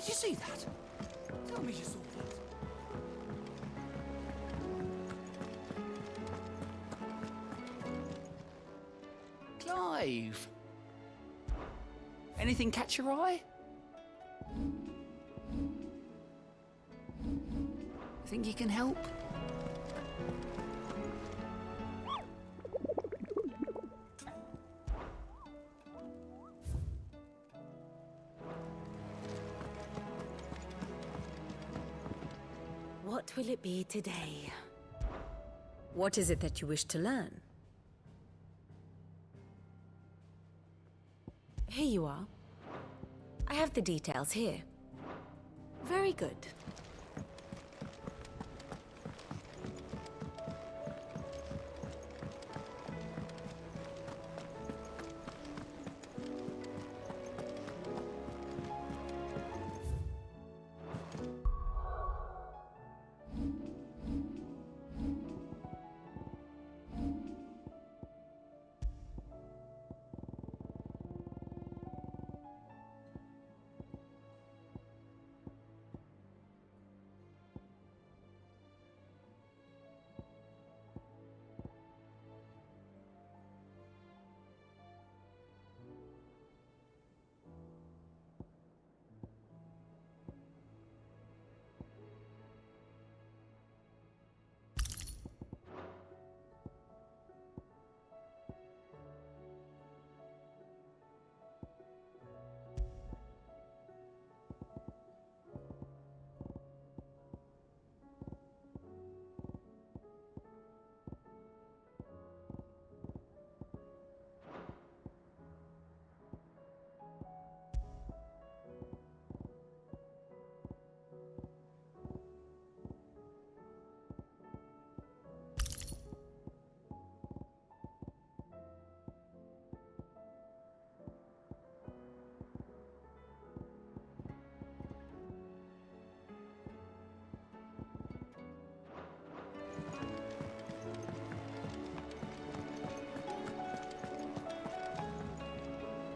Did you see that? Tell me you saw that. Clive! Anything catch your eye? Think you can help? What will it be today? What is it that you wish to learn? Here you are. I have the details here. Very good.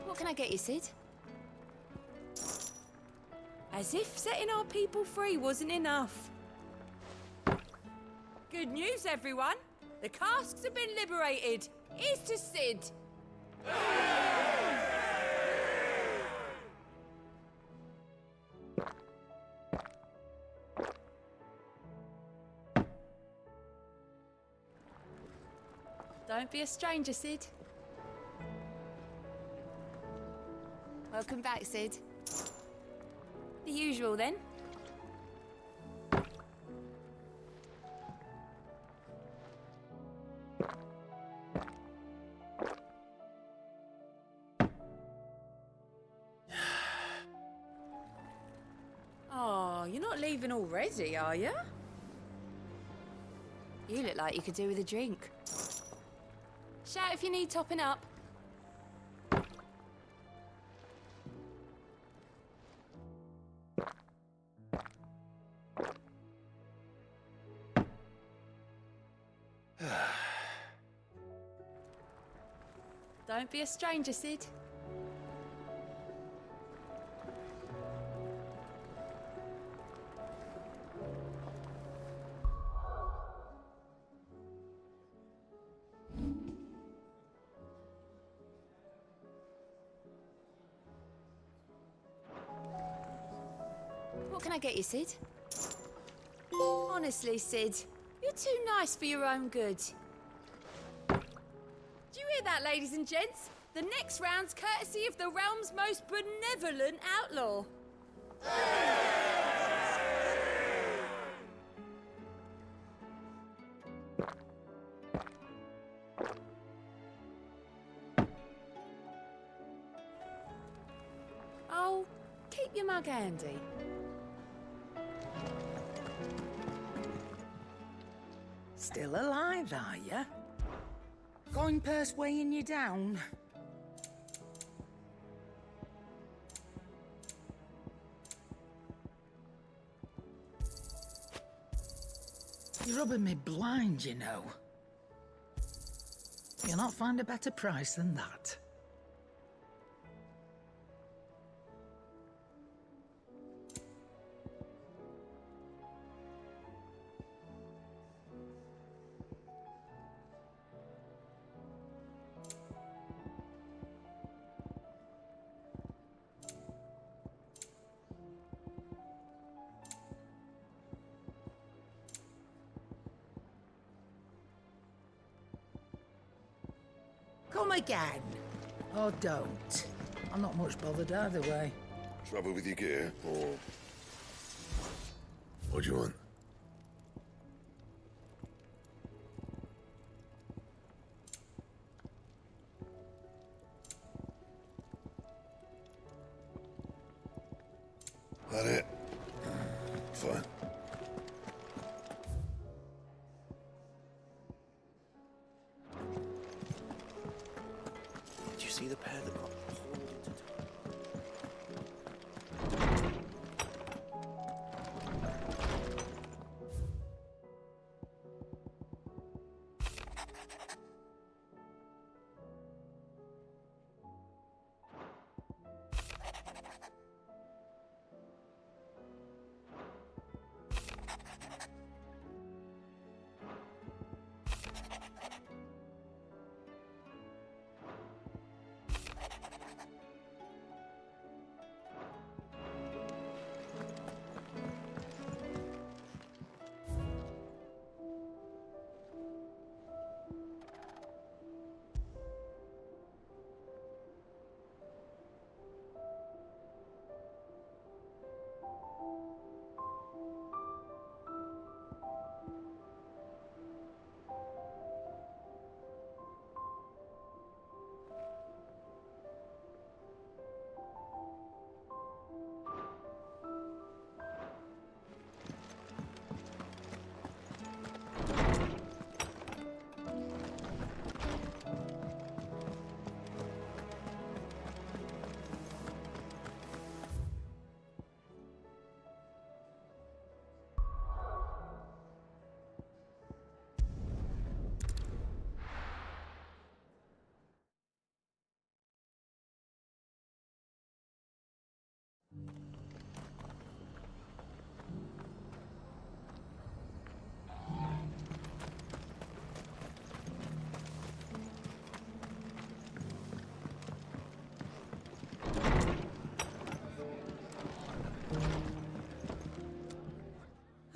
What can I get you, Sid? As if setting our people free wasn't enough. Good news, everyone! The casks have been liberated! Here's to Sid! Don't be a stranger, Sid. Welcome back, Sid. The usual, then. Oh, you're not leaving already, are you? You look like you could do with a drink. Shout if you need topping up. Don't be a stranger, Sid. What can I get you, Sid? Honestly, Sid, you're too nice for your own good. Do you hear that, ladies and gents? The next round's courtesy of the realm's most benevolent outlaw. Oh, keep your mug handy. Still alive, are you? Coin purse weighing you down? You're rubbing me blind, you know. You'll not find a better price than that. Come again. Or don't. I'm not much bothered either way. Trouble with your gear, or... What do you want? That it? Fine. Did you see the pair that got pulled into time?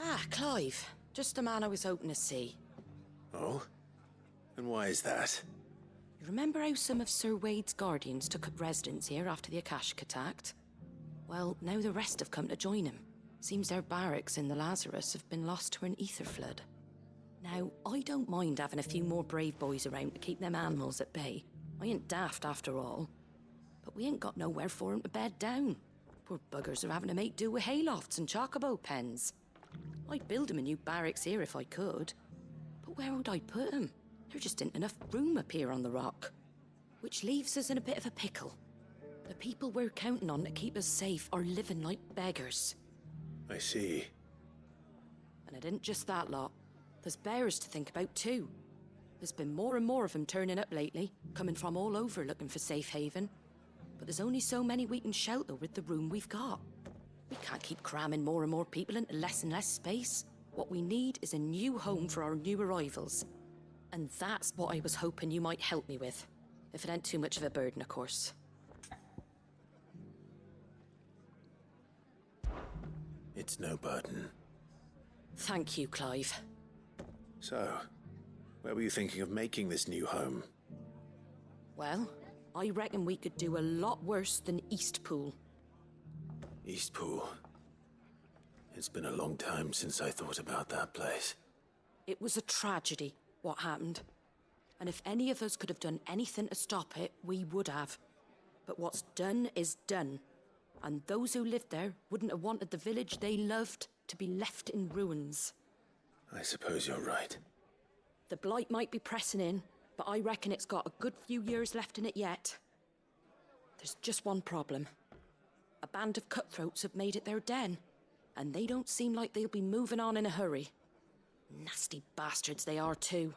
Ah, Clive. Just the man I was hoping to see. Oh? And why is that? You remember how some of Sir Wade's guardians took up residence here after the Akashic attacked? Well, now the rest have come to join him. Seems their barracks in the Lazarus have been lost to an ether flood. Now, I don't mind having a few more brave boys around to keep them animals at bay. I ain't daft after all. But we ain't got nowhere for 'em to bed down. Poor buggers are having to make do with haylofts and chocobo pens. I'd build 'em a new barracks here if I could. But where would I put 'em? There just ain't enough room up here on the rock. Which leaves us in a bit of a pickle. The people we're counting on to keep us safe are living like beggars. I see. And it isn't just that lot. There's bears to think about too. There's been more and more of them turning up lately, coming from all over looking for safe haven. But there's only so many we can shelter with the room we've got. We can't keep cramming more and more people into less and less space. What we need is a new home for our new arrivals. And that's what I was hoping you might help me with. If it ain't too much of a burden, of course. It's no burden. Thank you, Clive. So, where were you thinking of making this new home? Well, I reckon we could do a lot worse than Eastpool. Eastpool. It's been a long time since I thought about that place. It was a tragedy, what happened. And if any of us could have done anything to stop it, we would have. But what's done is done. And those who lived there wouldn't have wanted the village they loved to be left in ruins. I suppose you're right. The blight might be pressing in, but I reckon it's got a good few years left in it yet. There's just one problem. A band of cutthroats have made it their den, and they don't seem like they'll be moving on in a hurry. Nasty bastards they are too.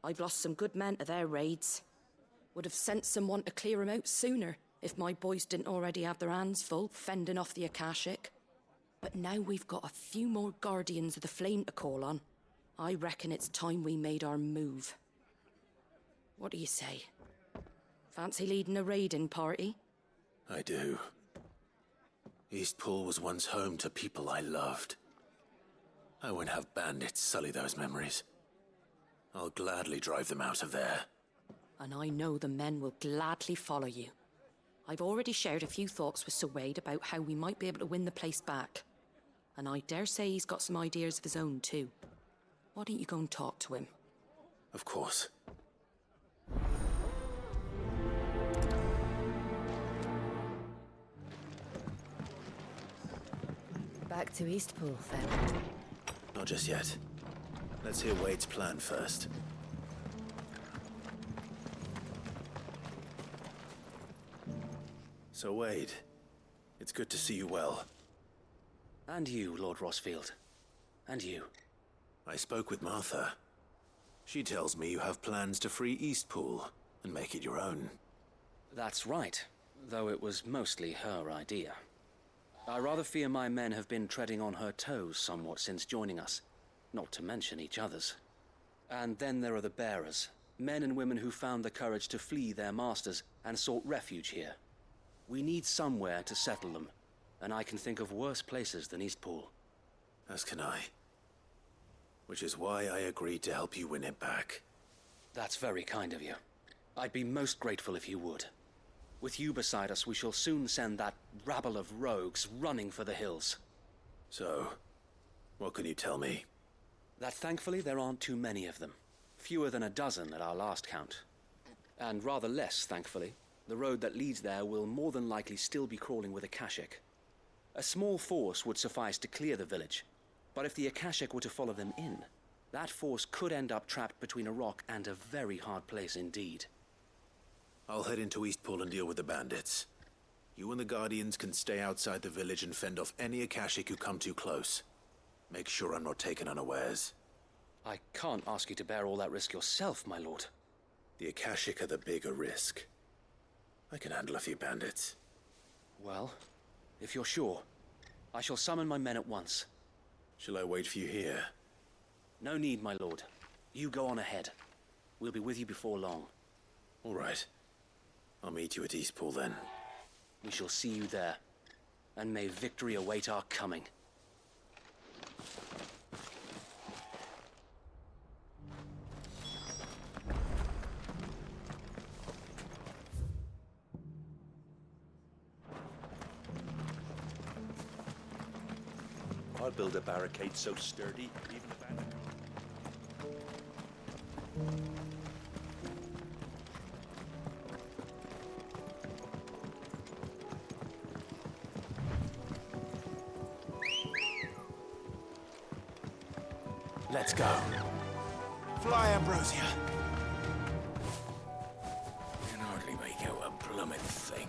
I've lost some good men to their raids. Would have sent someone to clear 'em out sooner if my boys didn't already have their hands full fending off the Akashic. But now we've got a few more guardians of the flame to call on. I reckon it's time we made our move. What do you say? Fancy leading a raiding party? I do. Eastpool was once home to people I loved. I won't have bandits sully those memories. I'll gladly drive them out of there. and I know the men will gladly follow you. I've already shared a few thoughts with Sir Wade about how we might be able to win the place back. And I dare say he's got some ideas of his own too. Why don't you go and talk to him? Of course. Back to Eastpool, then. Not just yet. Let's hear Wade's plan first. So Wade, it's good to see you well. And you, Lord Rossfield. And you. I spoke with Martha. She tells me you have plans to free Eastpool and make it your own. That's right, though it was mostly her idea. I rather fear my men have been treading on her toes somewhat since joining us, not to mention each other's. And then there are the bearers, men and women who found the courage to flee their masters and sought refuge here. We need somewhere to settle them, and I can think of worse places than Eastpool. As can I. Which is why I agreed to help you win it back. That's very kind of you. I'd be most grateful if you would. With you beside us, we shall soon send that rabble of rogues running for the hills. So, what can you tell me? That thankfully there aren't too many of them. Fewer than a dozen at our last count. And rather less, thankfully. The road that leads there will more than likely still be crawling with Akashic. A small force would suffice to clear the village, but if the Akashic were to follow them in, that force could end up trapped between a rock and a very hard place indeed. I'll head into Eastpool and deal with the bandits. You and the Guardians can stay outside the village and fend off any Akashic who come too close. Make sure I'm not taken unawares. I can't ask you to bear all that risk yourself, my lord. The Akashic are the bigger risk. I can handle a few bandits. Well, if you're sure, I shall summon my men at once. Shall I wait for you here? No need, my lord. You go on ahead. We'll be with you before long. All right. I'll meet you at Eastpool then. We shall see you there. And may victory await our coming. I'll build a barricade so sturdy, even the bandit. Let's go. Fly, Ambrosia. Can hardly make out a bloomin' thing.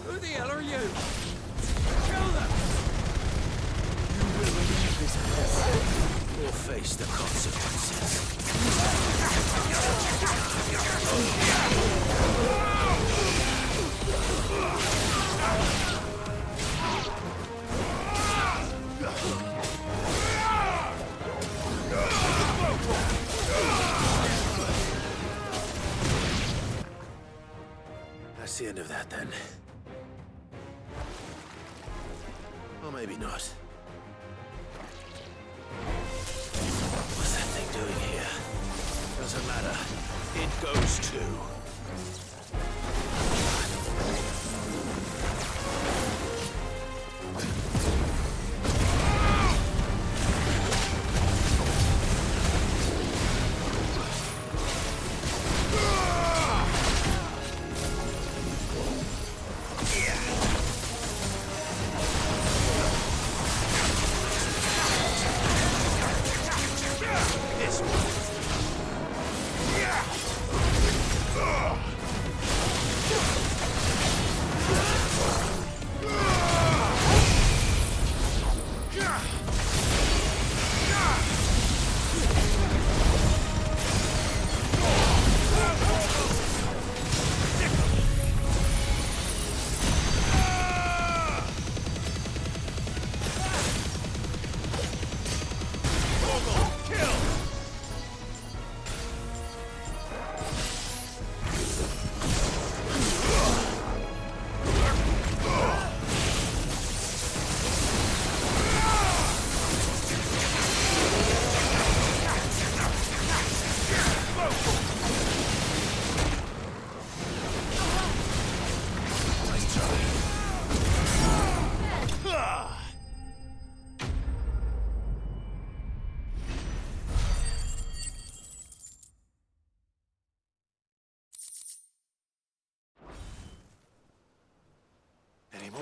Who the hell are you? Kill them! You will leave this place. Or face the consequences. That's the end of that, then. Or maybe not. What's that thing doing here? Doesn't matter. It goes too.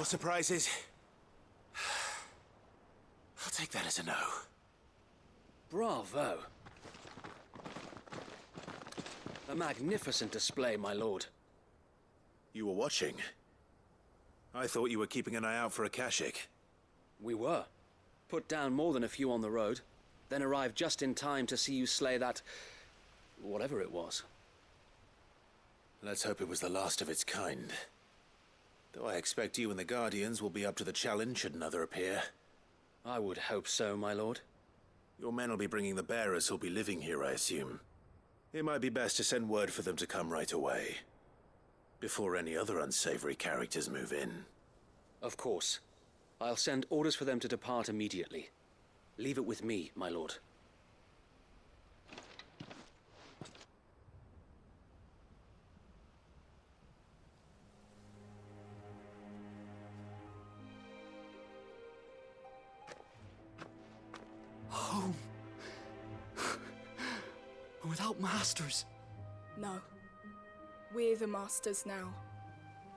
more surprises? I'll take that as a no. Bravo. A magnificent display, my lord. You were watching? I thought you were keeping an eye out for a Kashik. We were. Put down more than a few on the road, then arrived just in time to see you slay that... whatever it was. Let's hope it was the last of its kind. Though I expect you and the Guardians will be up to the challenge should another appear. I would hope so, my lord. Your men will be bringing the bearers who'll be living here, I assume. It might be best to send word for them to come right away, before any other unsavory characters move in. Of course. I'll send orders for them to depart immediately. Leave it with me, my lord. Home. Without masters. No. We're the masters now.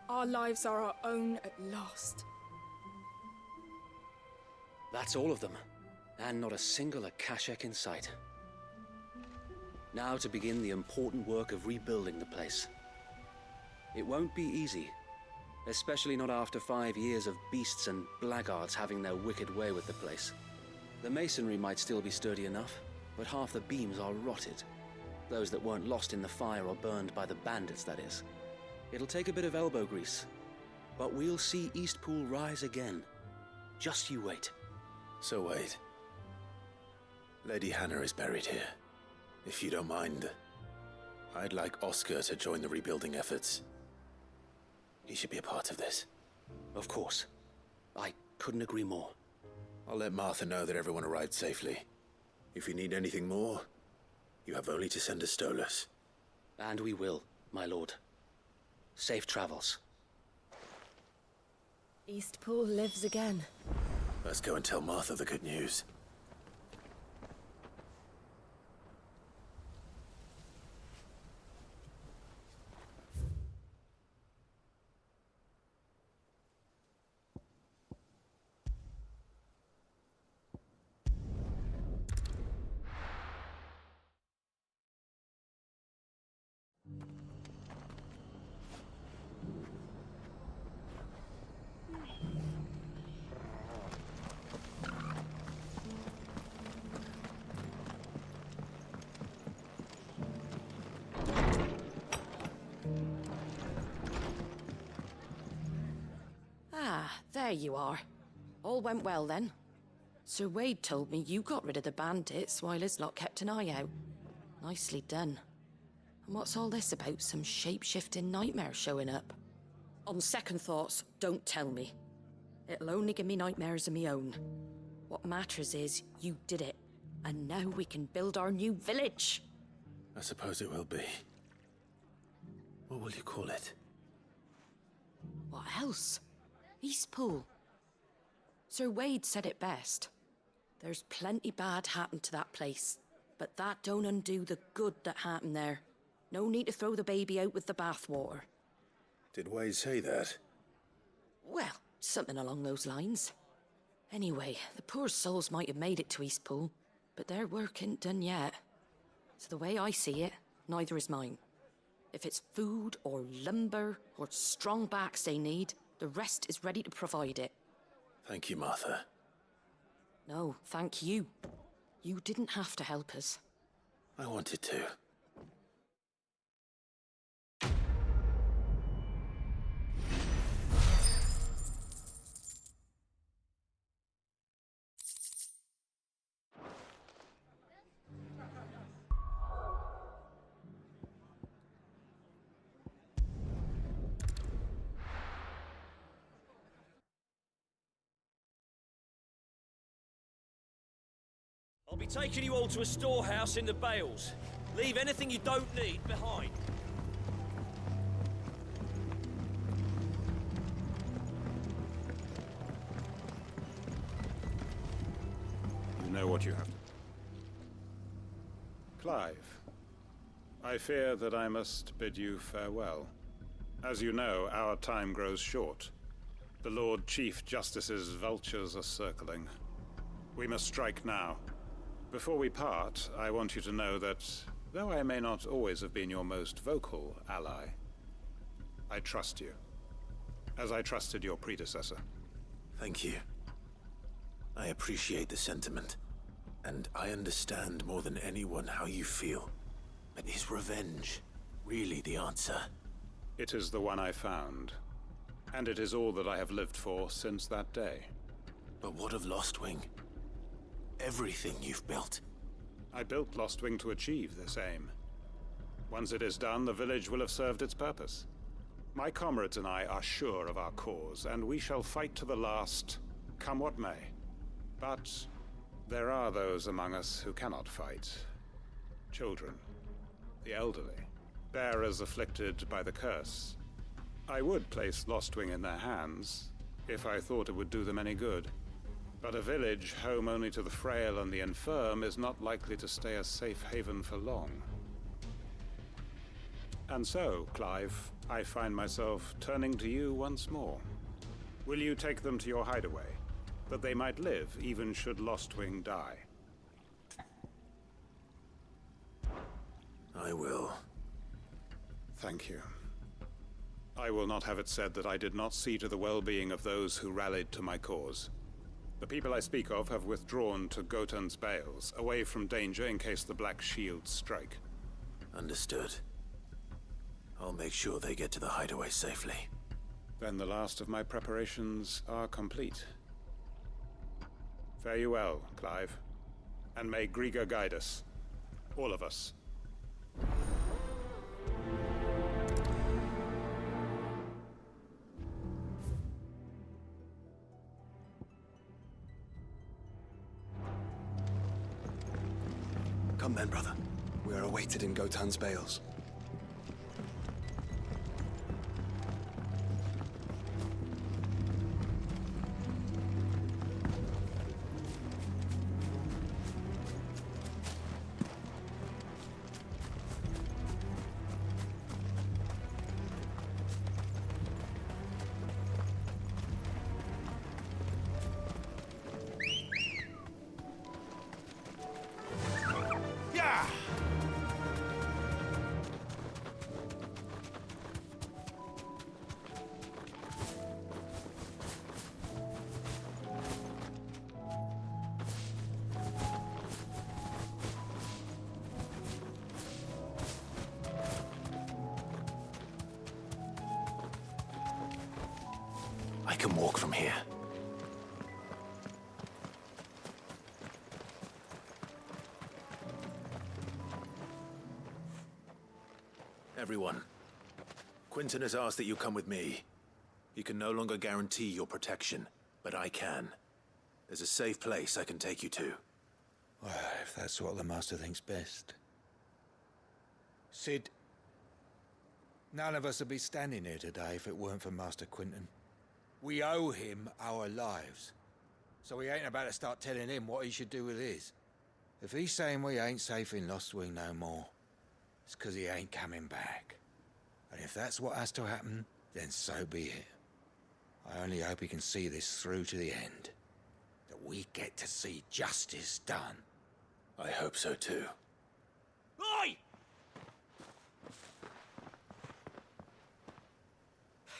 Our lives are our own at last. That's all of them, and not a single Akashek in sight. Now to begin the important work of rebuilding the place. It won't be easy, especially not after 5 years of beasts and blackguards having their wicked way with the place. The masonry might still be sturdy enough, but half the beams are rotted. Those that weren't lost in the fire or burned by the bandits, that is. It'll take a bit of elbow grease, but we'll see Eastpool rise again. Just you wait. So wait. Lady Hannah is buried here. If you don't mind, I'd like Oscar to join the rebuilding efforts. He should be a part of this. Of course. I couldn't agree more. I'll let Martha know that everyone arrived safely. If you need anything more, you have only to send a Stolas. And we will, my lord. Safe travels. Eastpool lives again. Let's go and tell Martha the good news. There you are. All went well then. Sir Wade told me you got rid of the bandits while his lot kept an eye out. Nicely done. And what's all this about some shape-shifting nightmare showing up? On second thoughts, don't tell me. It'll only give me nightmares of my own. What matters is you did it, and now we can build our new village. I suppose it will be. What will you call it? What else? Eastpool. Sir Wade said it best. There's plenty bad happened to that place, but that don't undo the good that happened there. No need to throw the baby out with the bathwater. Did Wade say that? Well, something along those lines. Anyway, the poor souls might have made it to Eastpool, but their work ain't done yet. So the way I see it, neither is mine. If it's food or lumber or strong backs they need, the rest is ready to provide it. Thank you, Martha. No, thank you. You didn't have to help us. I wanted to. I'll be taking you all to a storehouse in the Bales. Leave anything you don't need behind. You know what you have to do. Clive, I fear that I must bid you farewell. As you know, our time grows short. The Lord Chief Justice's vultures are circling. We must strike now. Before we part, I want you to know that, though I may not always have been your most vocal ally, I trust you, as I trusted your predecessor. Thank you. I appreciate the sentiment, and I understand more than anyone how you feel. But is revenge really the answer? It is the one I found, and it is all that I have lived for since that day. But what of Lostwing? Everything you've built. I built Lostwing to achieve this aim. Once it is done, the village will have served its purpose. My comrades and I are sure of our cause, and we shall fight to the last, come what may. But there are those among us who cannot fight. Children, the elderly, bearers afflicted by the curse. I would place Lostwing in their hands, if I thought it would do them any good. But a village home only to the frail and the infirm is not likely to stay a safe haven for long. And so, Clive, I find myself turning to you once more. Will you take them to your hideaway, that they might live even should Lostwing die? I will. Thank you. I will not have it said that I did not see to the well-being of those who rallied to my cause. The people I speak of have withdrawn to Gotan's Bales, away from danger in case the Black Shields strike. Understood. I'll make sure they get to the hideaway safely. Then the last of my preparations are complete. Fare you well, Clive. And may Griga guide us. All of us. Come then, brother. We are awaited in Gotan's Bales. I can walk from here. Everyone, Quinton has asked that you come with me. He can no longer guarantee your protection, but I can. There's a safe place I can take you to. Well, if that's what the Master thinks best. Sid, none of us would be standing here today if it weren't for Master Quinton. We owe him our lives. So we ain't about to start telling him what he should do with his. If he's saying we ain't safe in Lostwing no more, it's 'cause he ain't coming back. And if that's what has to happen, then so be it. I only hope he can see this through to the end. That we get to see justice done. I hope so too. Oi!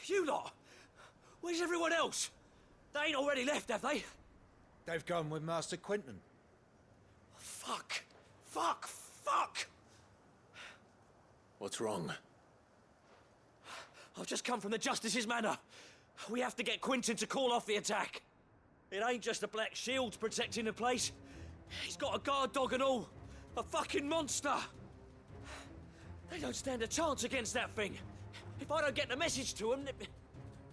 You lot! Where's everyone else? They ain't already left, have they? They've gone with Master Quinton. Fuck! Fuck! Fuck! What's wrong? I've just come from the Justice's manor. We have to get Quinton to call off the attack. It ain't just the Black Shields protecting the place. He's got a guard dog and all. A fucking monster. They don't stand a chance against that thing. If I don't get the message to them,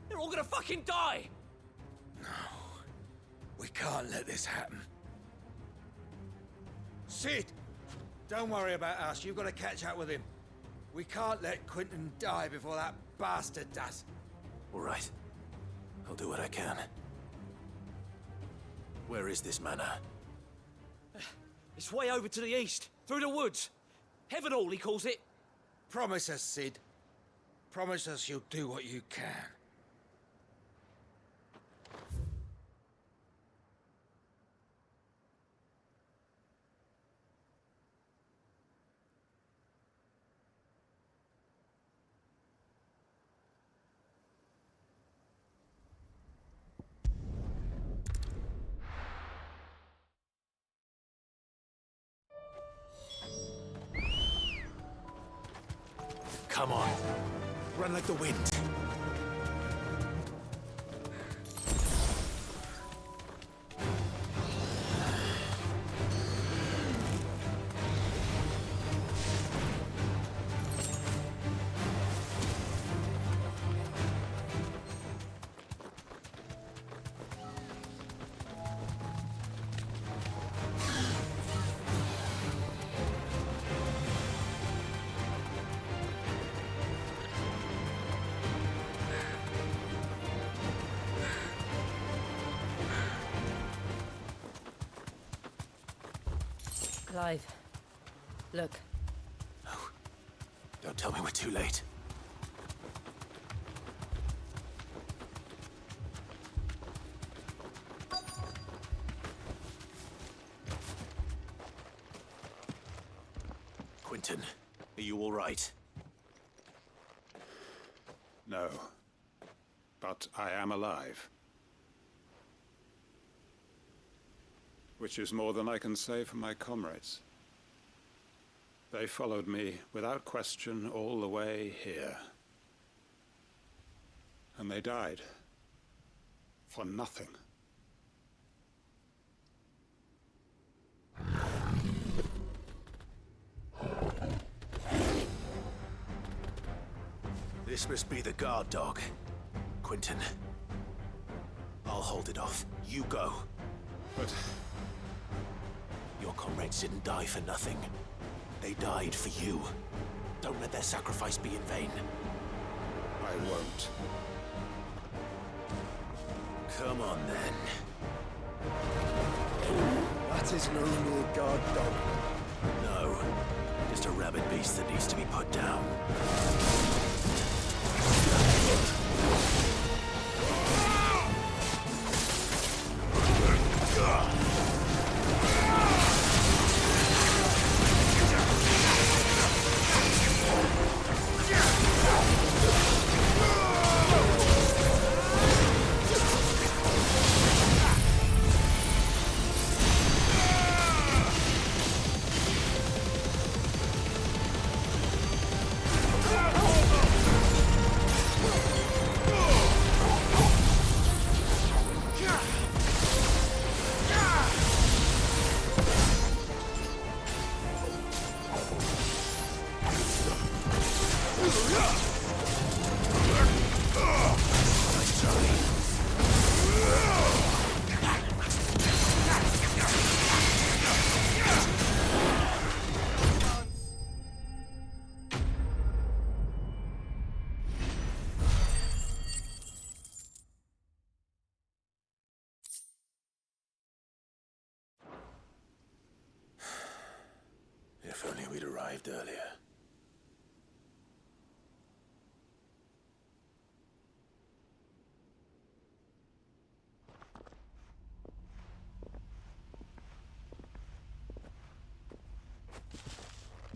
they're all gonna fucking die. No. We can't let this happen. Sid! Don't worry about us. You've got to catch up with him. We can't let Quinton die before that bastard does. All right. I'll do what I can. Where is this manor? It's way over to the east, through the woods. Heaven Hall, he calls it. Promise us, Sid. Promise us you'll do what you can. Come on. Run like the wind. Clive, look. Oh, don't tell me we're too late. Quentin, are you all right? No. But I am alive. Which is more than I can say for my comrades. They followed me without question all the way here. And they died. For nothing. This must be the guard dog. Quentin. I'll hold it off. You go. But... your comrades didn't die for nothing. They died for you. Don't let their sacrifice be in vain. I won't. Come on, then. That isn't only a guard dog. No. Just a rabid beast that needs to be put down. If only we'd arrived earlier.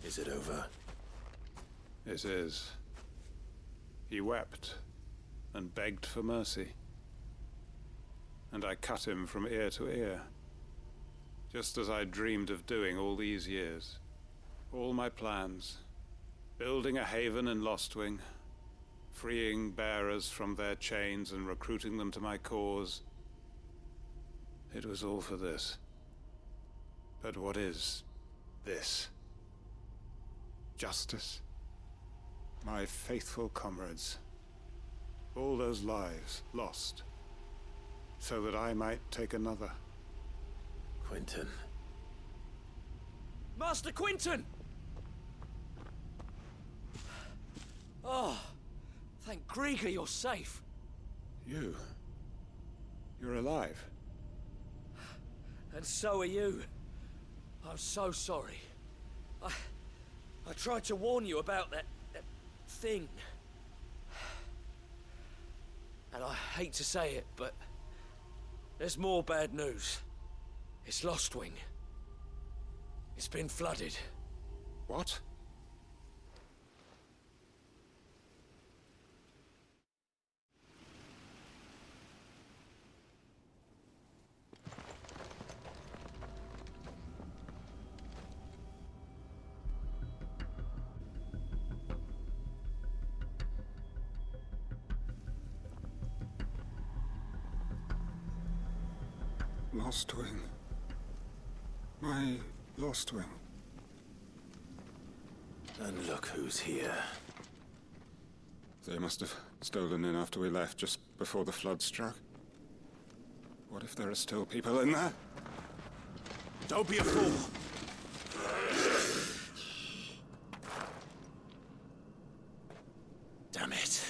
Is it over? It is. He wept and begged for mercy. And I cut him from ear to ear, just as I dreamed of doing all these years. All my plans, building a haven in Lostwing, freeing bearers from their chains and recruiting them to my cause. It was all for this. But what is this? Justice? My faithful comrades. All those lives lost, so that I might take another. Quentin. Master Quentin! Oh, thank Grieger you're safe. You're alive. And so are you. I'm so sorry. I tried to warn you about that thing. And I hate to say it, but there's more bad news. It's Lostwing. It's been flooded. What? Lost wing. My lost wing. And look who's here. They must have stolen in after we left, just before the flood struck. What if there are still people in there? Don't be a fool! Damn it.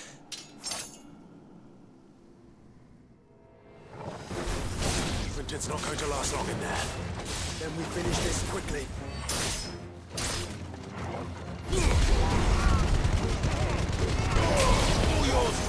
Quinton's not going to last long in there. Then we finish this quickly. All yours,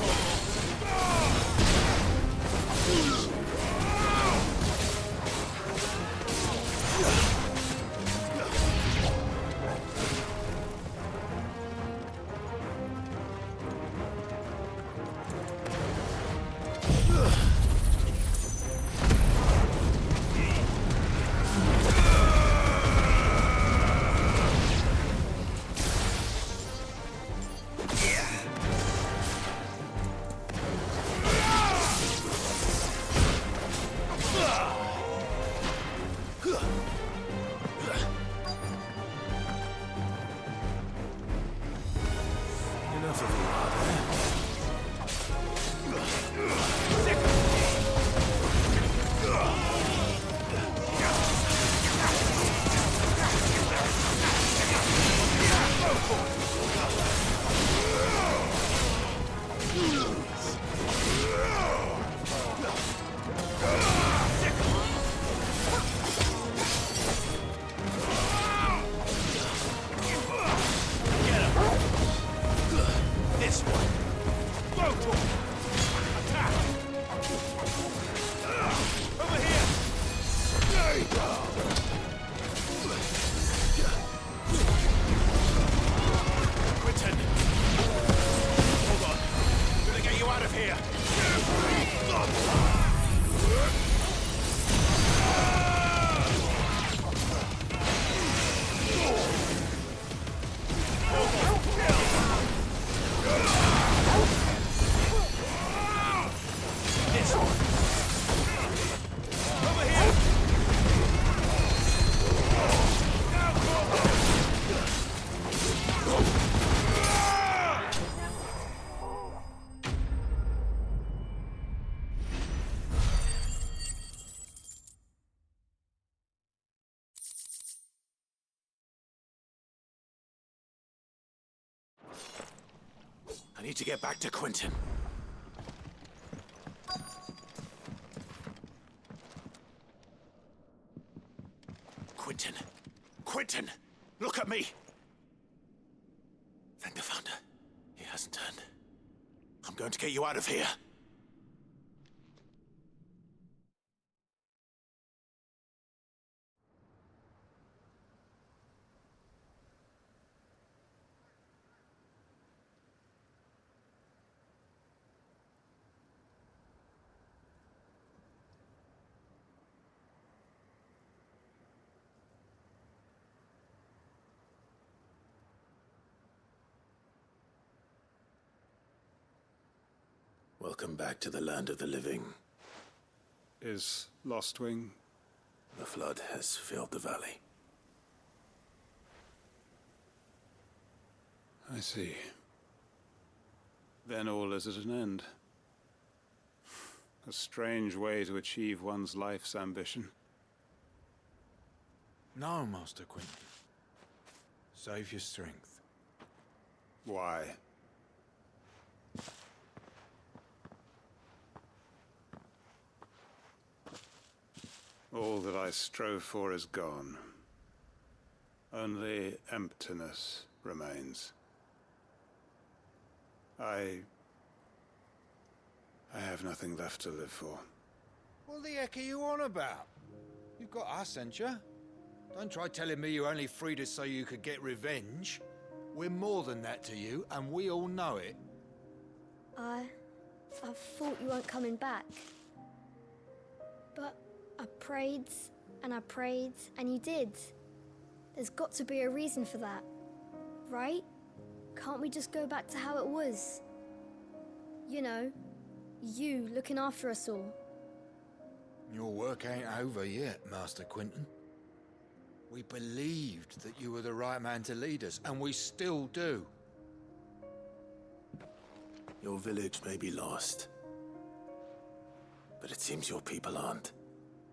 I need to get back to Quinton. Quinton! Quinton! Look at me! Thank the Founder. He hasn't turned. I'm going to get you out of here. Welcome back to the land of the living. Is Lost Wing? The flood has filled the valley. I see. Then all is at an end. A strange way to achieve one's life's ambition. No, Master Quinton. Save your strength. Why? All that I strove for is gone. Only emptiness remains. I have nothing left to live for. What the heck are you on about? You've got us, ain't you? Don't try telling me you're only freed us so you could get revenge. We're more than that to you, and we all know it. I thought you weren't coming back. But I prayed, and you did. There's got to be a reason for that, right? Can't we just go back to how it was? You know, you looking after us all. Your work ain't over yet, Master Quinton. We believed that you were the right man to lead us, and we still do. Your village may be lost, but it seems your people aren't,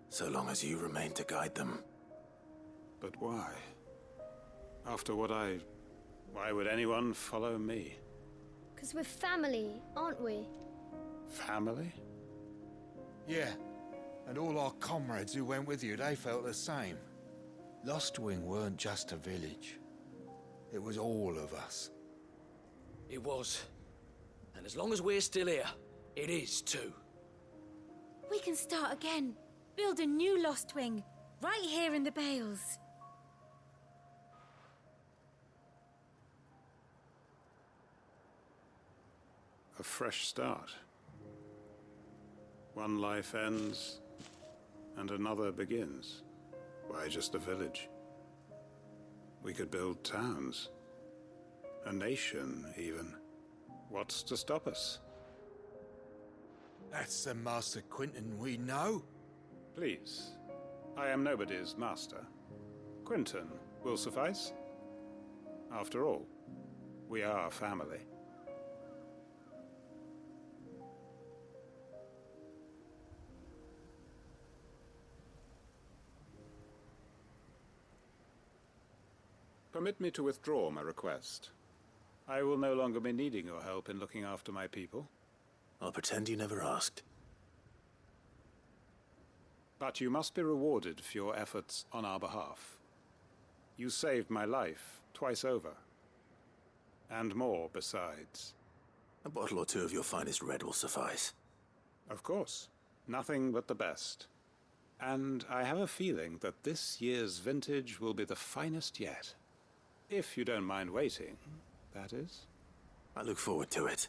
so long as you remain to guide them. But why? After what why would anyone follow me? 'Cause we're family, aren't we? Family? Yeah, and all our comrades who went with you, they felt the same. Lostwing weren't just a village. It was all of us. It was. And as long as we're still here, it is too. We can start again. Build a new Lost Wing, right here in the Bales. A fresh start. One life ends, and another begins. Why just a village? We could build towns. A nation, even. What's to stop us? That's the Master Quinton we know. Please. I am nobody's master. Quinton will suffice. After all, we are family. Permit me to withdraw my request. I will no longer be needing your help in looking after my people. I'll pretend you never asked. But you must be rewarded for your efforts on our behalf. You saved my life twice over. And more besides. A bottle or two of your finest red will suffice. Of course. Nothing but the best. And I have a feeling that this year's vintage will be the finest yet. If you don't mind waiting, that is. I look forward to it.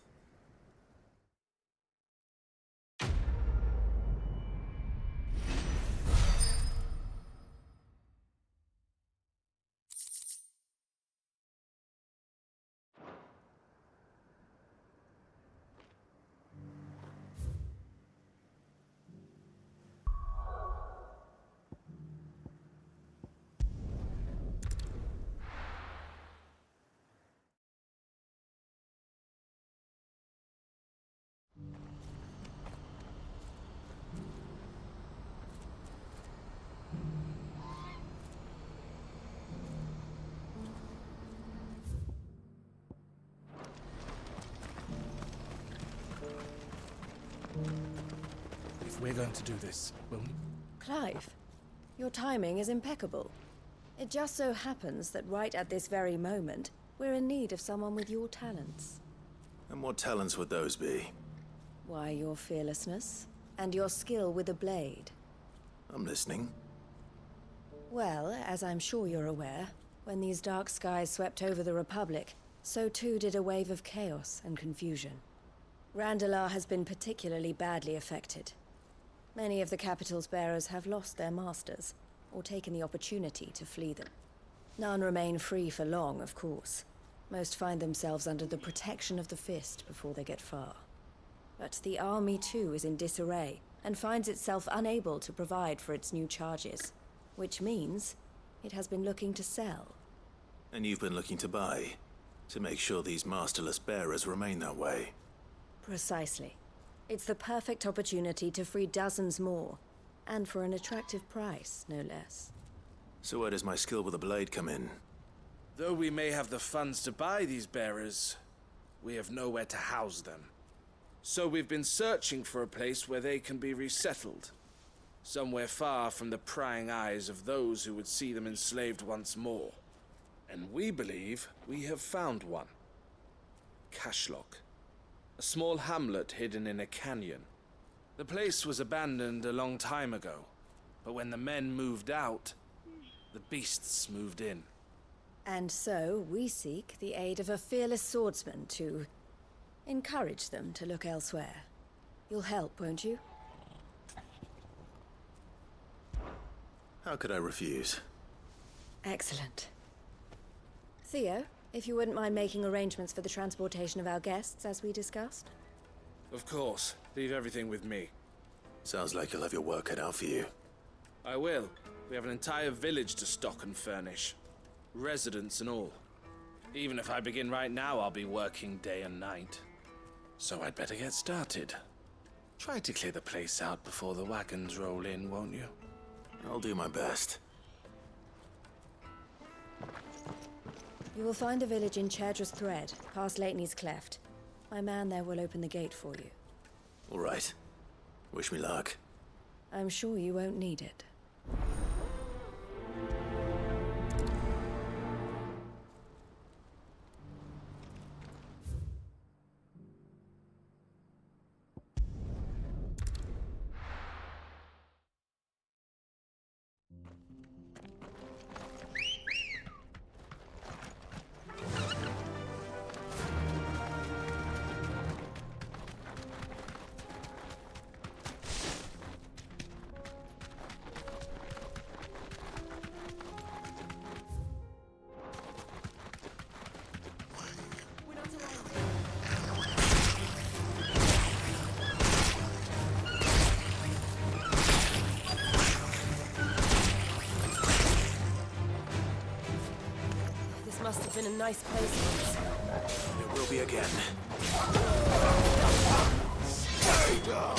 If we're going to do this, we'll... Clive, your timing is impeccable. It just so happens that right at this very moment, we're in need of someone with your talents. And what talents would those be? Why, your fearlessness, and your skill with a blade. I'm listening. Well, as I'm sure you're aware, when these dark skies swept over the Republic, so too did a wave of chaos and confusion. Randalar has been particularly badly affected. Many of the capital's bearers have lost their masters, or taken the opportunity to flee them. None remain free for long, of course. Most find themselves under the protection of the Fist before they get far. But the army too is in disarray, and finds itself unable to provide for its new charges. Which means it has been looking to sell. And you've been looking to buy, to make sure these masterless bearers remain that way. Precisely. It's the perfect opportunity to free dozens more, and for an attractive price, no less. So where does my skill with a blade come in? Though we may have the funds to buy these bearers, we have nowhere to house them. So we've been searching for a place where they can be resettled. Somewhere far from the prying eyes of those who would see them enslaved once more. And we believe we have found one. Cashlock. A small hamlet hidden in a canyon. The place was abandoned a long time ago, but when the men moved out, the beasts moved in. And so we seek the aid of a fearless swordsman to encourage them to look elsewhere. You'll help, won't you? How could I refuse? Excellent. Theo, if you wouldn't mind making arrangements for the transportation of our guests, as we discussed. Of course. Leave everything with me. Sounds like you'll have your work cut out for you. I will. We have an entire village to stock and furnish. Residents and all. Even if I begin right now, I'll be working day and night. So I'd better get started. Try to clear the place out before the wagons roll in, won't you? I'll do my best. You will find a village in Chairdra's Thread, past Lateney's Cleft. My man there will open the gate for you. All right. Wish me luck. I'm sure you won't need it. Must have been a nice place once. It will be again. Stay down!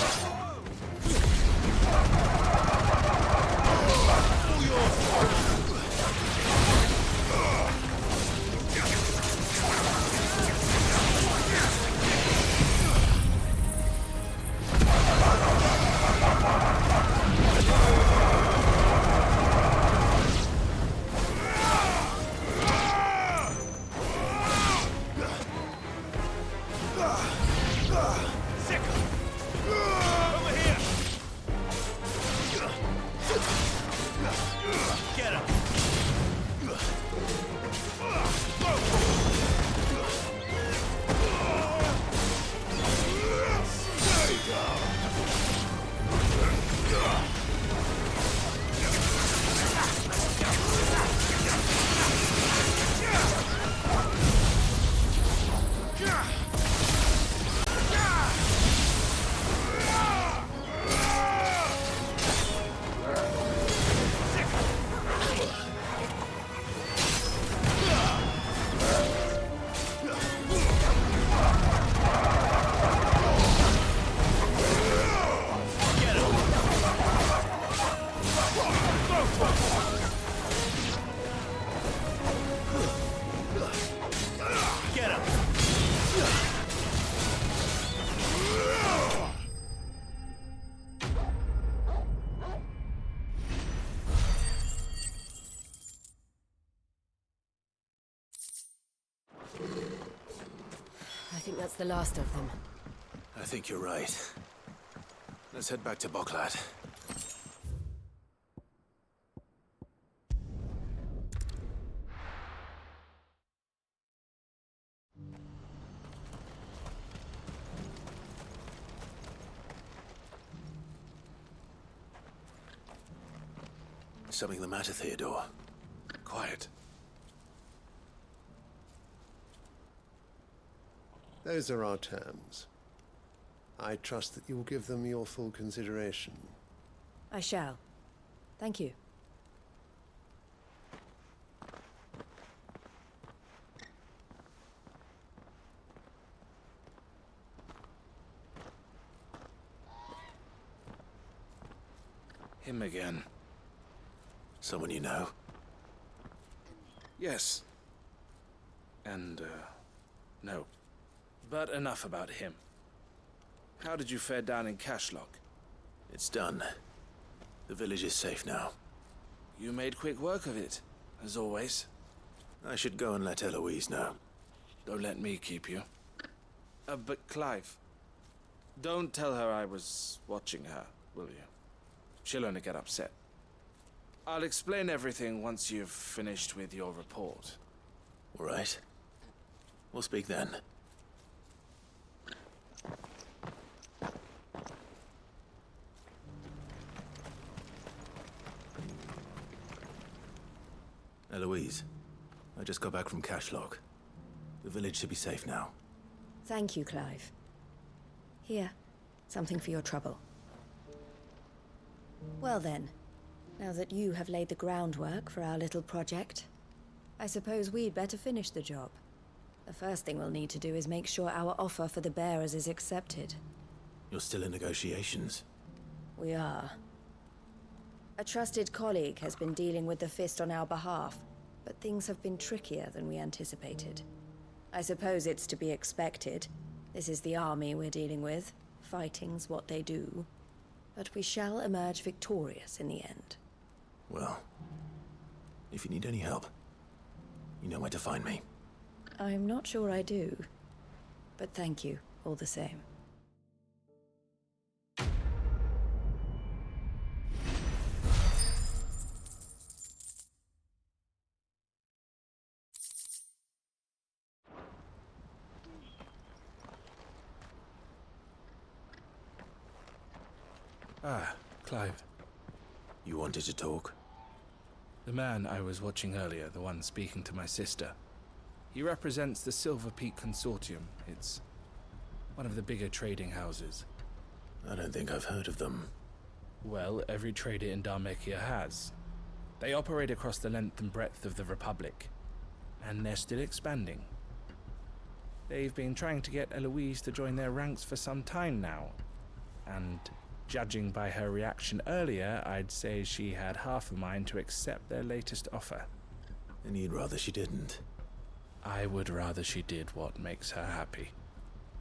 I think that's the last of them. I think you're right. Let's head back to Boklat. Something the matter, Theodore? Quiet. Those are our terms. I trust that you will give them your full consideration. I shall. Thank you. Him again. Someone you know? Yes. And, no. But enough about him. How did you fare down in Cashlock? It's done. The village is safe now. You made quick work of it, as always. I should go and let Eloise know. Don't let me keep you. But Clive, don't tell her I was watching her, will you? She'll only get upset. I'll explain everything once you've finished with your report. All right. We'll speak then. Eloise, I just got back from Cashlock. The village should be safe now. Thank you, Clive. Here, something for your trouble. Well then, now that you have laid the groundwork for our little project, I suppose we'd better finish the job. The first thing we'll need to do is make sure our offer for the bearers is accepted. You're still in negotiations? We are. A trusted colleague has been dealing with the Fist on our behalf, but things have been trickier than we anticipated. I suppose it's to be expected. This is the army we're dealing with. Fighting's what they do. But we shall emerge victorious in the end. Well, if you need any help, you know where to find me. I'm not sure I do, but thank you all the same. Ah, Clive. You wanted to talk? The man I was watching earlier, the one speaking to my sister, he represents the Silver Peak Consortium. It's one of the bigger trading houses. I don't think I've heard of them. Well, every trader in Dharmekia has. They operate across the length and breadth of the Republic, and they're still expanding. They've been trying to get Eloise to join their ranks for some time now, and judging by her reaction earlier, I'd say she had half a mind to accept their latest offer. And you'd rather she didn't? I would rather she did what makes her happy.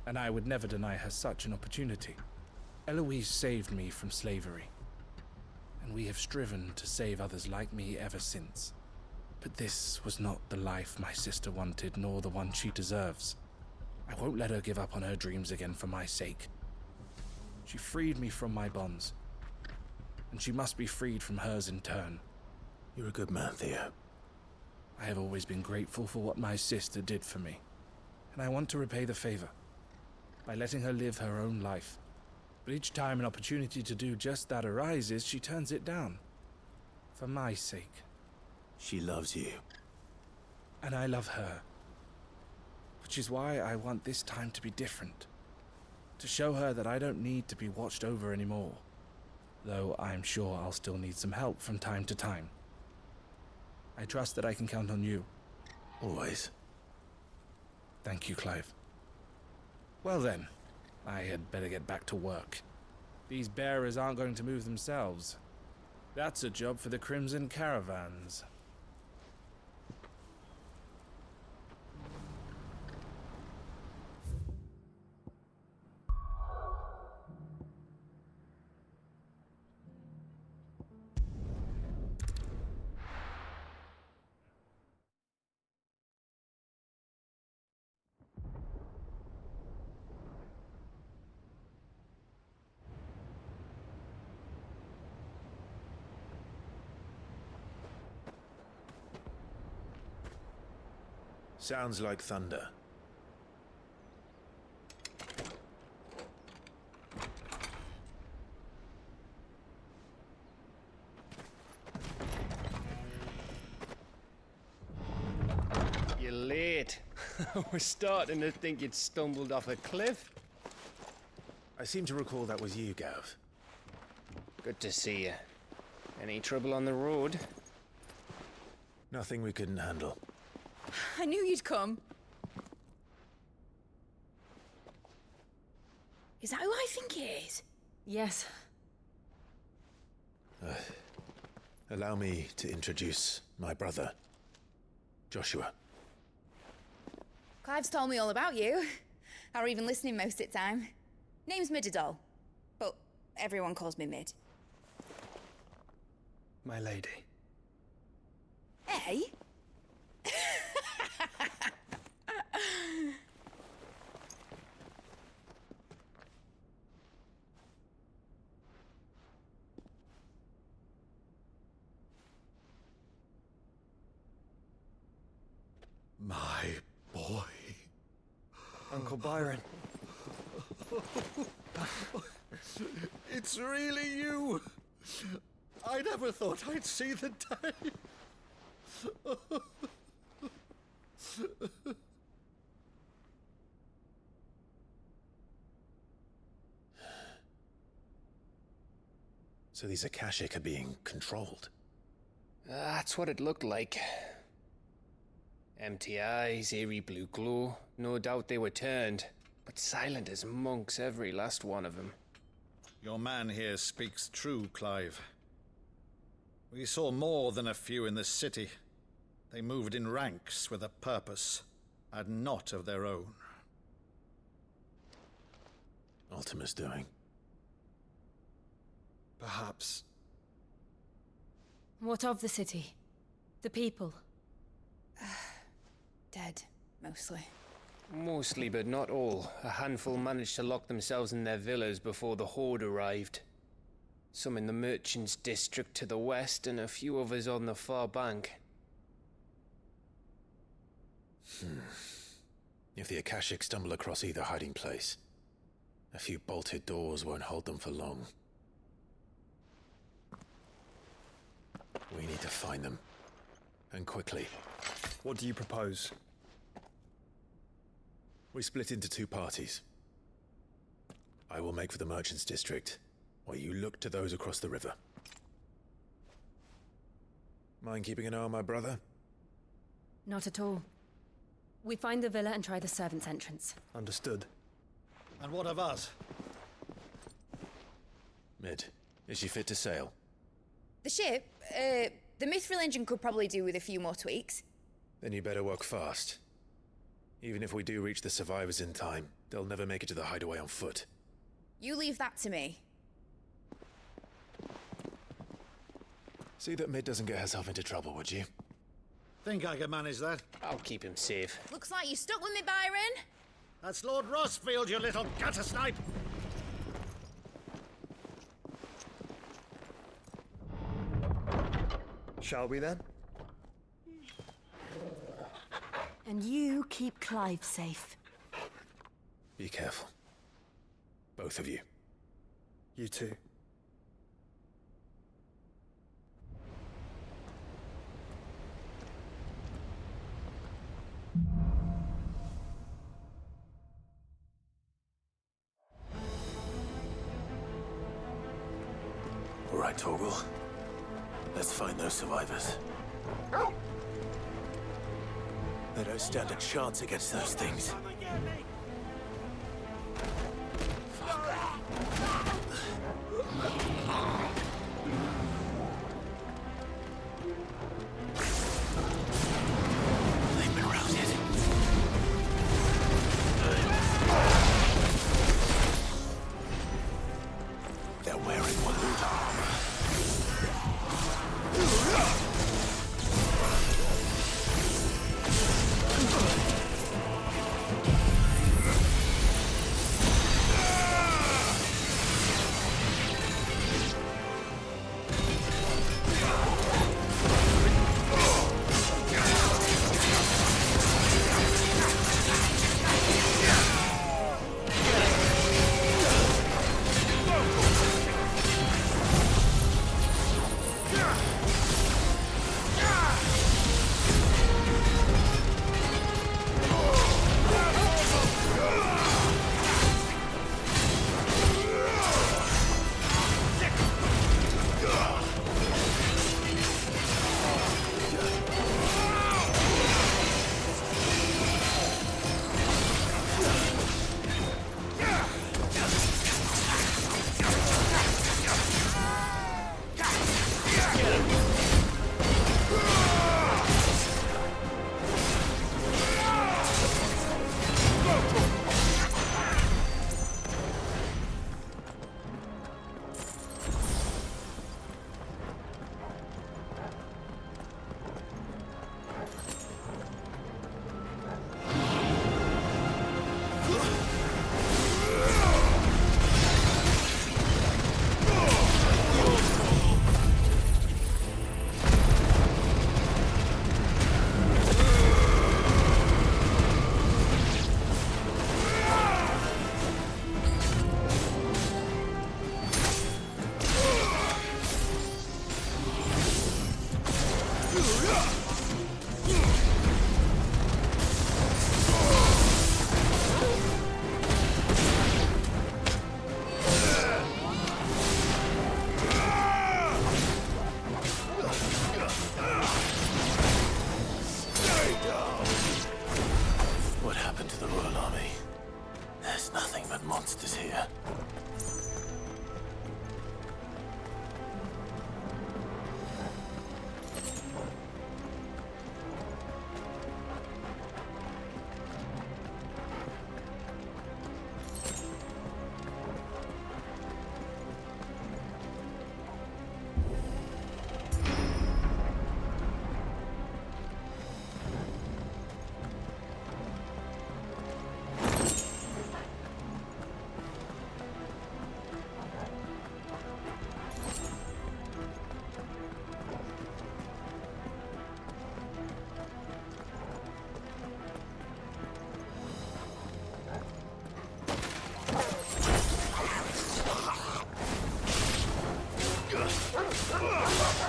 And I would never deny her such an opportunity. Eloise saved me from slavery, and we have striven to save others like me ever since. But this was not the life my sister wanted, nor the one she deserves. I won't let her give up on her dreams again for my sake. She freed me from my bonds, and she must be freed from hers in turn. You're a good man, Theo. I have always been grateful for what my sister did for me, and I want to repay the favor by letting her live her own life. But each time an opportunity to do just that arises, she turns it down. For my sake. She loves you. And I love her. Which is why I want this time to be different. To show her that I don't need to be watched over anymore. Though I'm sure I'll still need some help from time to time. I trust that I can count on you. Always. Thank you, Clive. Well then, I had better get back to work. These bearers aren't going to move themselves. That's a job for the Crimson Caravans. Sounds like thunder. You're late. I was starting to think you'd stumbled off a cliff. I seem to recall that was you, Gav. Good to see you. Any trouble on the road? Nothing we couldn't handle. I knew you'd come. Is that who I think it is? Yes. Allow me to introduce my brother, Joshua. Clive's told me all about you. Or even listening most of the time. Name's Midadol, but everyone calls me Mid. My lady. Hey? My boy. Uncle Byron. It's really you. I never thought I'd see the day. So these Akashic are being controlled? That's what it looked like. Empty eyes, eerie blue glow. No doubt they were turned, but silent as monks, every last one of them. Your man here speaks true, Clive. We saw more than a few in this city. They moved in ranks with a purpose, and not of their own. Ultima's doing. Perhaps. What of the city? The people? Dead, mostly. Mostly, but not all. A handful managed to lock themselves in their villas before the Horde arrived. Some in the Merchants' District to the west, and a few others on the far bank. If the Akashic stumble across either hiding place, a few bolted doors won't hold them for long. We need to find them. And quickly. What do you propose? We split into two parties. I will make for the Merchants' District, while you look to those across the river. Mind keeping an eye on my brother? Not at all. We find the villa and try the servants' entrance. Understood. And what of us? Mid, is she fit to sail? The ship, the Mithril engine could probably do with a few more tweaks. Then you better work fast. Even if we do reach the survivors in time, they'll never make it to the hideaway on foot. You leave that to me. See that Mid doesn't get herself into trouble, would you? Think I can manage that? I'll keep him safe. Looks like you stuck with me, Byron. That's Lord Rossfield, you little gutter snipe! Shall we then? And you keep Clive safe. Be careful. Both of you. You too. All right, Torgal. Let's find those survivors. They don't stand a chance against those things. They've been routed. They're wearing Waloot armor. monsters here.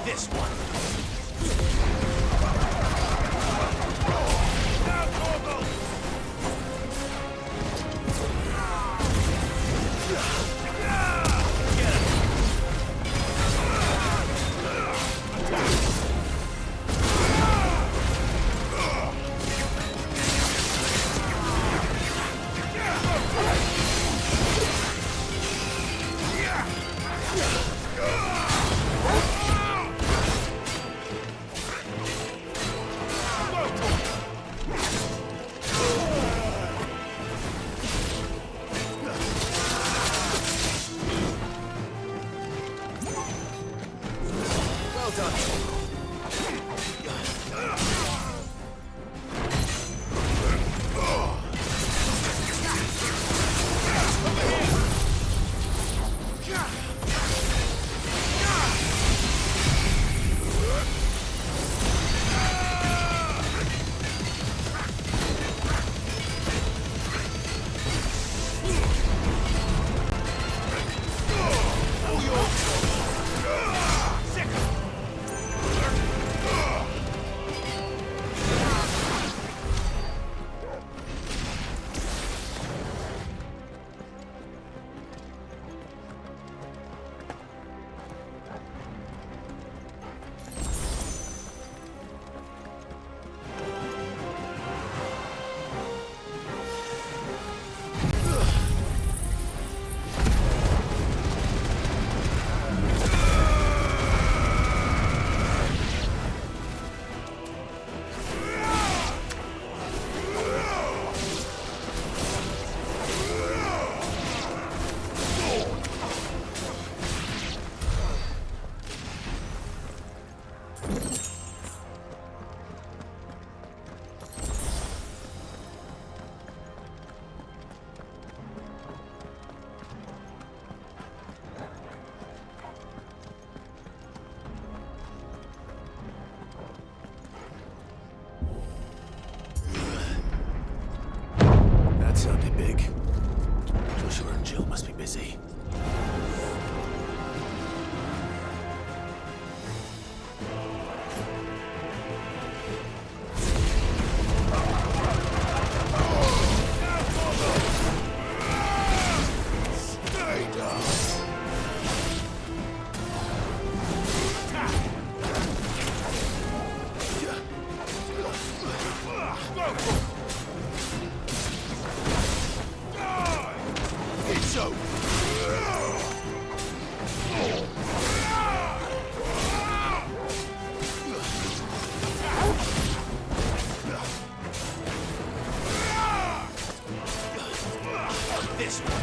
This one. Sounded big. Joshua and Jill must be busy. Stay down! It's over. This one.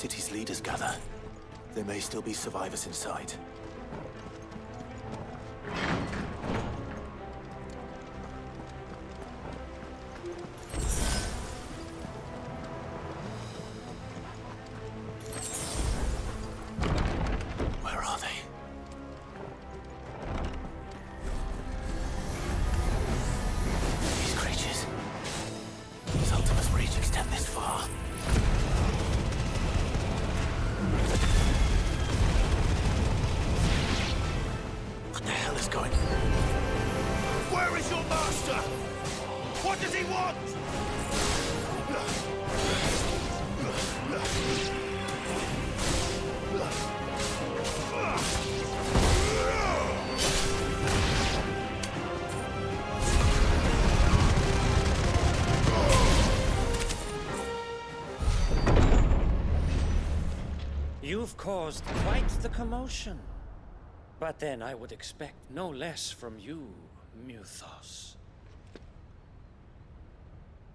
city's leaders gather, there may still be survivors inside. Where are they? These creatures. Does Ultima's reach extend this far? What the hell is going on? Where is your master? What does he want? You've caused quite the commotion. But then I would expect no less from you, Mythos.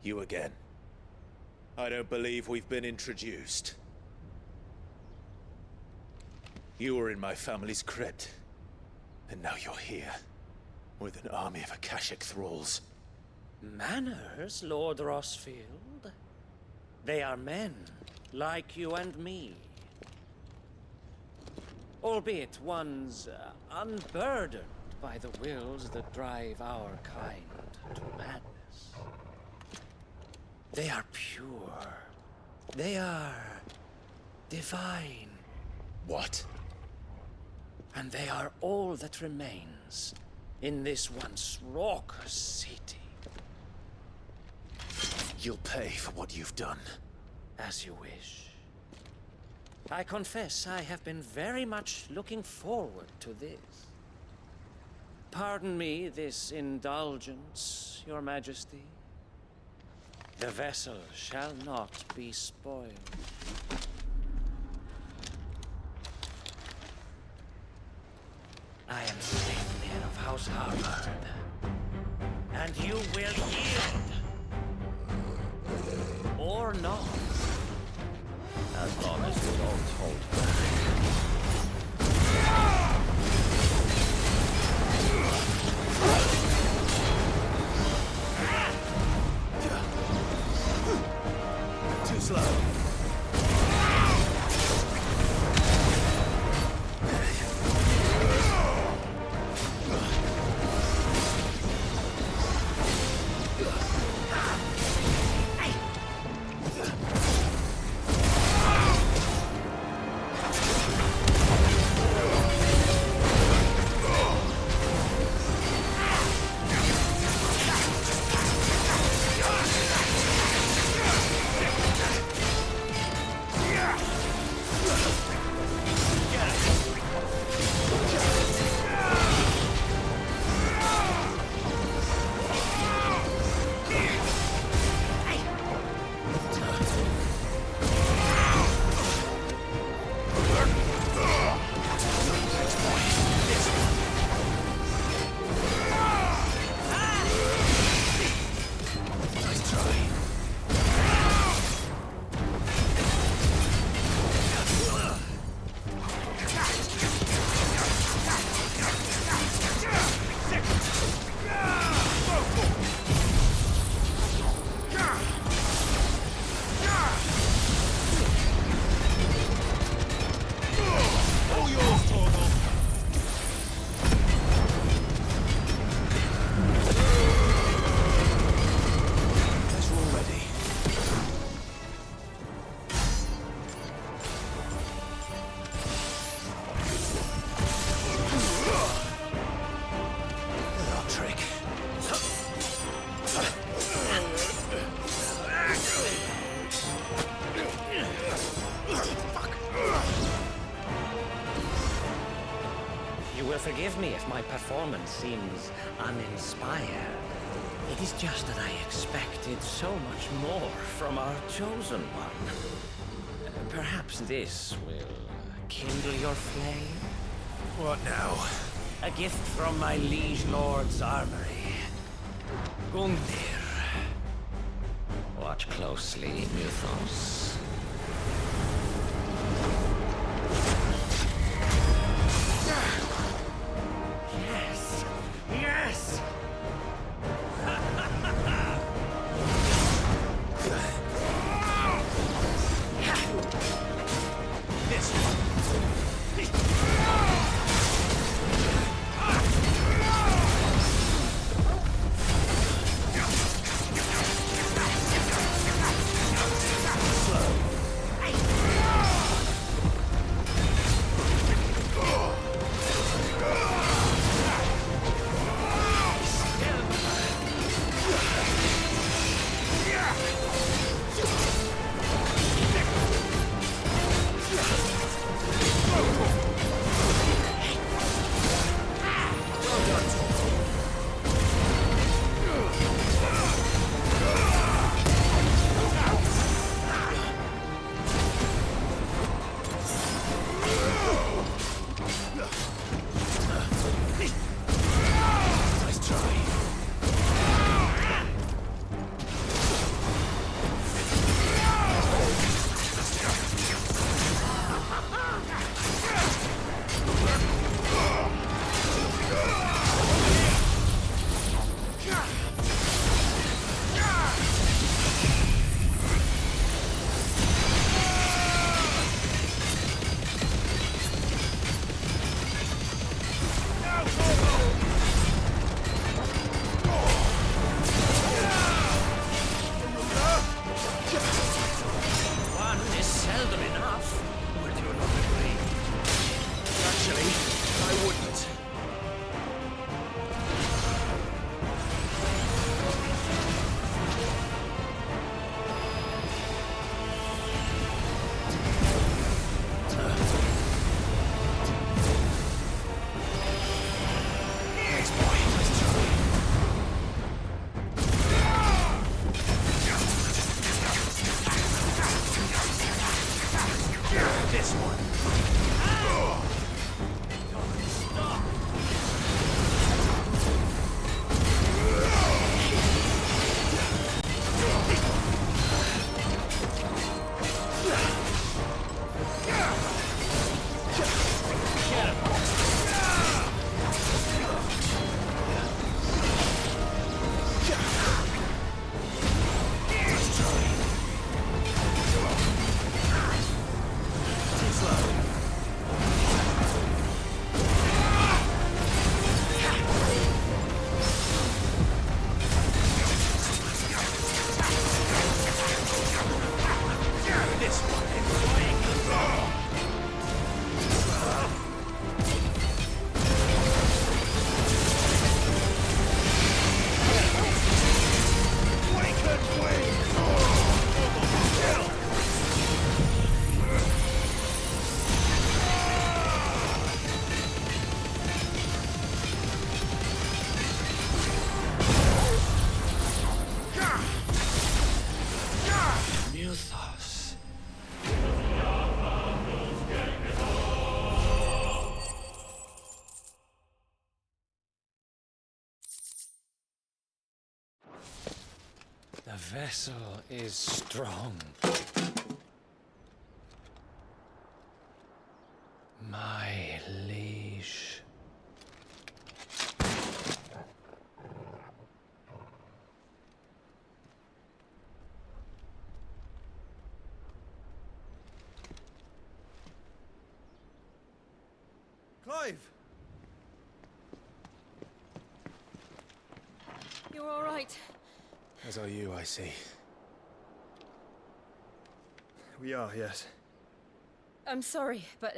You again. I don't believe we've been introduced. You were in my family's crypt. And now you're here. With an army of Akashic thralls. Manners, Lord Rossfield? They are men, like you and me. Albeit ones unburdened by the wills that drive our kind to madness. They are pure. They are divine. What? And they are all that remains in this once raucous city. You'll pay for what you've done. As you wish. I confess I have been very much looking forward to this. Pardon me this indulgence, Your Majesty. The vessel shall not be spoiled. I am Sleipnir of House Harvard, and you will yield. Or not. As long as you don't hold back. Too slow. Forgive me if my performance seems uninspired. It is just that I expected so much more from our chosen one. Perhaps this will kindle your flame? What now? A gift from my liege lord's armory. Gungnir. Watch closely, Mythos. Mythos. The vessel is strong. My liege. Clive! You're all right. As are you, I see. We are, yes. I'm sorry, but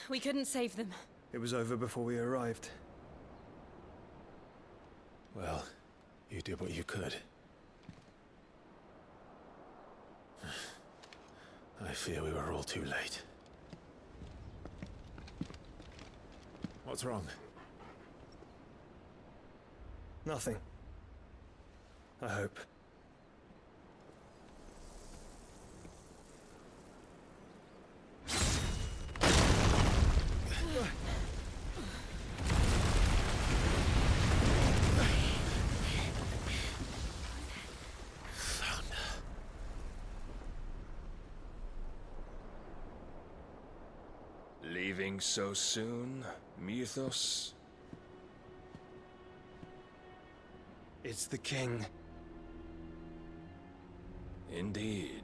we couldn't save them. It was over before we arrived. Well, you did what you could. I fear we were all too late. What's wrong? Nothing. I hope. Leaving so soon, Mythos? It's the king. Indeed.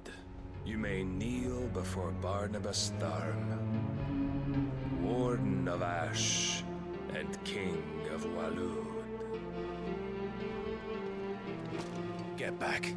You may kneel before Barnabas Tharm, Warden of Ash and King of Walud. Get back.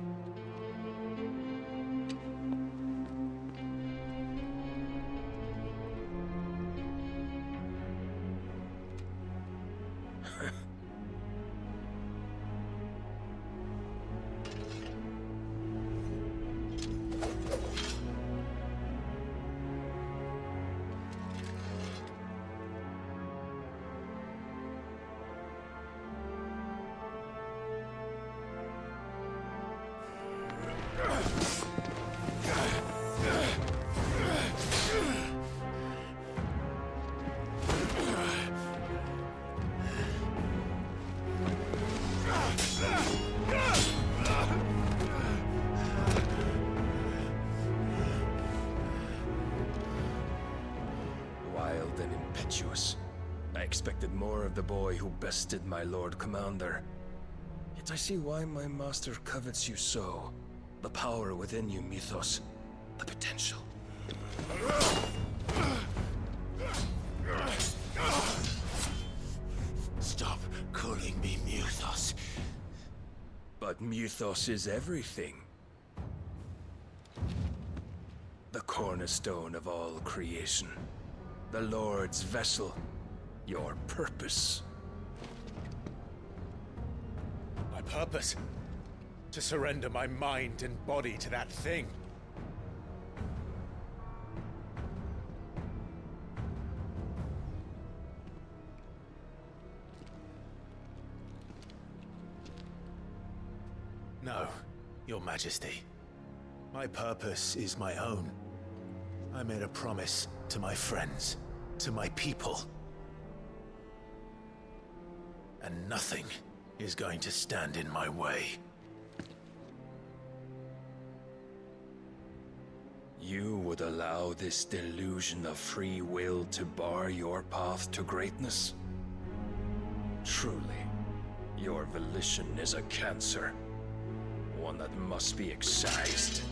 Wild and impetuous. I expected more of the boy who bested my Lord Commander. Yet I see why my master covets you so. The power within you, Mythos. The potential. Stop calling me Mythos. But Mythos is everything. The cornerstone of all creation. The Lord's vessel. Your purpose. My purpose? To surrender my mind and body to that thing. No, Your Majesty. My purpose is my own. I made a promise to my friends, to my people. And nothing is going to stand in my way. You would allow this delusion of free will to bar your path to greatness? Truly, your volition is a cancer. One that must be excised.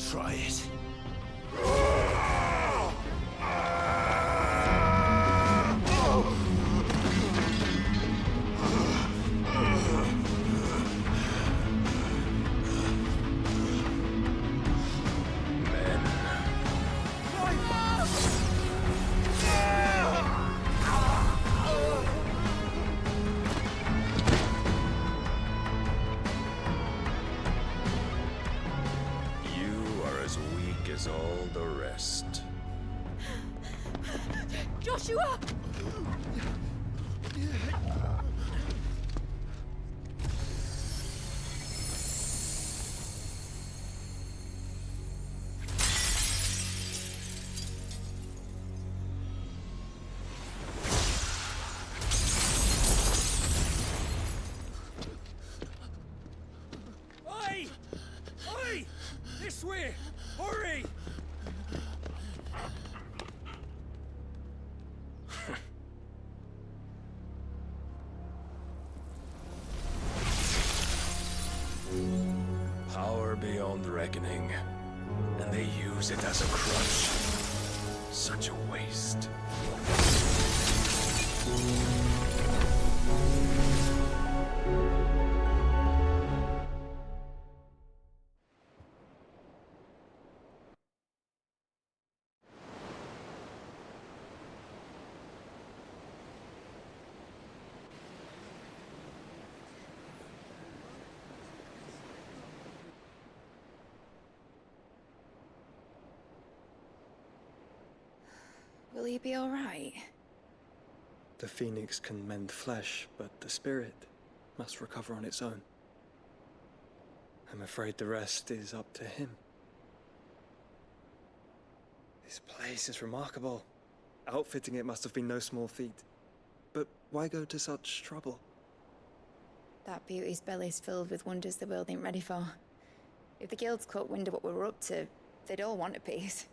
Try it. is all the rest. Joshua! Oi! Oi! This way! Hurry! Power beyond reckoning, and they use it as a crutch. Such a waste. Will he be all right? The phoenix can mend flesh, but the spirit must recover on its own. I'm afraid the rest is up to him. This place is remarkable. Outfitting it must have been no small feat. But why go to such trouble? That beauty's belly's filled with wonders the world ain't ready for. If the guilds caught wind of what we were up to, they'd all want a piece.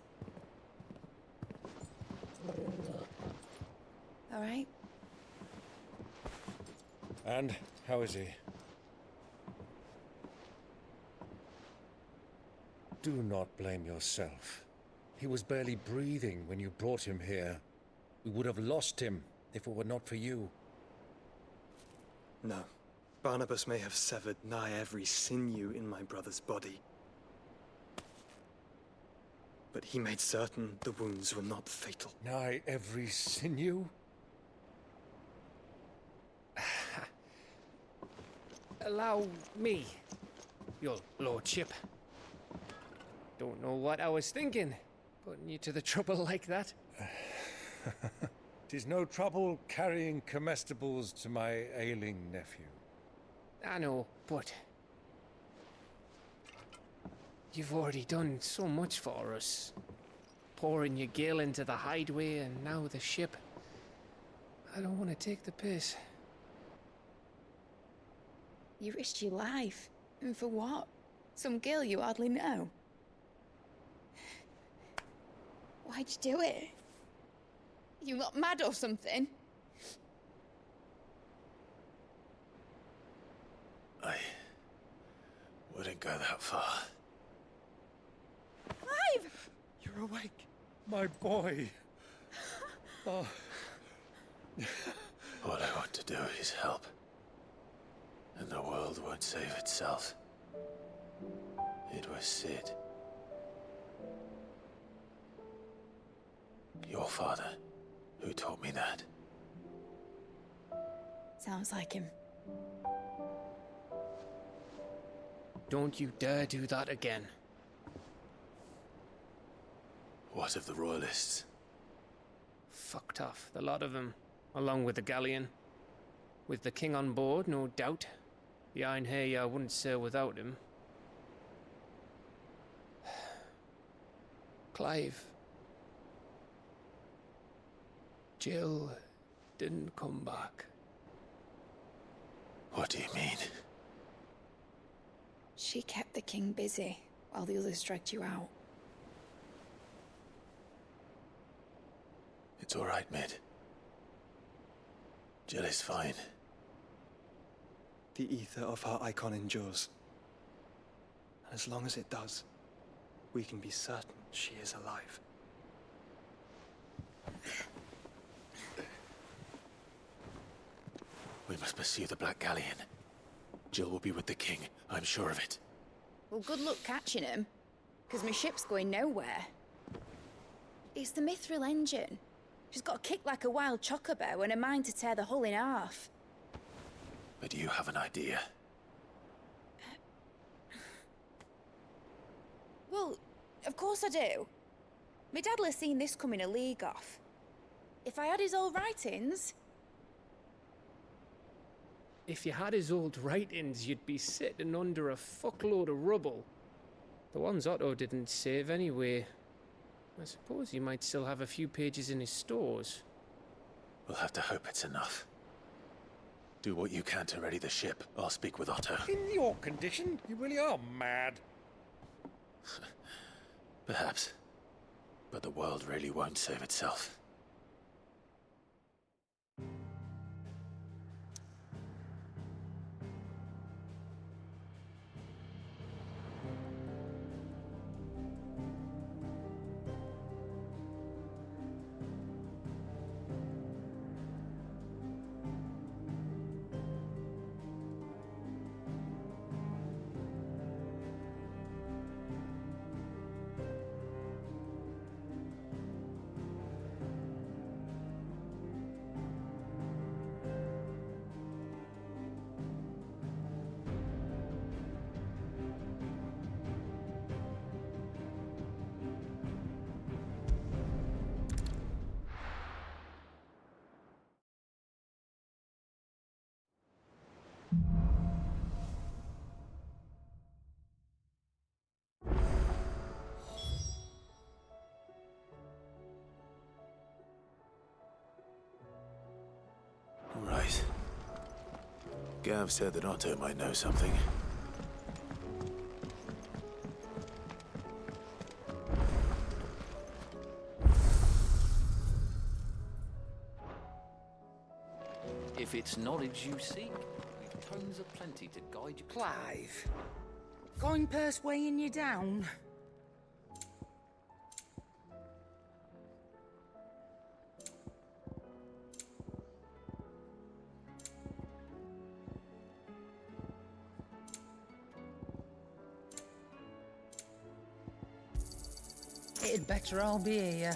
All right? And how is he? Do not blame yourself. He was barely breathing when you brought him here. We would have lost him if it were not for you. No. Barnabas may have severed nigh every sinew in my brother's body. But he made certain the wounds were not fatal. Nigh every sinew? Allow me, your lordship. Don't know what I was thinking, putting you to the trouble like that. 'Tis no trouble carrying comestibles to my ailing nephew. I know, but you've already done so much for us. Pouring your gil into the hideaway and now the ship. I don't want to take the piss. You risked your life. And for what? Some girl you hardly know. Why'd you do it? You not mad or something? I wouldn't go that far. Clive! You're awake. My boy. Oh. All I want to do is help. And the world won't save itself. It was Sid. Your father, who taught me that. Sounds like him. Don't you dare do that again. What of the Royalists? Fucked off, the lot of them, along with the galleon. With the king on board, no doubt. The Iron Hair wouldn't sail without him. Clive. Jill didn't come back. What do you mean? She kept the king busy while the others dragged you out. It's all right, Mid. Jill is fine. The ether of her icon endures. And as long as it does, we can be certain she is alive. We must pursue the Black Galleon. Jill will be with the king, I'm sure of it. Well, good luck catching him, because my ship's going nowhere. It's the Mithril engine. She's got a kick like a wild chocobo and a mind to tear the hull in half. But do you have an idea? Well, of course course I do. My dad'll have seen this coming a league off. If I had his old writings... If you had his old writings, you'd be sitting under a fuckload of rubble. The ones Otto didn't save anyway. I suppose he might still have a few pages in his stores. We'll have to hope it's enough. Do what you can to ready the ship. I'll speak with Otto. In your condition, you really are mad. Perhaps. But the world really won't save itself. Right. Gav said that Otto might know something. If it's knowledge you seek, we've tomes of plenty to guide you. Clive, going purse weighing you down? It'd better all be here.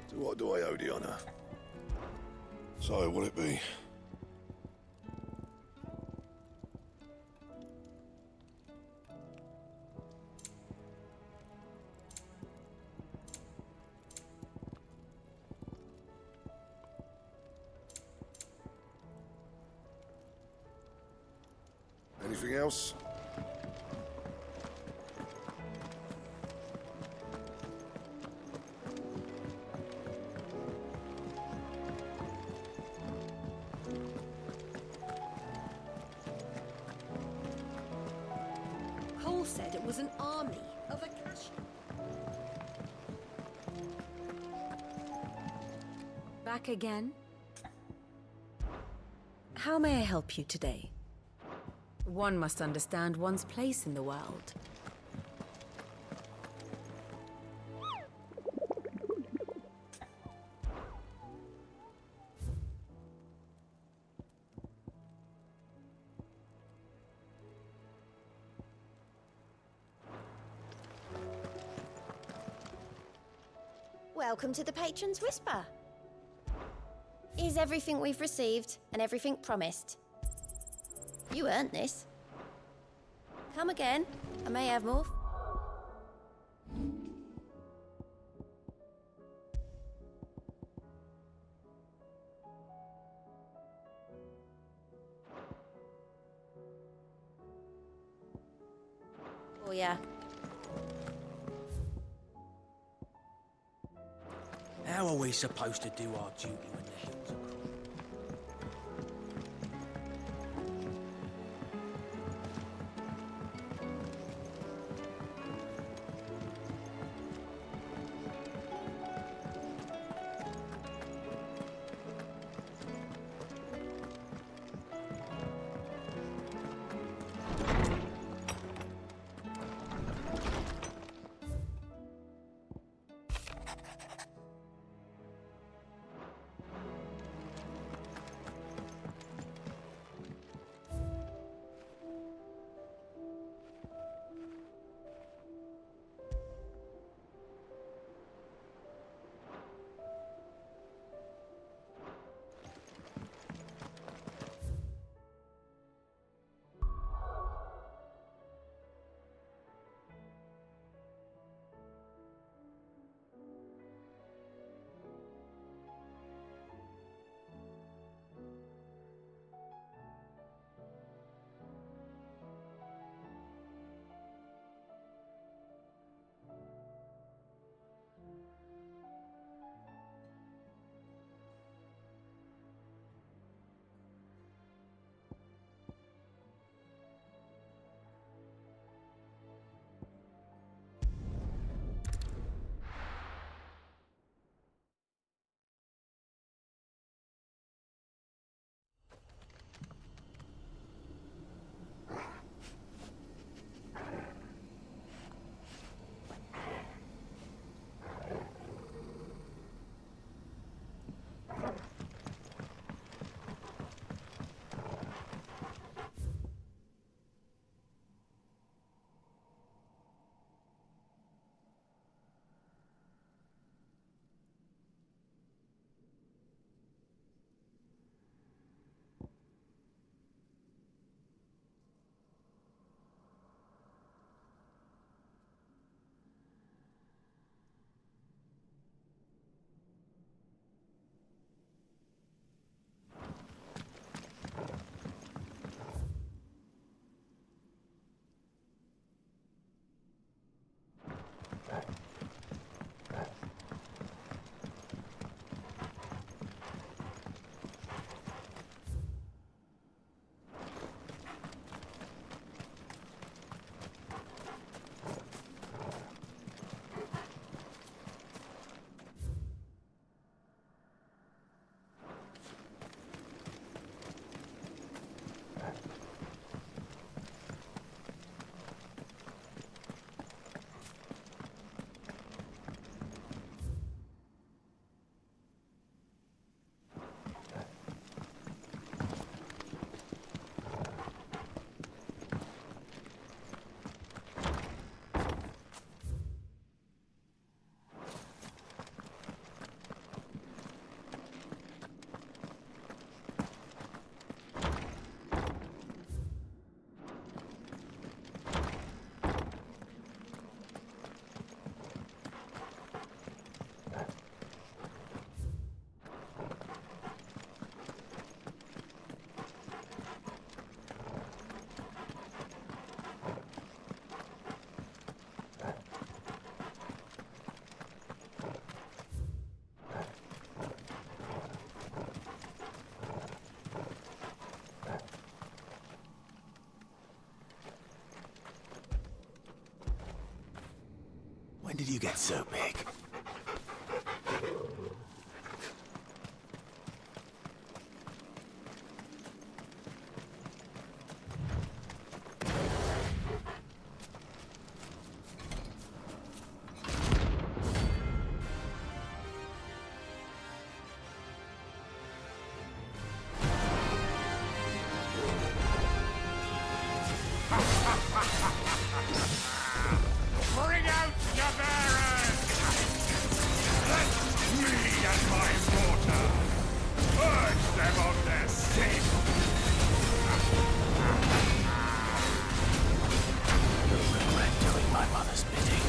So what do I owe the honour? So, will it be? Anything else? Cole said it was an army of Akashi. Back again? How may I help you today? One must understand one's place in the world. Welcome to the Patron's Whisper. Is everything we've received and everything promised? You earned this. Come again. I may have more. Oh yeah. How are we supposed to do our duty when the hills are cruel? When did you get so big? Bring out your bearers! Let me and my daughter purge them of their sin! You'll regret doing my mother's bidding.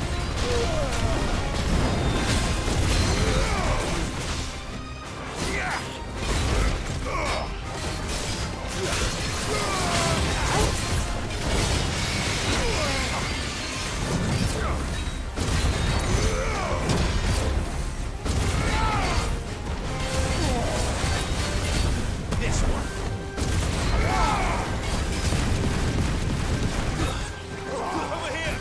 This one! Over here!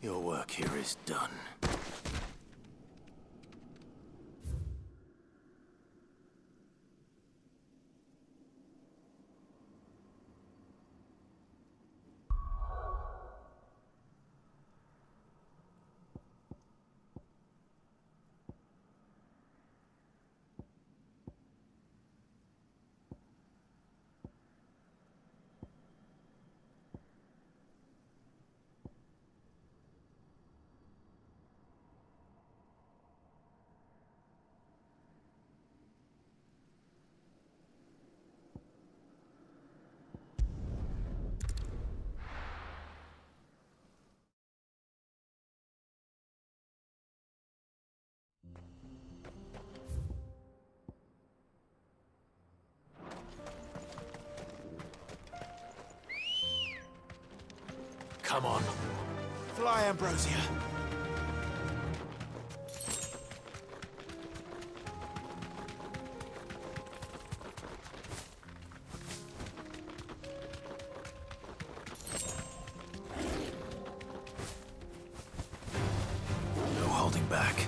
Your work here is done. Come on. Fly, Ambrosia. No holding back.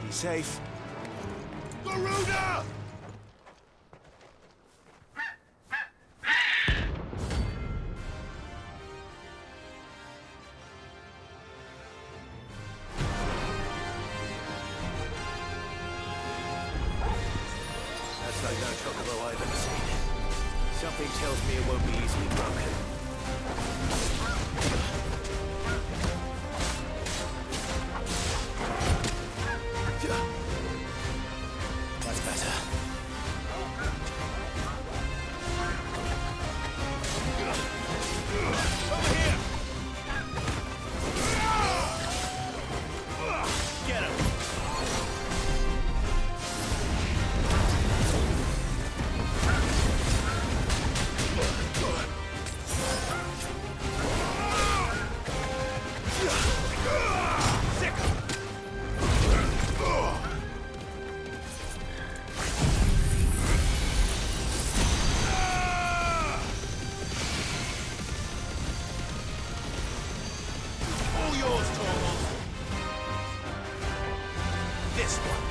Be safe. Garuda! That's like no chocobo I've ever seen. Something tells me it won't be easily broken. That's better. Over here! Get him! All yours, Torvald. This one.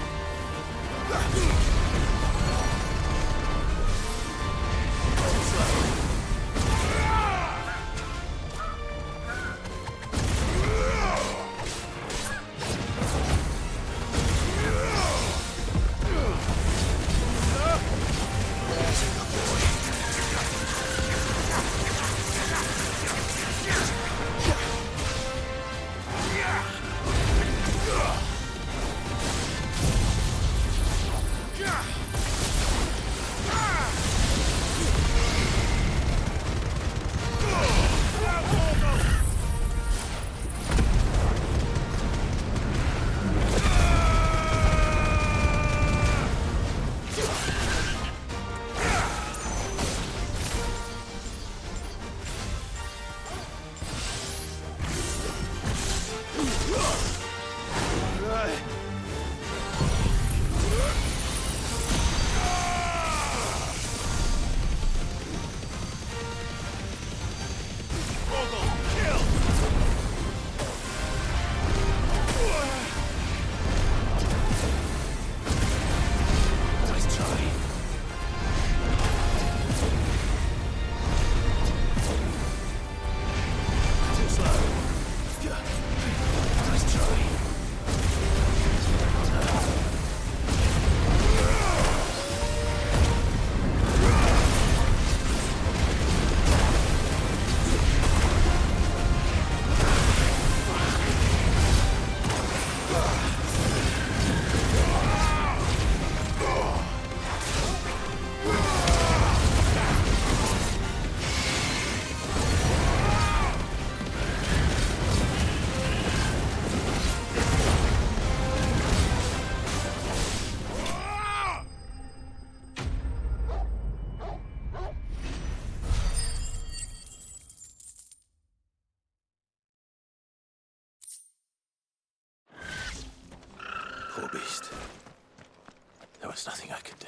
There was nothing I could do.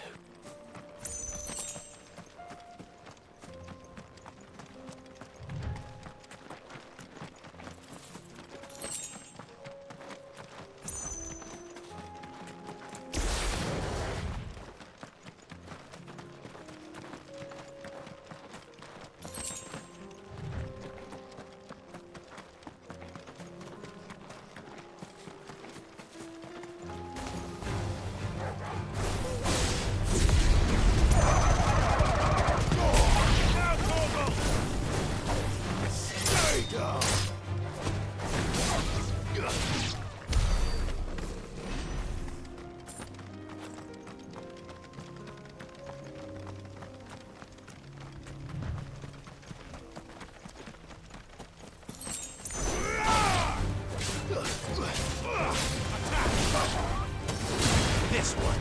This one.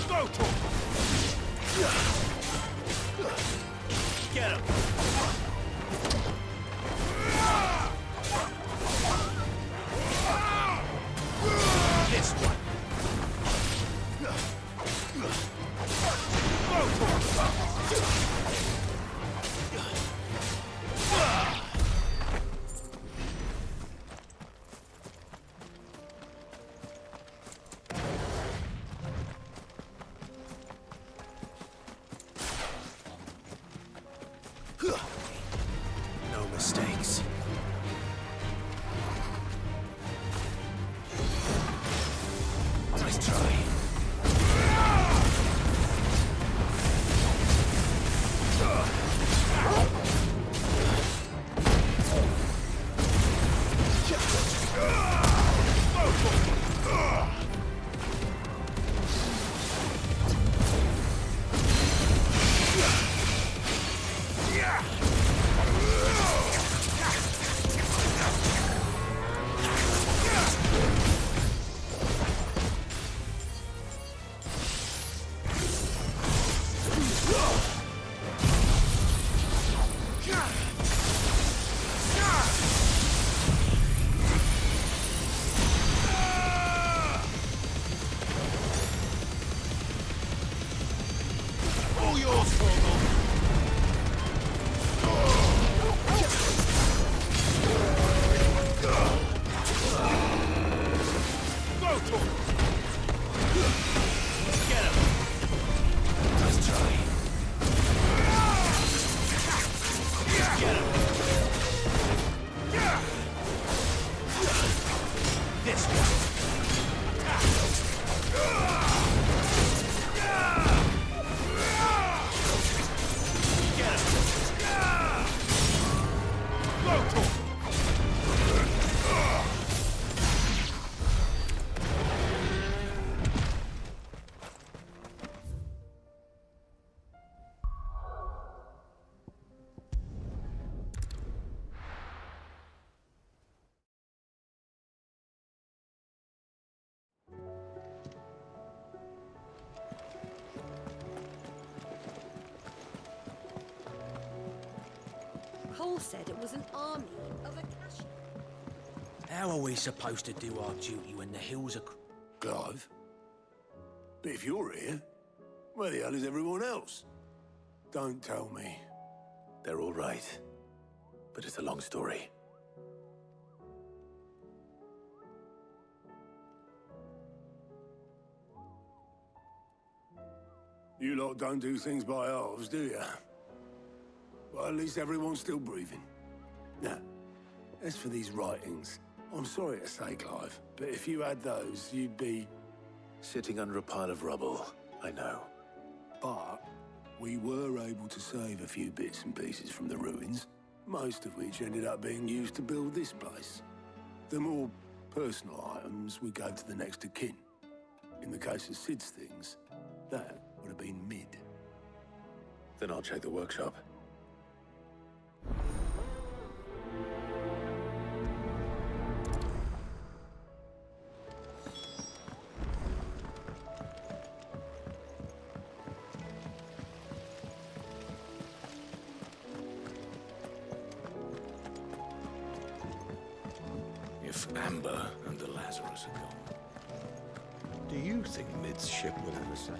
Go to him. Get him. This one. Go to him. No mistakes. Nice try. All yours, Torgal. Go, Torgal. Get him. Nice try. Get him. This one. Cole said it was an army of Akashi. How are we supposed to do our duty when the hills are... Clive? But if you're here, where the hell is everyone else? Don't tell me. They're all right. But it's a long story. You lot don't do things by halves, do you? Well, at least everyone's still breathing. Now, as for these writings, I'm sorry to say, Clive, but if you had those, you'd be... Sitting under a pile of rubble, I know. But we were able to save a few bits and pieces from the ruins, most of which ended up being used to build this place. The more personal items we gave to the next of kin. In the case of Sid's things, that would have been mid. Then I'll check the workshop. If Amber and the Lazarus are gone, Do you think Mid's ship will ever sail?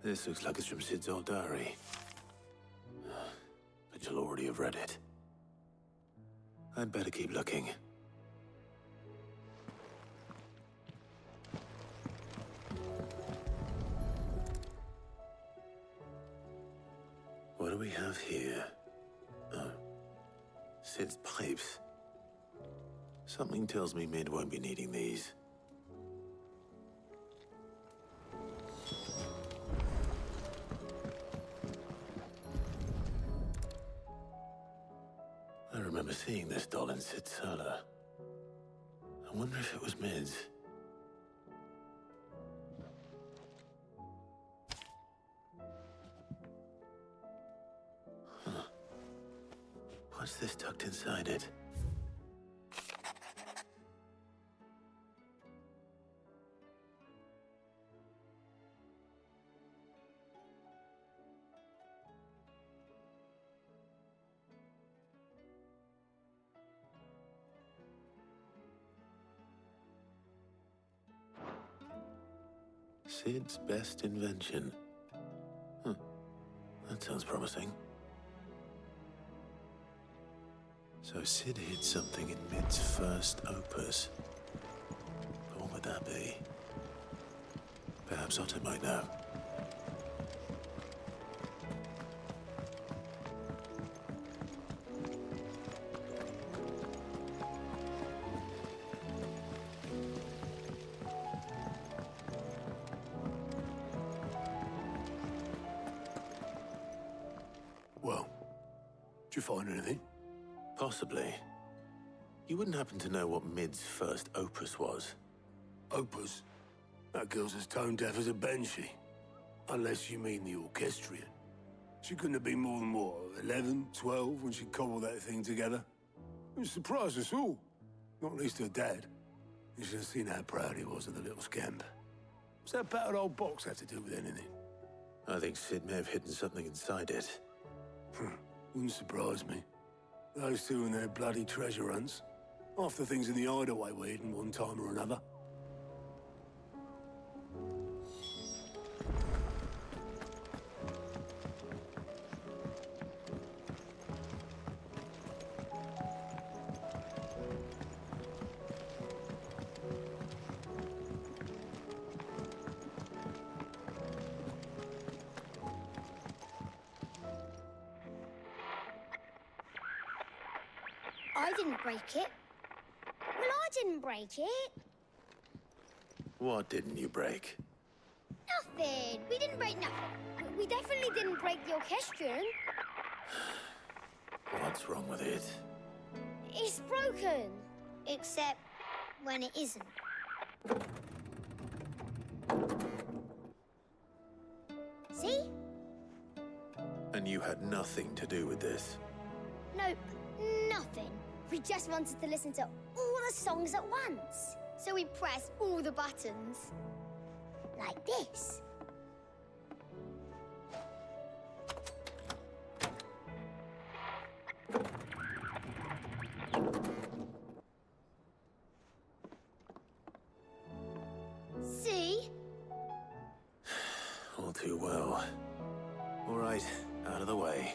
This looks like it's from Sid's old diary. But you'll already have read it. I'd better keep looking. What do we have here? Oh. Sid's pipes. Something tells me Mid won't be needing these. I remember seeing this doll in Sid's cellar. I wonder if it was Mid's. Huh. What's this tucked inside it? Sid's best invention. That sounds promising. So Sid hid something in Mid's first opus. But what would that be? Perhaps Otto might know. Well, did you find anything? Possibly. You wouldn't happen to know what Mid's first opus was? Opus? That girl's as tone deaf as a banshee. Unless you mean the orchestrion. She couldn't have been more than, what, 11, 12 when she cobbled that thing together? It surprised us all. Not least her dad. You should have seen how proud he was of the little scamp. What's that battered old box have to do with anything? I think Sid may have hidden something inside it. Wouldn't surprise me. Those two and their bloody treasure hunts. Half the things in the hideaway were hidden one time or another. I didn't break it. Well, I didn't break it. What didn't you break? Nothing. We didn't break nothing. We definitely didn't break the orchestrion. What's wrong with it? It's broken. Except when it isn't. See? And you had nothing to do with this? Nope, nothing. We just wanted to listen to all the songs at once. So we pressed all the buttons. Like this. See? All too well. All right, out of the way.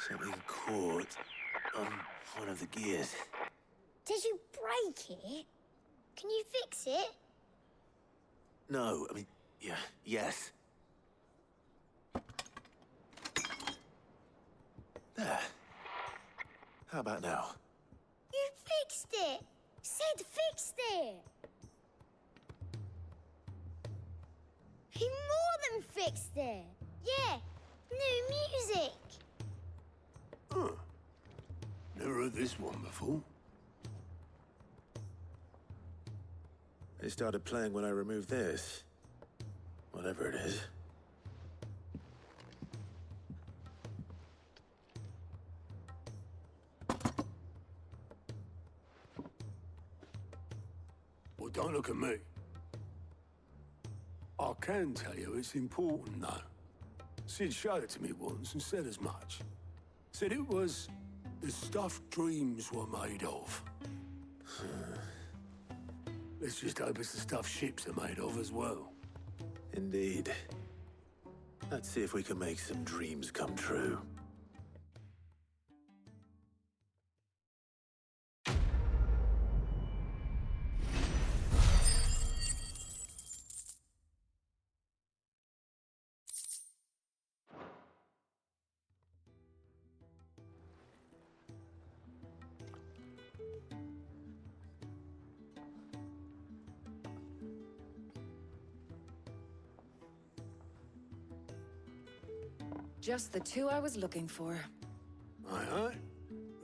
Something caught on one of the gears. Did you break it? Can you fix it? No, I mean, yeah, yes. There. How about now? You fixed it! Sid fixed it! He more than fixed it! Yeah, new music! Huh. Never heard this one before. They started playing when I removed this. Whatever it is. Well, don't look at me. I can tell you it's important, though. Sid showed it to me once and said as much. Said it was the stuff dreams were made of. Let's just hope it's the stuff ships are made of as well. Indeed. Let's see if we can make some dreams come true. Just the two I was looking for. Aye.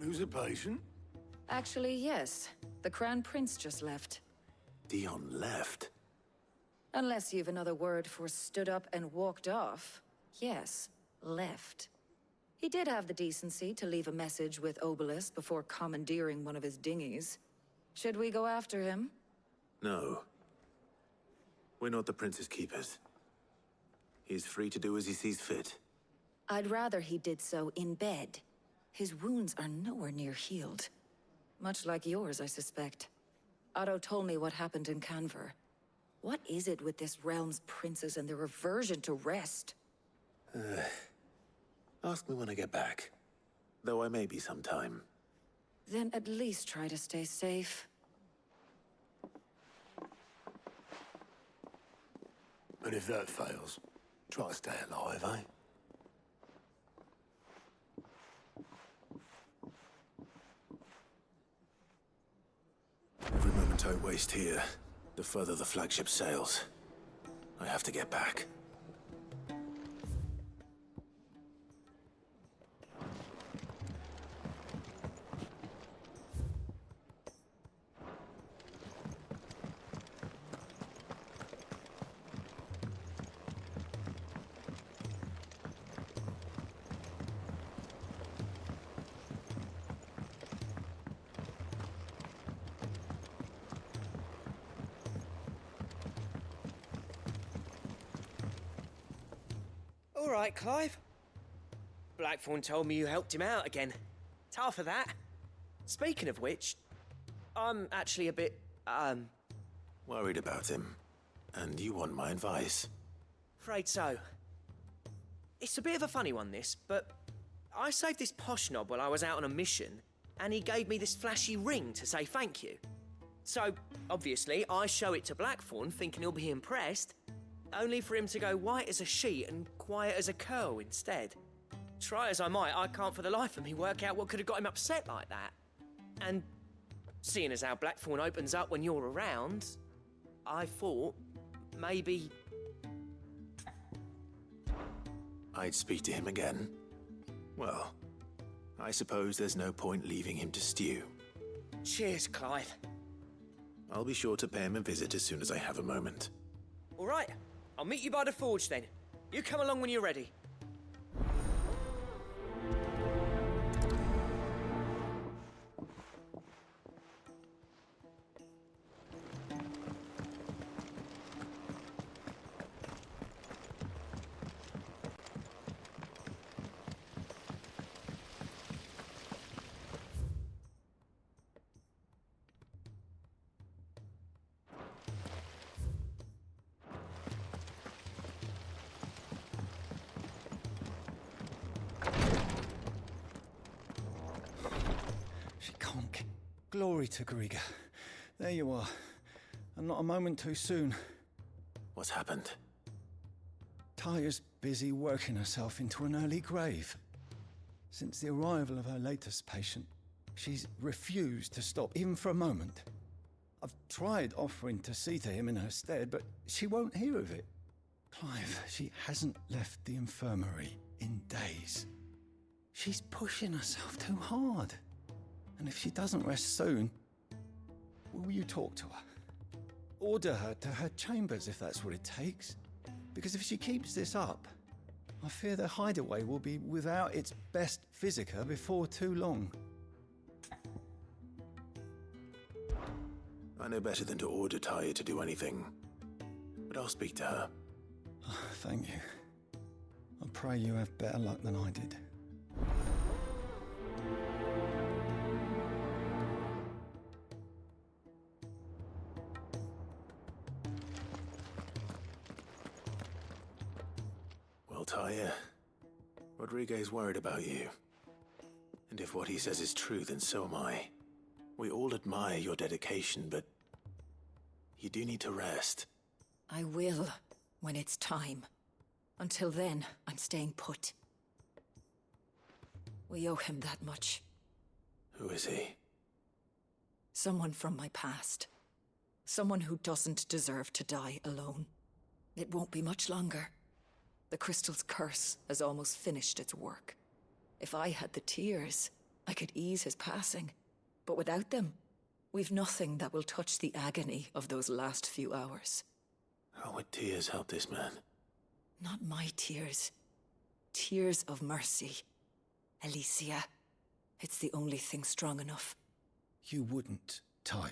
Who's a patient? Actually, yes. The Crown Prince just left. Dion left? Unless you've another word for stood up and walked off. Yes, left. He did have the decency to leave a message with Obelisk before commandeering one of his dinghies. Should we go after him? No. We're not the Prince's keepers. He's free to do as he sees fit. I'd rather he did so in bed. His wounds are nowhere near healed. Much like yours, I suspect. Otto told me what happened in Canver. What is it with this realm's princes and their aversion to rest? Ask me when I get back. Though I may be sometime. Then at least try to stay safe. And if that fails, try to stay alive, eh? Every moment I waste here, the further the flagship sails. I have to get back. All right, Clive. Blackthorn told me you helped him out again. Tough for that. Speaking of which, I'm actually a bit, Worried about him. And you want my advice? afraid so. It's a bit of a funny one, this, but I saved this posh knob while I was out on a mission, and he gave me this flashy ring to say thank you. So, obviously, I show it to Blackthorn, thinking he'll be impressed, only for him to go white as a sheet and quiet as a curl instead. Try as I might, I can't for the life of me work out what could have got him upset like that. And seeing as how Blackthorn opens up when you're around, I thought maybe I'd speak to him again. Well, I suppose there's no point leaving him to stew. Cheers, Clive. I'll be sure to pay him a visit as soon as I have a moment. All right, I'll meet you by the forge then. You come along when you're ready. Glory to Griga. There you are. And not a moment too soon. What's happened? Taya's busy working herself into an early grave. Since the arrival of her latest patient, she's refused to stop, even for a moment. I've tried offering to see to him in her stead, but she won't hear of it. Clive, she hasn't left the infirmary in days. She's pushing herself too hard. And if she doesn't rest soon, will you talk to her? order her to her chambers if that's what it takes. Because if she keeps this up, I fear the hideaway will be without its best physica before too long. I know better than to order Tyre to do anything, but I'll speak to her. Thank you. I pray you have better luck than I did. Well, Tyre, Rodriguez worried about you. And if what he says is true, then so am I. We all admire your dedication, but you do need to rest. I will, when it's time. Until then, I'm staying put. We owe him that much. Who is he? Someone from my past. Someone who doesn't deserve to die alone. It won't be much longer. The crystal's curse has almost finished its work. If I had the tears, I could ease his passing. But without them, we've nothing that will touch the agony of those last few hours. How would tears help this man? Not my tears. Tears of mercy. Alicia, it's the only thing strong enough. You wouldn't, Tyre.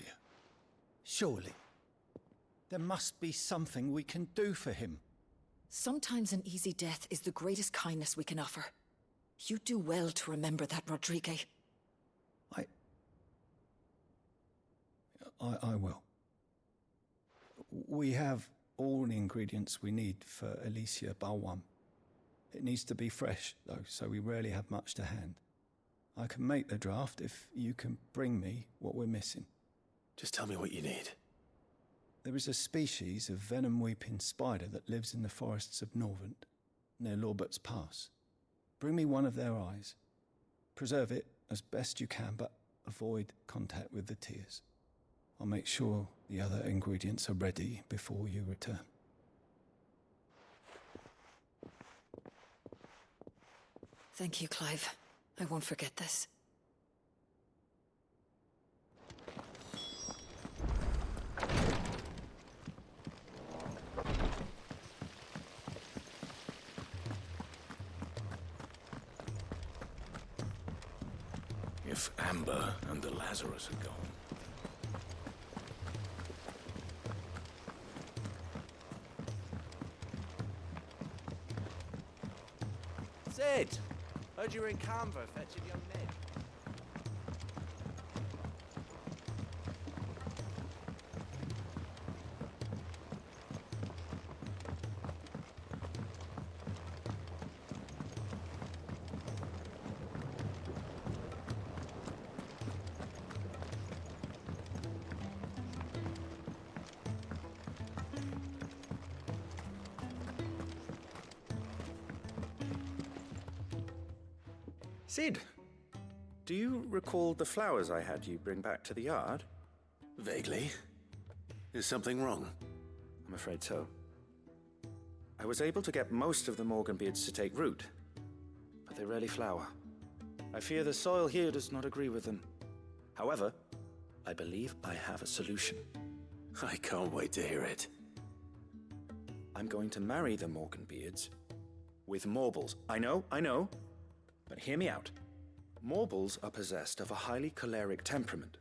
Surely. There must be something we can do for him. Sometimes an easy death is the greatest kindness we can offer. You do well to remember that, Rodriguez. I will. We have all the ingredients we need for Alicia Balwam. It needs to be fresh, though, so we rarely have much to hand. I can make the draft if you can bring me what we're missing. Just tell me what you need. There is a species of venom-weeping spider that lives in the forests of Norvent, near Lorbert's Pass. Bring me one of their eyes. Preserve it as best you can, but avoid contact with the tears. I'll make sure the other ingredients are ready before you return. Thank you, Clive. I won't forget this. If Amber and the Lazarus are gone. Sid! Heard you were in Canva fetching young Ned. Sid, do you recall the flowers I had you bring back to the yard? Vaguely. Is something wrong? I'm afraid so. I was able to get most of the Morganbeards to take root, but they rarely flower. I fear the soil here does not agree with them. However, I believe I have a solution. I can't wait to hear it. I'm going to marry the Morganbeards with Morbles. I know, but hear me out. Morbles are possessed of a highly choleric temperament.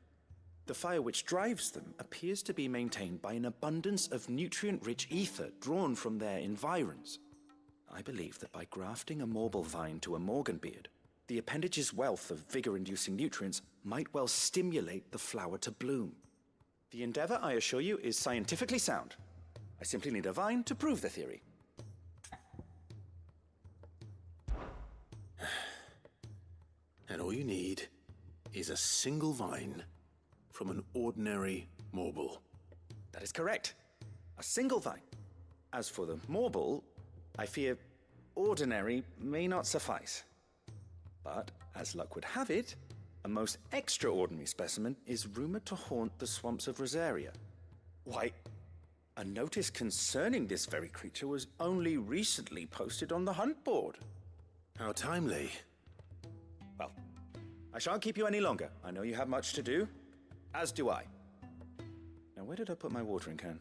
The fire which drives them appears to be maintained by an abundance of nutrient-rich ether drawn from their environs. I believe that by grafting a Morble vine to a Morganbeard, the appendage's wealth of vigor-inducing nutrients might well stimulate the flower to bloom. The endeavor, I assure you, is scientifically sound. I simply need a vine to prove the theory. And all you need is a single vine from an ordinary Morble. That is correct. A single vine. As for the Morble, I fear ordinary may not suffice. But, as luck would have it, a most extraordinary specimen is rumored to haunt the swamps of Rosaria. Why, a notice concerning this very creature was only recently posted on the hunt board. How timely. Well, I shan't keep you any longer. I know you have much to do, as do I. Now, where did I put my watering can?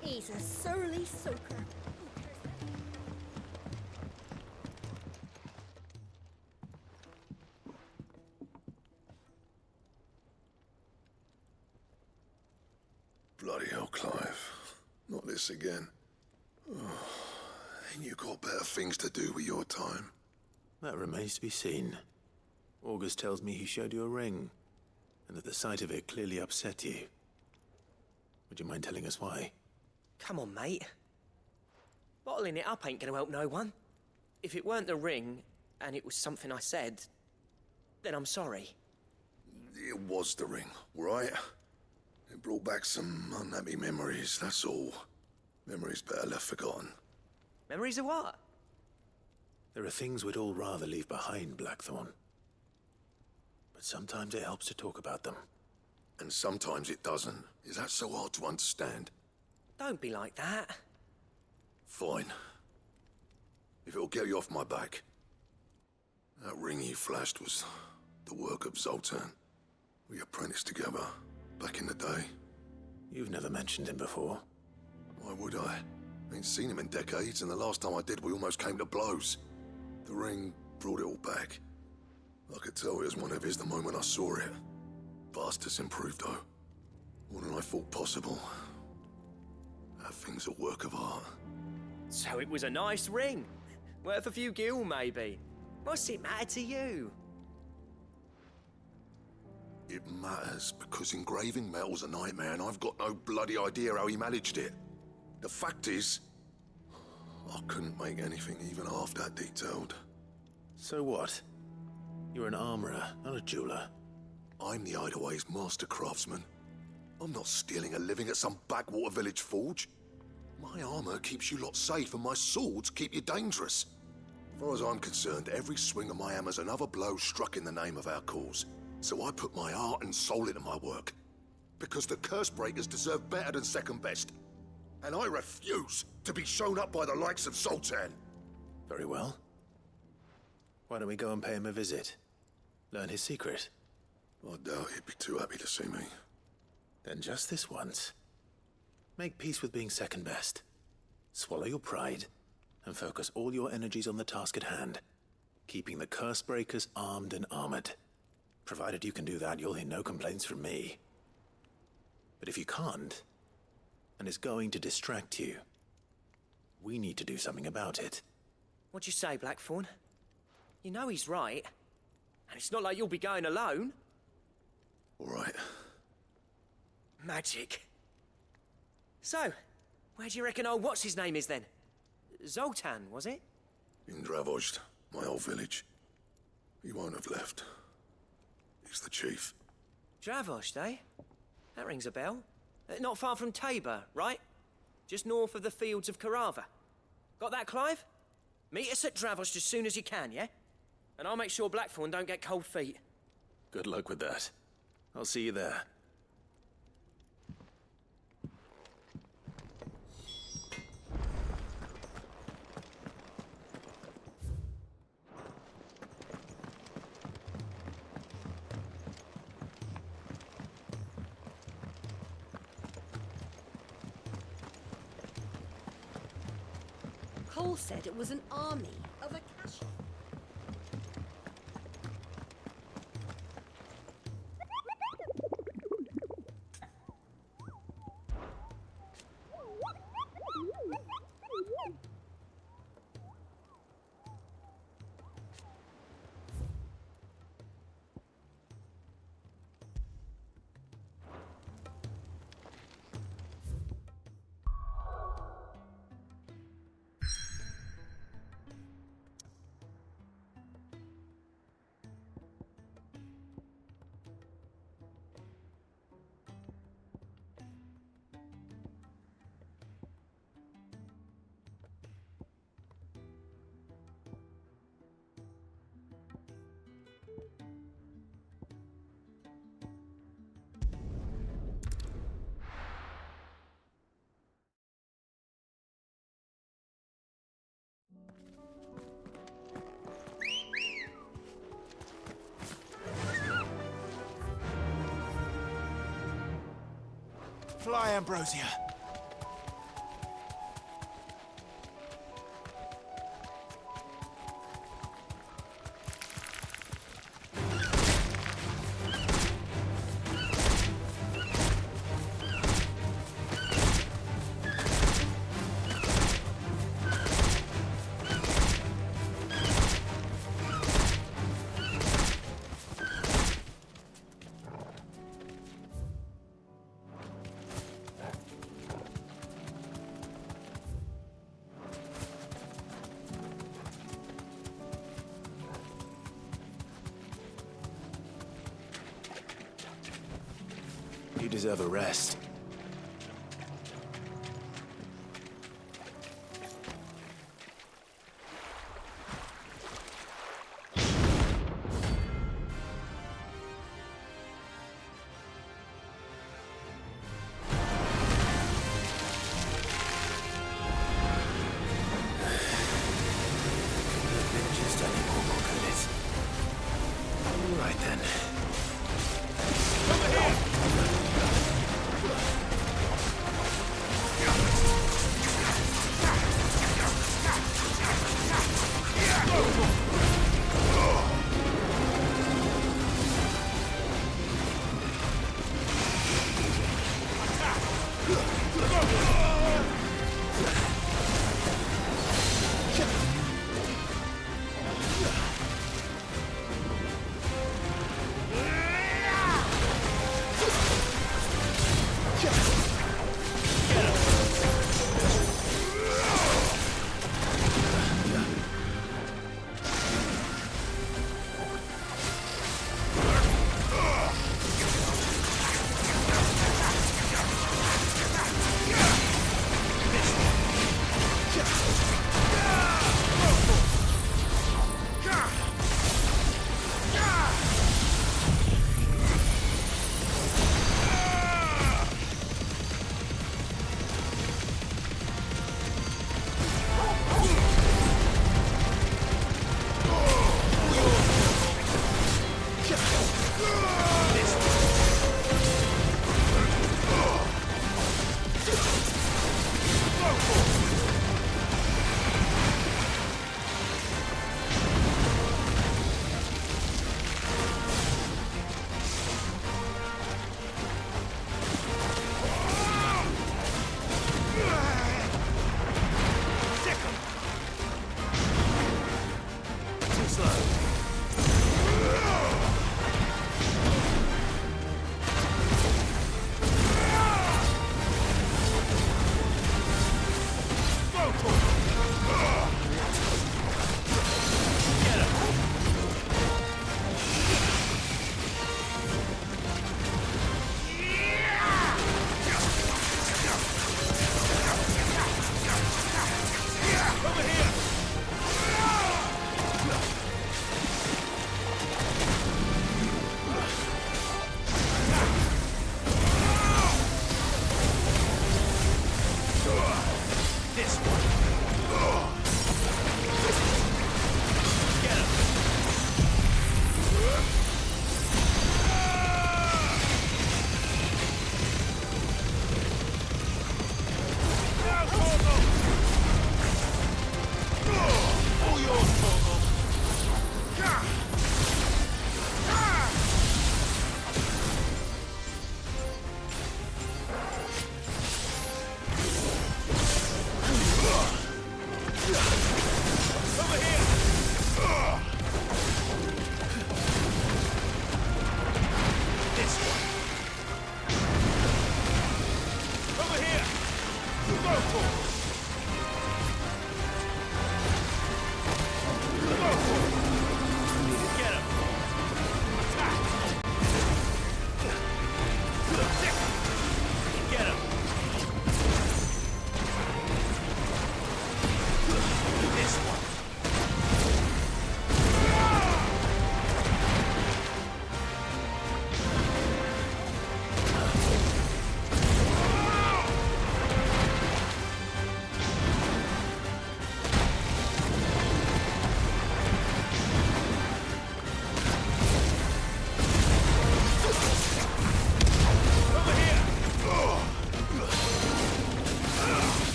He's a surly soaker. Bloody hell, Clive. Not this again. Oh, ain't you got better things to do with your time? That remains to be seen. August tells me he showed you a ring, and that the sight of it clearly upset you. Would you mind telling us why? Come on, mate. Bottling it up ain't gonna help no one. If it weren't the ring, and it was something I said, then I'm sorry. It was the ring, right? It brought back some unhappy memories, that's all. Memories better left forgotten. Memories of what? There are things we'd all rather leave behind, Blackthorn. But sometimes it helps to talk about them. And sometimes it doesn't. Is that so hard to understand? Don't be like that. Fine. If it'll get you off my back. That ring you flashed was the work of Zoltan. We apprenticed together, back in the day. You've never mentioned him before. Why would I? Ain't seen him in decades, and the last time I did, we almost came to blows. The ring brought it all back. I could tell it was one of his the moment I saw it. Bastard's improved, though. More than I thought possible. That thing's a work of art. So it was a nice ring. Worth a few gil, maybe. What's it matter to you? It matters because engraving metal's a nightmare, and I've got no bloody idea how he managed it. The fact is, I couldn't make anything even half that detailed. So what? You're an armorer, not a jeweler. I'm the Hideaway's master craftsman. I'm not stealing a living at some backwater village forge. My armor keeps you lot safe, and my swords keep you dangerous. As far as I'm concerned, every swing of my hammer's another blow struck in the name of our cause. So I put my heart and soul into my work. Because the curse breakers deserve better than second best. And I refuse to be shown up by the likes of Zoltan. Very well. Why don't we go and pay him a visit? Learn his secret. I doubt he'd be too happy to see me. Then just this once. Make peace with being second best. Swallow your pride, and focus all your energies on the task at hand. Keeping the curse breakers armed and armored. Provided you can do that, you'll hear no complaints from me. But if you can't, and it's going to distract you, we need to do something about it. What'd you say, Blackthorn? You know he's right. And it's not like you'll be going alone. All right. Magic. So, where do you reckon old what's-his-name is then? Zoltan, was it? In Dravozd, my old village. He won't have left. He's the chief. Dravozd, eh? That rings a bell. Not far from Tabor, right? Just north of the fields of Carava. Got that, Clive? Meet us at Dravozd as soon as you can, yeah? And I'll make sure Blackthorn don't get cold feet. Good luck with that. I'll see you there. Cole said it was an army of a cash. Fly, Ambrosia. You deserve a rest. Just any more, could it? All right then. Over here!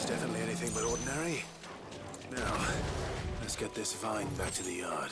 definitely anything but ordinary. Now, let's get this vine back to the yard.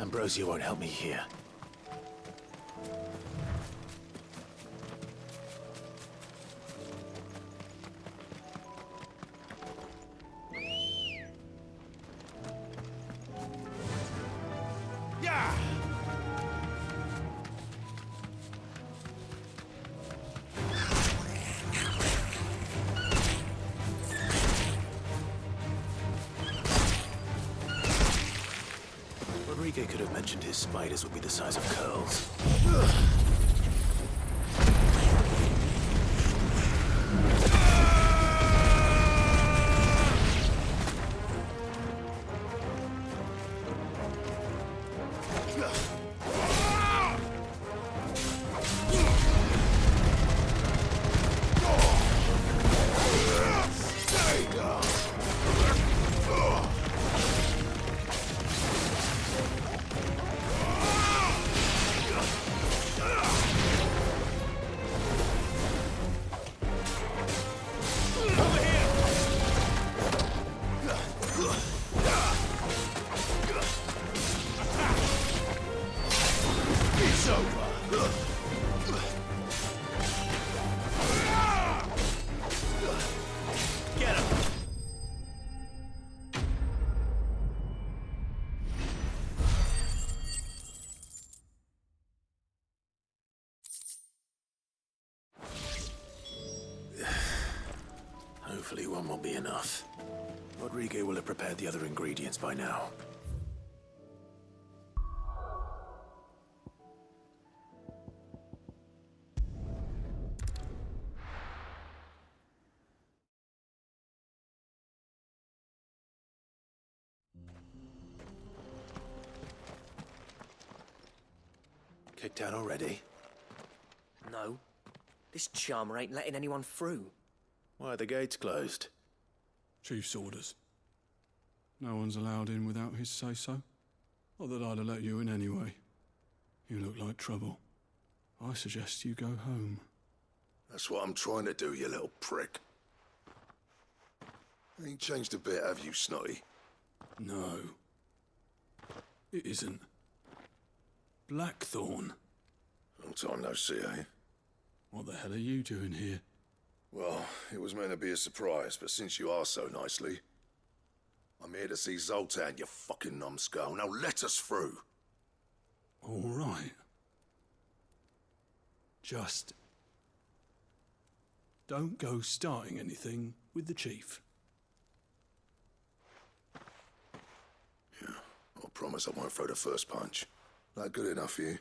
Ambrosia won't help me here. Rodrigo could have mentioned his spiders would be the size of curls. Hopefully one will be enough. Rodrigo will have prepared the other ingredients by now. Kicked out already? No. This charmer ain't letting anyone through. Why are the gates closed? Chief's orders. No one's allowed in without his say-so. Not that I'd have let you in anyway. You look like trouble. I suggest you go home. That's what I'm trying to do, you little prick. Ain't changed a bit, have you, Snotty? No. It isn't. Blackthorn. Long time no see, eh? What the hell are you doing here? Well, it was meant to be a surprise, but since you asked so nicely, I'm here to see Zoltan, you fucking numbskull. Now let us through. All right. Just don't go starting anything with the chief. Yeah, I promise I won't throw the first punch. That good enough for you?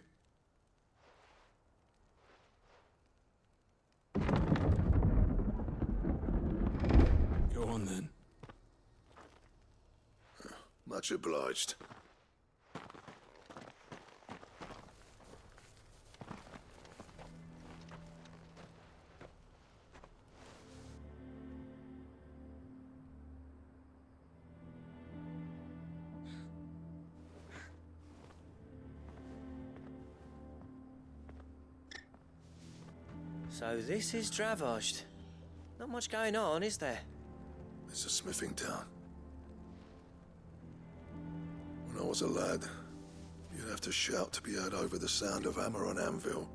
Go on then. Much obliged. So this is Dravosht. Not much going on, is there? It's a smithing town. When I was a lad, you'd have to shout to be heard over the sound of hammer on anvil.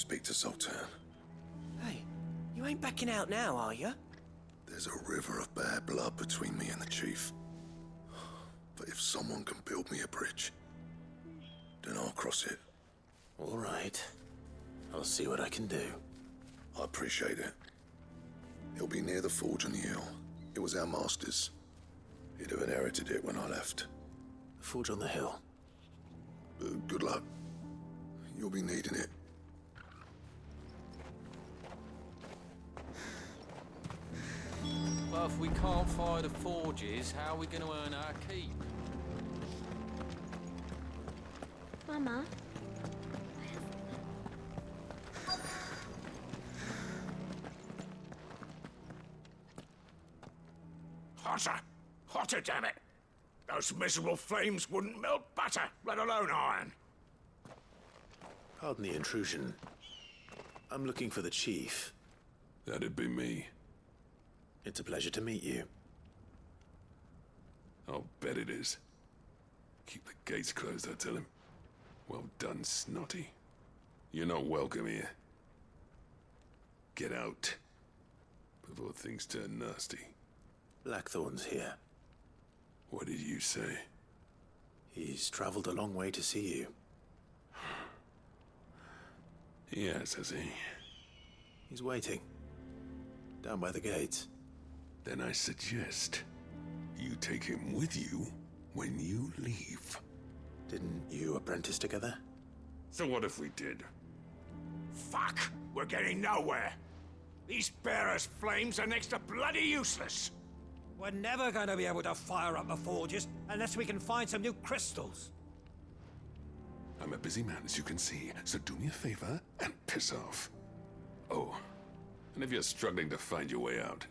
speak to Zoltan. Hey, you ain't backing out now, are you? There's a river of bad blood between me and the chief. But if someone can build me a bridge, then I'll cross it. All right. I'll see what I can do. I appreciate it. It'll be near the forge on the hill. It was our master's. He'd have inherited it when I left. The forge on the hill? Good luck. You'll be needing it. Well, if we can't fire the forges, how are we going to earn our keep? Mama. Hotter! Hotter, damn it! Those miserable flames wouldn't melt butter, let alone iron. Pardon the intrusion. I'm looking for the chief. That'd be me. It's a pleasure to meet you. I'll bet it is. Keep the gates closed, I tell him. Well done, Snotty. You're not welcome here. Get out. Before things turn nasty. Blackthorn's here. What did you say? He's traveled a long way to see you. Yes, has he? He's waiting. Down by the gates. Then I suggest you take him with you when you leave. Didn't you apprentice together? So what if we did? Fuck! We're getting nowhere! These bearers' flames are next to bloody useless! We're never going to be able to fire up the forges unless we can find some new crystals. I'm a busy man, as you can see, so do me a favor and piss off. Oh, and if you're struggling to find your way out,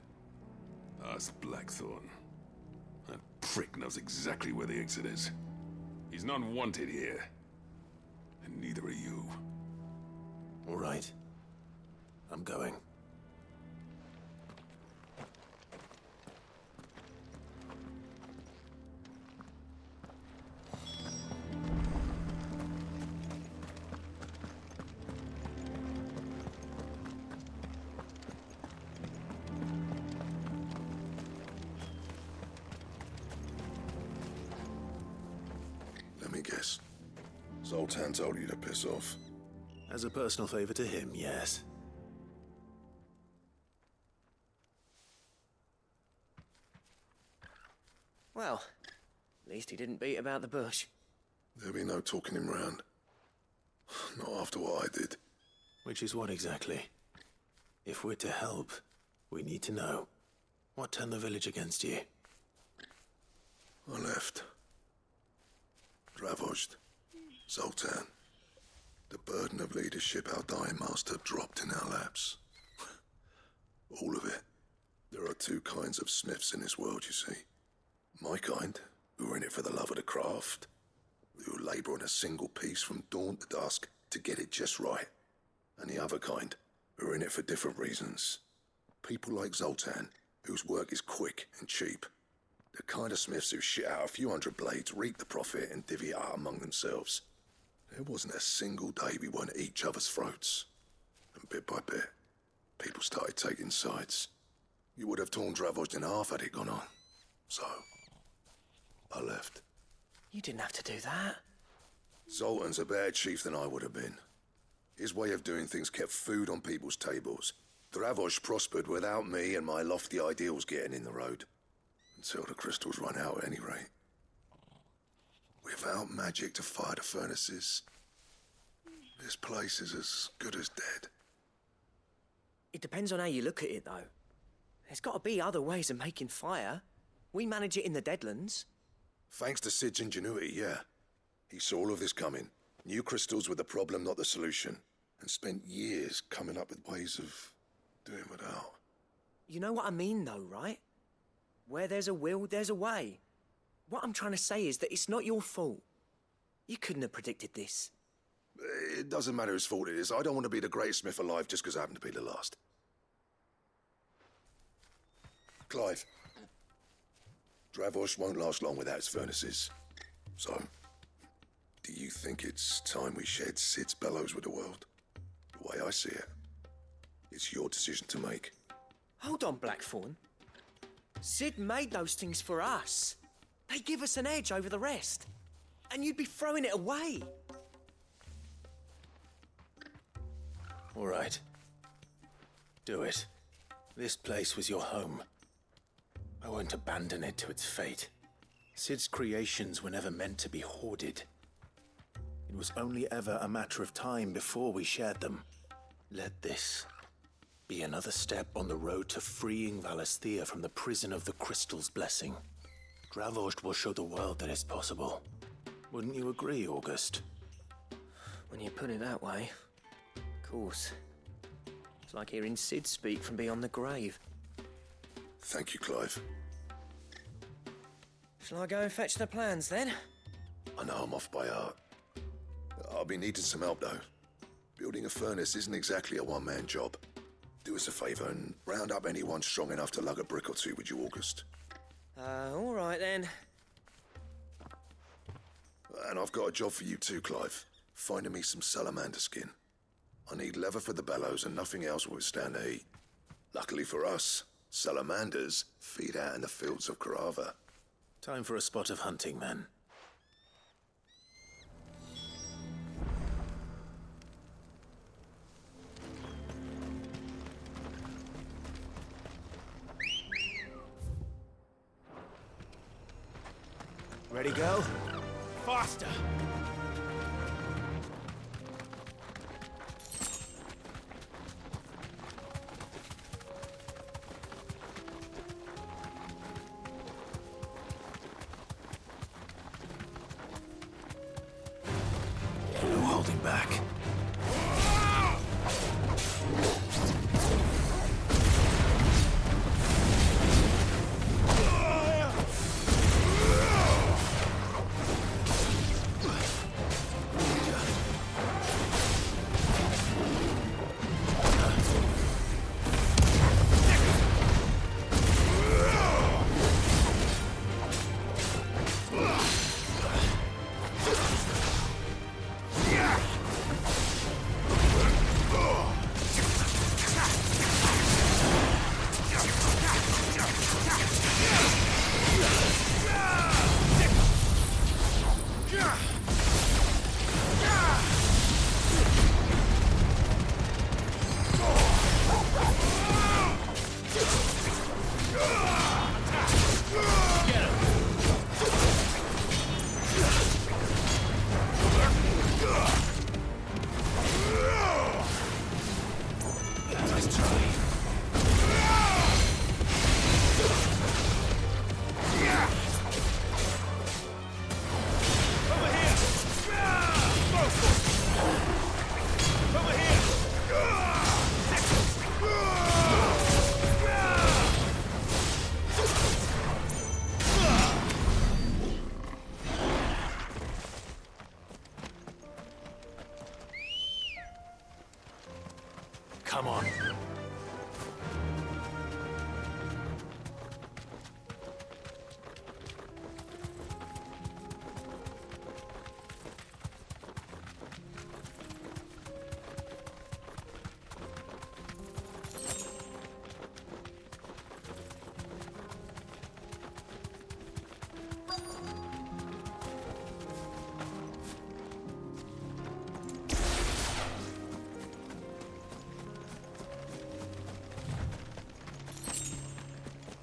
ask Blackthorn. That prick knows exactly where the exit is. He's not wanted here. And neither are you. All right. I'm going. Let me guess. Zoltan told you to piss off. As a personal favor to him, yes. Well, at least he didn't beat about the bush. There'll be no talking him round. Not after what I did. Which is what exactly? If we're to help, we need to know. What turned the village against you? I left. Dravozd. Zoltan. The burden of leadership our dying master dropped in our laps. All of it. There are two kinds of smiths in this world, you see. My kind, who are in it for the love of the craft, who labour on a single piece from dawn to dusk to get it just right. And the other kind, who are in it for different reasons. People like Zoltan, whose work is quick and cheap. The kind of smiths who shit out a few hundred blades, reap the profit, and divvy it out among themselves. There wasn't a single day we weren't at each other's throats. And bit by bit, people started taking sides. You would have torn Dravozd in half had it gone on. So, I left. You didn't have to do that. Zoltan's a better chief than I would have been. His way of doing things kept food on people's tables. Dravozd prospered without me and my lofty ideals getting in the road. Until the crystals run out at any rate. Without magic to fire the furnaces, this place is as good as dead. It depends on how you look at it, though. There's got to be other ways of making fire. We manage it in the Deadlands. Thanks to Sid's ingenuity, yeah. He saw all of this coming. Knew crystals were the problem, not the solution. And spent years coming up with ways of doing without. You know what I mean, though, right? Where there's a will, there's a way. What I'm trying to say is that it's not your fault. You couldn't have predicted this. It doesn't matter whose fault it is. I don't want to be the greatest smith alive just because I happen to be the last. Clive. Dravozd won't last long without its furnaces. So, do you think it's time we shared Sid's bellows with the world? way I see it, it's your decision to make. Hold on, Blackthorn. Sid made those things for us. They give us an edge over the rest. And you'd be throwing it away. All right. Do it. This place was your home. I won't abandon it to its fate. Sid's creations were never meant to be hoarded. It was only ever a matter of time before we shared them. Let this be another step on the road to freeing Valisthea from the prison of the Crystal's blessing. Dravost will show the world that it's possible. Wouldn't you agree, August? When you put it that way, of course. It's like hearing Sid speak from beyond the grave. Thank you, Clive. Shall I go and fetch the plans, then? I know I'm off by heart. I'll be needing some help, though. Building a furnace isn't exactly a one-man job. Do us a favour and round up anyone strong enough to lug a brick or two, would you, August? All right, then. And I've got a job for you too, Clive. Finding me some salamander skin. I need leather for the bellows and nothing else will withstand the heat. Luckily for us, salamanders feed out in the fields of Carava. Time for a spot of hunting, then. Ready, go? Faster! No holding back. Come on.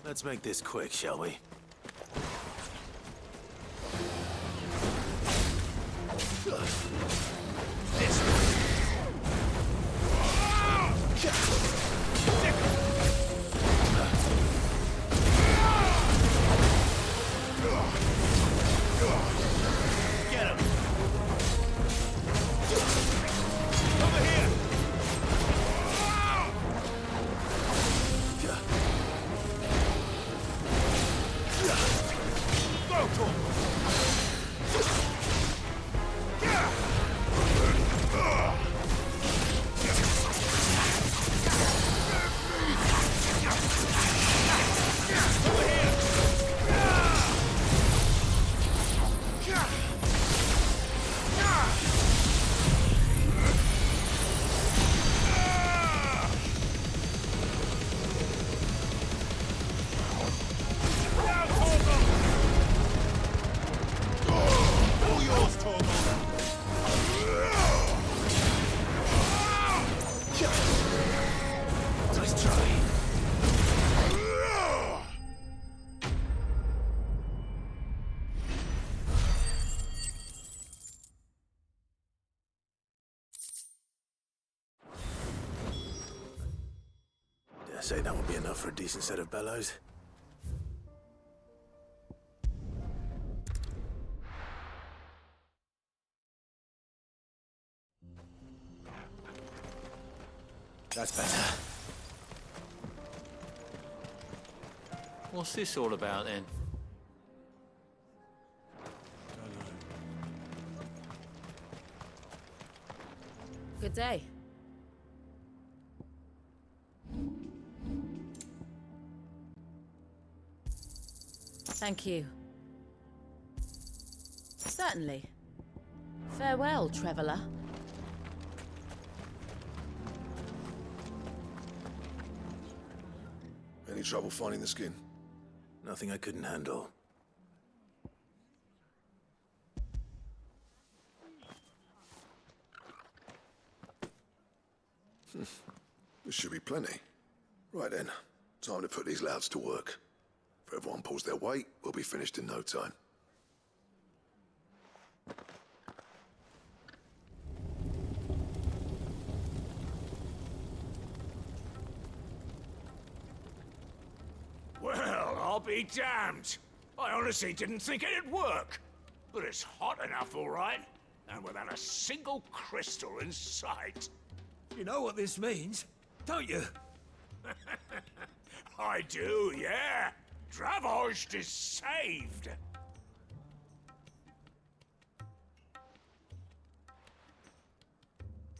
Let's make this quick, shall we? Get him! Over here! Go to him! say that would be enough for a decent set of bellows. That's better. What's this all about then? Good day. Thank you. Certainly. Farewell, traveller. Any trouble finding the skin? Nothing I couldn't handle. This should be plenty. Right then, time to put these louds to work. If everyone pulls their weight, we'll be finished in no time. Well, I'll be damned. I honestly didn't think it'd work. But it's hot enough, all right. And without a single crystal in sight. You know what this means, don't you? I do, yeah. Dravost is saved.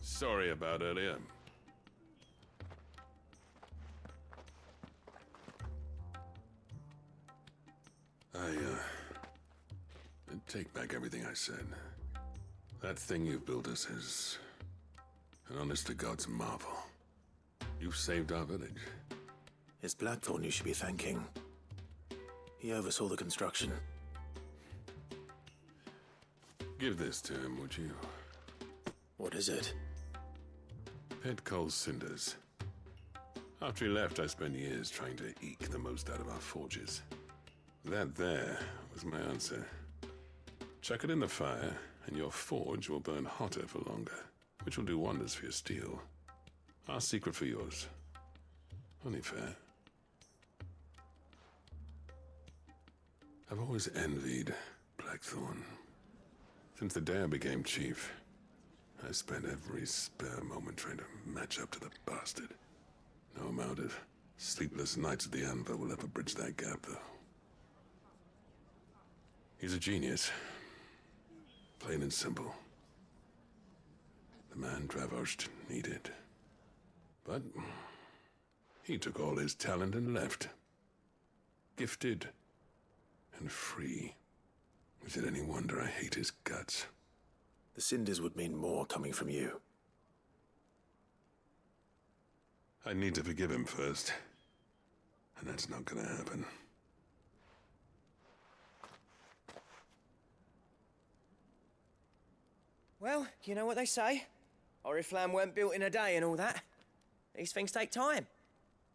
Sorry about earlier. I take back everything I said. That thing you've built us is an honest-to-God's marvel. You've saved our village. It's Blackthorn you should be thanking. He oversaw the construction. Give this to him, would you? What is it? Pet Cole's cinders. After he left, I spent years trying to eke the most out of our forges. That there was my answer. Chuck it in the fire, and your forge will burn hotter for longer, which will do wonders for your steel. Our secret for yours. Only fair. I've always envied Blackthorn. Since the day I became chief, I spent every spare moment trying to match up to the bastard. No amount of sleepless nights at the anvil will ever bridge that gap, though. He's a genius. Plain and simple. The man Dravost needed. But he took all his talent and left. Gifted and free. Is it any wonder I hate his guts? The cinders would mean more coming from you. I need to forgive him first. And that's not gonna happen. Well, you know what they say. Oriflamme weren't built in a day and all that. These things take time.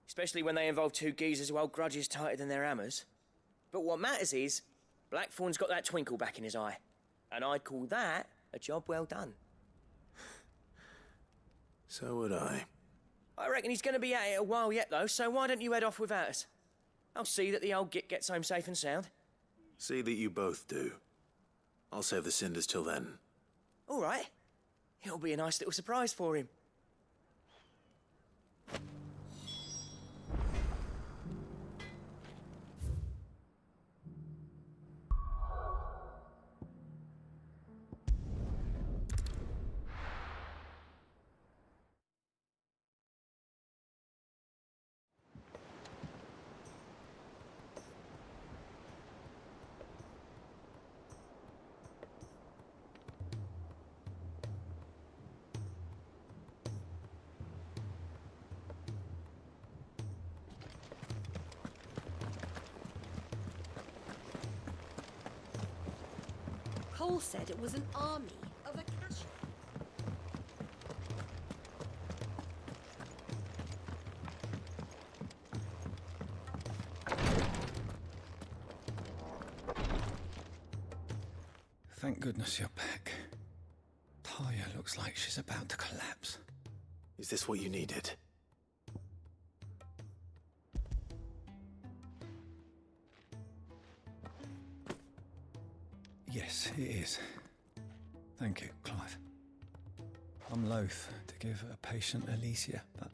Especially when they involve two geezers who hold grudges tighter than their hammers. But what matters is, Blackthorn's got that twinkle back in his eye. And I'd call that a job well done. So would I. I reckon he's going to be at it a while yet, though, so why don't you head off without us? I'll see that the old git gets home safe and sound. See that you both do. I'll save the cinders till then. All right. It'll be a nice little surprise for him. Cole said it was an army of Akasha. Thank goodness you're back. Taya looks like she's about to collapse. Is this what you needed? Yes, it is. Thank you, Clive. I'm loath to give a patient Alicia, but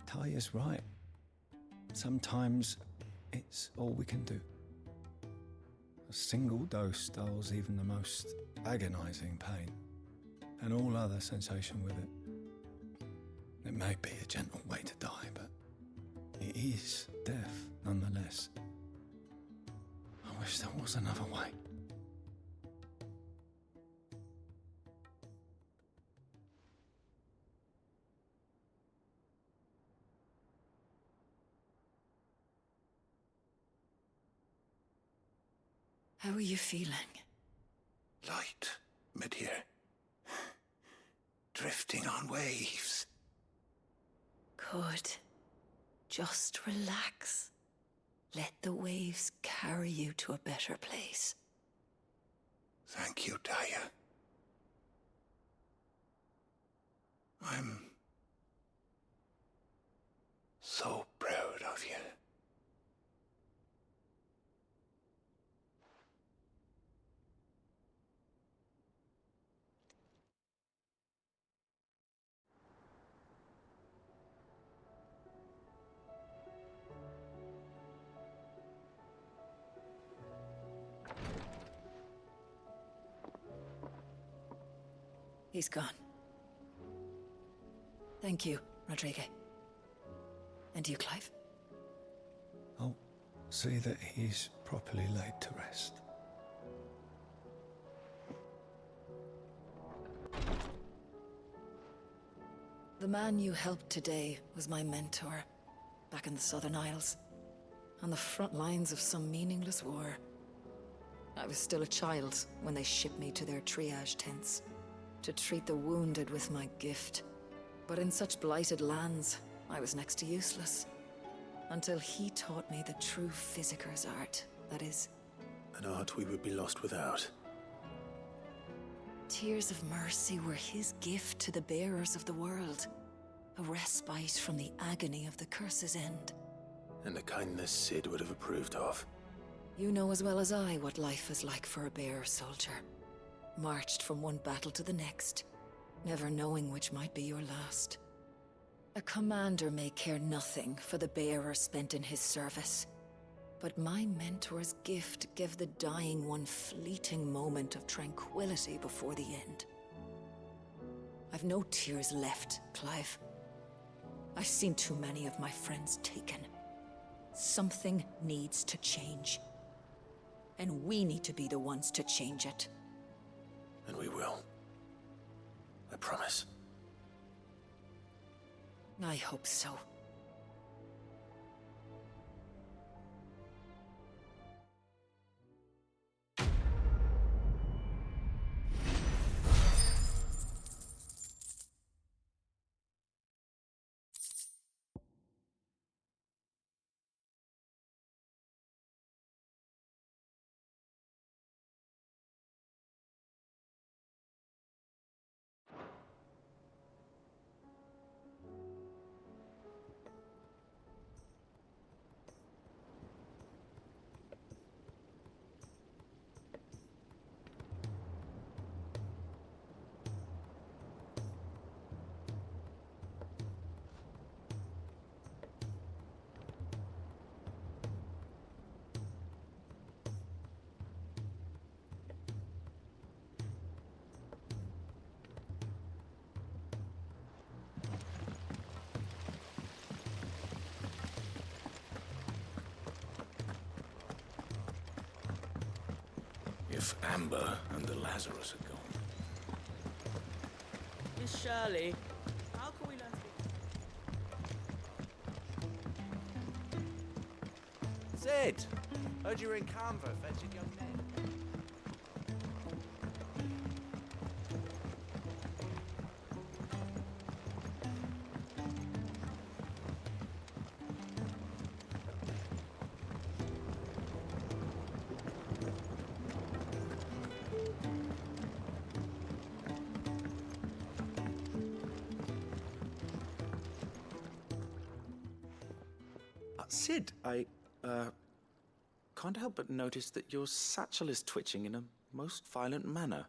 Talia's right. Sometimes it's all we can do. A single dose dulls even the most agonizing pain, and all other sensation with it. It may be a gentle way to die, but it is death nonetheless. I wish there was another way. How are you feeling? Light, mid-here. Drifting on waves. Good. Just relax. Let the waves carry you to a better place. Thank you, Talia. I'm so proud of you. He's gone. Thank you, Rodrigue. And you, Clive? I'll see that he's properly laid to rest. The man you helped today was my mentor, back in the Southern Isles, on the front lines of some meaningless war. I was still a child when they shipped me to their triage tents, to treat the wounded with my gift. But in such blighted lands, I was next to useless. Until he taught me the true physicker's art, that is. An art we would be lost without. Tears of mercy were his gift to the bearers of the world. A respite from the agony of the curse's end. And a kindness Sid would have approved of. You know as well as I what life is like for a bearer soldier. Marched from one battle to the next, never knowing which might be your last. A commander may care nothing for the bearer spent in his service, but my mentor's gift gave the dying one fleeting moment of tranquility before the end. I've no tears left, Clive. I've seen too many of my friends taken. Something needs to change. And we need to be the ones to change it. And we will. I promise. I hope so. If Amber and the Lazarus are gone. Miss Shirley, how can we learn to be... Sid! Heard you were in Canva fetching young men. Sid, can't help but notice that your satchel is twitching in a most violent manner.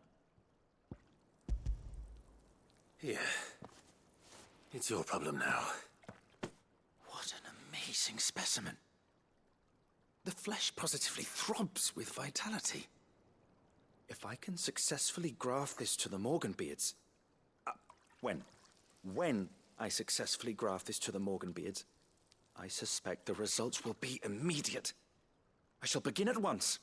Here. It's your problem now. What an amazing specimen. The flesh positively throbs with vitality. If I can successfully graft this to the Morganbeards... When I successfully graft this to the Morganbeards, I suspect the results will be immediate. I shall begin at once.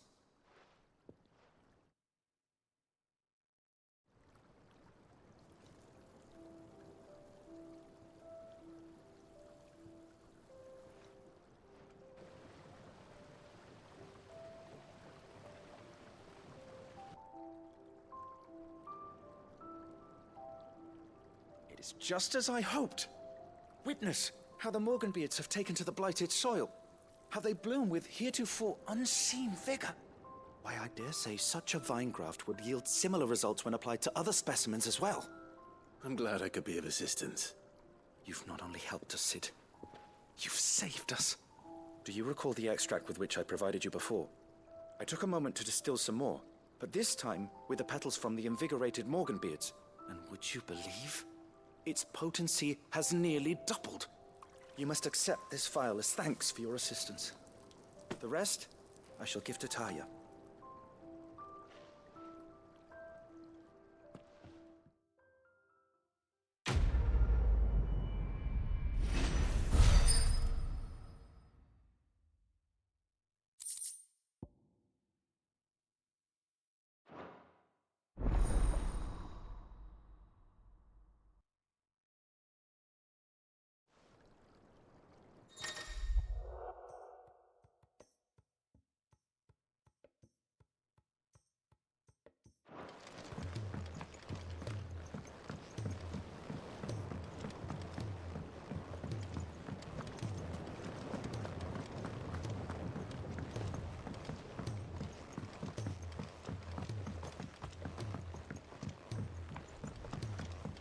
It is just as I hoped. Witness how the Morganbeards have taken to the blighted soil. How they bloom with heretofore unseen vigor. Why, I dare say such a vine graft would yield similar results when applied to other specimens as well. I'm glad I could be of assistance. You've not only helped us, Sid, you've saved us. Do you recall the extract with which I provided you before? I took a moment to distill some more, but this time with the petals from the invigorated Morganbeards. And would you believe? Its potency has nearly doubled. You must accept this vial as thanks for your assistance. The rest, I shall give to Taya.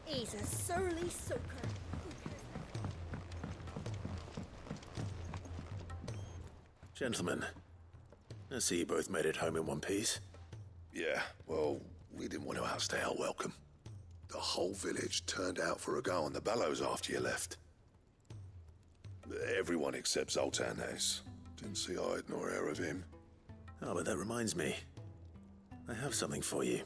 He's a surly soaker. Gentlemen, I see you both made it home in one piece. Yeah, well, we didn't want to outstay our welcome. The whole village turned out for a go on the bellows after you left. Everyone except Zoltan has. Didn't see hide nor hair of him. Oh, but that reminds me. I have something for you.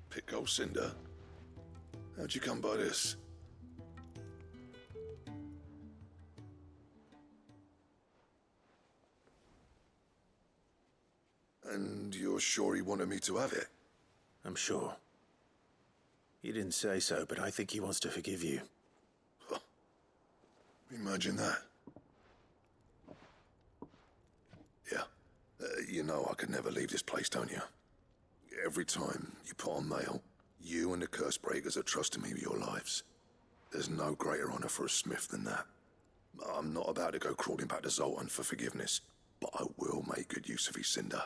Pico Cinder? How'd you come by this? And you're sure he wanted me to have it? I'm sure. He didn't say so, but I think he wants to forgive you. Huh. Imagine that. Yeah. You know I could never leave this place, don't you? Every time you put on mail, you and the curse breakers are trusting me with your lives. There's no greater honor for a smith than that. I'm not about to go crawling back to Zoltan for forgiveness, but I will make good use of his cinder.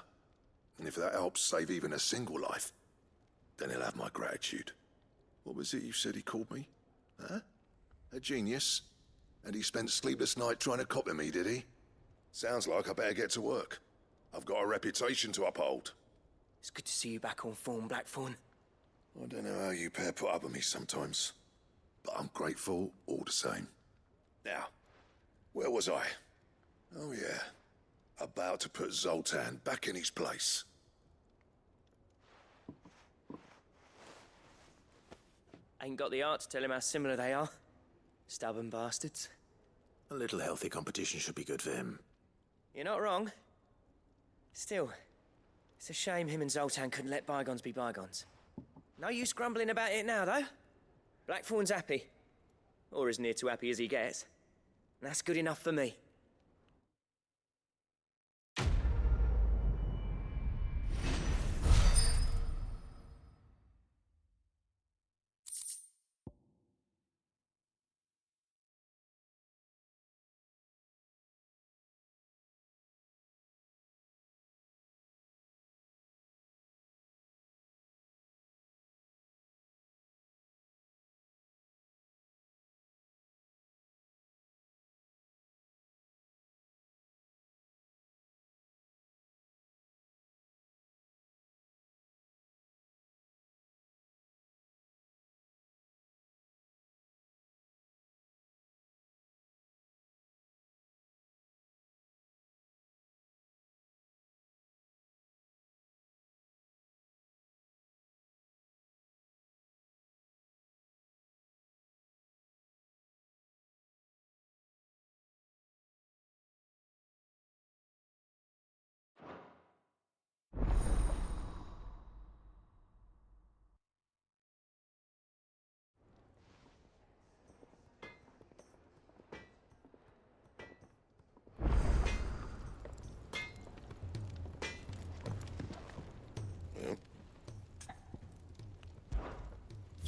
And if that helps save even a single life, then he'll have my gratitude. What was it you said he called me? Huh? A genius? And he spent sleepless night trying to copy me, did he? Sounds like I better get to work. I've got a reputation to uphold. It's good to see you back on form, Blackthorn. I don't know how you pair put up with me sometimes, but I'm grateful all the same. Now, where was I? Oh yeah, about to put Zoltan back in his place. Ain't got the art to tell him how similar they are. Stubborn bastards. A little healthy competition should be good for him. You're not wrong. Still, it's a shame him and Zoltan couldn't let bygones be bygones. No use grumbling about it now, though. Blackthorn's happy. Or as near to happy as he gets. And that's good enough for me.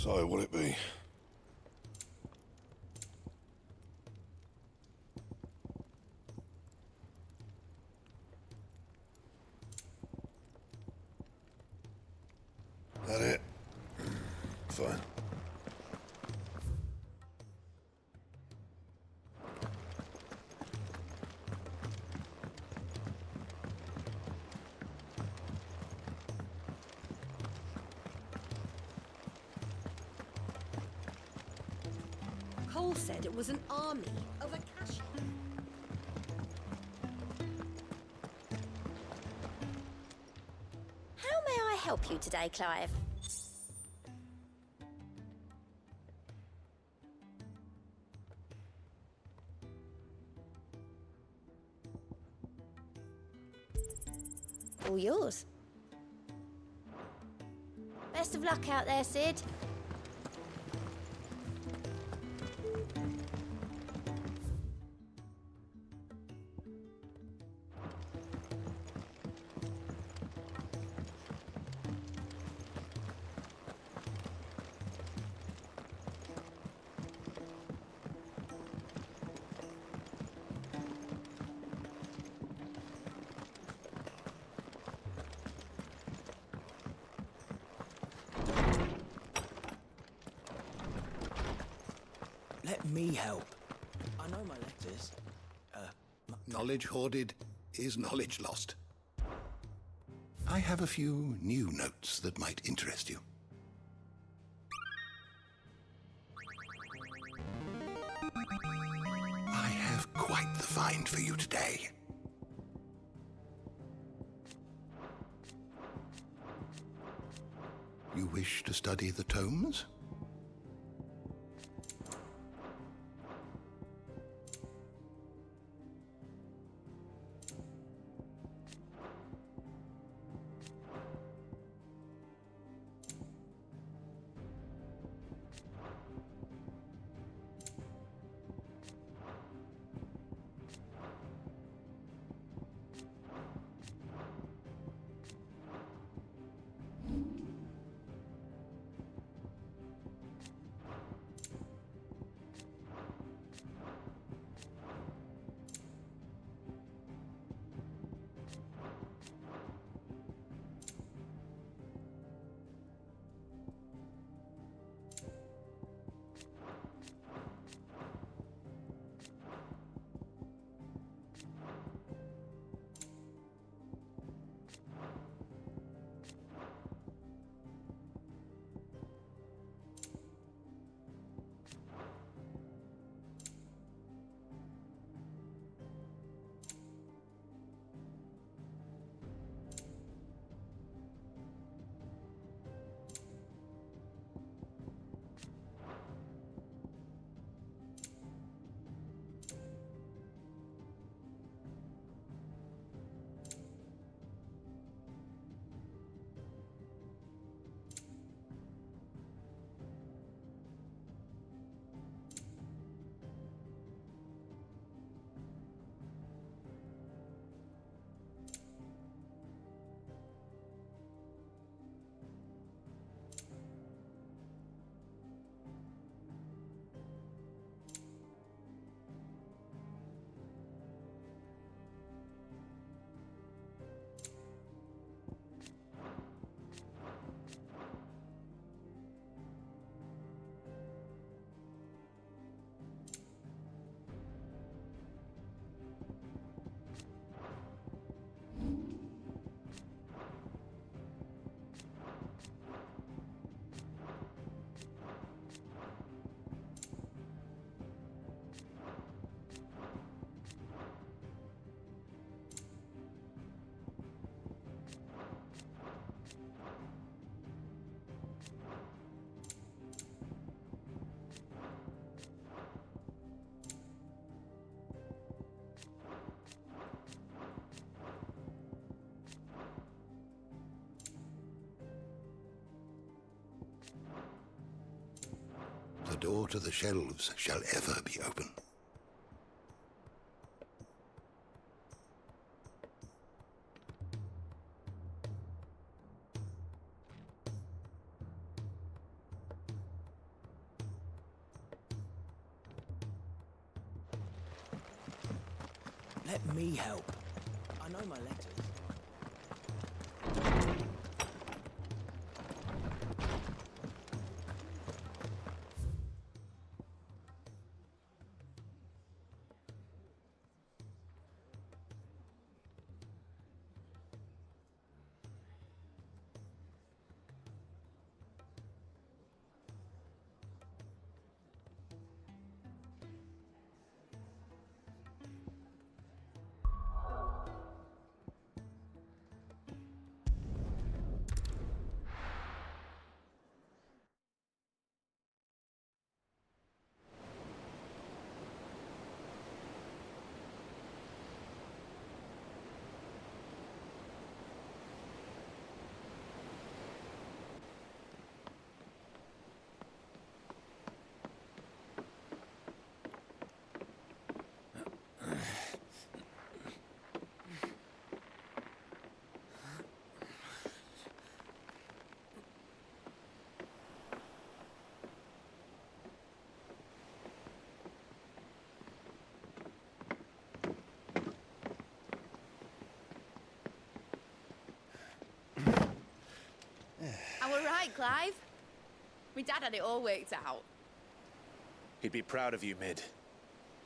So, what'll it be? That it? Fine. Cole said it was an army of Akasha. How may I help you today, Clive? All yours. Best of luck out there, Sid. Let me help. I know my letters. Knowledge hoarded is knowledge lost. I have a few new notes that might interest you. I have quite the find for you today. You wish to study the tomes? The door to the shelves shall ever be open. Let me help. I know my letters. I were right, Clive. My dad had it all worked out. He'd be proud of you, Mid.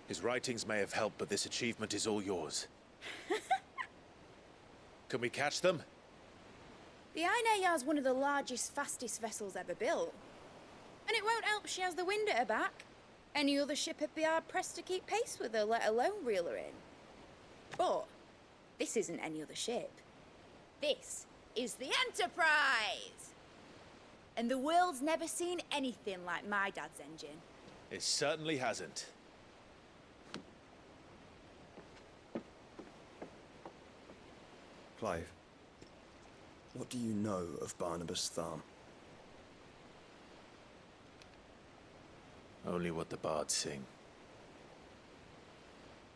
His writings may have helped, but this achievement is all yours. Can we catch them? The Ainayar's one of the largest, fastest vessels ever built. And it won't help she has the wind at her back. Any other ship would be hard-pressed to keep pace with her, let alone reel her in. But this isn't any other ship. This is the Enterprise! And the world's never seen anything like my dad's engine. It certainly hasn't. Clive, what do you know of Barnabas Tharm? Only what the bards sing.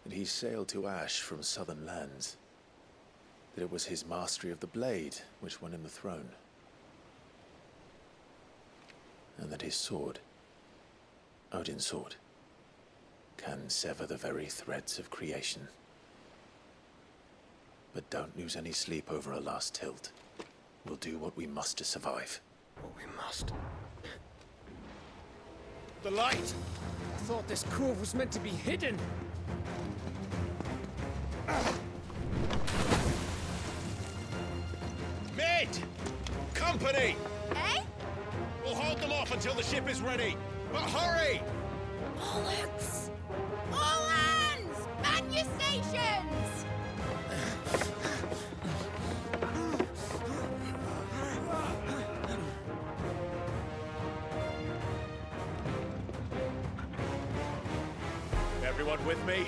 That he sailed to Ash from southern lands. That it was his mastery of the blade which won him the throne. And that his sword, Odin's sword, can sever the very threads of creation. But don't lose any sleep over a last tilt. We'll do what we must to survive. What we must. The light! I thought this cove was meant to be hidden. Mid! Company! Eh? We'll hold them off until the ship is ready. But hurry! Bollocks! All hands! Man your stations! Everyone with me?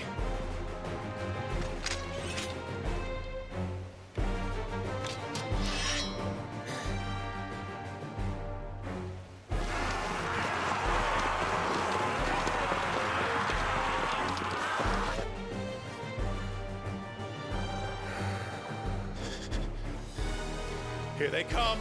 Here they come!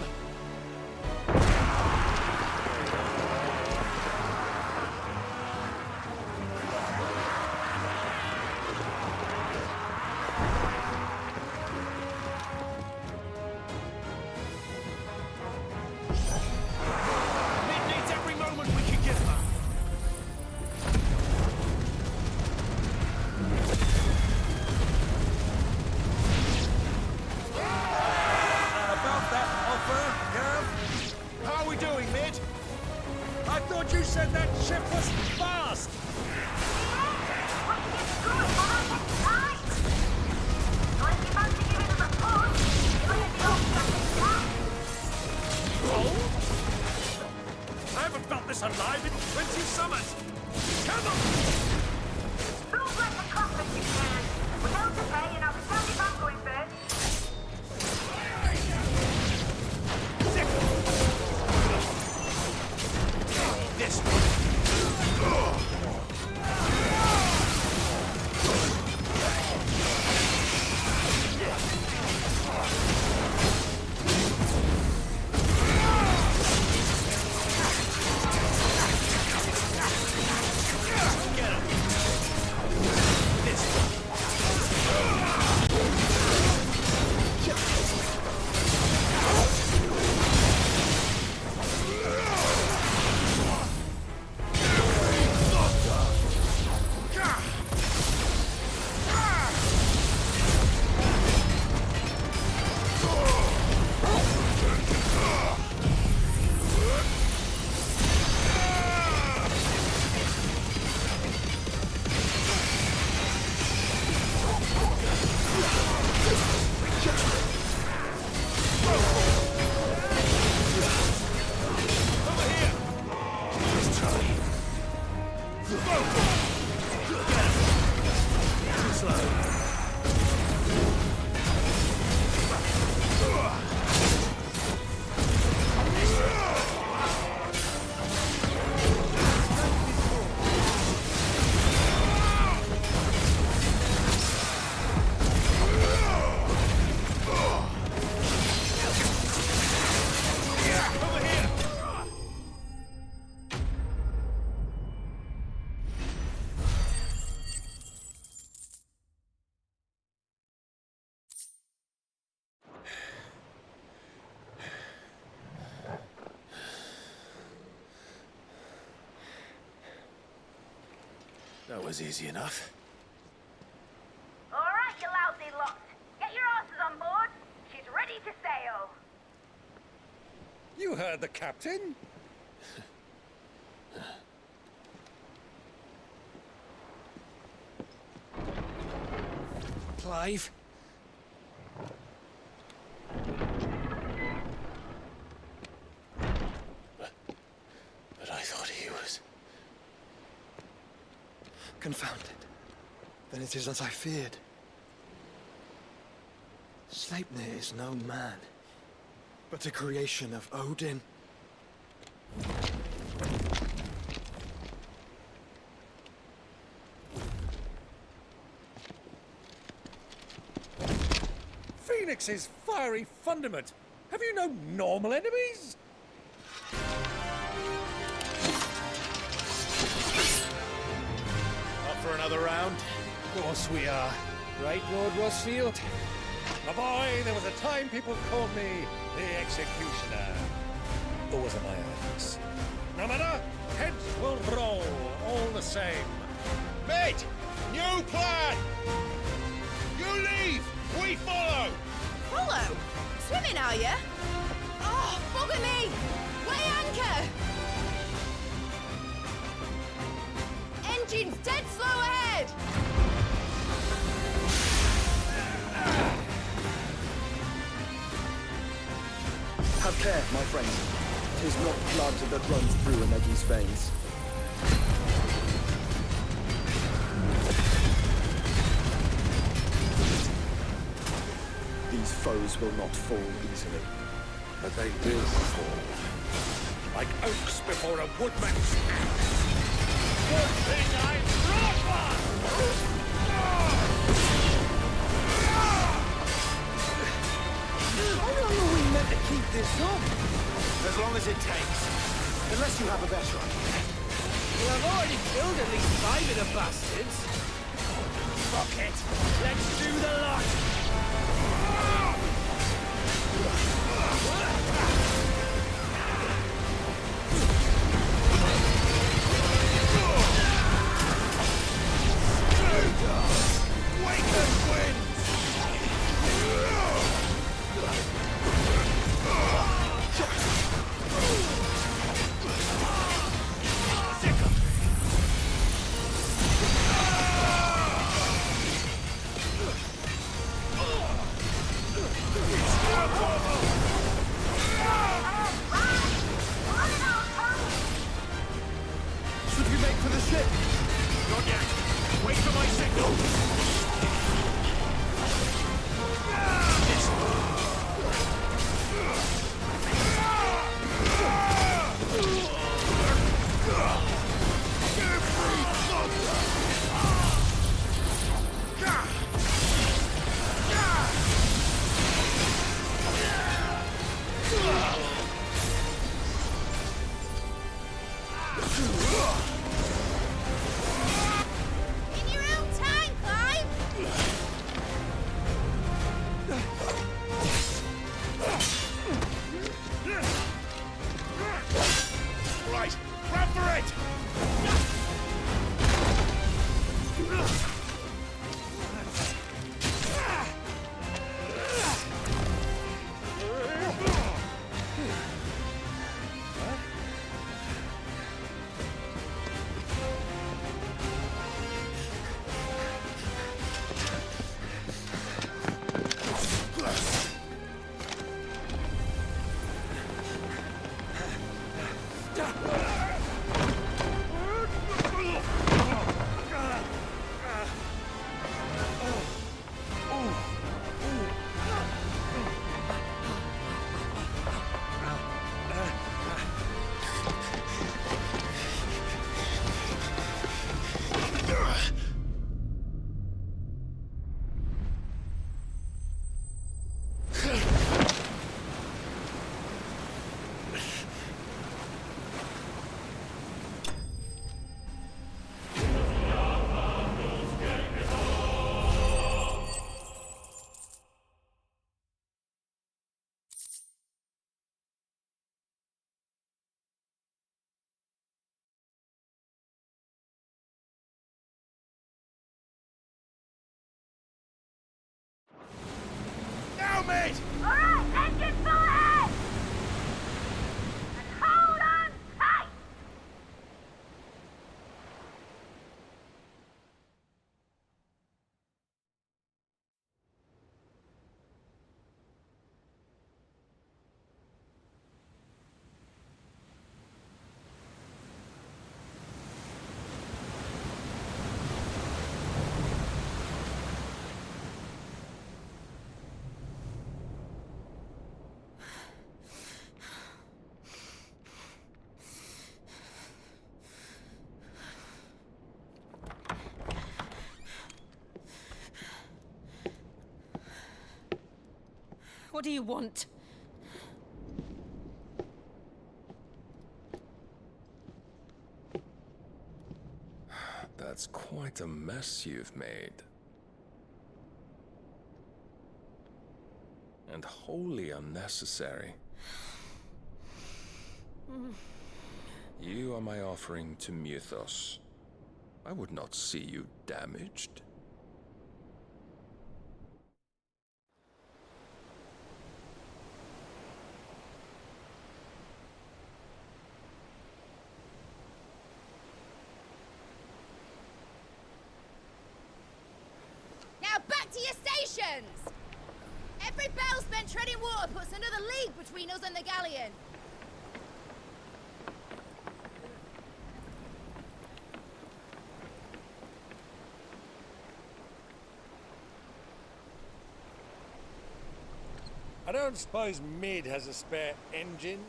That was easy enough. All right, you lousy lot. Get your asses on board. She's ready to sail. You heard the captain. Clive? But I thought he was... Confounded. Then it is as I feared. Sleipnir is no man, but a creation of Odin. Phoenix's fiery fundament. Have you no normal enemies? Up for another round? Of course we are. Right, Lord Rosfield? My boy, there was a time people called me the Executioner. Or was it my eyes? No matter, heads will roll all the same. Mate! New plan! You leave! We follow! Follow? Swimming, are you? Oh, bugger me! Weigh anchor! Engine's dead slow ahead! Have care, my friend. 'Tis not blood that runs through a Negi's veins. These foes will not fall easily. But they will fall. Like oaks before a woodman's axe. Good thing I brought one! How long are we meant to keep this up? As long as it takes. Unless you have a better idea. Well, I've already killed at least 5 of the bastards. Fuck it. Let's do the lot. Should we make for the ship? Not yet. Wait for my signal. In your own time, Clive! Right, run for it! What do you want? That's quite a mess you've made. And wholly unnecessary. You are my offering to Mythos. I would not see you damaged. Now back to your stations! Every bell spent treading water puts another league between us and the galleon. I don't suppose Mid has a spare engine?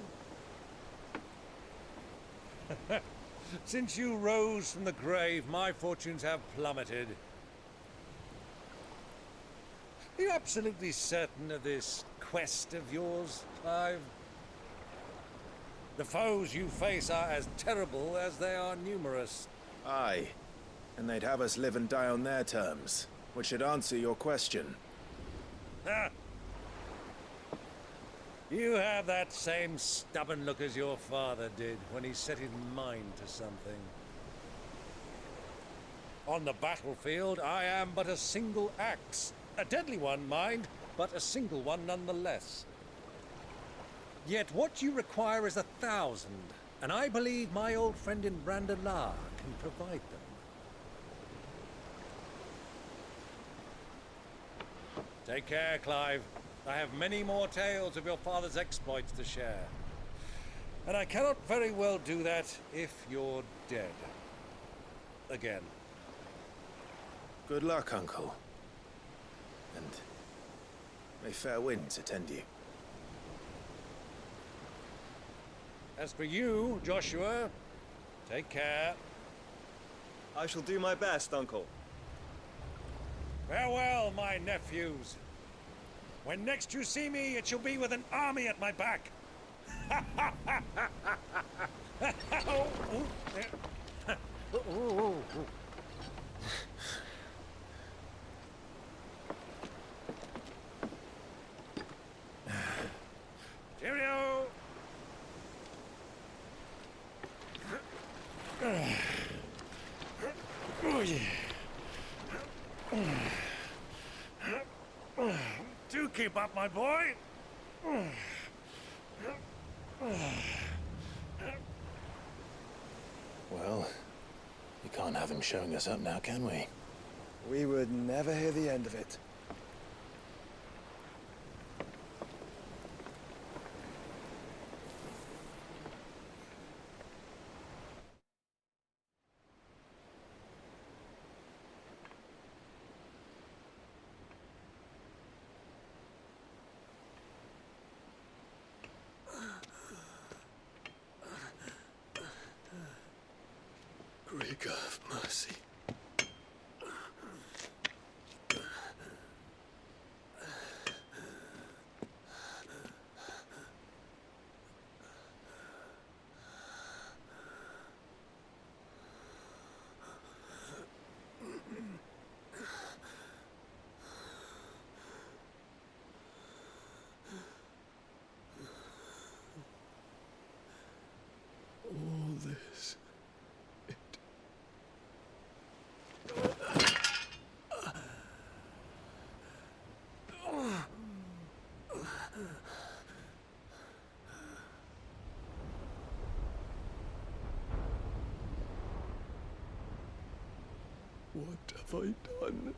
Since you rose from the grave, my fortunes have plummeted. Are you absolutely certain of this quest of yours, Clive? The foes you face are as terrible as they are numerous. Aye. And they'd have us live and die on their terms, which should answer your question. Ha! You have that same stubborn look as your father did when he set his mind to something. On the battlefield, I am but a single axe. A deadly one, mind, but a single one nonetheless. Yet what you require is 1,000, and I believe my old friend in Brandalar can provide them. Take care, Clive. I have many more tales of your father's exploits to share. And I cannot very well do that if you're dead. Again. Good luck, Uncle. And may fair winds attend you. As for you, Joshua, take care. I shall do my best, Uncle. Farewell, my nephews. When next you see me, it shall be with an army at my back. Cheerio! Oh, yeah. Do keep up, my boy. Well, we can't have him showing us up now, can we? We would never hear the end of it. Grieger, have mercy. All this. What have I done?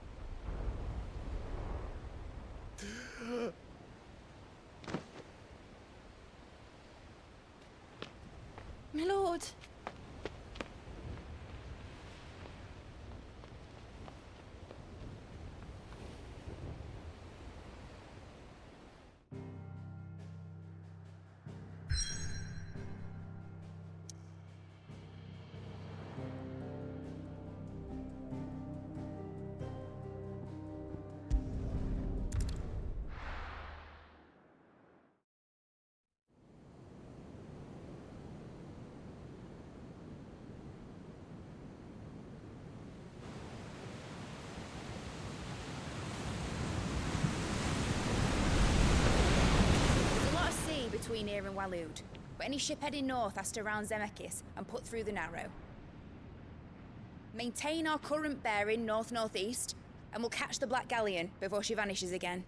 My lord. between here and Waloed, but any ship heading north has to round Zemeckis and put through the Narrow. Maintain our current bearing north-northeast, and we'll catch the Black Galleon before she vanishes again.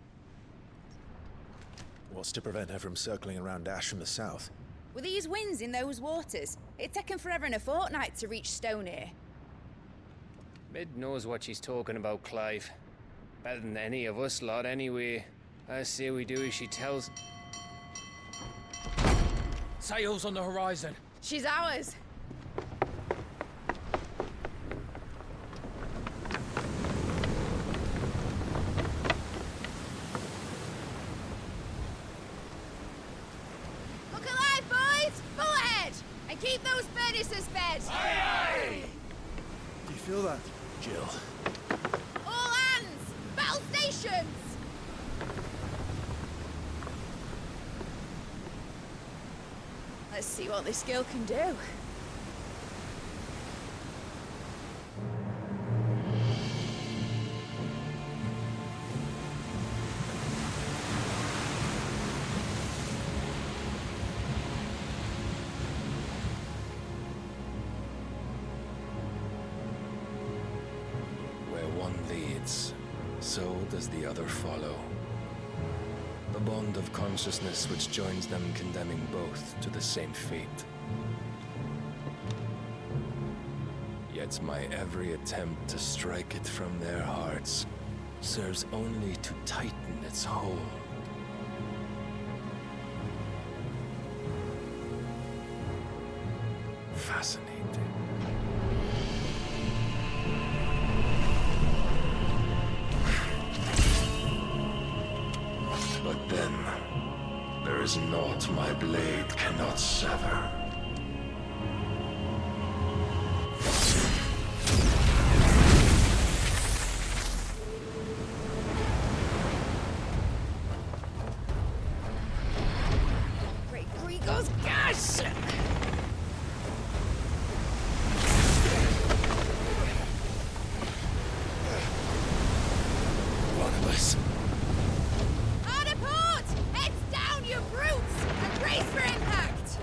What's to prevent her from circling around Ash from the south? With these winds in those waters, it'd taken forever and a fortnight to reach Stonehere. Mid knows what she's talking about, Clive. Better than any of us lot, anyway. I say we do as she tells. Sails on the horizon. She's ours. Look alive, boys! Full ahead! And keep those furnaces fed! Aye, aye! Do you feel that? Jill. All hands! Battle stations! Let's see what this girl can do. Where one leads, so does the other follow. The bond of consciousness which joins them condemning both to the same fate. Yet my every attempt to strike it from their hearts serves only to tighten its hold. Fascinating. But then, there is naught my blade cannot sever. Great Grigor's gosh! One of us. Hard port! Heads down, you brutes! And brace for impact!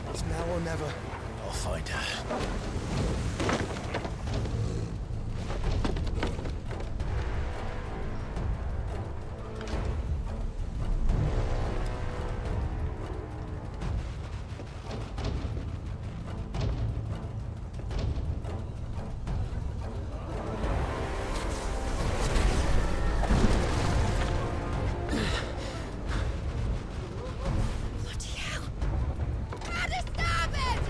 It's now or never. I'll find her. Bloody hell! Out of starboard!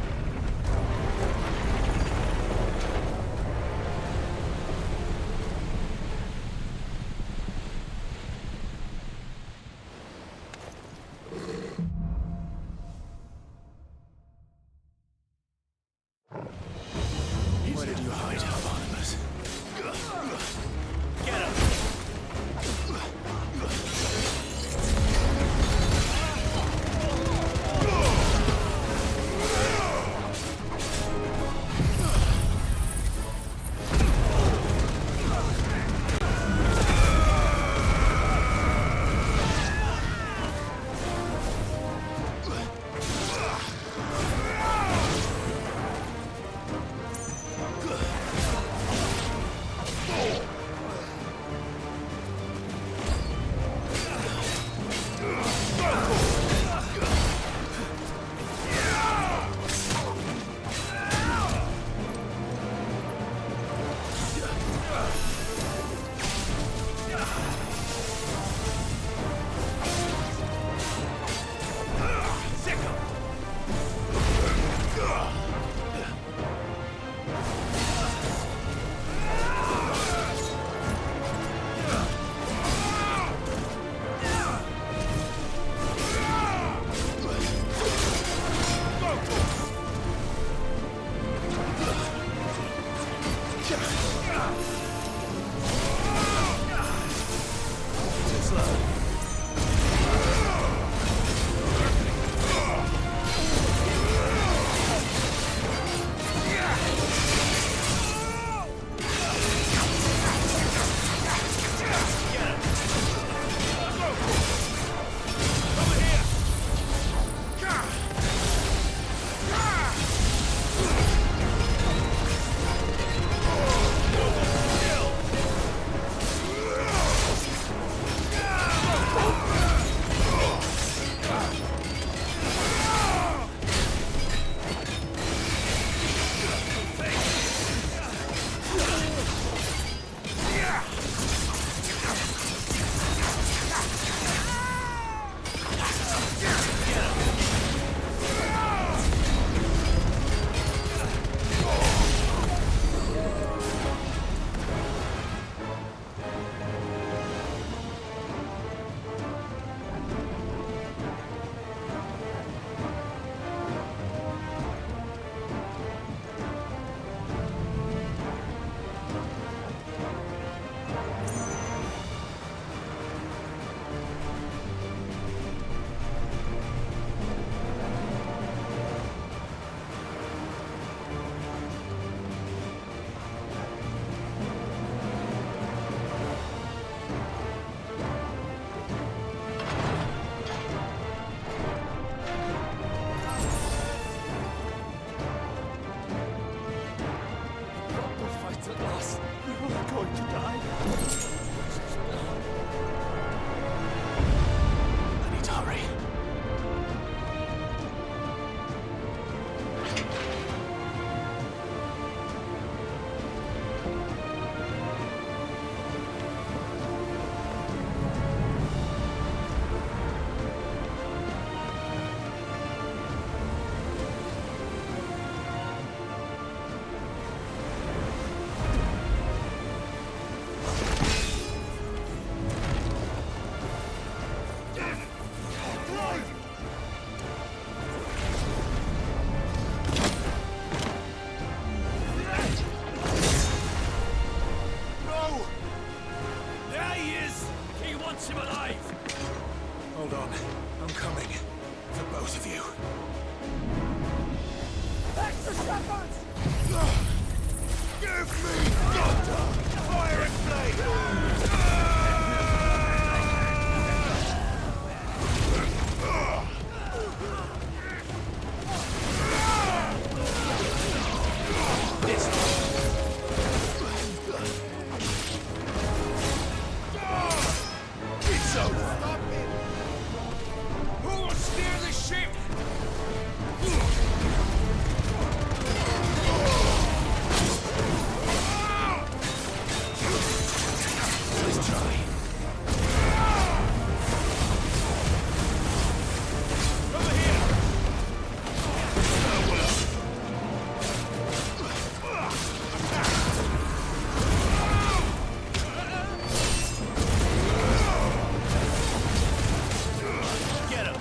Give me thunder! Fire and flame! It's over! Stop him! Who will steer the ship? Let's try. Over here! Get him!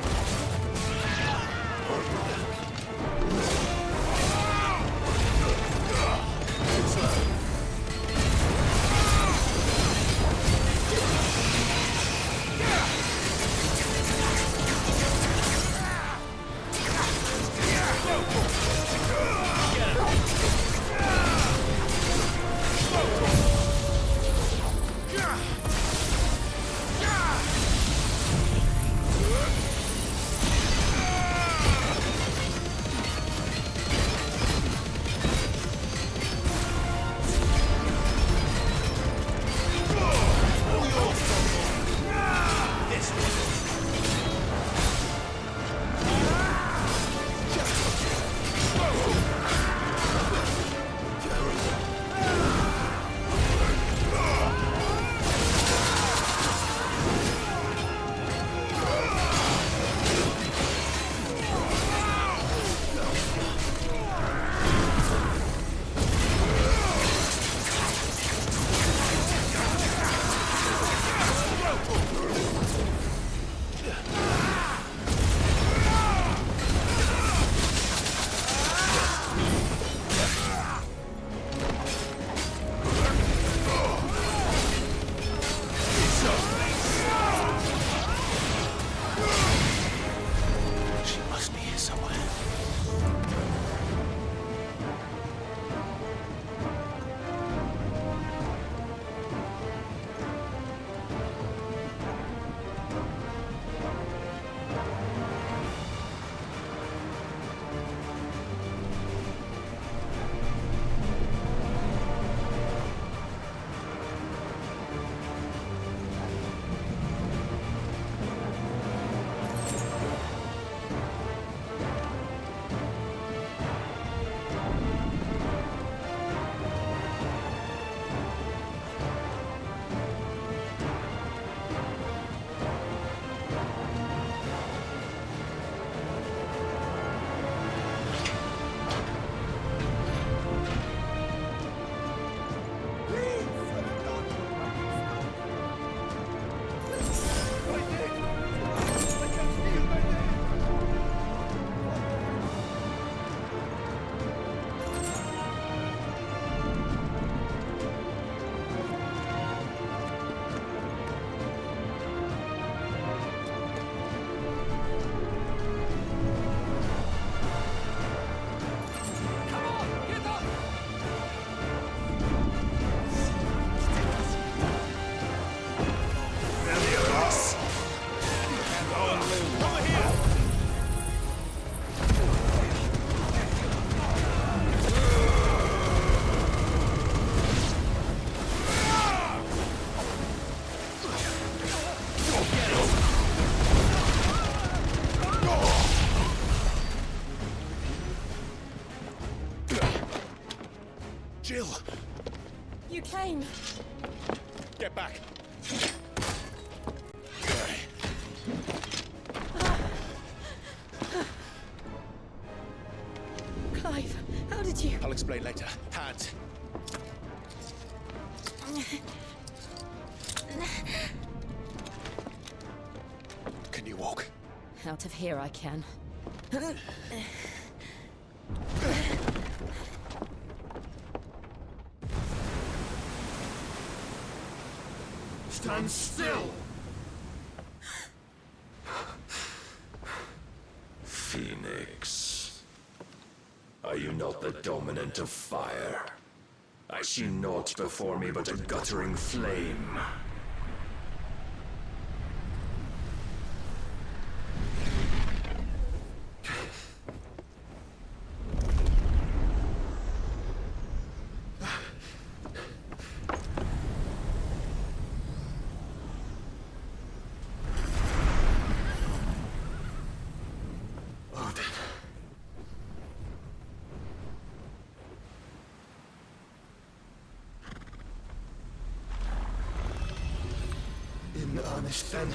She must be here somewhere. Jill! You came. Get back! Clive, how did you... I'll explain later. Hands. Can you walk? Out of here I can. Stand still! Phoenix. Are you not the dominant of fire? I see naught before me but a guttering flame. In earnest, then.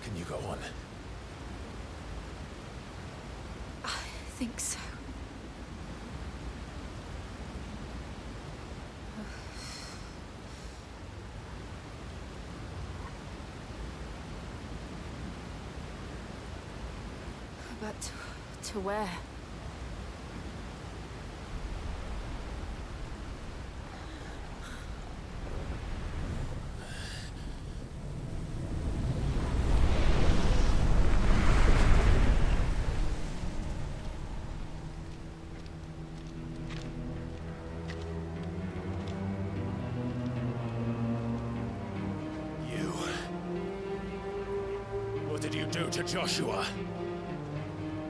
Can you go on? I think so. But to where? What did you do to Joshua?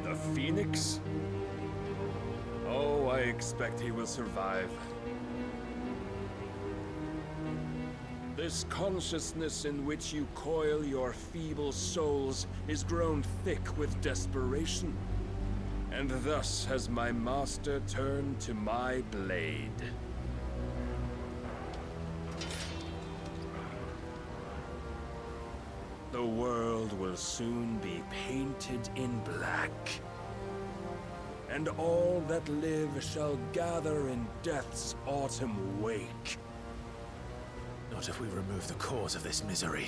The Phoenix? Oh, I expect he will survive. This consciousness in which you coil your feeble souls is grown thick with desperation. And thus has my master turned to my blade. The world will soon be painted in black. And all that live shall gather in death's autumn wake. Not if we remove the cause of this misery.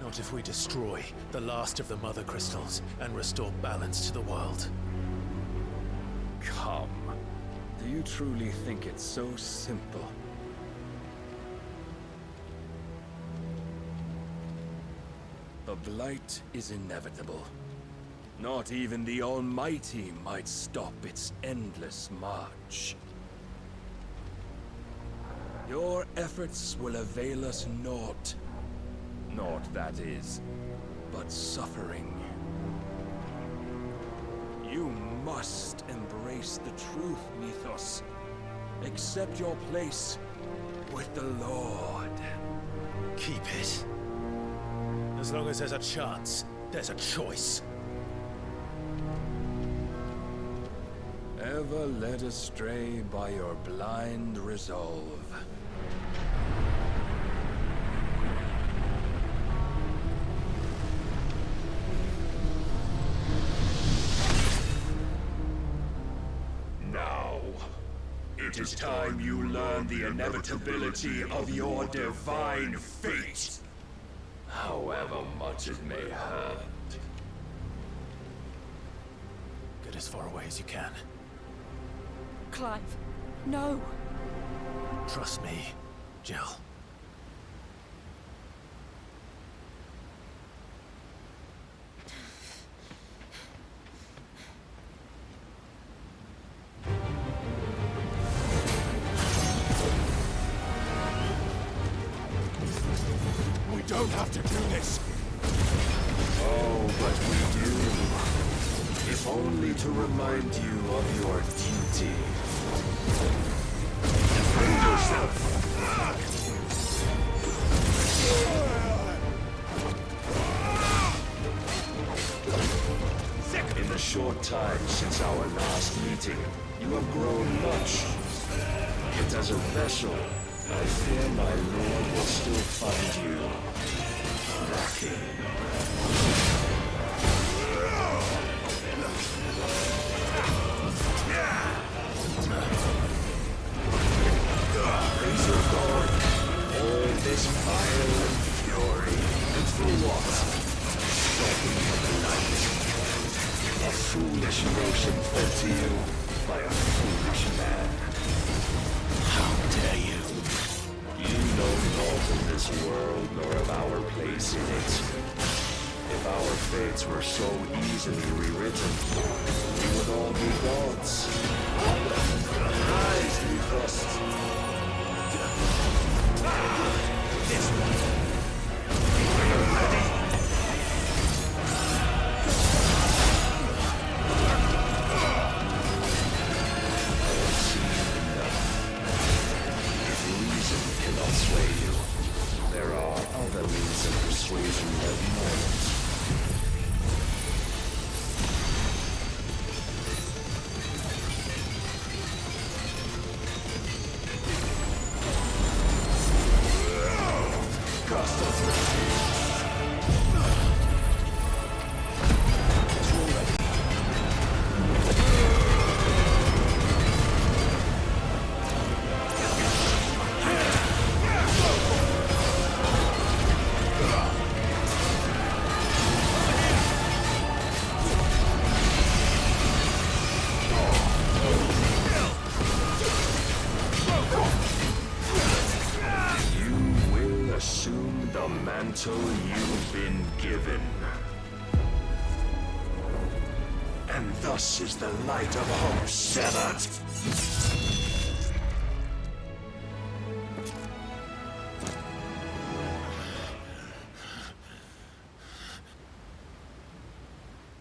Not if we destroy the last of the Mother Crystals and restore balance to the world. Come. Do you truly think it's so simple? The Blight is inevitable. Not even the Almighty might stop its endless march. Your efforts will avail us naught. Naught, that is, but suffering. You must embrace the truth, Mythos. Accept your place with the Lord. Keep it. As long as there's a chance, there's a choice. Ever led astray by your blind resolve. Now, it is time you learn the inevitability of your divine fate. However much it may hurt. as far away as you can. Clive, no. Trust me, Jill. We don't have to do this. Oh, but we do. If only to remind you of your duty. Defend yourself. In the short time since our last meeting, you have grown much. Yet as a vessel, I fear my lord will still find you lacking. Raise your guard. All this fire and fury. And for what? Stopping the light. A foolish notion fed to you by a foolish man. How dare you? You know naught of this world nor of our place in it. If our fates were so easily rewritten, we would all be gods. Rise, we must. This one. Are you ready? If reason cannot sway you, there are other means of persuasion that might. You've been given. And thus is the light of hope severed.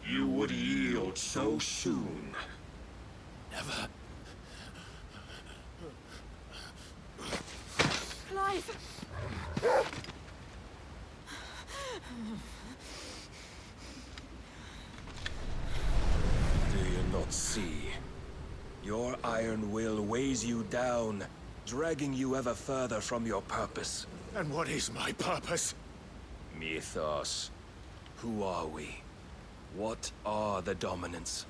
You would yield so soon. Never. Clive! Do you not see? Your iron will weighs you down, dragging you ever further from your purpose. And what is my purpose? Mythos. Who are we? What are the dominants?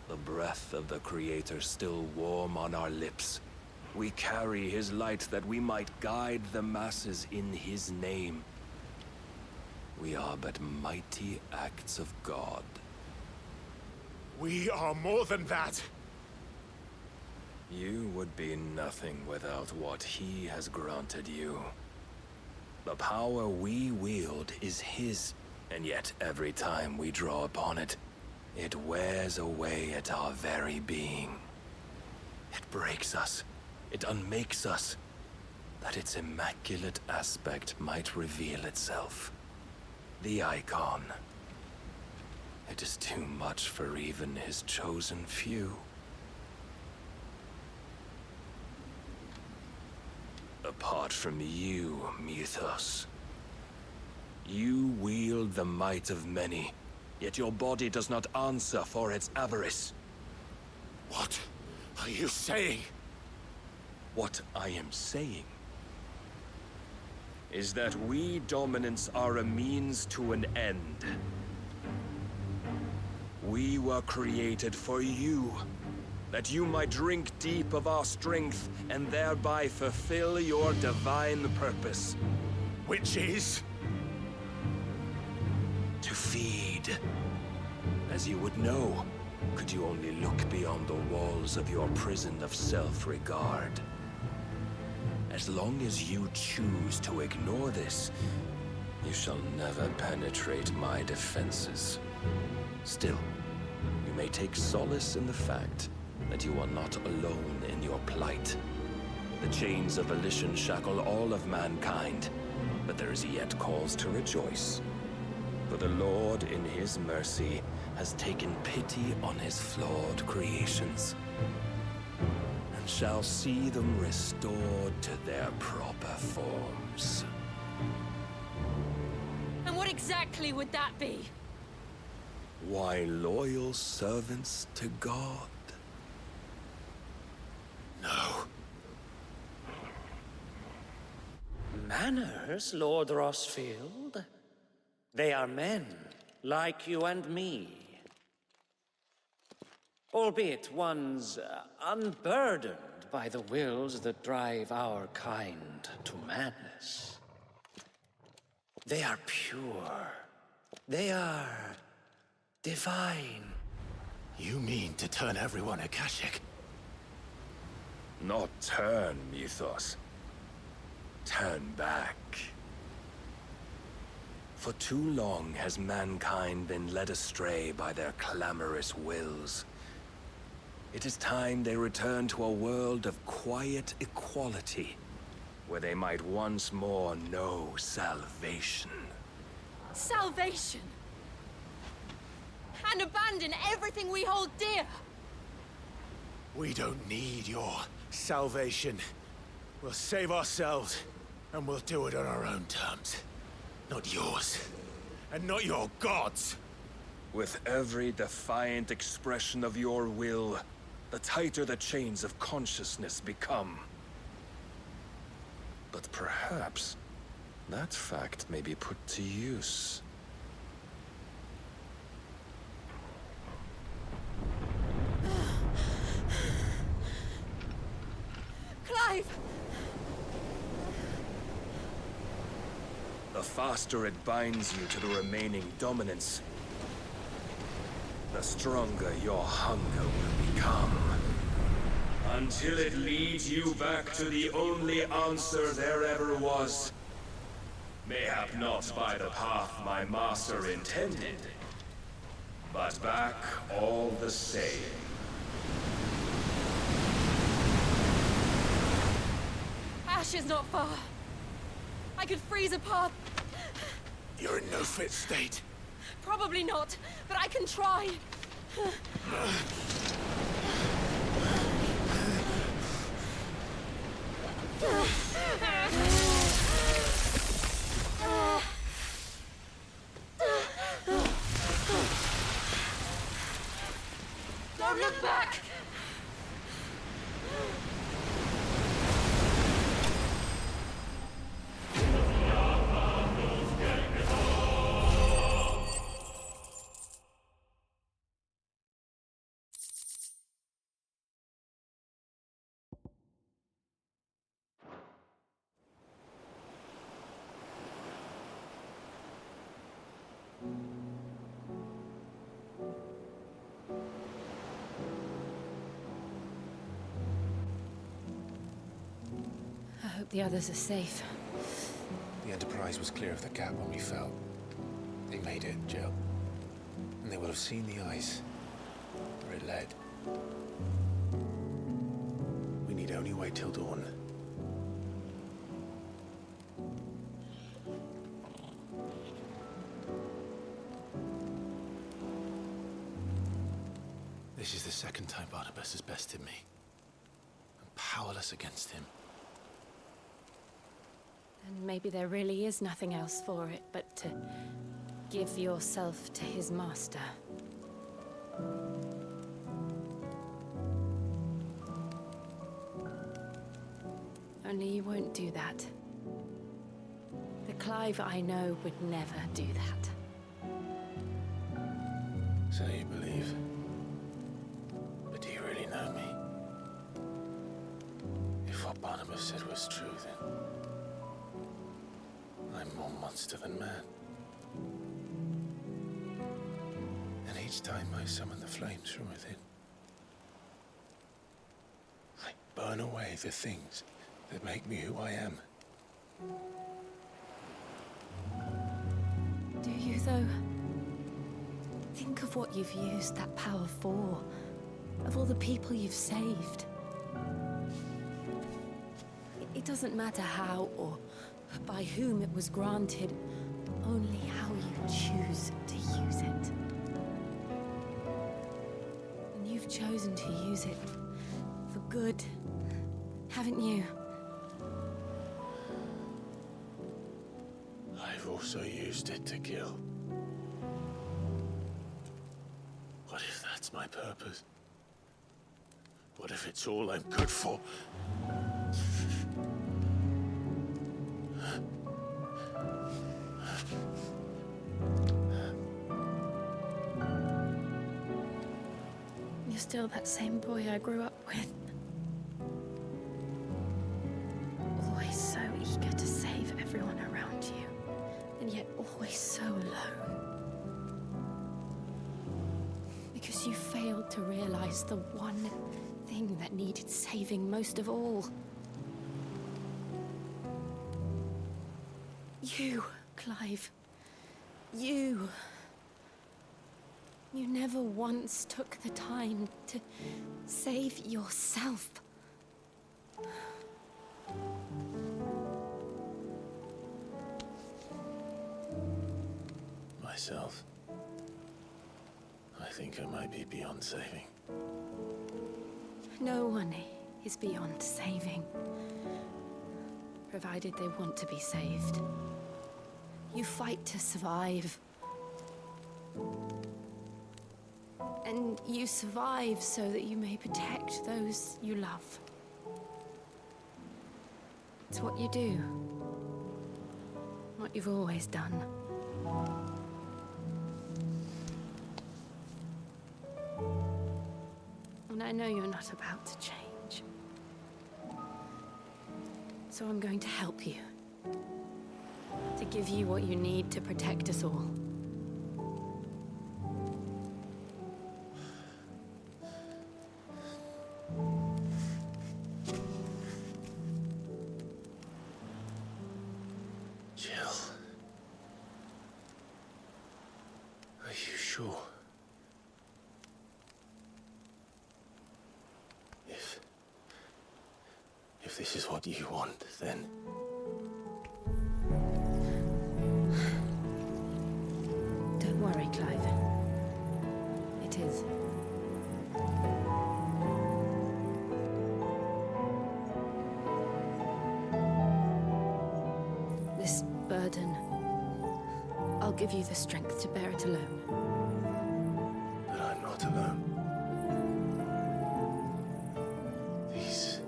The breath of the Creator still warm on our lips. We carry his light that we might guide the masses in his name. We are but mighty acts of God. We are more than that. You would be nothing without what he has granted you. The power we wield is his, and yet every time we draw upon it, it wears away at our very being. It breaks us, it unmakes us, that its immaculate aspect might reveal itself. The icon. It is too much for even his chosen few. Apart from you, Mythos, you wield the might of many, yet your body does not answer for its avarice. What are you saying? What I am saying is that we dominants are a means to an end. We were created for you, that you might drink deep of our strength and thereby fulfill your divine purpose. Which is? To feed. As you would know, could you only look beyond the walls of your prison of self-regard. As long as you choose to ignore this, you shall never penetrate my defenses. Still, you may take solace in the fact that you are not alone in your plight. The chains of volition shackle all of mankind, but there is yet cause to rejoice. For the Lord, in his mercy, has taken pity on his flawed creations, and shall see them restored to their proper forms. And what exactly would that be? Why, loyal servants to God. No. Manners, Lord Rossfield? They are men, like you and me. Albeit ones unburdened by the wills that drive our kind to madness. They are pure. They are divine. You mean to turn everyone Akashic? Not turn, Mythos. Turn back. For too long has mankind been led astray by their clamorous wills. It is time they return to a world of quiet equality, where they might once more know salvation. Salvation! And abandon everything we hold dear! We don't need your salvation. We'll save ourselves, and we'll do it on our own terms. Not yours. And not your gods! With every defiant expression of your will, the tighter the chains of consciousness become. But perhaps that fact may be put to use. Clive! The faster it binds you to the remaining dominance, the stronger your hunger will become. Until it leads you back to the only answer there ever was. Mayhap not by the path my master intended, but back all the same. Ash is not far. I could freeze a path. You're in no fit state. Probably not, but I can try. Don't look back! I hope the others are safe. The Enterprise was clear of the gap when we fell. They made it, Jill. And they will have seen the ice where it led. We need only wait till dawn. This is the second time Barnabas has bested me. I'm powerless against him. And maybe there really is nothing else for it but to give yourself to his master. Only you won't do that. The Clive I know would never do that. So you believe? But do you really know me? If what Barnabas said was true, then I'm more monster than man. And each time I summon the flames from within, I burn away the things that make me who I am. Do you, though? Think of what you've used that power for. Of all the people you've saved. It doesn't matter how or by whom it was granted, only how you choose to use it. And you've chosen to use it for good, haven't you? I've also used it to kill. What if that's my purpose? What if it's all I'm good for? You're still that same boy I grew up with. Always so eager to save everyone around you, and yet always so alone. Because you failed to realize the one thing that needed saving most of all. You, Clive. You. You never once took the time to save yourself. Myself. I think I might be beyond saving. No one is beyond saving, provided they want to be saved. You fight to survive. And you survive so that you may protect those you love. It's what you do. What you've always done. And I know you're not about to change. So I'm going to help you. To give you what you need to protect us all. Jill. Are you sure? If this is what you want, then... Don't worry, Clive. It is. This burden, I'll give you the strength to bear it alone. But I'm not alone. These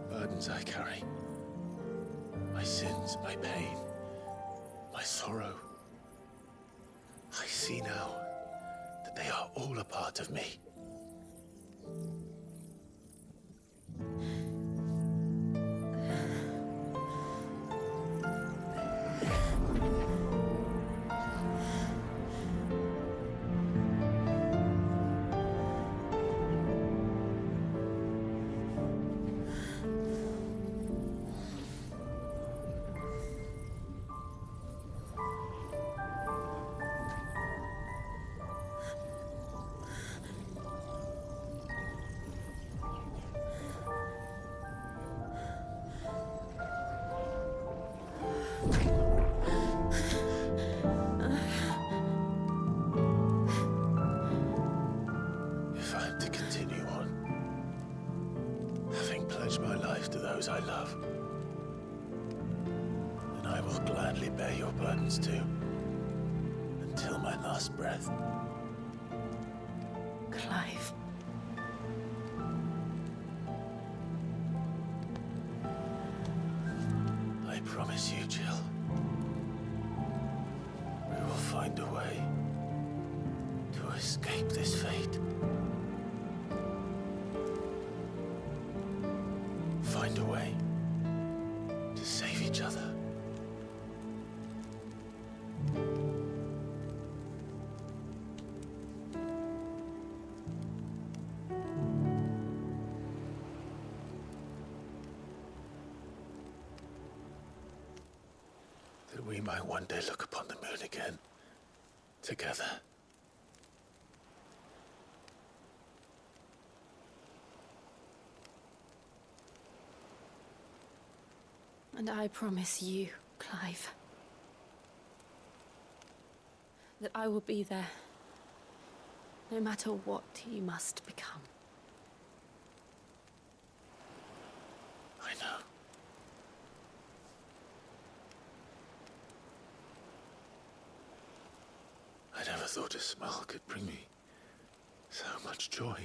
burdens I carry, my sins, my pain, my sorrow, I see now that they are all a part of me. If I'm to continue on, having pledged my life to those I love, then I will gladly bear your burdens too, until my last breath. Clive. I promise you, Jill, we will find a way to escape this fate. Find a way to save each other. might one day look upon the moon again, together. And I promise you, Clive, that I will be there, no matter what you must become. I know. I never thought a smile could bring me so much joy.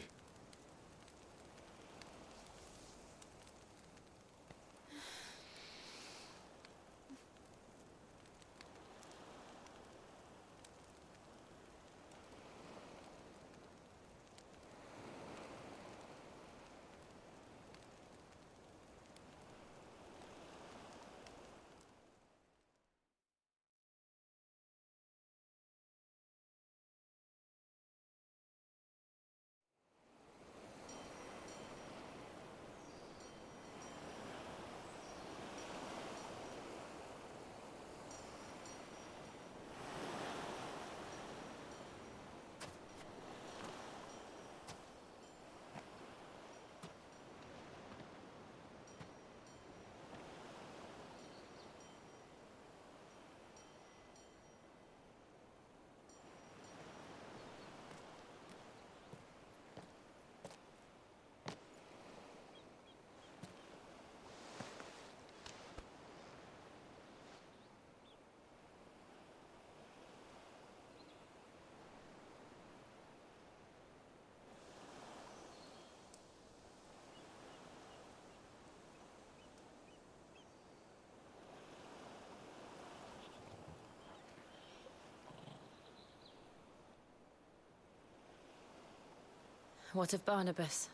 What of Barnabas?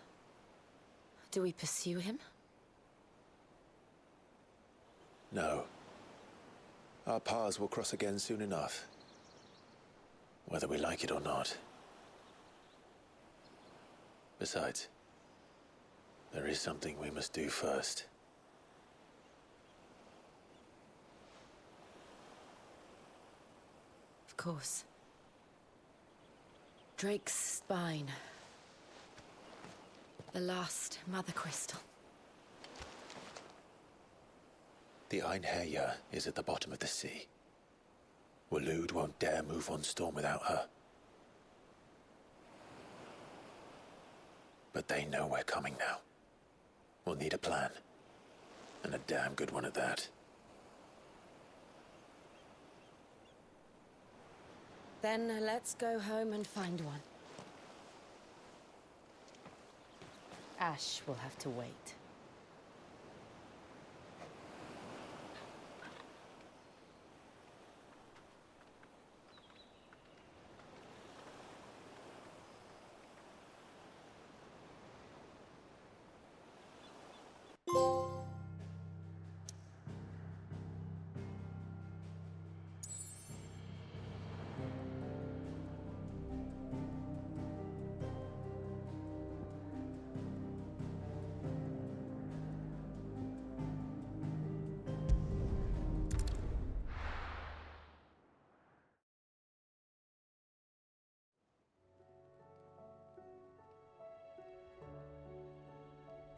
Do we pursue him? No. Our paths will cross again soon enough. Whether we like it or not. Besides, there is something we must do first. Of course. Drake's spine. The last Mother Crystal. The Einherjar is at the bottom of the sea. Waloed won't dare move on Storm without her. But they know we're coming now. We'll need a plan. And a damn good one at that. Then let's go home and find one. Ash will have to wait.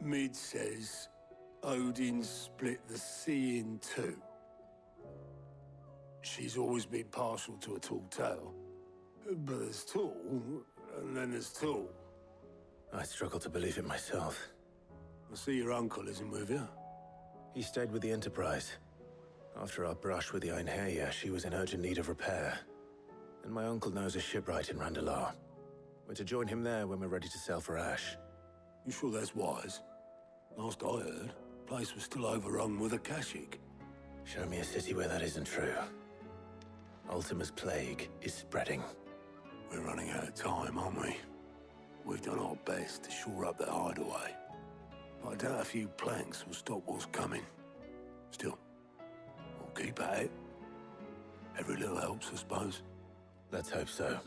Mid says Odin split the sea in two. She's always been partial to a tall tale. But there's tall, and then there's tall. I struggle to believe it myself. I see your uncle isn't with you. He stayed with the Enterprise. After our brush with the Einherjar, she was in urgent need of repair. And my uncle knows a shipwright in Randalar. We're to join him there when we're ready to sail for Ash. You sure that's wise? Last I heard, the place was still overrun with Akashic. Show me a city where that isn't true. Ultima's plague is spreading. We're running out of time, aren't we? We've done our best to shore up that hideaway. But I doubt a few planks will stop what's coming. Still, we'll keep at it. Every little helps, I suppose. Let's hope so.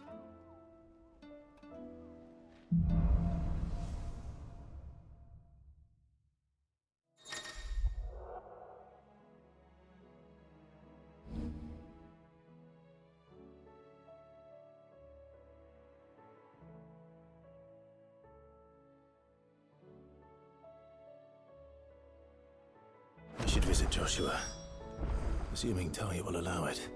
visit, Joshua. Assuming Talia will allow it.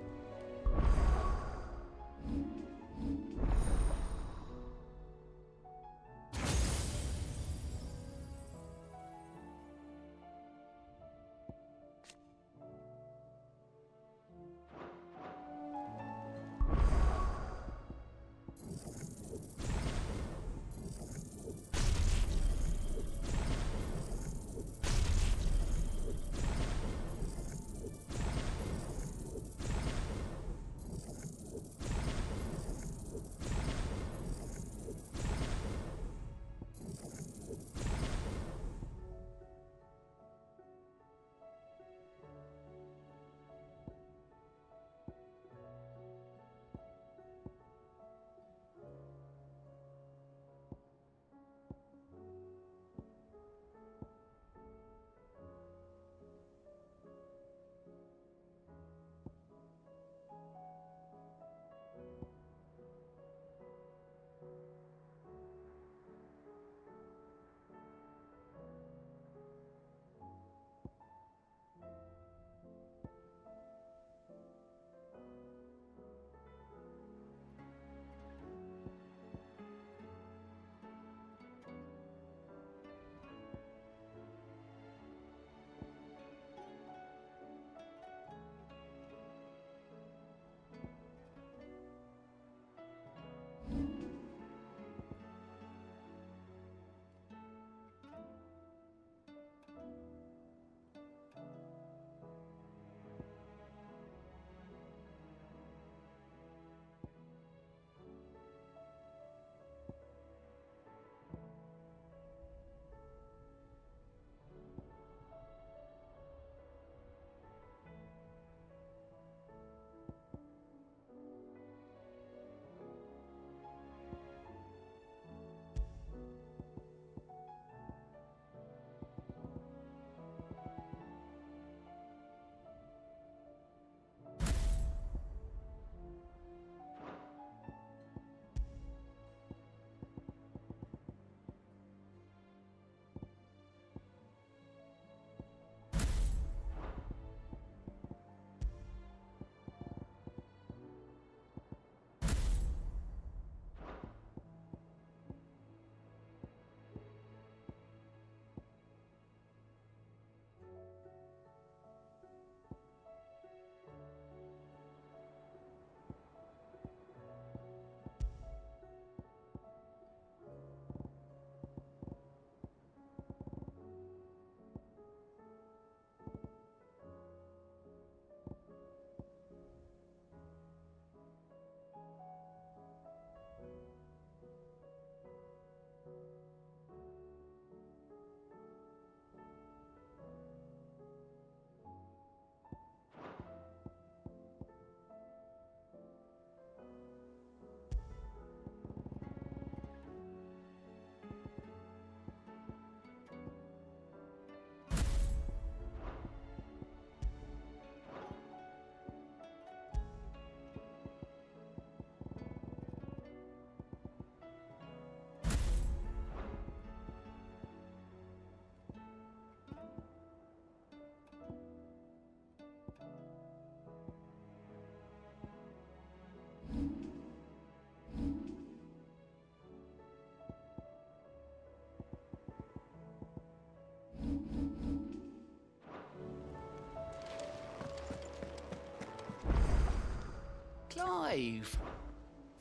Clive!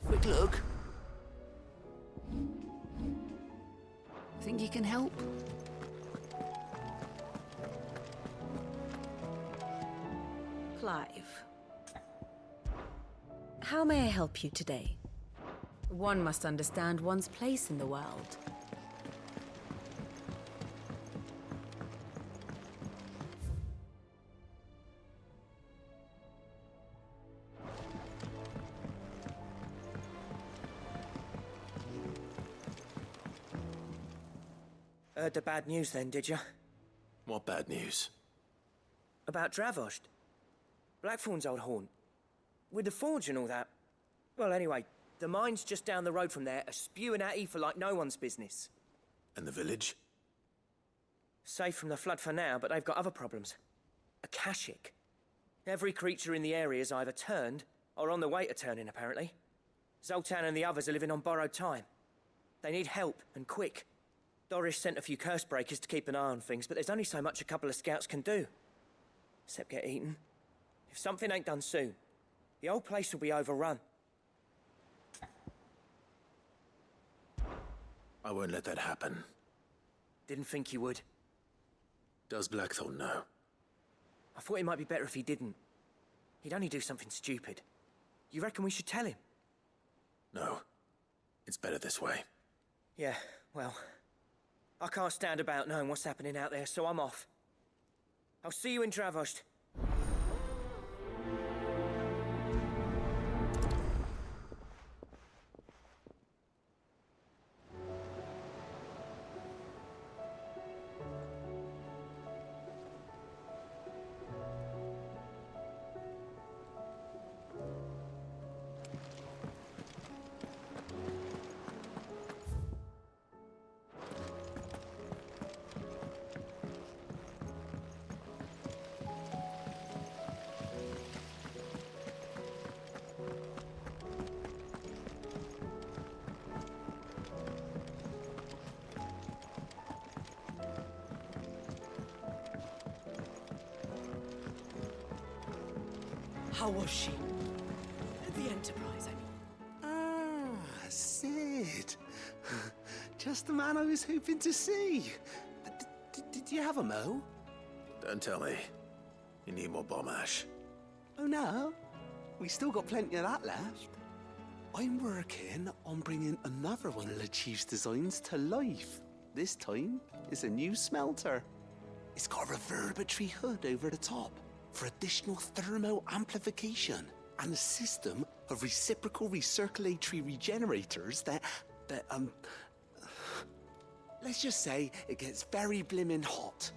Quick look. Think you can help? Clive. How may I help you today? One must understand one's place in the world. Heard the bad news then, did you? What bad news? About Dravost. Blackthorn's old haunt. With the forge and all that. Well, anyway, the mines just down the road from there are spewing out ether like no one's business. And the village? Safe from the flood for now, but they've got other problems. Akashic. Every creature in the area is either turned or on the way to turning, apparently. Zoltan and the others are living on borrowed time. They need help, and quick. Doris sent a few curse breakers to keep an eye on things, but there's only so much a couple of scouts can do. Except get eaten. If something ain't done soon, the old place will be overrun. I won't let that happen. Didn't think you would. Does Blackthorn know? I thought it might be better if he didn't. He'd only do something stupid. You reckon we should tell him? No. It's better this way. Yeah, well, I can't stand about knowing what's happening out there, so I'm off. I'll see you in Dravost. How was she? The Enterprise, I mean. Ah, Sid. Just the man I was hoping to see. Did you have a mo? Don't tell me. You need more bomb ash. Oh no, we still got plenty of that left. I'm working on bringing another one of the Chief's designs to life. This time, it's a new smelter. It's got a reverberatory hood over the top for additional thermo amplification and a system of reciprocal recirculatory regenerators that let's just say it gets very blimmin' hot.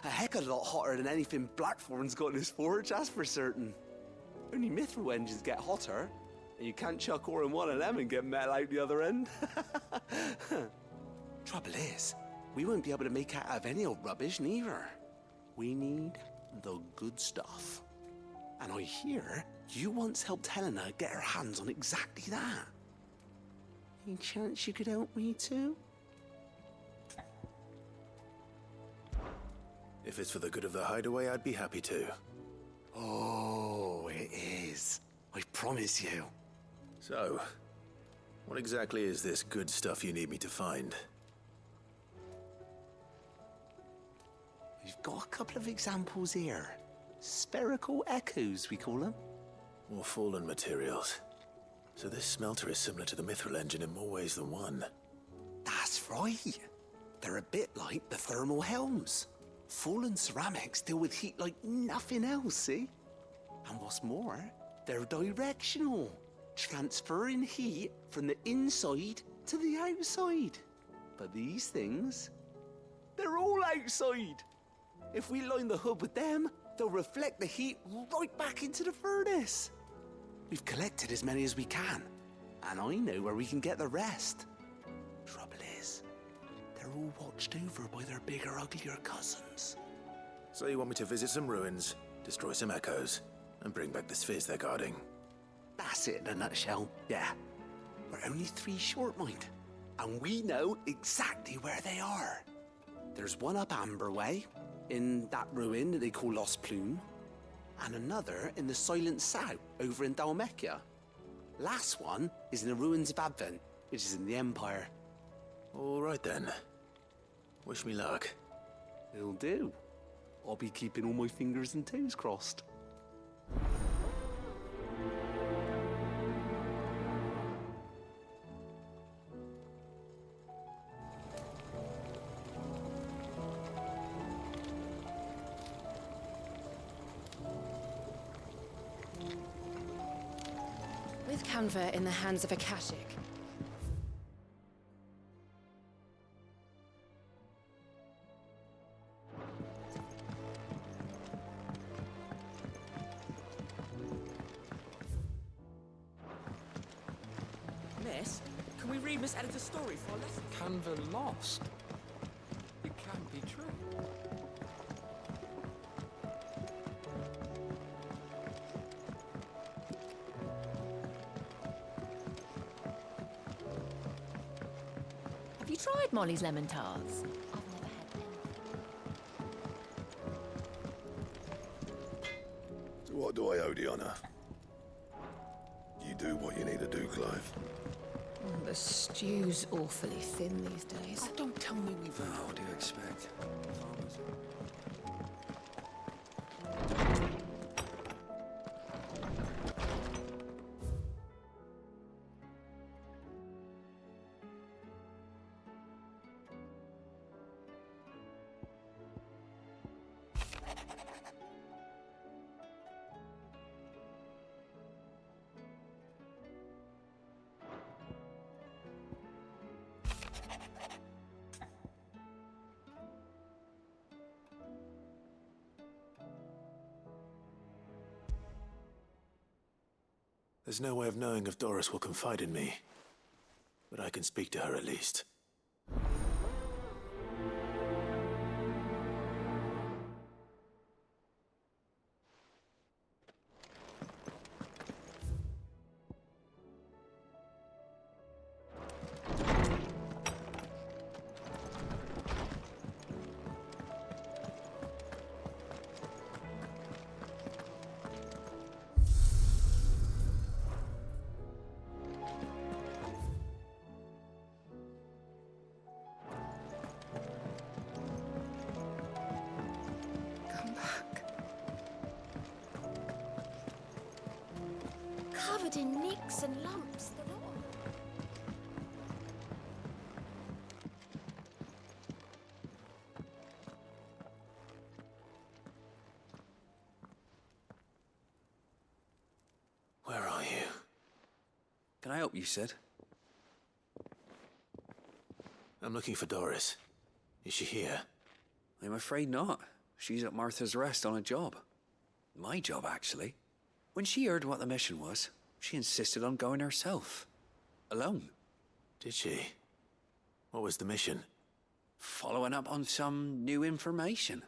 A heck of a lot hotter than anything Blackthorn's got in his forge, that's for certain. Only mithril engines get hotter, and you can't chuck ore in one of them and get metal out the other end. Trouble is, we won't be able to make out of any old rubbish, neither. We need the good stuff. And I hear you once helped Helena get her hands on exactly that. Any chance you could help me too? If it's for the good of the hideaway, I'd be happy to. Oh, it is. I promise you. So, what exactly is this good stuff you need me to find? We've got a couple of examples here. Spherical echoes, we call them. More fallen materials. So this smelter is similar to the mithril engine in more ways than one. That's right. They're a bit like the thermal helms. Fallen ceramics deal with heat like nothing else, see? And what's more, they're directional, transferring heat from the inside to the outside. But these things, they're all outside. If we line the hood with them, they'll reflect the heat right back into the furnace. We've collected as many as we can, and I know where we can get the rest. Trouble is, they're all watched over by their bigger, uglier cousins. So you want me to visit some ruins, destroy some echoes, and bring back the spheres they're guarding? That's it in a nutshell, yeah. We're only 3 short, mind, and we know exactly where they are. There's one up Amber Way, in that ruin that they call Lost Plume, and another in the Silent South, over in Dalmekia. Last one is in the ruins of Advent, which is in the Empire. All right then. Wish me luck. It'll do. I'll be keeping all my fingers and toes crossed. With Canva in the hands of Akashic, Miss, can we read Miss Editor's story for a lesson? Canva lost. It can't be true. tried Molly's lemon tarts? So what do I owe the honour? You do what you need to do, Clive. The stew's awfully thin these days. Oh, don't tell me we've... What do you expect? Farmers. There's no way of knowing if Doris will confide in me, but I can speak to her at least. Covered in nicks and lumps, the lot. Where are you? Can I help you, Sid? I'm looking for Doris. Is she here? I'm afraid not. She's at Martha's Rest on a job. My job, actually. When she heard what the mission was, she insisted on going herself. Alone. Did she? What was the mission? Following up on some new information.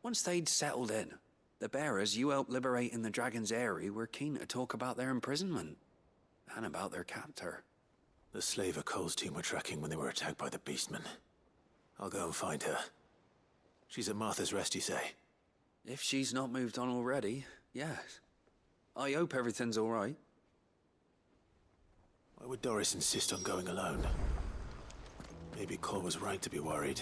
Once they'd settled in, the bearers you helped liberate in the Dragon's Eyrie were keen to talk about their imprisonment. And about their captor. The slaver Cole's team were tracking when they were attacked by the Beastmen. I'll go and find her. She's at Martha's Rest, you say? If she's not moved on already, yes. I hope everything's all right. Why would Doris insist on going alone? Maybe Cole was right to be worried.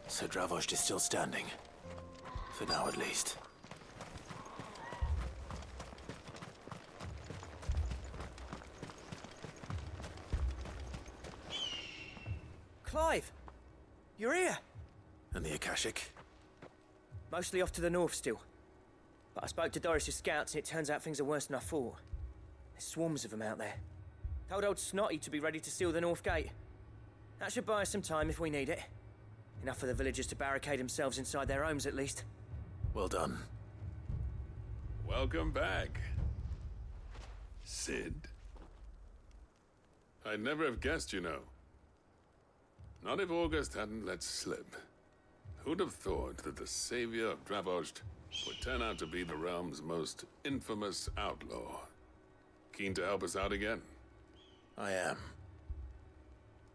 So Dravost is still standing. For now, at least. Clive! You're here! And the Akashic? Mostly off to the north still. But I spoke to Doris's scouts and it turns out things are worse than I thought. There's swarms of them out there. Told old Snotty to be ready to seal the north gate. That should buy us some time if we need it. Enough for the villagers to barricade themselves inside their homes, at least. Well done. Welcome back, Sid. I'd never have guessed, you know. Not if August hadn't let slip. Who'd have thought that the savior of Dravost would turn out to be the realm's most infamous outlaw? Keen to help us out again? I am.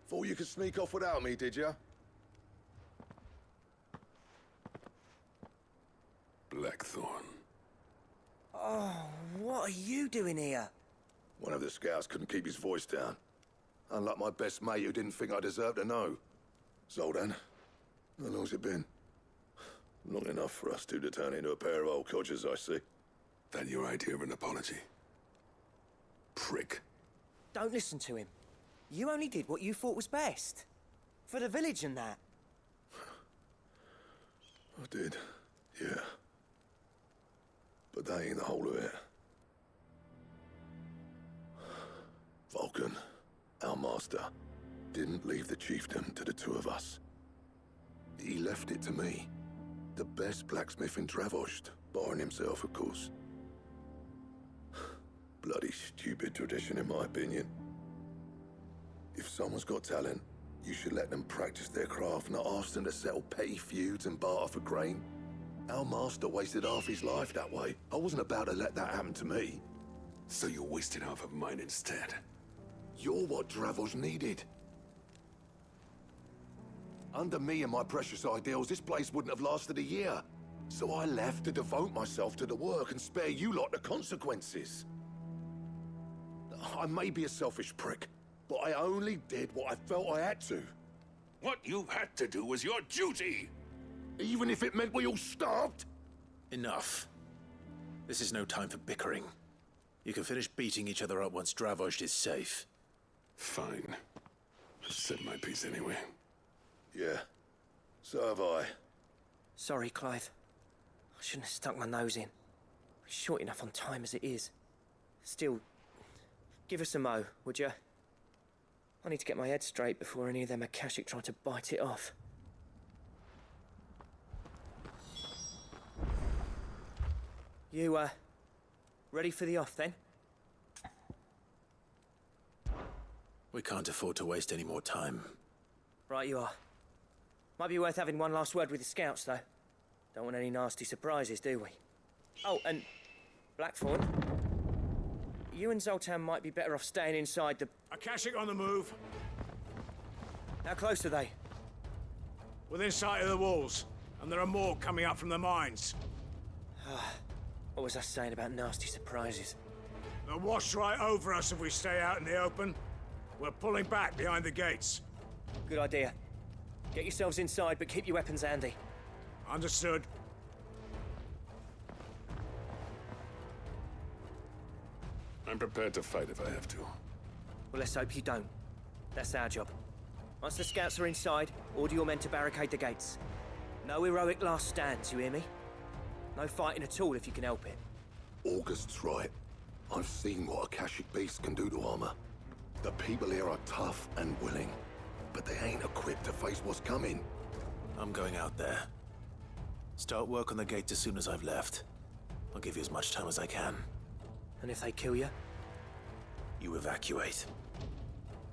Thought you could sneak off without me, did ya? Blackthorn. Oh, what are you doing here? One of the scouts couldn't keep his voice down. Unlike my best mate who didn't think I deserved to know. Zoldan, how long's it been? Long enough for us two to turn into a pair of old codgers, I see. That your idea of an apology? Prick. Don't listen to him. You only did what you thought was best. For the village and that. I did, yeah. that ain't the whole of it. Vulcan, our master, didn't leave the chiefdom to the two of us. He left it to me, the best blacksmith in Dravost, barring himself, of course. Bloody stupid tradition, in my opinion. If someone's got talent, you should let them practice their craft, not ask them to settle petty feuds and barter for grain. Our master wasted half his life that way. I wasn't about to let that happen to me. So you wasted half of mine instead. You're what Dravost needed. Under me and my precious ideals, this place wouldn't have lasted a year. So I left to devote myself to the work and spare you lot the consequences. I may be a selfish prick, but I only did what I felt I had to. What you had to do was your duty! Even if it meant we all starved? Enough. This is no time for bickering. You can finish beating each other up once Dravost is safe. Fine. I said my piece anyway. Yeah, so have I. Sorry, Clive. I shouldn't have stuck my nose in. We're short enough on time as it is. Still, give us a mo, would you? I need to get my head straight before any of them Akashic try to bite it off. You, ready for the off, then? We can't afford to waste any more time. Right you are. Might be worth having one last word with the scouts, though. Don't want any nasty surprises, do we? Oh, and Blackthorn, you and Zoltan might be better off staying inside the... Akashic on the move. How close are they? Within sight of the walls, and there are more coming up from the mines. What was I saying about nasty surprises? They'll wash right over us if we stay out in the open. We're pulling back behind the gates. Good idea. Get yourselves inside, but keep your weapons handy. Understood. I'm prepared to fight if I have to. Well, let's hope you don't. That's our job. Once the scouts are inside, order your men to barricade the gates. No heroic last stands, you hear me? No fighting at all if you can help it. August's right. I've seen what Akashic beasts can do to armor. The people here are tough and willing, but they ain't equipped to face what's coming. I'm going out there. Start work on the gate as soon as I've left. I'll give you as much time as I can. And if they kill you? You evacuate.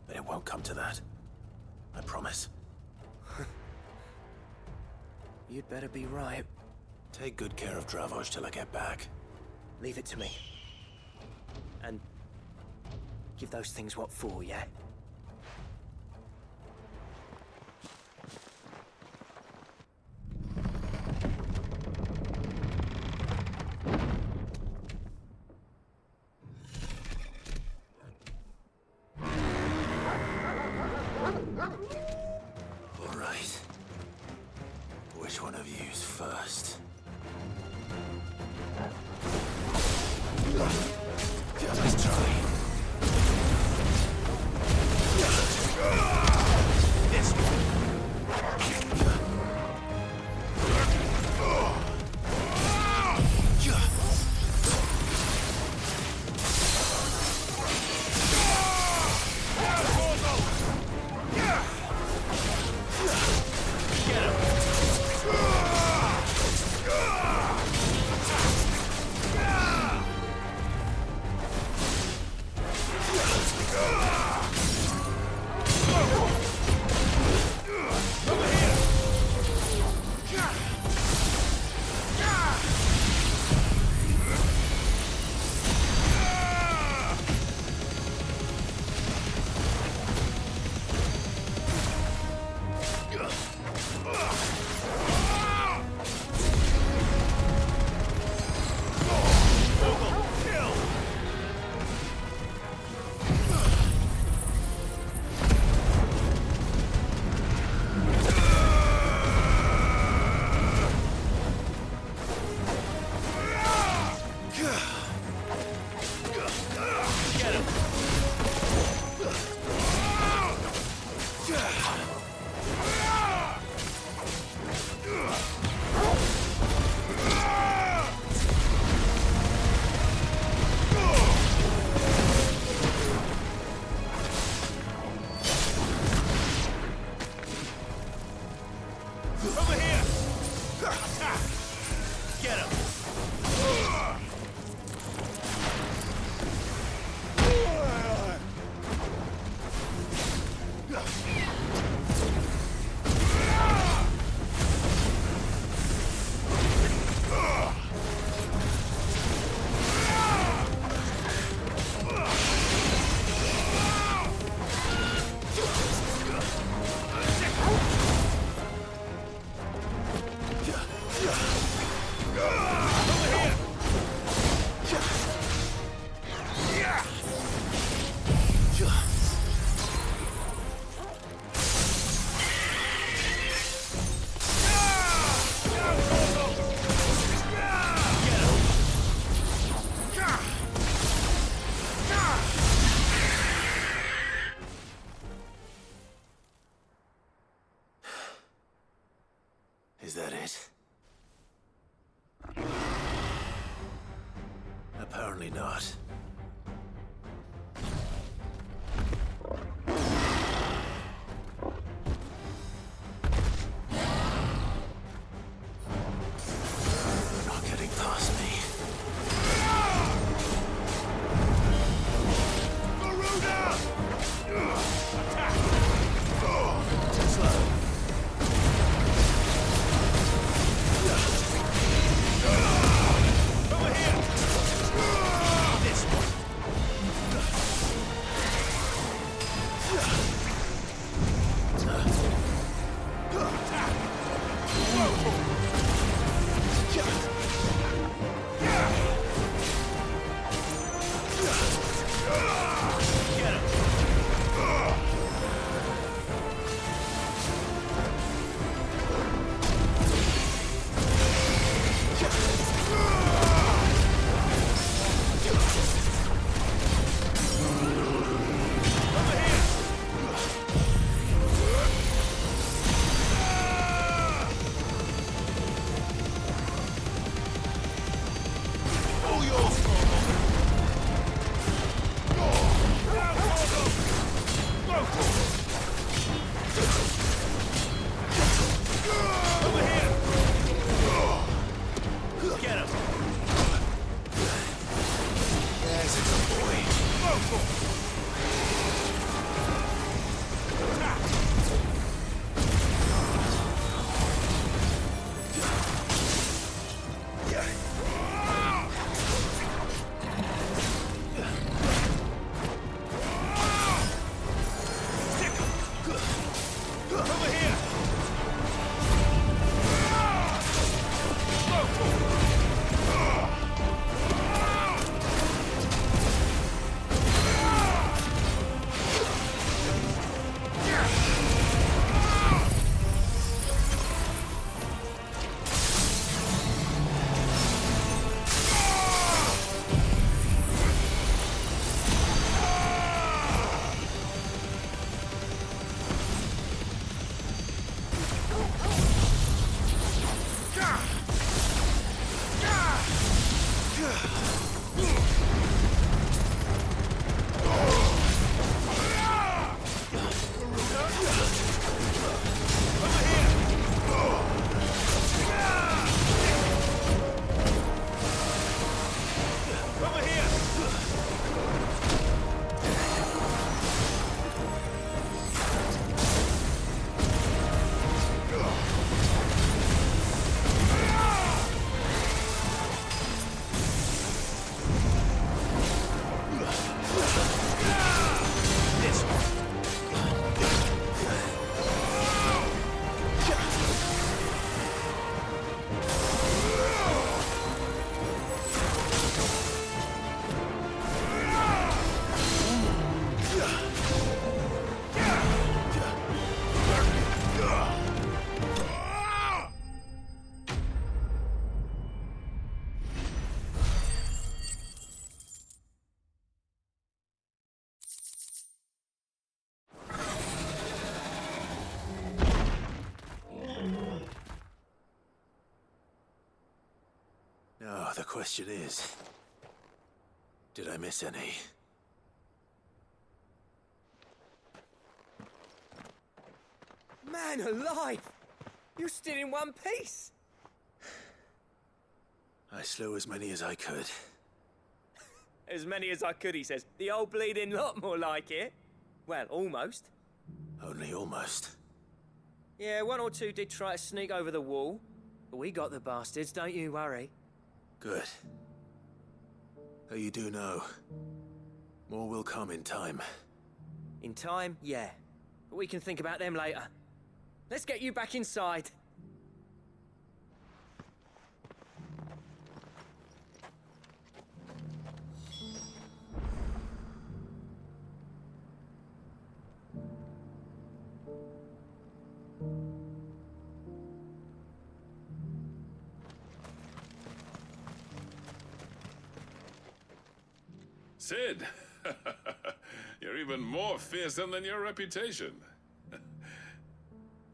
But it won't come to that. I promise. You'd better be right. Take good care of Dravost till I get back. Leave it to me. And give those things what for, yeah? All right. Which one of you's first? Let's try. This Get him! Is that it? Apparently not. They're not getting past me. Garuda! Attack! Too slow. Over here! This one! Now, the question is, did I miss any? Man alive! You're still in one piece! I slew as many as I could. As many as I could, he says. The old bleeding lot, more like it. Well, almost. Only almost. Yeah, one or two did try to sneak over the wall. But we got the bastards, don't you worry. Good. Though you do know, more will come in time. In time, yeah. But we can think about them later. Let's get you back inside. Sid! You're even more fearsome than your reputation.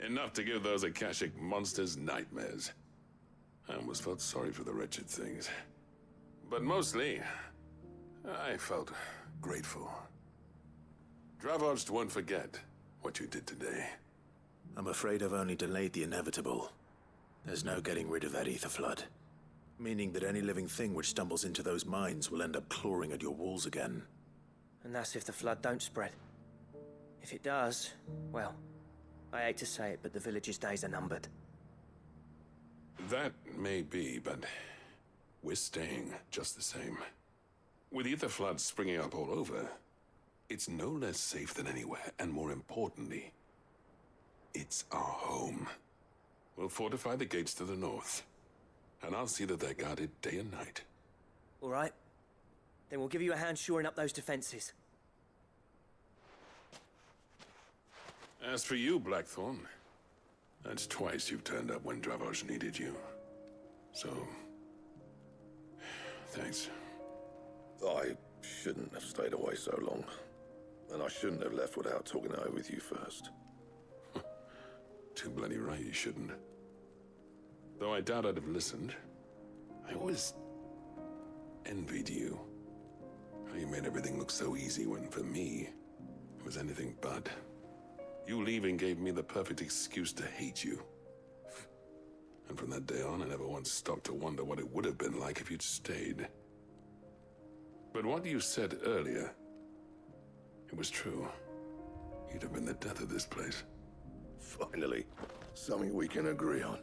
Enough to give those Akashic monsters nightmares. I almost felt sorry for the wretched things. But mostly, I felt grateful. Dravoged won't forget what you did today. I'm afraid I've only delayed the inevitable. There's no getting rid of that ether flood. Meaning that any living thing which stumbles into those mines will end up clawing at your walls again. And that's if the flood don't spread. If it does, well, I hate to say it, but the village's days are numbered. That may be, but we're staying just the same. With ether floods springing up all over, it's no less safe than anywhere, and more importantly, it's our home. We'll fortify the gates to the north, and I'll see that they're guarded day and night. All right. Then we'll give you a hand shoring up those defenses. As for you, Blackthorn, that's twice you've turned up when Dravos needed you. So, thanks. I shouldn't have stayed away so long. And I shouldn't have left without talking it over with you first. Too bloody right you shouldn't. Though I doubt I'd have listened. I always envied you. How you made everything look so easy when, for me, it was anything but. You leaving gave me the perfect excuse to hate you. And from that day on, I never once stopped to wonder what it would have been like if you'd stayed. But what you said earlier, it was true. You'd have been the death of this place. Finally, something we can agree on.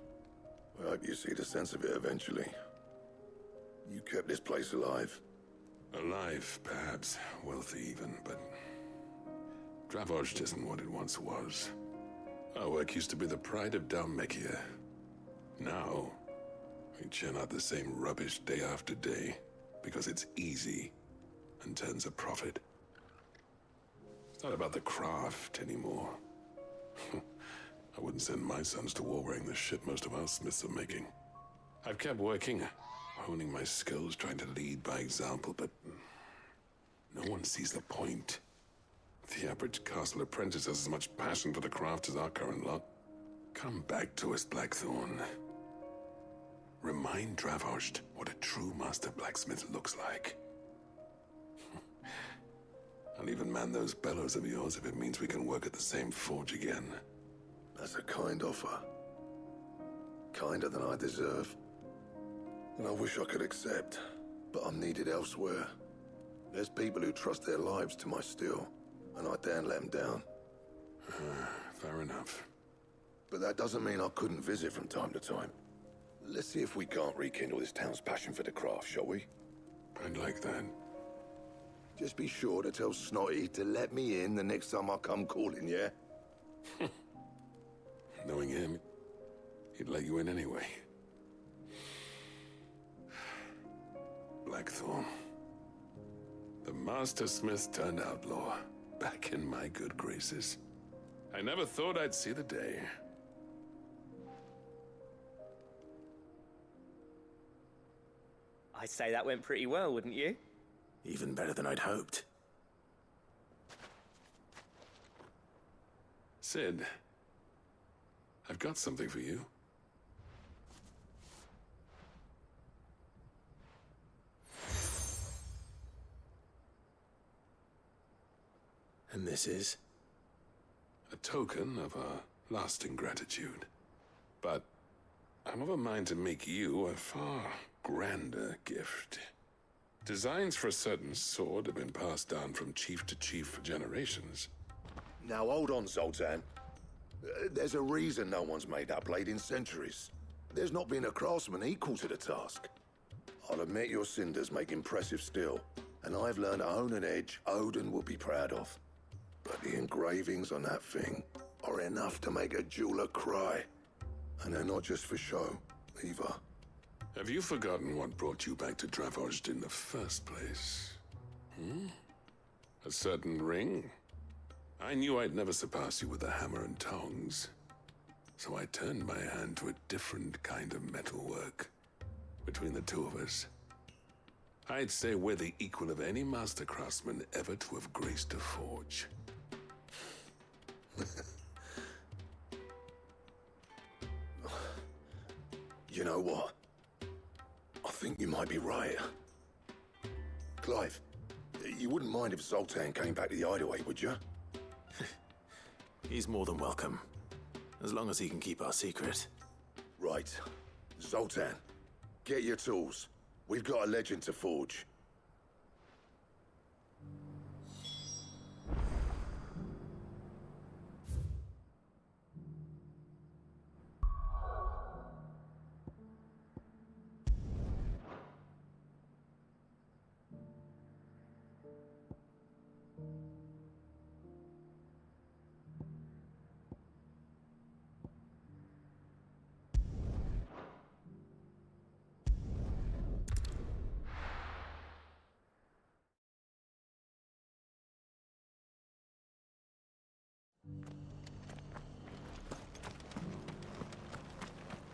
I hope you see the sense of it eventually. You kept this place alive. Alive, perhaps. Wealthy even, but Dravoged isn't what it once was. Our work used to be the pride of Dalmekia. Now, we churn out the same rubbish day after day because it's easy and turns a profit. It's not about the craft anymore. I wouldn't send my sons to war wearing the shit most of our smiths are making. I've kept working, honing my skills, trying to lead by example, but no one sees the point. The average castle apprentice has as much passion for the craft as our current lot. Come back to us, Blackthorn. Remind Dravoged what a true master blacksmith looks like. I'll even man those bellows of yours if it means we can work at the same forge again. That's a kind offer. Kinder than I deserve. And I wish I could accept, but I'm needed elsewhere. There's people who trust their lives to my steel, and I daren't let them down. Fair enough. But that doesn't mean I couldn't visit from time to time. Let's see if we can't rekindle this town's passion for the craft, shall we? I'd like that. Just be sure to tell Snotty to let me in the next time I come calling, yeah? Knowing him, he'd let you in anyway. Blackthorn. The Master Smith turned outlaw, back in my good graces. I never thought I'd see the day. I'd say that went pretty well, wouldn't you? Even better than I'd hoped. Sid, I've got something for you. And this is? A token of our lasting gratitude. But I'm of a mind to make you a far grander gift. Designs for a certain sword have been passed down from chief to chief for generations. Now hold on, Zoltan. There's a reason no one's made that blade in centuries. There's not been a craftsman equal to the task. I'll admit your cinders make impressive steel, and I've learned to own an edge Odin will be proud of. But the engravings on that thing are enough to make a jeweler cry. And they're not just for show, either. Have you forgotten what brought you back to Dravozd in the first place? A certain ring? I knew I'd never surpass you with a hammer and tongs. So I turned my hand to a different kind of metalwork. Between the two of us, I'd say we're the equal of any master craftsman ever to have graced a forge. You know what? I think you might be right. Clive, you wouldn't mind if Zoltan came back to the hideaway, would you? He's more than welcome. As long as he can keep our secret. Right. Zoltan, get your tools. We've got a legend to forge.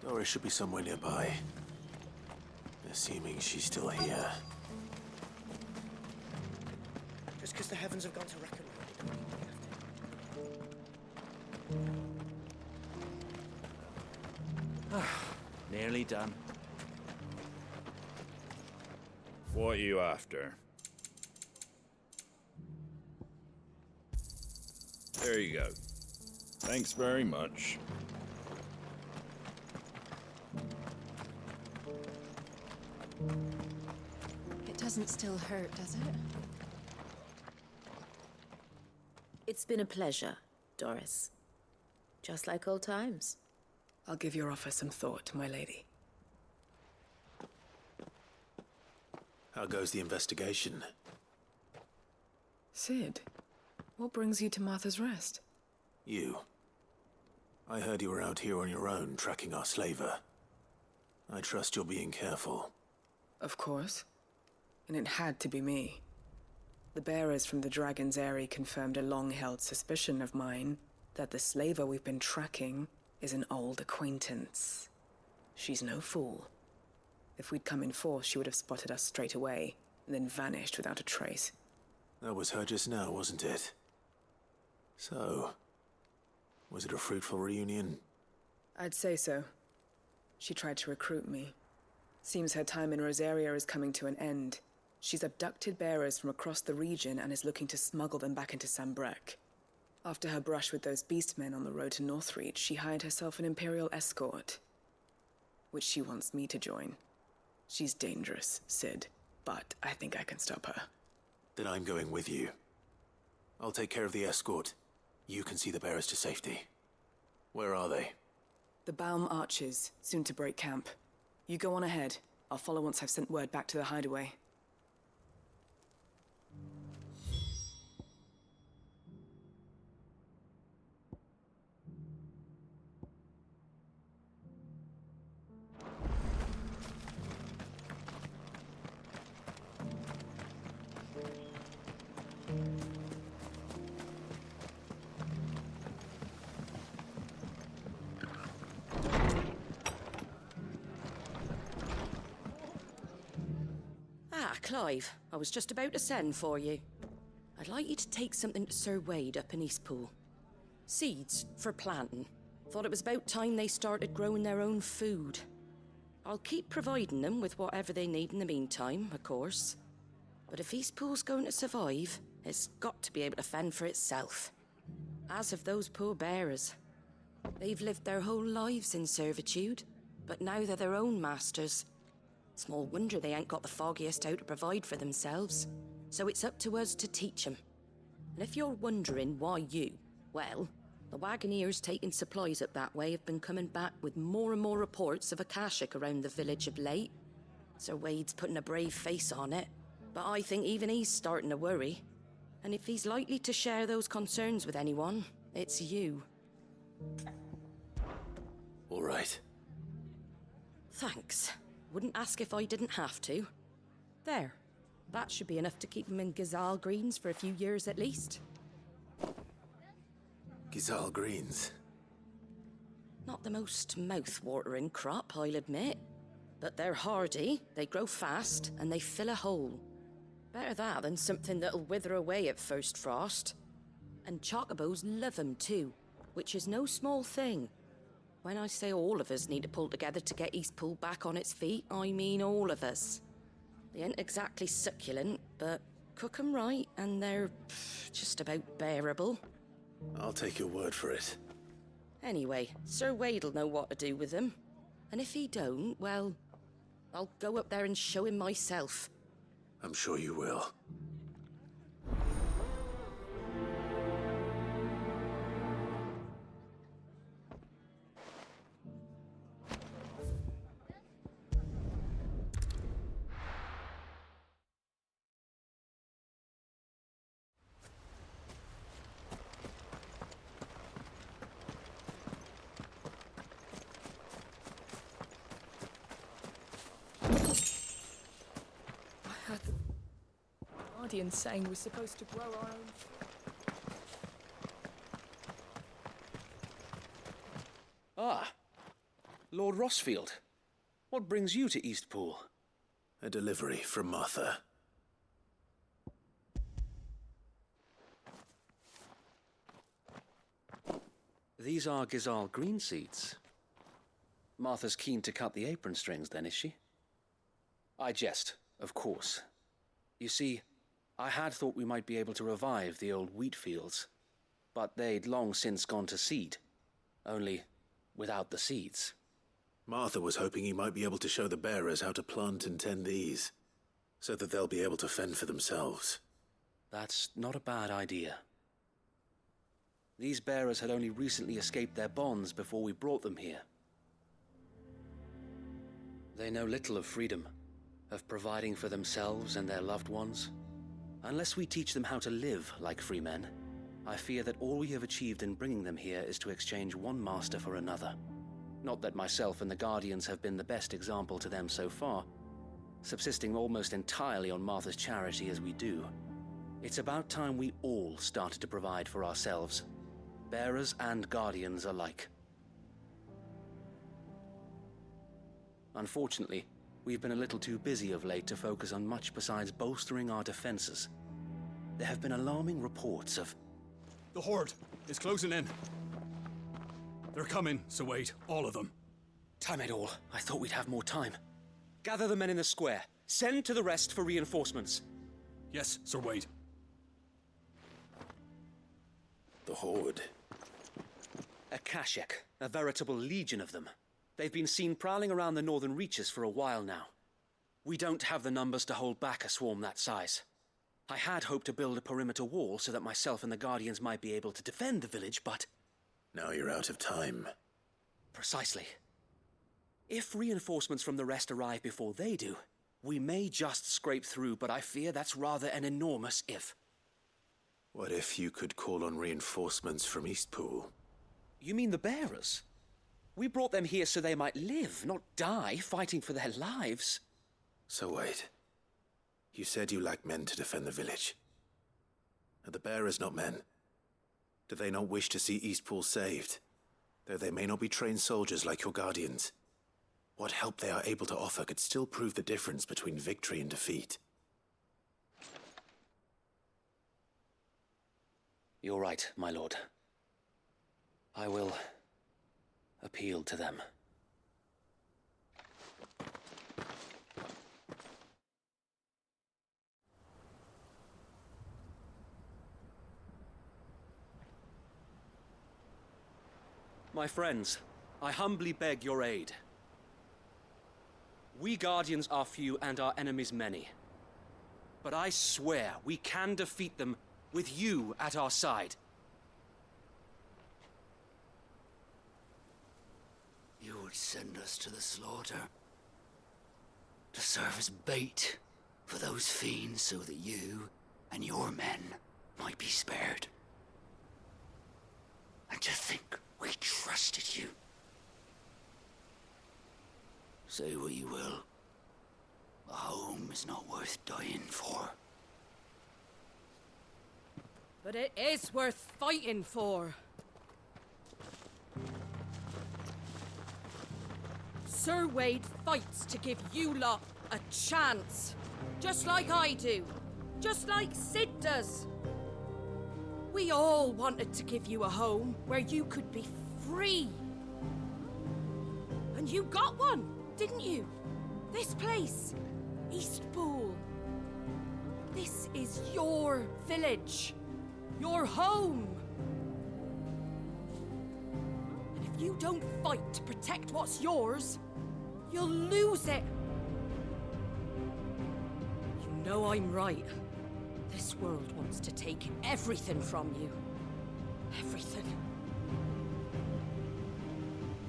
Doris should be somewhere nearby. Assuming she's still here. Just because the heavens have gone to reckon Nearly done. What are you after? There you go. Thanks very much. It doesn't still hurt, does it? It's been a pleasure, Doris. Just like old times. I'll give your offer some thought, my lady. How goes the investigation? Sid, what brings you to Martha's Rest? You. I heard you were out here on your own, tracking our slaver. I trust you're being careful. Of course. And it had to be me. The bearers from the Dragon's Eyrie confirmed a long-held suspicion of mine that the slaver we've been tracking is an old acquaintance. She's no fool. If we'd come in force, she would have spotted us straight away, and then vanished without a trace. That was her just now, wasn't it? So, was it a fruitful reunion? I'd say so. She tried to recruit me. Seems her time in Rosaria is coming to an end. She's abducted bearers from across the region and is looking to smuggle them back into Sambrek. After her brush with those beastmen on the road to Northreach, she hired herself an Imperial escort, which she wants me to join. She's dangerous, Sid, but I think I can stop her. Then I'm going with you. I'll take care of the escort. You can see the bearers to safety. Where are they? The Baum Archers, soon to break camp. You go on ahead. I'll follow once I've sent word back to the hideaway. Clive, I was just about to send for you. I'd like you to take something to Sir Wade up in Eastpool. Seeds for planting. Thought it was about time they started growing their own food. I'll keep providing them with whatever they need in the meantime, of course. But if Eastpool's going to survive, it's got to be able to fend for itself. As of those poor bearers. They've lived their whole lives in servitude, but now they're their own masters. Small wonder they ain't got the foggiest how to provide for themselves. So it's up to us to teach 'em. And if you're wondering why you, well, the Wagoneers taking supplies up that way have been coming back with more and more reports of Akashic around the village of late. Sir Wade's putting a brave face on it, but I think even he's starting to worry. And if he's likely to share those concerns with anyone, it's you. All right. Thanks. Wouldn't ask if I didn't have to. There. That should be enough to keep him in Gazal Greens for a few years at least. Gazal Greens? Not the most mouth-watering crop, I'll admit. But they're hardy, they grow fast, and they fill a hole. Better that than something that'll wither away at first frost. And chocobos love 'em too, which is no small thing. When I say all of us need to pull together to get Eastpool back on its feet, I mean all of us. They ain't exactly succulent, but cook 'em right and they're just about bearable. I'll take your word for it. Anyway, Sir Wade'll know what to do with them. And if he don't, well, I'll go up there and show him myself. I'm sure you will. Guardian saying we're supposed to grow our own. Ah, Lord Rossfield. What brings you to Eastpool? A delivery from Martha. These are Gazal green seeds. Martha's keen to cut the apron strings, then, is she? I jest, of course. You see, I had thought we might be able to revive the old wheat fields, but they'd long since gone to seed, only without the seeds. Martha was hoping he might be able to show the bearers how to plant and tend these, so that they'll be able to fend for themselves. That's not a bad idea. These bearers had only recently escaped their bonds before we brought them here. They know little of freedom, of providing for themselves and their loved ones. Unless we teach them how to live like free men, I fear that all we have achieved in bringing them here is to exchange one master for another. Not that myself and the Guardians have been the best example to them so far, subsisting almost entirely on Martha's charity as we do. It's about time we all started to provide for ourselves, bearers and Guardians alike. Unfortunately, we've been a little too busy of late to focus on much besides bolstering our defenses. There have been alarming reports of... The Horde is closing in. They're coming, so wait, all of them. Damn it all, I thought we'd have more time. Gather the men in the square. Send to the rest for reinforcements. Yes, Sir Wade. The Horde. Akashic, a veritable legion of them. They've been seen prowling around the northern reaches for a while now. We don't have the numbers to hold back a swarm that size. I had hoped to build a perimeter wall so that myself and the Guardians might be able to defend the village, but... Now you're out of time. Precisely. If reinforcements from the rest arrive before they do, we may just scrape through, but I fear that's rather an enormous if. What if you could call on reinforcements from Eastpool? You mean the bearers? We brought them here so they might live, not die, fighting for their lives. So wait. You said you lack men to defend the village. Are the bearers not men? Do they not wish to see Eastpool saved? Though they may not be trained soldiers like your Guardians. What help they are able to offer could still prove the difference between victory and defeat. You're right, my lord. I will appeal to them. My friends, I humbly beg your aid. We Guardians are few and our enemies many. But I swear we can defeat them with you at our side. You would send us to the slaughter, to serve as bait for those fiends so that you and your men might be spared. And to think we trusted you. Say what you will, a home is not worth dying for. But it is worth fighting for. Sir Wade fights to give you lot a chance. Just like I do. Just like Sid does. We all wanted to give you a home where you could be free. And you got one, didn't you? This place, Eastpool. This is your village. Your home. And if you don't fight to protect what's yours, you'll lose it. You know I'm right. This world wants to take everything from you. Everything.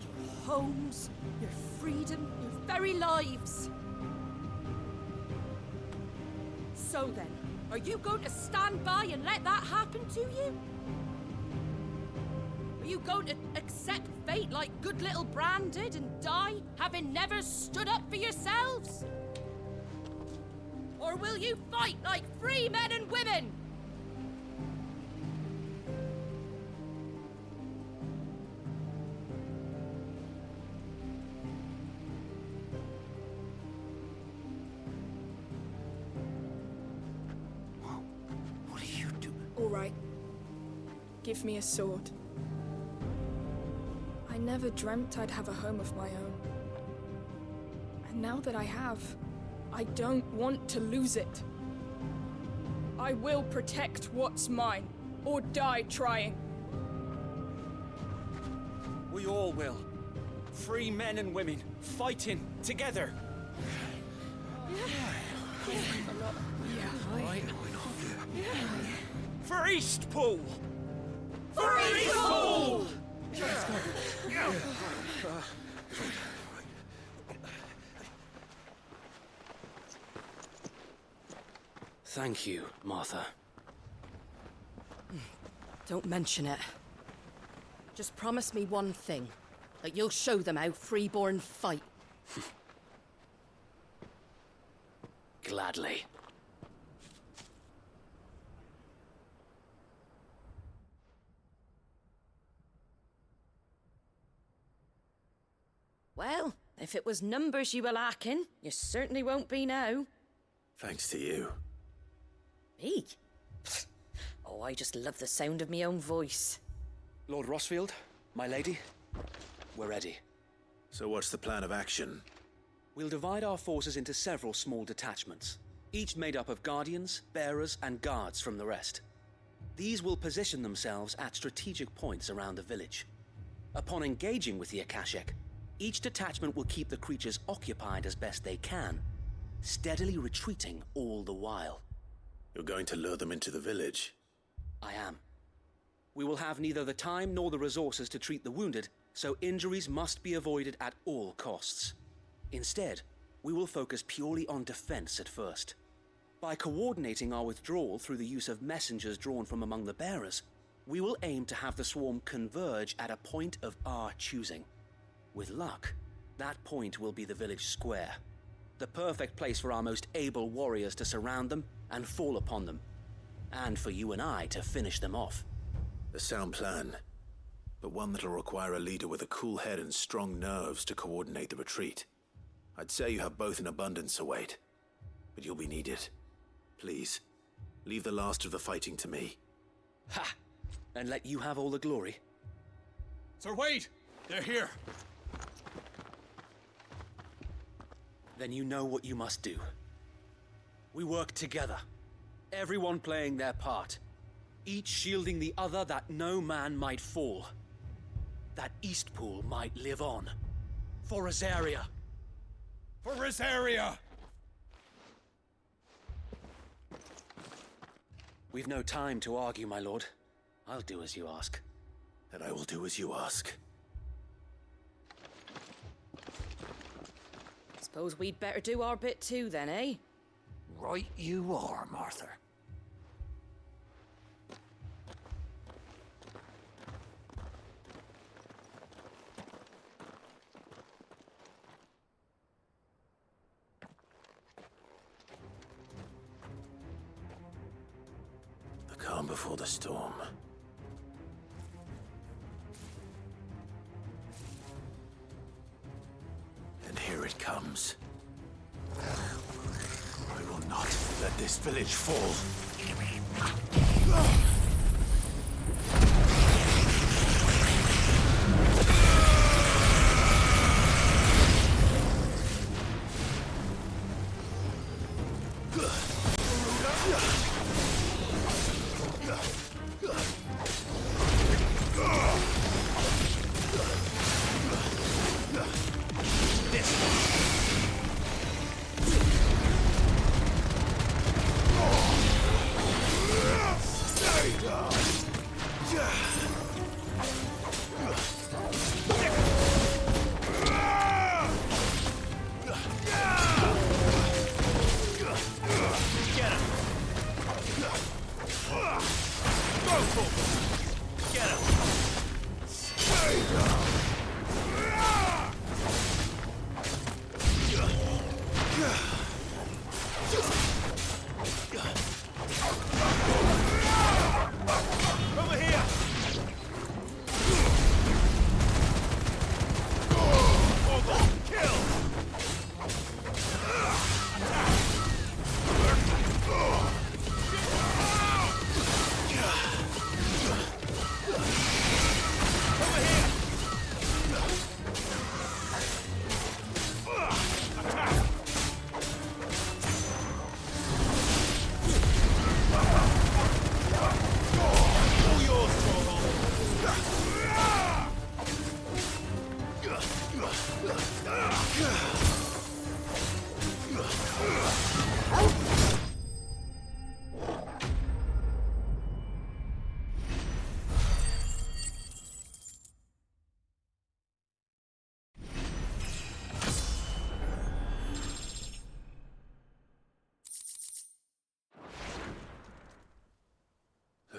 Your homes, your freedom, your very lives. So then, are you going to stand by and let that happen to you? Are you going to accept fate like good little Bran did and die, having never stood up for yourselves? Or will you fight like free men and women? What are you doing? All right. Give me a sword. I never dreamt I'd have a home of my own. And now that I have, I don't want to lose it. I will protect what's mine, or die trying. We all will. Free men and women, fighting together. For Eastpool! For Eastpool! Thank you, Martha. Don't mention it. Just promise me one thing. That you'll show them how freeborn fight. Gladly. Well, if it was numbers you were lacking, you certainly won't be now. Thanks to you. Me? Oh, I just love the sound of my own voice. Lord Rosfield, my lady, we're ready. So what's the plan of action? We'll divide our forces into several small detachments, each made up of guardians, bearers, and guards from the rest. These will position themselves at strategic points around the village. Upon engaging with the Akashic, each detachment will keep the creatures occupied as best they can, steadily retreating all the while. You're going to lure them into the village? I am. We will have neither the time nor the resources to treat the wounded, so injuries must be avoided at all costs. Instead, we will focus purely on defense at first. By coordinating our withdrawal through the use of messengers drawn from among the bearers, we will aim to have the swarm converge at a point of our choosing. With luck, that point will be the village square, the perfect place for our most able warriors to surround them and fall upon them, and for you and I to finish them off. A sound plan, but one that'll require a leader with a cool head and strong nerves to coordinate the retreat. I'd say you have both in abundance, Sir Wade, but you'll be needed. Please, leave the last of the fighting to me. Ha! And let you have all the glory. Sir Wade! They're here! Then you know what you must do. We work together, everyone playing their part, each shielding the other that no man might fall, that Eastpool might live on, for Azaria. For Rosaria! We've no time to argue, my lord. I'll do as you ask. And I will do as you ask. Suppose we'd better do our bit too, then, eh? Right you are, Martha. The calm before the storm. And here it comes. I will not let this village fall.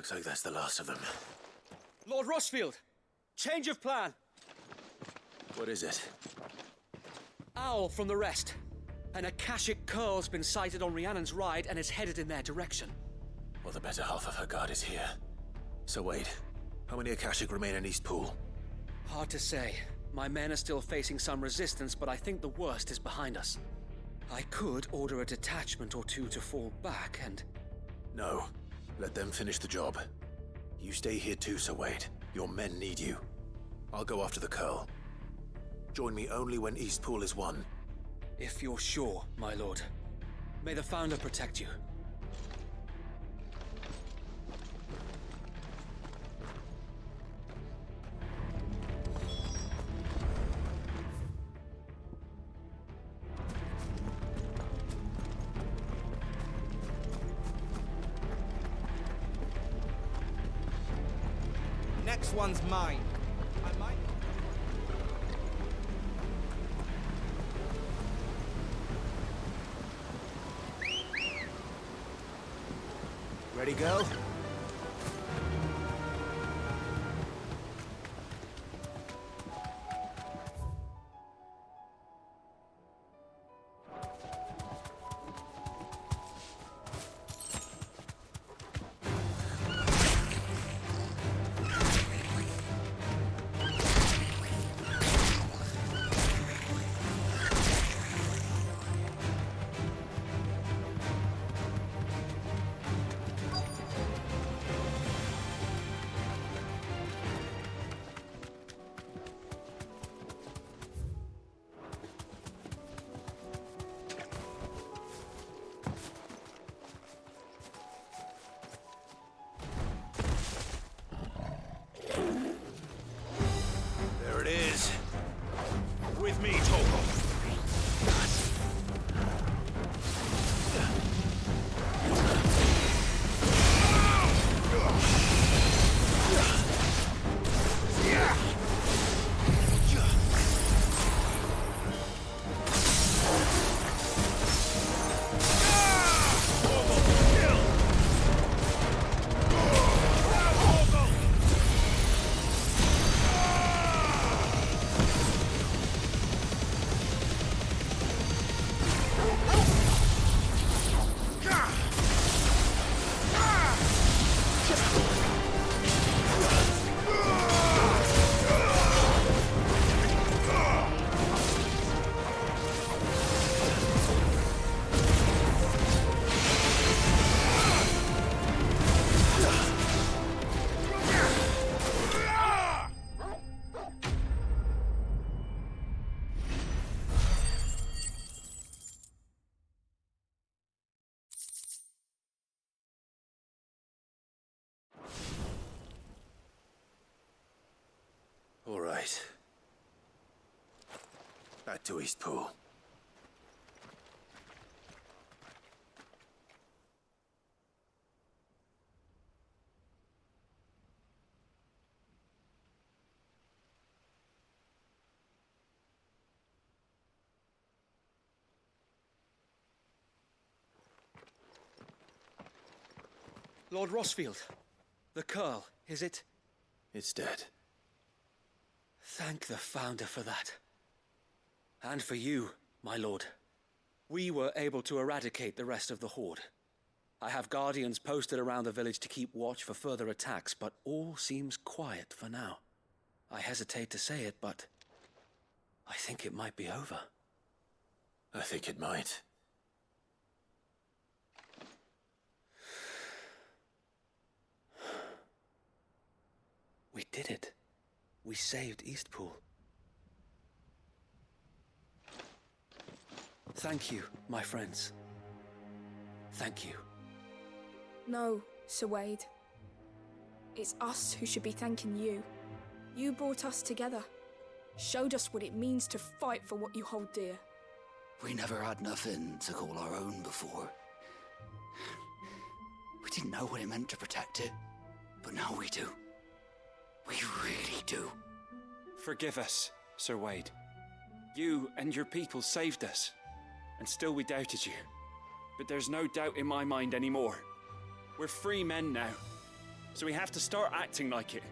Looks like that's the last of them. Lord Rosfield! Change of plan! What is it? Owl from the rest. An Akashic curl's been sighted on Rhiannon's ride and is headed in their direction. Well, the better half of her guard is here. So wait, how many Akashic remain in East Pool? Hard to say. My men are still facing some resistance, but I think the worst is behind us. I could order a detachment or two to fall back and... No. Let them finish the job. You stay here too, Sir Wade. Your men need you. I'll go after the Curl. Join me only when East Pool is won. If you're sure, my lord. May the Founder protect you. Next one's mine. I might... Ready, go? right. Back to Eastpool. Lord Rosfield, the Curl, is it? It's dead. Thank the Founder for that. And for you, my lord. We were able to eradicate the rest of the Horde. I have guardians posted around the village to keep watch for further attacks, but all seems quiet for now. I hesitate to say it, but I think it might be over. I think it might. We did it. We saved Eastpool. Thank you, my friends. Thank you. No, Sir Wade. It's us who should be thanking you. You brought us together. Showed us what it means to fight for what you hold dear. We never had nothing to call our own before. We didn't know what it meant to protect it, but now we do. We really do. Forgive us, Sir Wade. You and your people saved us, and still we doubted you. But there's no doubt in my mind anymore. We're free men now, so we have to start acting like it.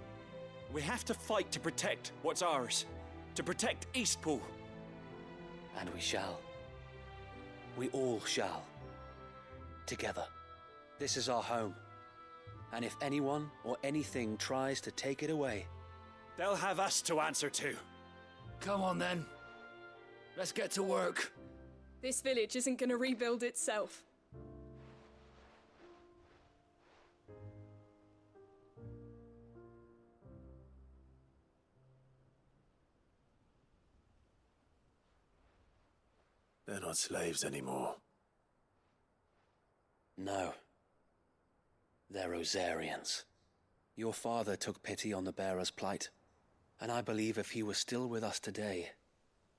We have to fight to protect what's ours, to protect Eastpool. And we shall. We all shall. Together. This is our home. And if anyone or anything tries to take it away, they'll have us to answer to. Come on then. Let's get to work. This village isn't gonna rebuild itself. They're not slaves anymore. no. They're Rosarians. Your father took pity on the bearer's plight, and I believe if he was still with us today,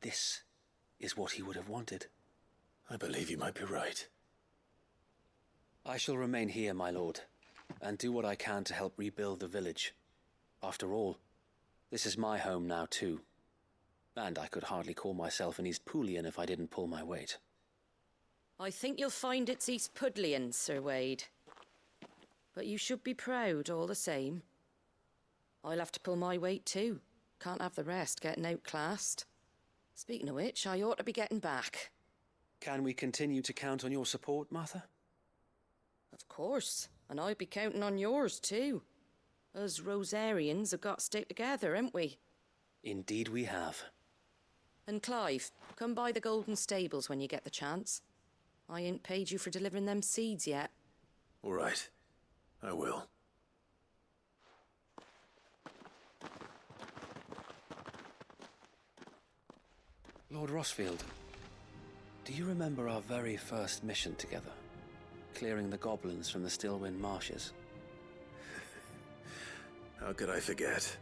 this is what he would have wanted. I believe you might be right. I shall remain here, my lord, and do what I can to help rebuild the village. After all, this is my home now too, and I could hardly call myself an Eastpoolian if I didn't pull my weight. I think you'll find it's Eastpudlian, Sir Wade. But you should be proud all the same. I'll have to pull my weight too. Can't have the rest getting outclassed. Speaking of which, I ought to be getting back. Can we continue to count on your support, Martha? Of course, and I'd be counting on yours too. Us Rosarians have got to stick together, haven't we? Indeed we have. And Clive, come by the Golden Stables when you get the chance. I ain't paid you for delivering them seeds yet. All right. I will. Lord Rosfield, do you remember our very first mission together? Clearing the goblins from the Stillwind Marshes? How could I forget?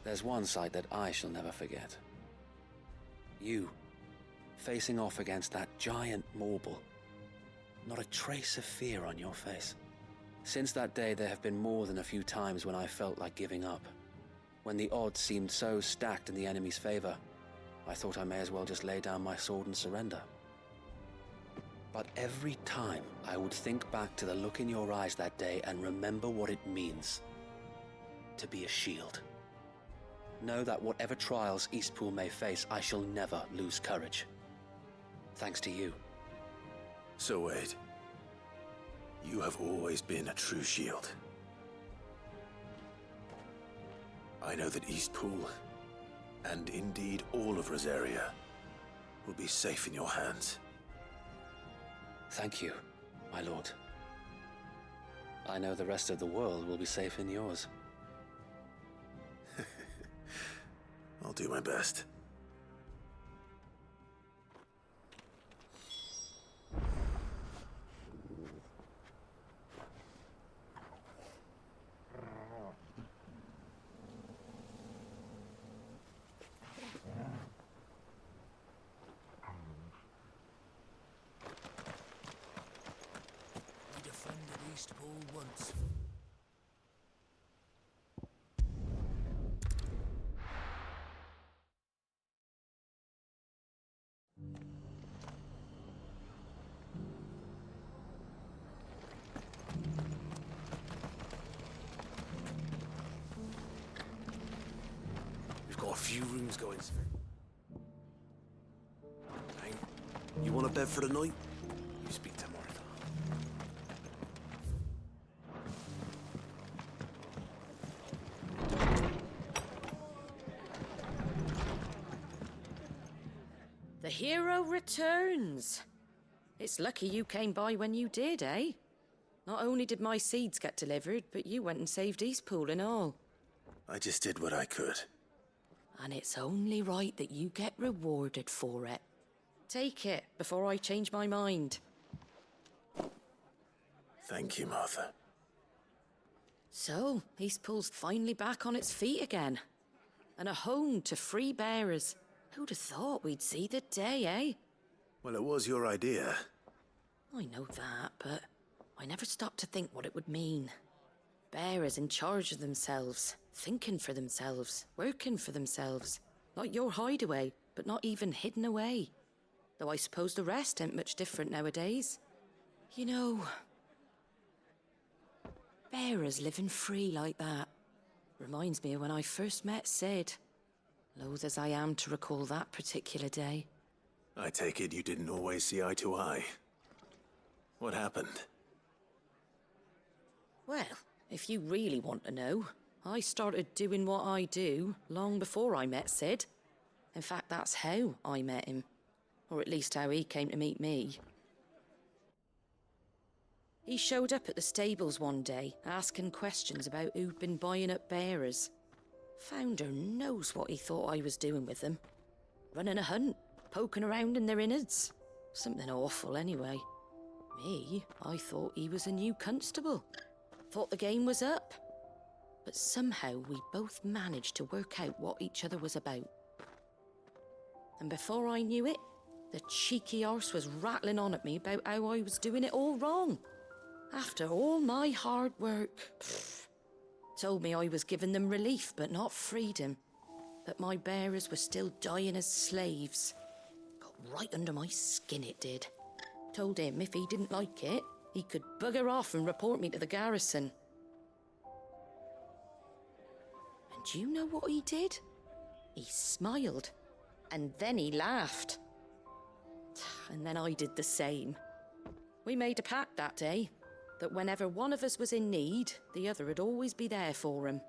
There's one sight that I shall never forget. You, facing off against that giant Morble. Not a trace of fear on your face. Since that day, there have been more than a few times when I felt like giving up. When the odds seemed so stacked in the enemy's favor, I thought I may as well just lay down my sword and surrender. But every time, I would think back to the look in your eyes that day and remember what it means to be a shield. Know that whatever trials Eastpool may face, I shall never lose courage. Thanks to you. So Wade, you have always been a true shield. I know that Eastpool, and indeed all of Rosaria, will be safe in your hands. Thank you, my lord. I know the rest of the world will be safe in yours. I'll do my best. once. We've got a few rooms going, sir. Hey, you want a bed for the night? You speak to Martha. The hero returns. It's lucky you came by when you did, eh? Not only did my seeds get delivered, but you went and saved Eastpool and all. I just did what I could. And it's only right that you get rewarded for it. Take it before I change my mind. Thank you, Martha. So, Eastpool's finally back on its feet again. And a home to free bearers. Who'd have thought we'd see the day, eh? Well, it was your idea. I know that, but I never stopped to think what it would mean. Bearers in charge of themselves, thinking for themselves, working for themselves. Not your hideaway, but not even hidden away. Though I suppose the rest ain't much different nowadays. You know, bearers living free like that reminds me of when I first met Sid. Loath as I am to recall that particular day. I take it you didn't always see eye to eye. What happened? Well, if you really want to know, I started doing what I do long before I met Sid. In fact, that's how I met him. Or at least how he came to meet me. He showed up at the stables one day, asking questions about who'd been buying up bearers. Founder knows what he thought I was doing with them. Running a hunt, poking around in their innards. Something awful anyway. Me, I thought he was a new constable. Thought the game was up. But somehow we both managed to work out what each other was about. And before I knew it, the cheeky arse was rattling on at me about how I was doing it all wrong. After all my hard work. Told me I was giving them relief, but not freedom. That my bearers were still dying as slaves. Got right under my skin, it did. Told him if he didn't like it, he could bugger off and report me to the garrison. And do you know what he did? He smiled. And then he laughed. And then I did the same. We made a pact that day. That whenever one of us was in need, the other would always be there for him.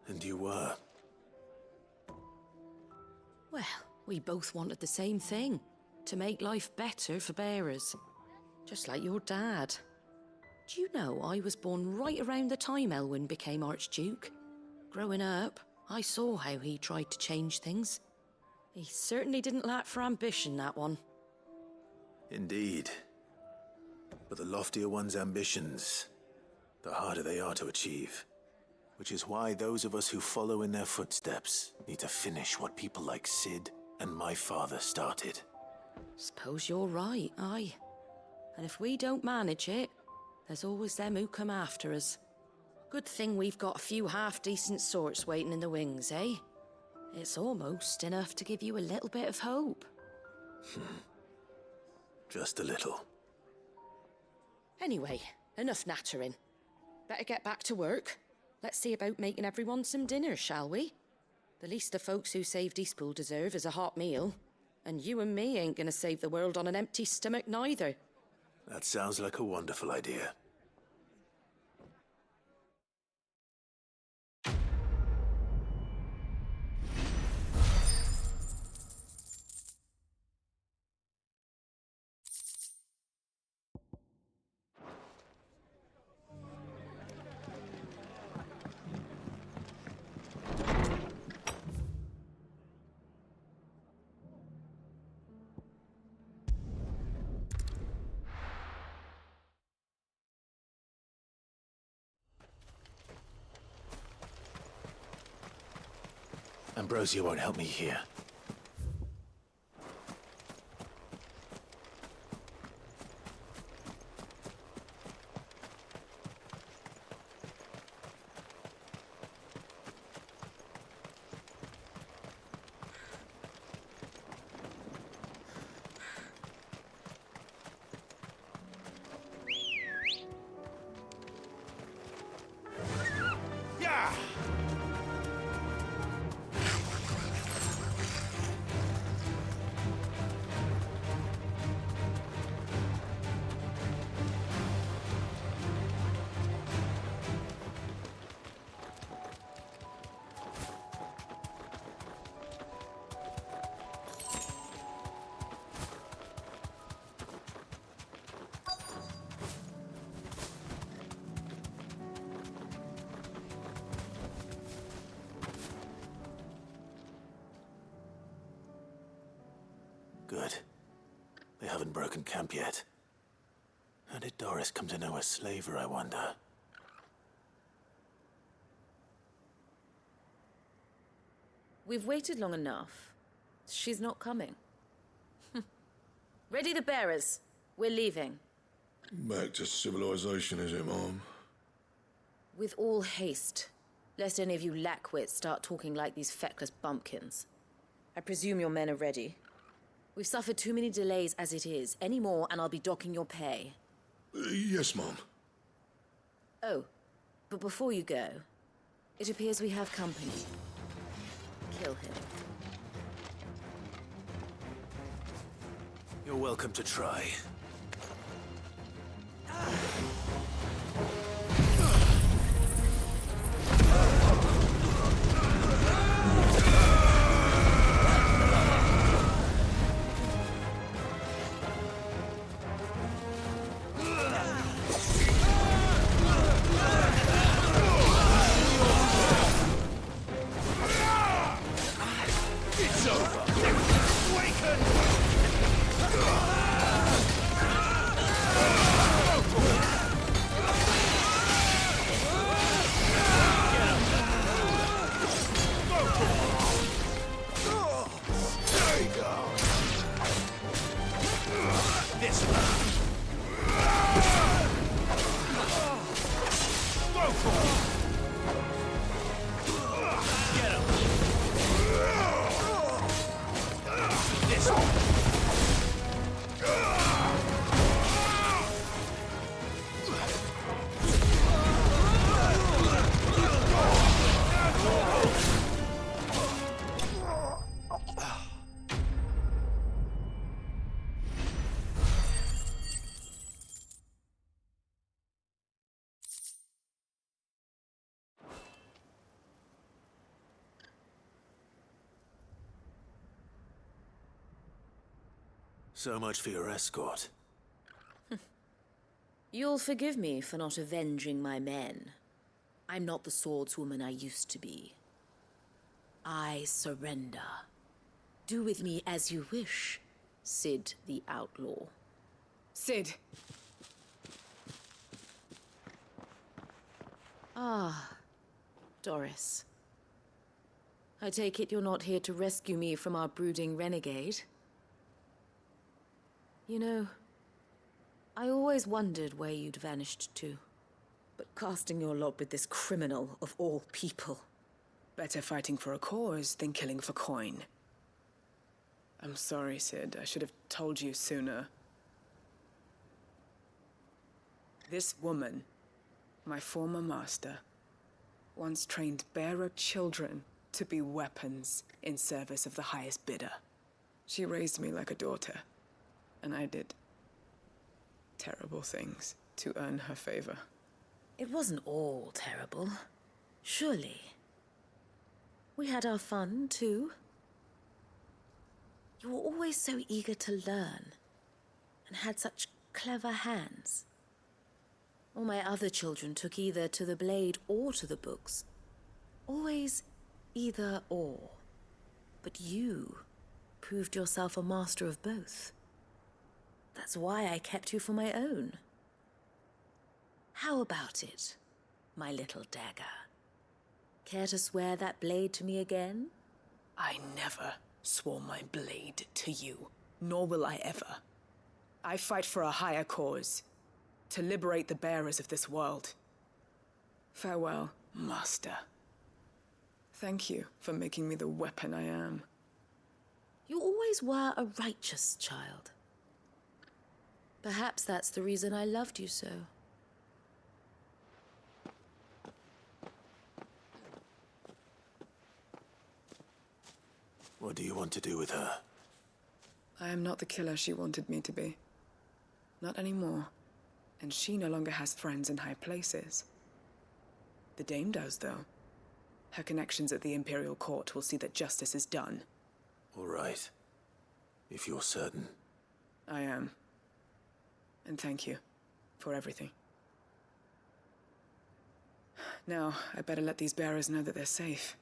And you were? Well, we both wanted the same thing. To make life better for bearers. Just like your dad. Do you know I was born right around the time Elwyn became Archduke? Growing up, I saw how he tried to change things. He certainly didn't lack for ambition, that one. Indeed. But the loftier one's ambitions, the harder they are to achieve. Which is why those of us who follow in their footsteps need to finish what people like Sid and my father started. Suppose you're right, aye. And if we don't manage it, there's always them who come after us. Good thing we've got a few half-decent sorts waiting in the wings, eh? It's almost enough to give you a little bit of hope. Just a little. Anyway, enough nattering. Better get back to work. Let's see about making everyone some dinner, shall we? The least the folks who saved Eastpool deserve is a hot meal. And you and me ain't gonna save the world on an empty stomach neither. That sounds like a wonderful idea. Ambrosia won't help me here. Good. They haven't broken camp yet. How did Doris come to know a slaver, I wonder? We've waited long enough. She's not coming. Ready the bearers. We're leaving. Back to civilization, is it, Mom? With all haste, lest any of you lackwits start talking like these feckless bumpkins. I presume your men are ready. We've suffered too many delays as it is. Any more, and I'll be docking your pay. Yes, Mom. Oh, but before you go, it appears we have company. Kill him. You're welcome to try. It's over! Awaken! So much for your escort. You'll forgive me for not avenging my men. I'm not the swordswoman I used to be. I surrender. Do with me as you wish, Sid the Outlaw. Sid. Ah, Doris. I take it you're not here to rescue me from our brooding renegade? You know, I always wondered where you'd vanished to. But casting your lot with this criminal of all people. Better fighting for a cause than killing for coin. I'm sorry, Sid. I should have told you sooner. This woman, my former master, once trained bearer children to be weapons in service of the highest bidder. She raised me like a daughter. And I did terrible things to earn her favor. It wasn't all terrible, surely. We had our fun, too. You were always so eager to learn, and had such clever hands. All my other children took either to the blade or to the books. Always either or. But you proved yourself a master of both. That's why I kept you for my own. How about it, my little dagger? Care to swear that blade to me again? I never swore my blade to you, nor will I ever. I fight for a higher cause, to liberate the bearers of this world. Farewell, Master. Thank you for making me the weapon I am. You always were a righteous child. Perhaps that's the reason I loved you so. What do you want to do with her? I am not the killer she wanted me to be. Not anymore. And she no longer has friends in high places. The Dame does, though. Her connections at the Imperial Court will see that justice is done. All right. If you're certain. I am. And thank you for everything. Now, I better let these bearers know that they're safe.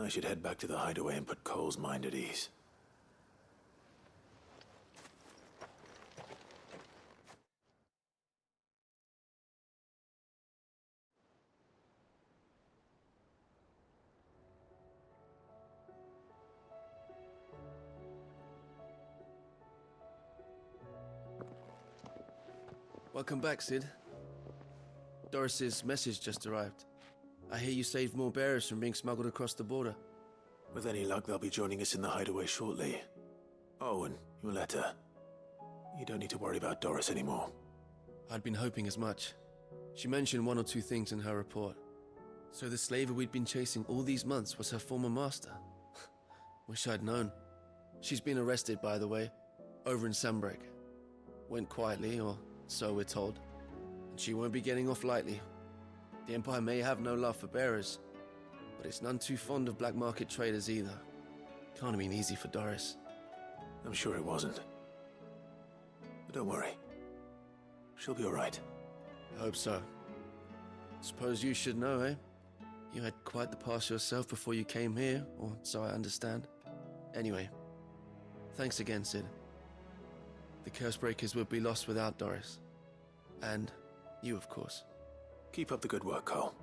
I should head back to the hideaway and put Cole's mind at ease. Welcome back, Sid. Doris's message just arrived. I hear you saved more bearers from being smuggled across the border. With any luck, they'll be joining us in the hideaway shortly. Oh, and your letter. You don't need to worry about Doris anymore. I'd been hoping as much. She mentioned one or two things in her report. So the slaver we'd been chasing all these months was her former master. Wish I'd known. She's been arrested, by the way, over in Sambrek. Went quietly, or so we're told. And she won't be getting off lightly. The Empire may have no love for bearers, but it's none too fond of black market traders either. Can't have been easy for Doris. I'm sure it wasn't. But don't worry. She'll be all right. I hope so. Suppose you should know, eh? You had quite the past yourself before you came here, or so I understand. Anyway, thanks again, Sid. The Cursebreakers would be lost without Doris. And you, of course. Keep up the good work, Cole.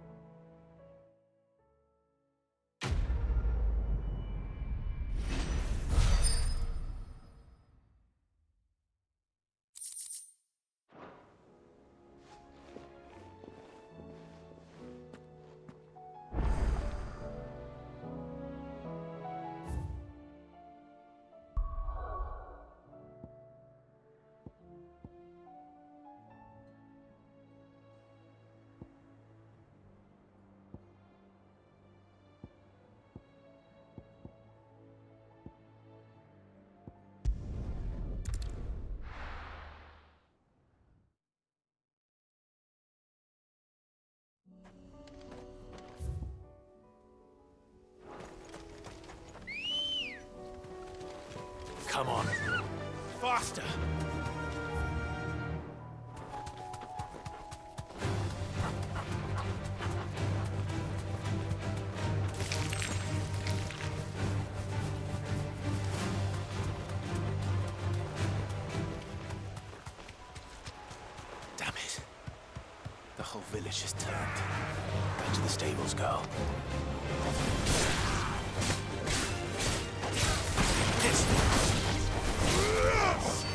Come on. Faster! Damn it. The whole village has turned. Back to the stables, girl.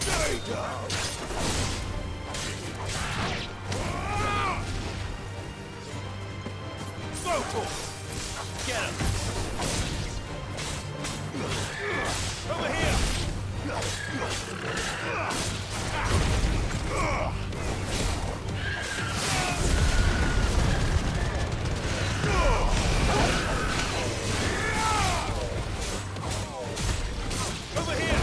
Stay down! Vocal! Get him! Over here! Over here!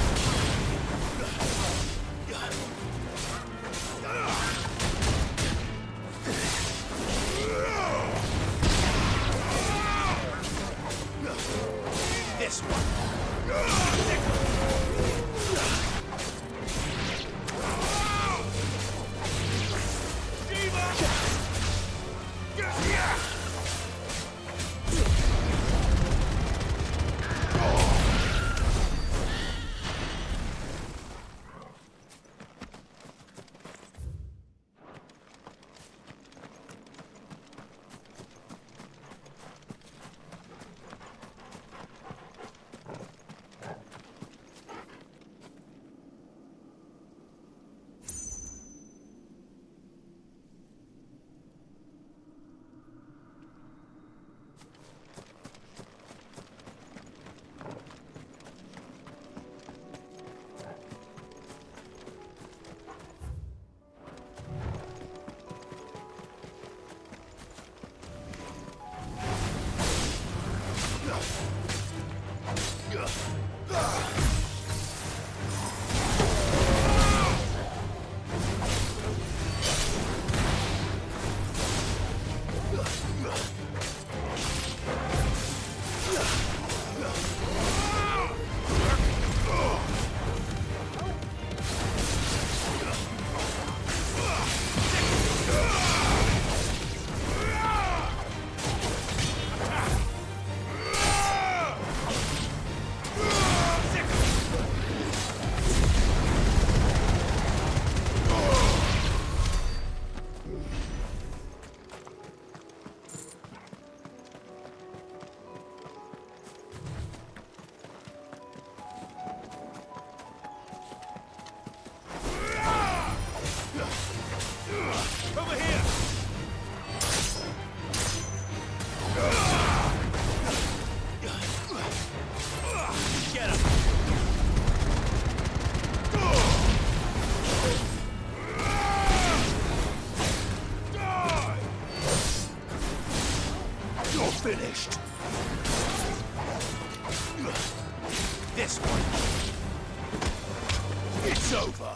finished. This one. It's over.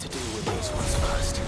To deal with these ones first.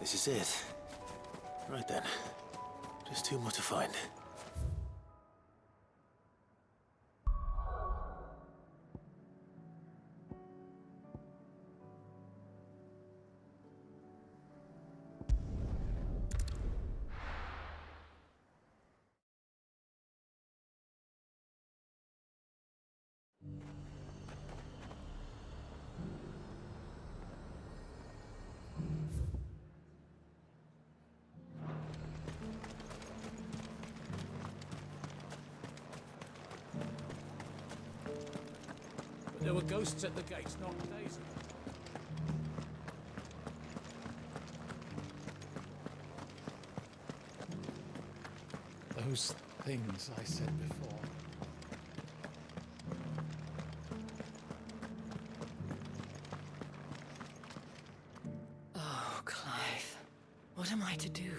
This is it. Right then. Just two more to find. There were ghosts at the gates not days ago. Those things I said before. Oh, Clive. What am I to do?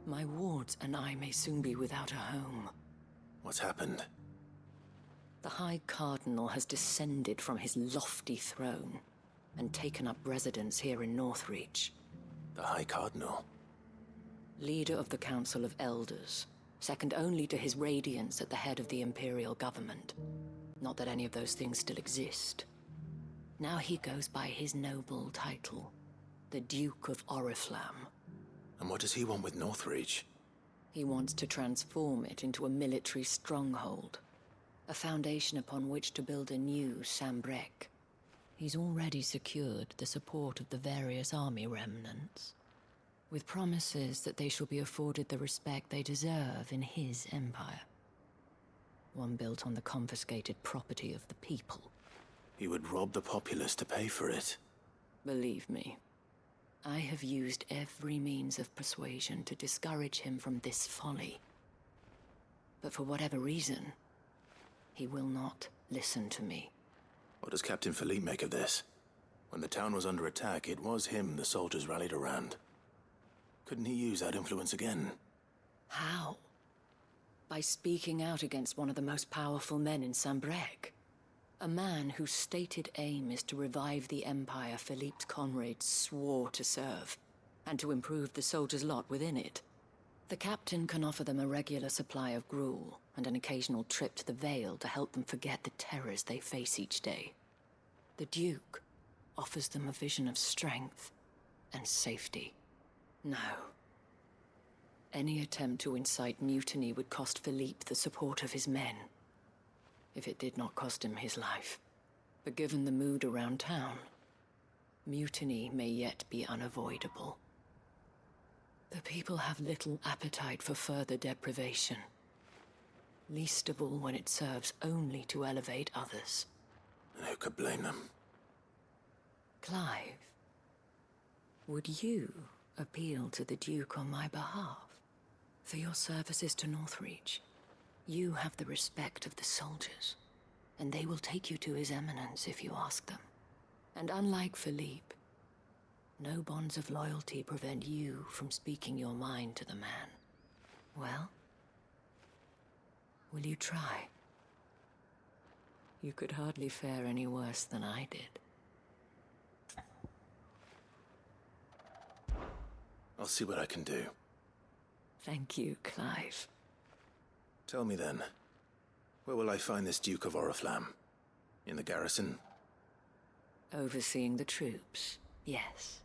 My wards and I may soon be without a home. What's happened? The High Cardinal has descended from his lofty throne and taken up residence here in Northreach. The High Cardinal? Leader of the Council of Elders, second only to his Radiance at the head of the Imperial government. Not that any of those things still exist. Now he goes by his noble title, the Duke of Oriflamme. And what does he want with Northreach? He wants to transform it into a military stronghold. A foundation upon which to build a new Sambrec. He's already secured the support of the various army remnants, with promises that they shall be afforded the respect they deserve in his empire. One built on the confiscated property of the people. He would rob the populace to pay for it. Believe me, I have used every means of persuasion to discourage him from this folly. But for whatever reason, he will not listen to me. What does Captain Philippe make of this? When the town was under attack, it was him the soldiers rallied around. Couldn't he use that influence again? How? By speaking out against one of the most powerful men in Sambrec. A man whose stated aim is to revive the Empire Philippe's comrades swore to serve, and to improve the soldiers' lot within it. The captain can offer them a regular supply of gruel, and an occasional trip to the Vale to help them forget the terrors they face each day. The Duke offers them a vision of strength and safety. No. Any attempt to incite mutiny would cost Philippe the support of his men, if it did not cost him his life. But given the mood around town, mutiny may yet be unavoidable. The people have little appetite for further deprivation, least of all when it serves only to elevate others. And who could blame them? Clive, would you appeal to the Duke on my behalf? For your services to Northreach, you have the respect of the soldiers, and they will take you to His Eminence if you ask them. And unlike Philippe, no bonds of loyalty prevent you from speaking your mind to the man. Well, will you try? You could hardly fare any worse than I did. I'll see what I can do. Thank you, Clive. Tell me then, where will I find this Duke of Oriflamme? In the garrison? Overseeing the troops, yes.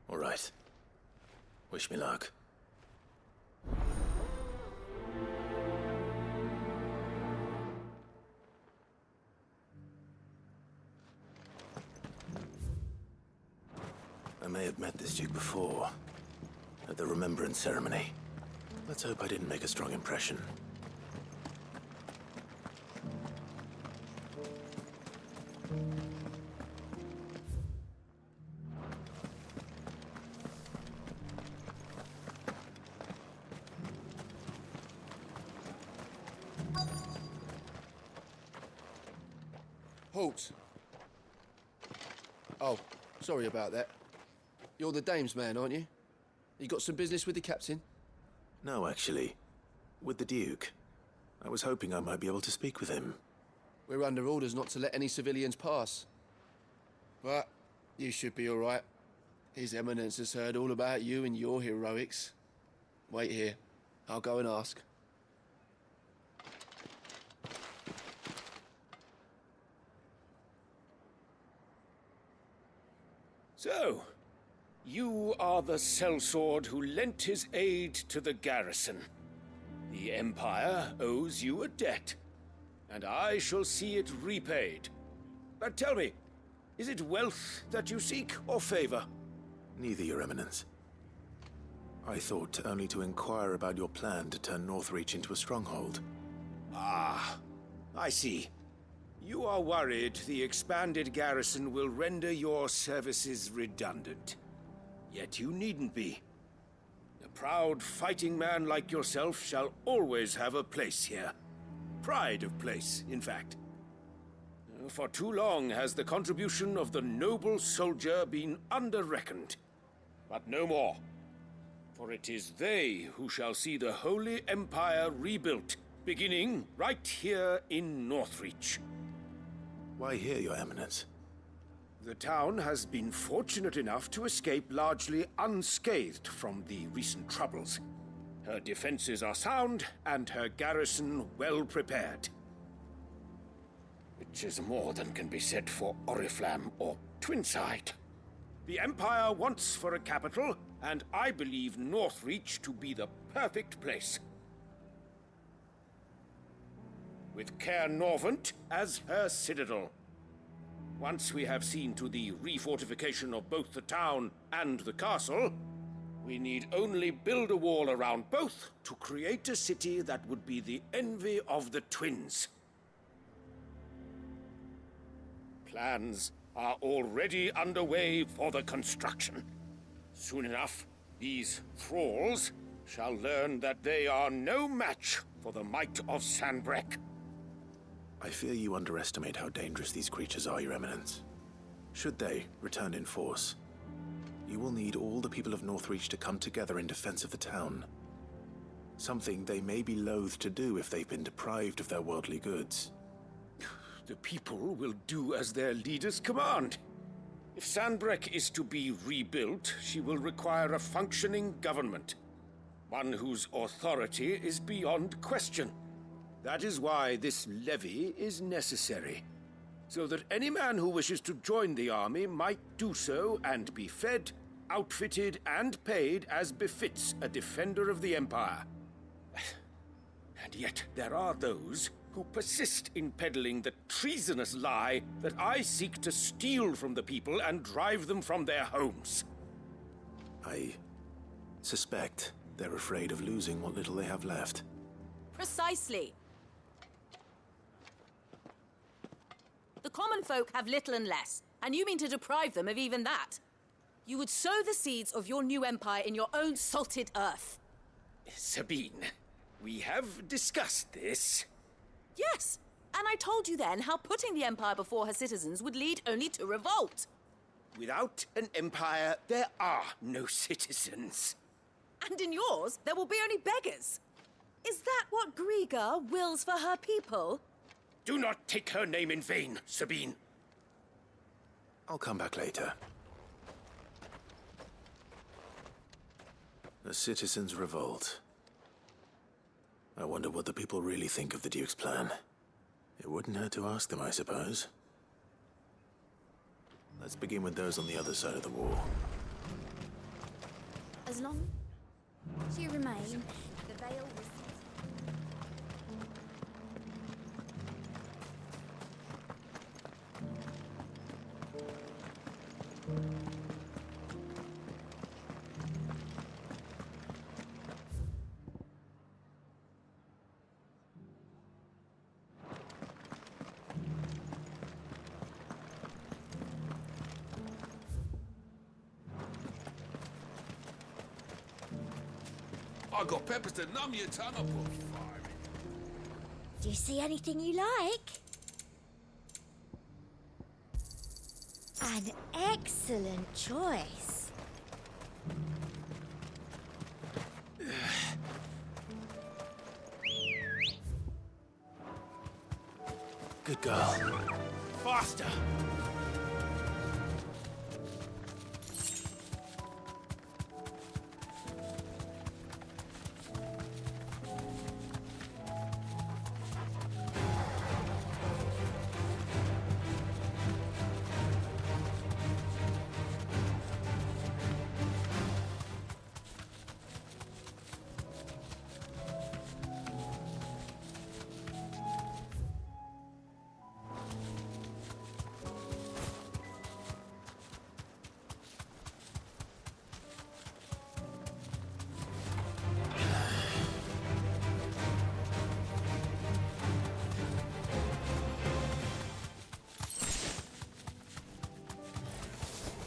All right. Wish me luck. I may have met this Duke before, at the Remembrance Ceremony. Let's hope I didn't make a strong impression. Halt! Oh, sorry about that. You're the dame's man, aren't you? You got some business with the captain? No, actually. With the Duke. I was hoping I might be able to speak with him. We're under orders not to let any civilians pass. But you should be all right. His Eminence has heard all about you and your heroics. Wait here. I'll go and ask. So, you are the sellsword who lent his aid to the garrison. The Empire owes you a debt, and I shall see it repaid. But tell me, is it wealth that you seek, or favor? Neither, Your Eminence. I thought only to inquire about your plan to turn Northreach into a stronghold. Ah, I see. You are worried the expanded garrison will render your services redundant. Yet you needn't be. A proud fighting man like yourself shall always have a place here. Pride of place, in fact. For too long has the contribution of the noble soldier been under-reckoned. But no more. For it is they who shall see the Holy Empire rebuilt, beginning right here in Northreach. Why here, Your Eminence? The town has been fortunate enough to escape largely unscathed from the recent troubles. Her defenses are sound, and her garrison well prepared. Which is more than can be said for Oriflamme or Twinside. The Empire wants for a capital, and I believe Northreach to be the perfect place. With Caer Norvent as her citadel. Once we have seen to the refortification of both the town and the castle, we need only build a wall around both to create a city that would be the envy of the twins. Plans are already underway for the construction. Soon enough, these thralls shall learn that they are no match for the might of Sanbreque. I fear you underestimate how dangerous these creatures are, Your Eminence. Should they return in force, you will need all the people of Northreach to come together in defense of the town. Something they may be loath to do if they've been deprived of their worldly goods. The people will do as their leaders command. If Sandbreck is to be rebuilt, she will require a functioning government. One whose authority is beyond question. That is why this levy is necessary. So that any man who wishes to join the army might do so and be fed, outfitted, and paid as befits a defender of the Empire. And yet there are those who persist in peddling the treasonous lie that I seek to steal from the people and drive them from their homes. I suspect they're afraid of losing what little they have left. Precisely. The common folk have little and less, and you mean to deprive them of even that. You would sow the seeds of your new empire in your own salted earth. Sabine, we have discussed this. Yes, and I told you then how putting the empire before her citizens would lead only to revolt. Without an empire, there are no citizens. And in yours, there will be only beggars. Is that what Griga wills for her people? Do not take her name in vain, Sabine. I'll come back later. The citizens revolt. I wonder what the people really think of the Duke's plan. It wouldn't hurt to ask them, I suppose. Let's begin with those on the other side of the wall. As long as you remain, the veil will... I got peppers to numb your tongue. I put fire in. Do you see anything you like? An excellent choice. Good girl. Faster!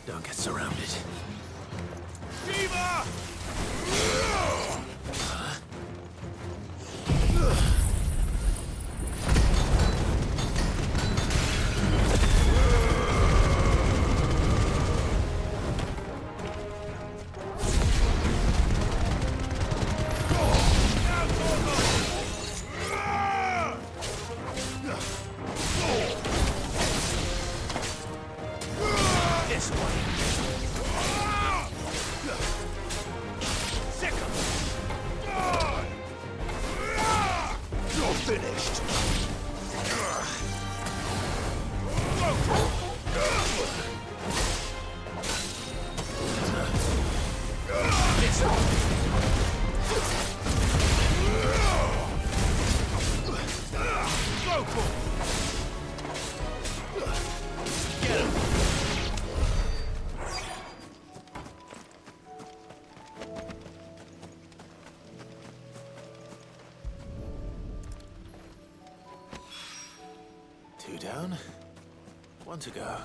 Don't get surrounded. Shiva! This way. You're finished. Go for it. Get him. Two down, one to go.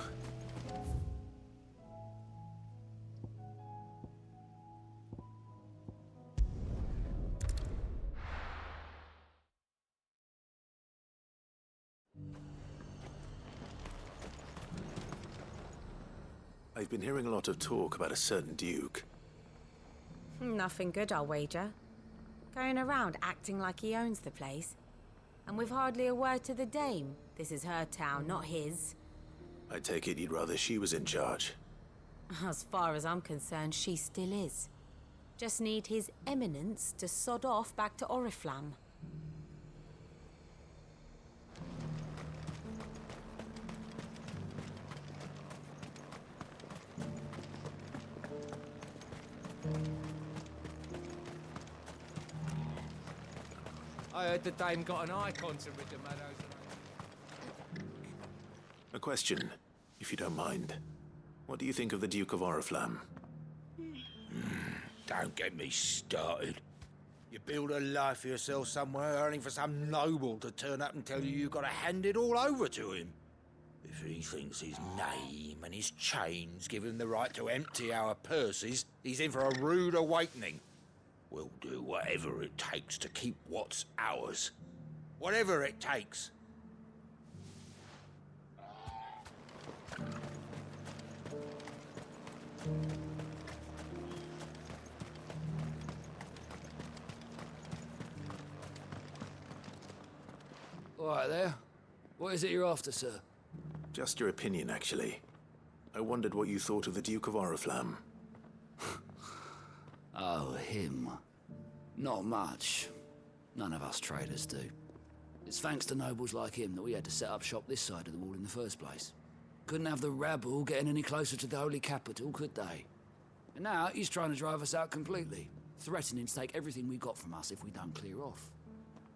I've been hearing a lot of talk about a certain Duke. Nothing good, I'll wager. Going around acting like he owns the place. And with hardly a word to the dame, This is her town, not his. I take it you'd rather she was in charge. As far as I'm concerned, she still is. Just need His Eminence to sod off back to Oriflamme. I heard the dame got an icon to rid the meadows. A question, if you don't mind. What do you think of the Duke of Oriflamme? Don't get me started. You build a life for yourself somewhere, earning for some noble to turn up and tell you you've got to hand it all over to him. If he thinks his name and his chains give him the right to empty our purses, he's in for a rude awakening. We'll do whatever it takes to keep what's ours. Whatever it takes. All right there. What is it you're after, sir? Just your opinion, actually. I wondered what you thought of the Duke of Oriflamme. Oh, him. Not much. None of us traders do. It's thanks to nobles like him that we had to set up shop this side of the wall in the first place. Couldn't have the rabble getting any closer to the holy capital, could they? And now he's trying to drive us out completely, threatening to take everything we got from us if we don't clear off.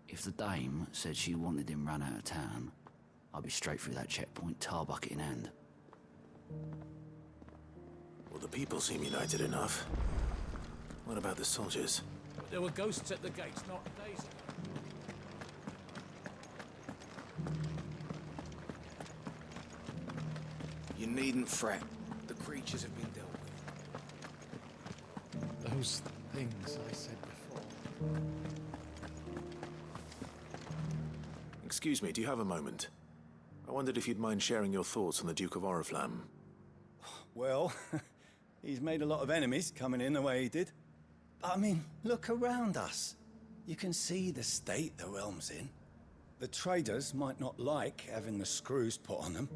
If the dame said she wanted him run out of town, I'd be straight through that checkpoint, tar bucket in hand. Well, the people seem united enough. What about the soldiers? There were ghosts at the gates, not days. You needn't fret. The creatures have been dealt with. Those things I said before. Excuse me, do you have a moment? I wondered if you'd mind sharing your thoughts on the Duke of Oriflamme. Well, he's made a lot of enemies coming in the way he did. But I mean, look around us. You can see the state the realm's in. The traders might not like having the screws put on them,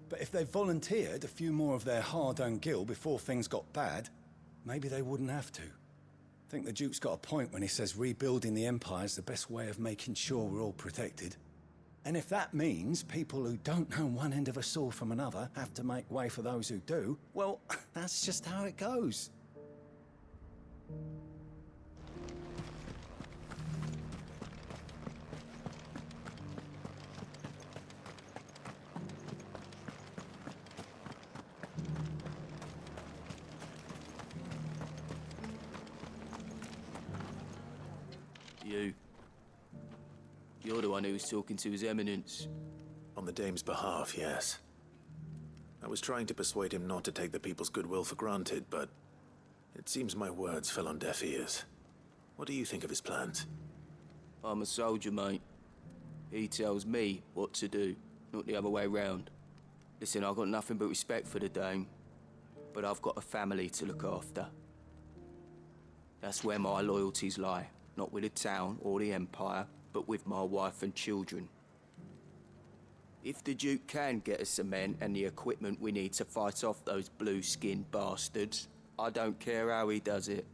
but if they volunteered a few more of their hard-earned gil before things got bad, maybe they wouldn't have to. I think the Duke's got a point when he says rebuilding the Empire's the best way of making sure we're all protected. And if that means people who don't know one end of a sword from another have to make way for those who do, well, that's just how it goes. You're the one who was talking to His Eminence. On the dame's behalf, yes. I was trying to persuade him not to take the people's goodwill for granted, but it seems my words fell on deaf ears. What do you think of his plans? I'm a soldier, mate. He tells me what to do, not the other way round. Listen, I've got nothing but respect for the dame, but I've got a family to look after. That's where my loyalties lie, not with the town or the Empire, but with my wife and children. If the Duke can get us the men and the equipment we need to fight off those blue-skinned bastards, I don't care how he does it.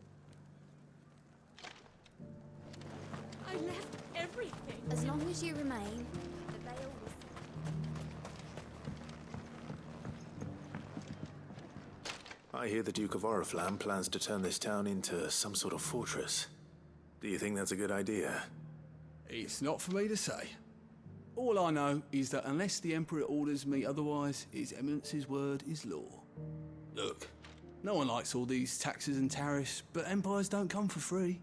I left everything. As long as you remain, the veil will... I hear the Duke of Oriflamme plans to turn this town into some sort of fortress. Do you think that's a good idea? It's not for me to say. All I know is that unless the Emperor orders me otherwise, His Eminence's word is law. Look, no one likes all these taxes and tariffs, but empires don't come for free.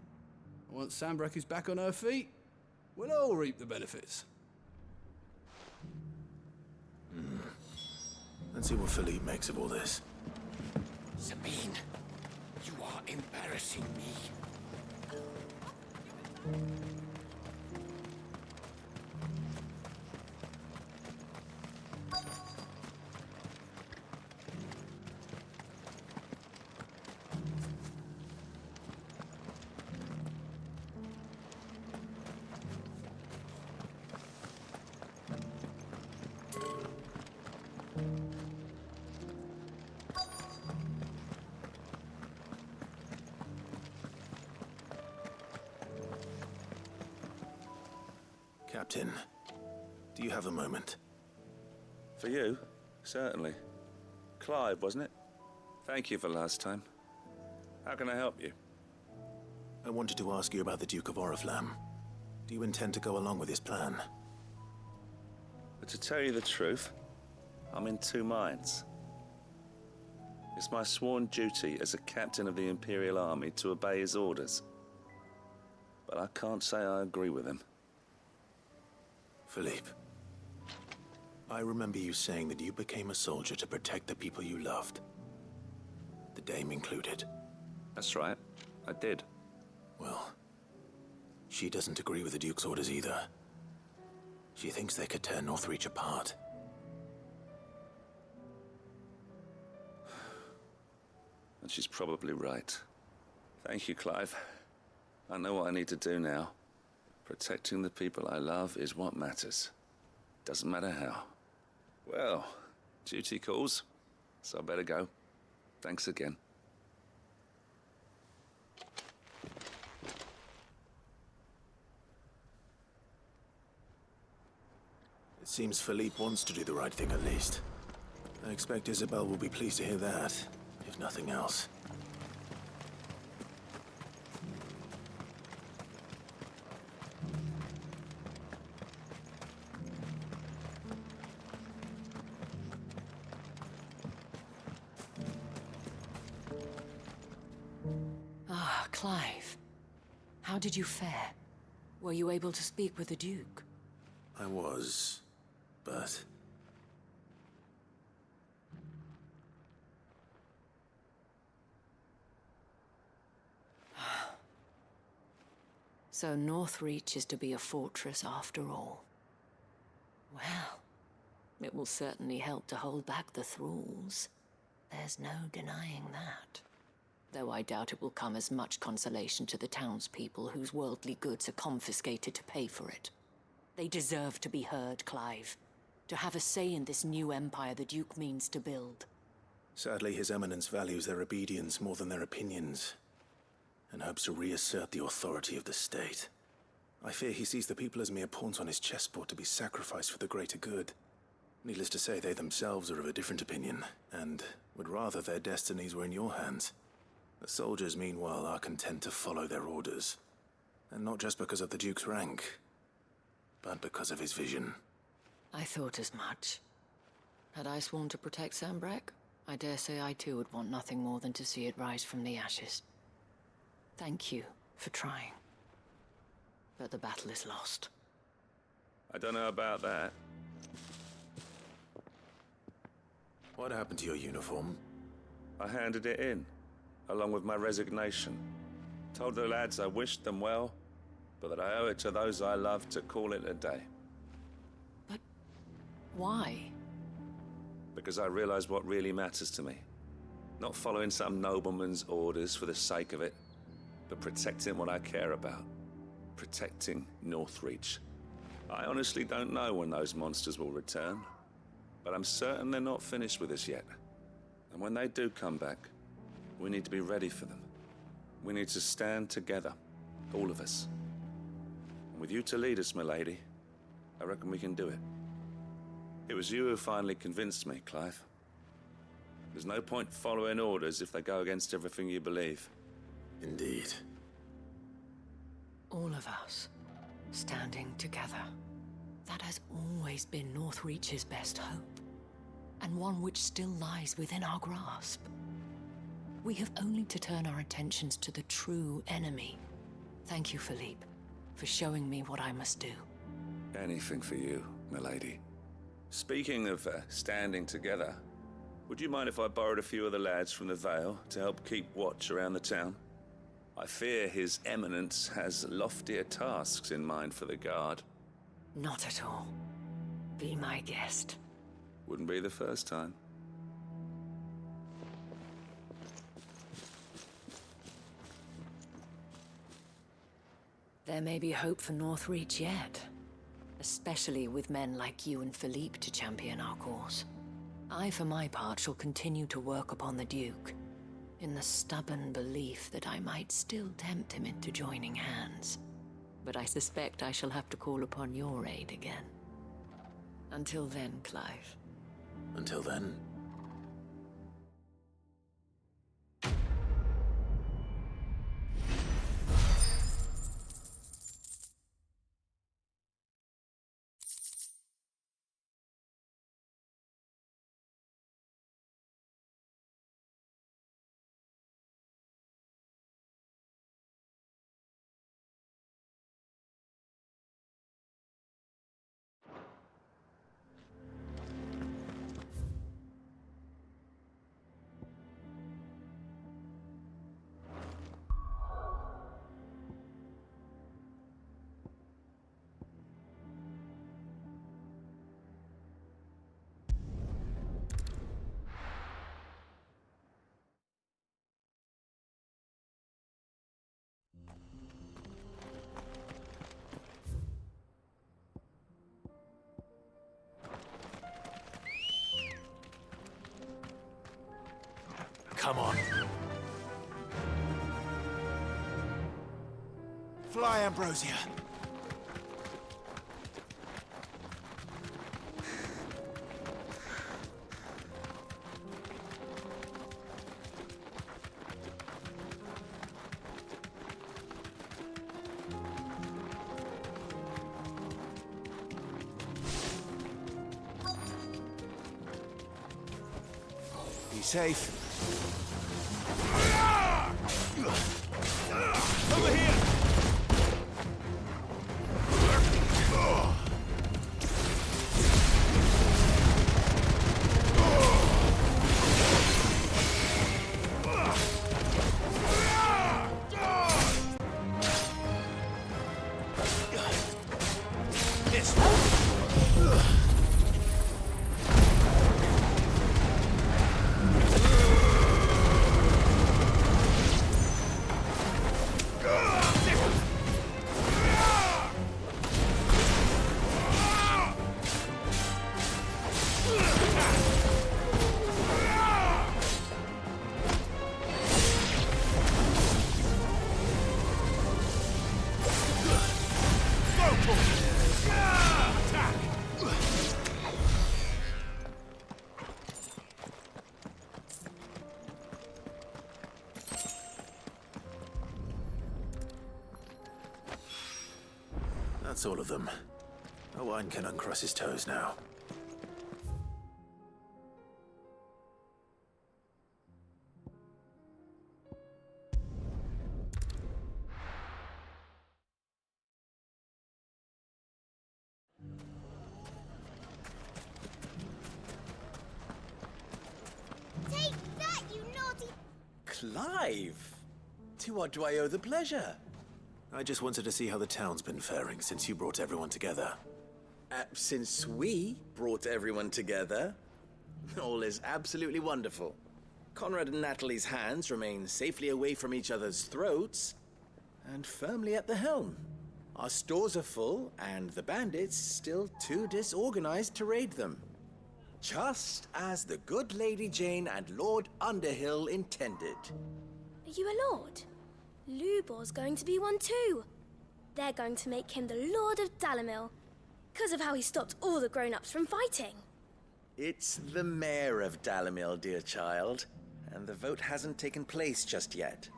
Once Sandbreck is back on her feet, we'll all reap the benefits. Let's see what Philippe makes of all this. Sabine, you are embarrassing me. Captain, do you have a moment? For you? Certainly. Clive, wasn't it? Thank you for last time. How can I help you? I wanted to ask you about the Duke of Oriflamme. Do you intend to go along with his plan? But to tell you the truth, I'm in two minds. It's my sworn duty as a captain of the Imperial Army to obey his orders. But I can't say I agree with him. Philippe, I remember you saying that you became a soldier to protect the people you loved. The Dame included. That's right, I did. Well, she doesn't agree with the Duke's orders either. She thinks they could tear Northreach apart. And she's probably right. Thank you, Clive. I know what I need to do now. Protecting the people I love is what matters. Doesn't matter how. Well, duty calls, so I better go. Thanks again. It seems Philippe wants to do the right thing at least. I expect Isabel will be pleased to hear that, if nothing else. Ah, Clive. How did you fare? Were you able to speak with the Duke? I was, but... So Northreach is to be a fortress after all. Well, it will certainly help to hold back the thralls. There's no denying that. Though I doubt it will come as much consolation to the townspeople whose worldly goods are confiscated to pay for it. They deserve to be heard, Clive. To have a say in this new empire the Duke means to build. Sadly, His Eminence values their obedience more than their opinions, and hopes to reassert the authority of the state. I fear he sees the people as mere pawns on his chessboard to be sacrificed for the greater good. Needless to say, they themselves are of a different opinion, and would rather their destinies were in your hands. The soldiers, meanwhile, are content to follow their orders. And not just because of the Duke's rank, but because of his vision. I thought as much. Had I sworn to protect Sambrek, I dare say I too would want nothing more than to see it rise from the ashes. Thank you for trying. But the battle is lost. I don't know about that. What happened to your uniform? I handed it in, along with my resignation. Told the lads I wished them well, but that I owe it to those I love to call it a day. But why? Because I realized what really matters to me. Not following some nobleman's orders for the sake of it, but protecting what I care about. Protecting Northreach. I honestly don't know when those monsters will return, but I'm certain they're not finished with us yet. And when they do come back, we need to be ready for them. We need to stand together, all of us. And with you to lead us, milady, I reckon we can do it. It was you who finally convinced me, Clive. There's no point following orders if they go against everything you believe. Indeed. All of us, standing together. That has always been Northreach's best hope, and one which still lies within our grasp. We have only to turn our attentions to the true enemy. Thank you, Philippe, for showing me what I must do. Anything for you, milady. Speaking of standing together, would you mind if I borrowed a few of the lads from the Vale to help keep watch around the town? I fear His Eminence has loftier tasks in mind for the guard. Not at all. Be my guest. Wouldn't be the first time. There may be hope for Northreach yet. Especially with men like you and Philippe to champion our cause. I, for my part, shall continue to work upon the Duke, in the stubborn belief that I might still tempt him into joining hands. but I suspect I shall have to call upon your aid again. Until then, Clive. Until then. Come on. Fly, Ambrosia. Be safe. Over here! That's all of them. Owain can uncross his toes now. Take that, you naughty... Clive! To what do I owe the pleasure? I just wanted to see how the town's been faring since you brought everyone together. Since we brought everyone together, all is absolutely wonderful. Conrad and Natalie's hands remain safely away from each other's throats and firmly at the helm. Our stores are full, and the bandits still too disorganized to raid them. Just as the good Lady Jane and Lord Underhill intended. Are you a lord? Lubor's going to be one too. They're going to make him the Lord of Dalimil, because of how he stopped all the grown-ups from fighting. It's the mayor of Dalimil, dear child, and the vote hasn't taken place just yet.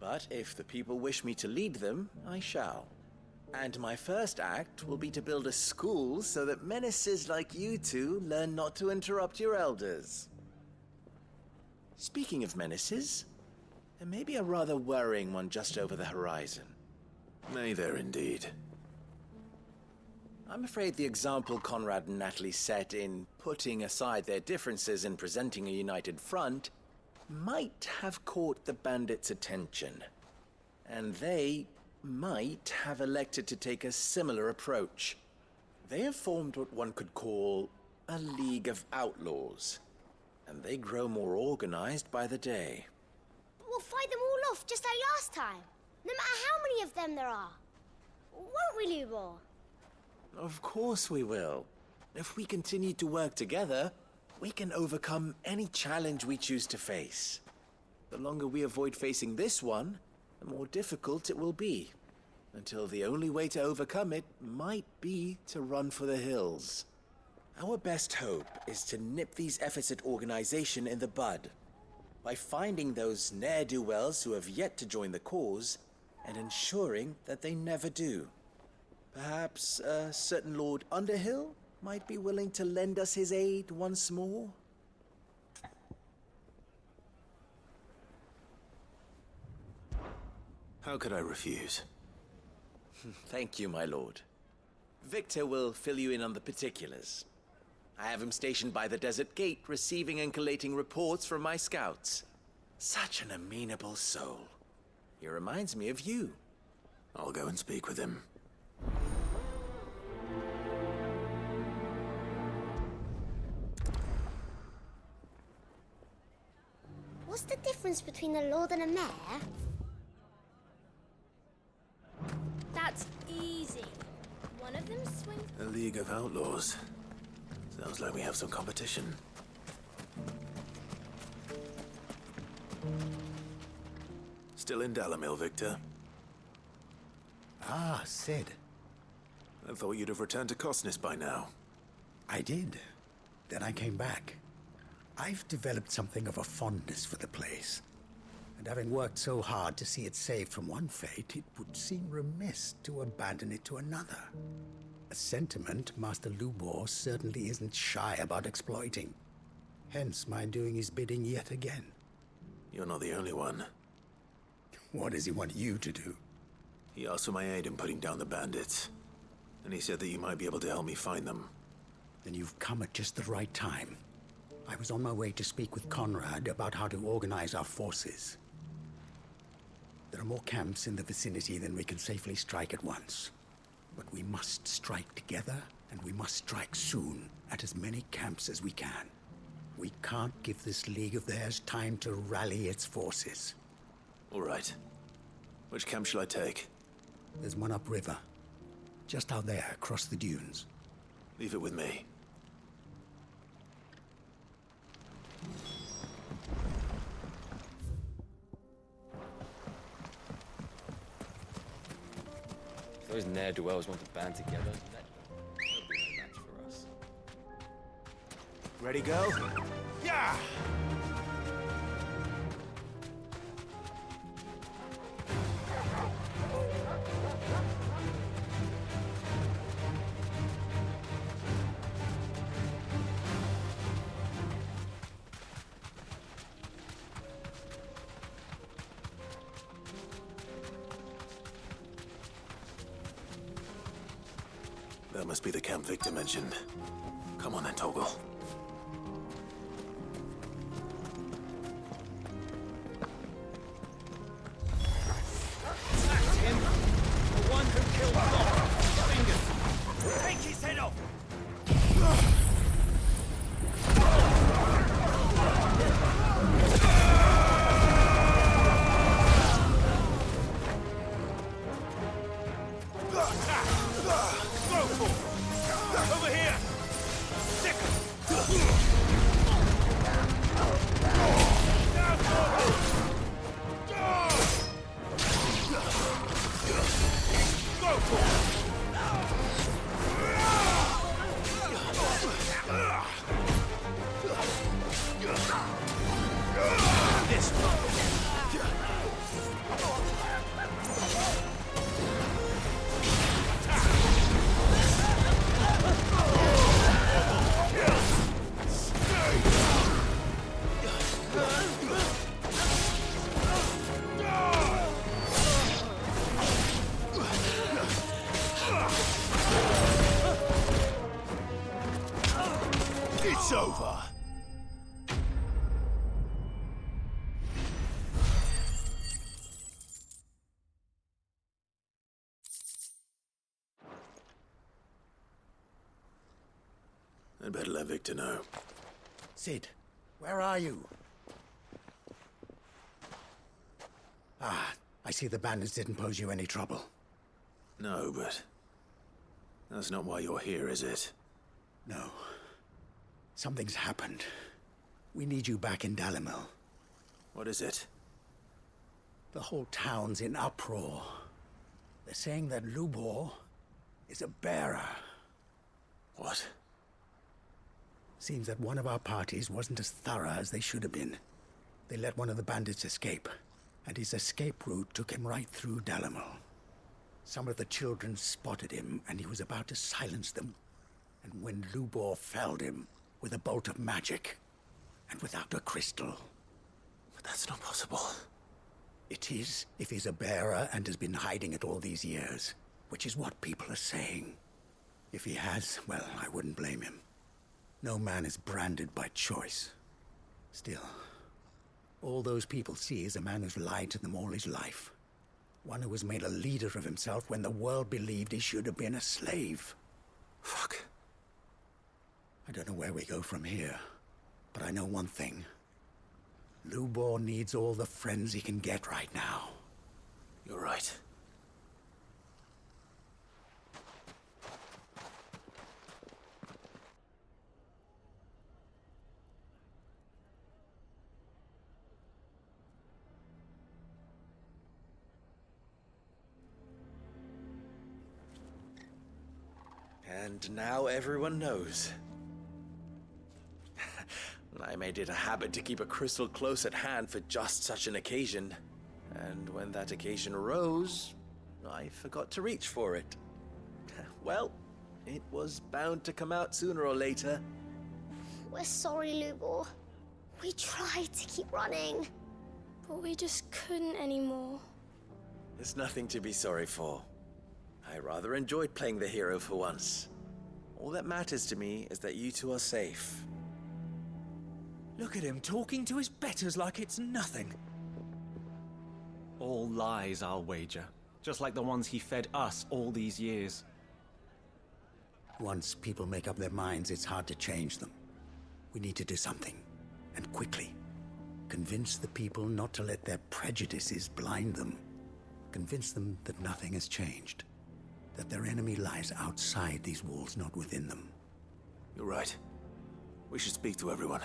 But if the people wish me to lead them, I shall. And my first act will be to build a school so that menaces like you two learn not to interrupt your elders. Speaking of menaces, there may be a rather worrying one just over the horizon. May there indeed. I'm afraid the example Conrad and Natalie set in putting aside their differences and presenting a united front might have caught the bandits' attention. And they might have elected to take a similar approach. They have formed what one could call a League of Outlaws, and they grow more organized by the day. But we'll fight them all off just like last time, no matter how many of them there are. Won't we, Lubor? Of course we will. If we continue to work together, we can overcome any challenge we choose to face. The longer we avoid facing this one, the more difficult it will be. until the only way to overcome it might be to run for the hills. Our best hope is to nip these efforts at organization in the bud by finding those ne'er-do-wells who have yet to join the cause and ensuring that they never do. Perhaps a certain Lord Underhill might be willing to lend us his aid once more? How could I refuse? Thank you, my lord. Victor will fill you in on the particulars. I have him stationed by the desert gate, receiving and collating reports from my scouts. Such an amenable soul. He reminds me of you. I'll go and speak with him. What's the difference between a lord and a mayor? That's easy. One of them swings... A League of Outlaws. Sounds like we have some competition. Still in Dalamil, Victor? Ah, Sid. I thought you'd have returned to Cosnis by now. I did. Then I came back. I've developed something of a fondness for the place. And having worked so hard to see it saved from one fate, it would seem remiss to abandon it to another. A sentiment Master Lubor certainly isn't shy about exploiting. Hence my doing his bidding yet again. You're not the only one. What does he want you to do? He asked for my aid in putting down the bandits. And he said that you might be able to help me find them. Then you've come at just the right time. I was on my way to speak with Conrad about how to organize our forces. There are more camps in the vicinity than we can safely strike at once. But we must strike together, and we must strike soon at as many camps as we can. We can't give this league of theirs time to rally its forces. All right. Which camp shall I take? There's one upriver. Just out there, across the dunes. Leave it with me. If those ne'er-do-wells want to band together, that'll be no match for us. Ready, go? Yeah! That must be the camp Victor mentioned. Come on then, Toggle. That's him! The one who killed Bob! Fingers! Take his head off! Over here! Stick him! Down, go for it! This one. It's over. I'd better let Victor know. Sid, where are you? Ah, I see the bandits didn't pose you any trouble. No, but that's not why you're here, is it? No. Something's happened. We need you back in Dalamil. What is it? The whole town's in uproar. They're saying that Lubor is a bearer. What? Seems that one of our parties wasn't as thorough as they should have been. They let one of the bandits escape, and his escape route took him right through Dalimil. Some of the children spotted him, and he was about to silence them. And when Lubor felled him with a bolt of magic, and without a crystal. But that's not possible. It is, if he's a bearer and has been hiding it all these years, which is what people are saying. If he has, well, I wouldn't blame him. No man is branded by choice. Still, all those people see is a man who's lied to them all his life. One who was made a leader of himself when the world believed he should have been a slave. Fuck. I don't know where we go from here, but I know one thing. Lubor needs all the friends he can get right now. You're right. And now everyone knows. I made it a habit to keep a crystal close at hand for just such an occasion. And when that occasion arose, I forgot to reach for it. Well, it was bound to come out sooner or later. We're sorry, Lubor. We tried to keep running, but we just couldn't anymore. There's nothing to be sorry for. I rather enjoyed playing the hero for once. All that matters to me is that you two are safe. Look at him talking to his betters like it's nothing. All lies, I'll wager. Just like the ones he fed us all these years. Once people make up their minds, it's hard to change them. We need to do something, and quickly. Convince the people not to let their prejudices blind them. Convince them that nothing has changed. That their enemy lies outside these walls, not within them. You're right. We should speak to everyone.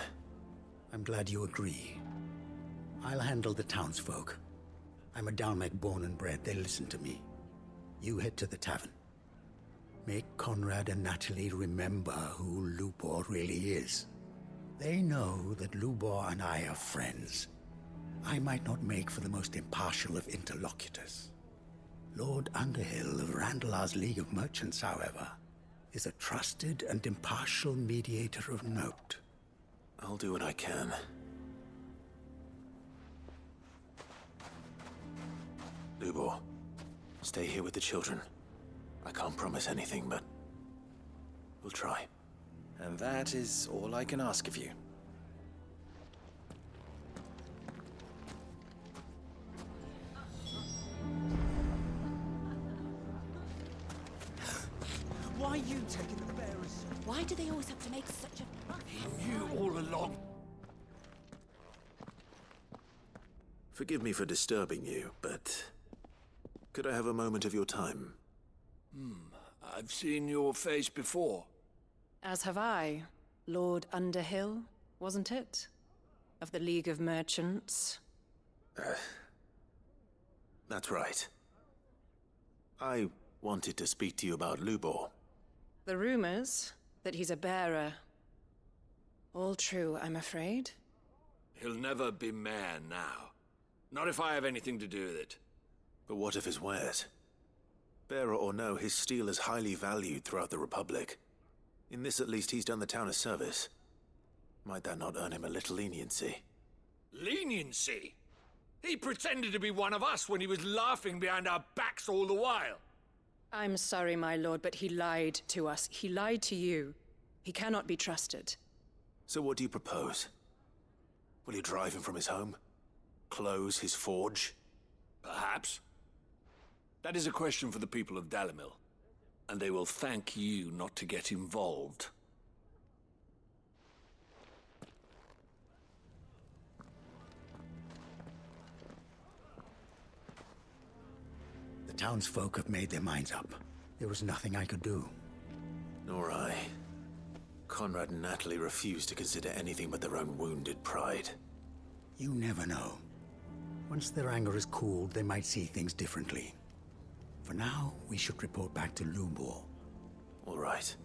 I'm glad you agree. I'll handle the townsfolk. I'm a Dalmec born and bred. They listen to me. You head to the tavern. Make Conrad and Natalie remember who Lubor really is. They know that Lubor and I are friends. I might not make for the most impartial of interlocutors. Lord Underhill of Randalar's League of Merchants, however, is a trusted and impartial mediator of note. I'll do what I can. Lubor, stay here with the children. I can't promise anything, but we'll try. And that is all I can ask of you. Why are you taking the bearers? Why do they always have to make such a fuss? He knew all along. Forgive me for disturbing you, but could I have a moment of your time? I've seen your face before. As have I. Lord Underhill, wasn't it? Of the League of Merchants. That's right. I wanted to speak to you about Lubor. The rumors that he's a bearer. All true, I'm afraid. He'll never be mayor now. Not if I have anything to do with it. But what of his wares? Bearer or no, his steel is highly valued throughout the Republic. In this, at least, he's done the town a service. Might that not earn him a little leniency? Leniency? He pretended to be one of us when he was laughing behind our backs all the while. I'm sorry, my lord, but he lied to us. He lied to you. He cannot be trusted. So what do you propose? Will you drive him from his home? Close his forge? Perhaps. That is a question for the people of Dalimil. And they will thank you not to get involved. The townsfolk have made their minds up. There was nothing I could do. Nor I. Conrad and Natalie refused to consider anything but their own wounded pride. You never know. Once their anger is cooled, they might see things differently. For now, we should report back to Lubor. All right.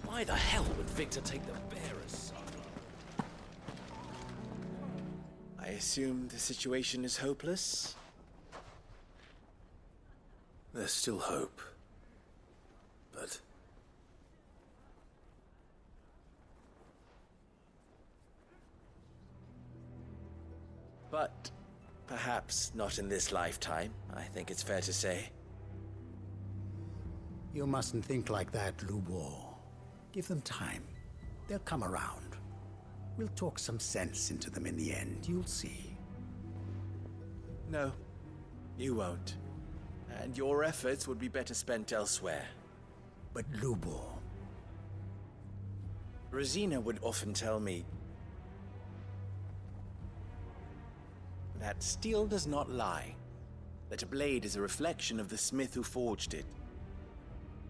Why the hell would Victor take the bearers so long? I assume the situation is hopeless? There's still hope. But... But perhaps not in this lifetime, I think it's fair to say. You mustn't think like that, Lubor. Give them time. They'll come around. We'll talk some sense into them in the end, you'll see. No, you won't. And your efforts would be better spent elsewhere. But Lubor... Rosina would often tell me that steel does not lie, that a blade is a reflection of the smith who forged it.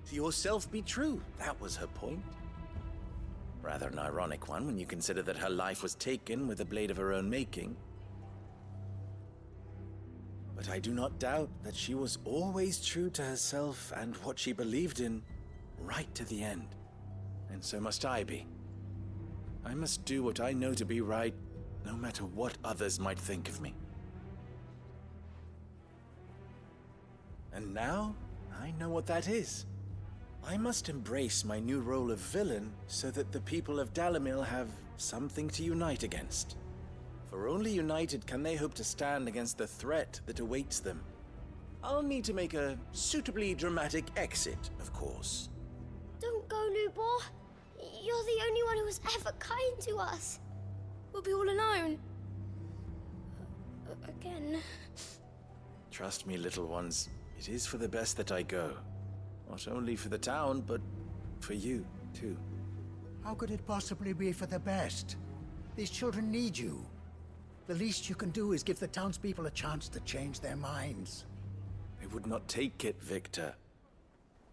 To yourself be true, that was her point. Rather an ironic one when you consider that her life was taken with a blade of her own making. But I do not doubt that she was always true to herself and what she believed in, right to the end. And so must I be. I must do what I know to be right, no matter what others might think of me. And now, I know what that is. I must embrace my new role of villain so that the people of Dalimil have something to unite against. For only united can they hope to stand against the threat that awaits them. I'll need to make a suitably dramatic exit, of course. Don't go, Lubor. You're the only one who was ever kind to us. We'll be all alone. Again. Trust me, little ones. It is for the best that I go. Not only for the town, but for you, too. How could it possibly be for the best? These children need you. The least you can do is give the townspeople a chance to change their minds. I would not take it, Victor.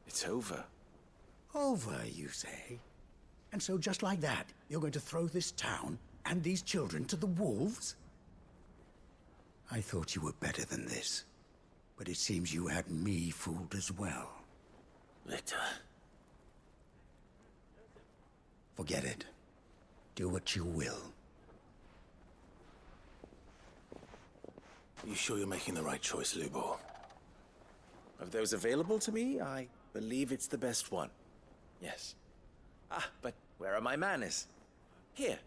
It's over. Over, you say? And so just like that, you're going to throw this town and these children to the wolves? I thought you were better than this. But it seems you had me fooled as well. Victor. Forget it. Do what you will. You sure you're making the right choice, Lubor? Of those available to me, I believe it's the best one. Yes. But where are my manners? Here.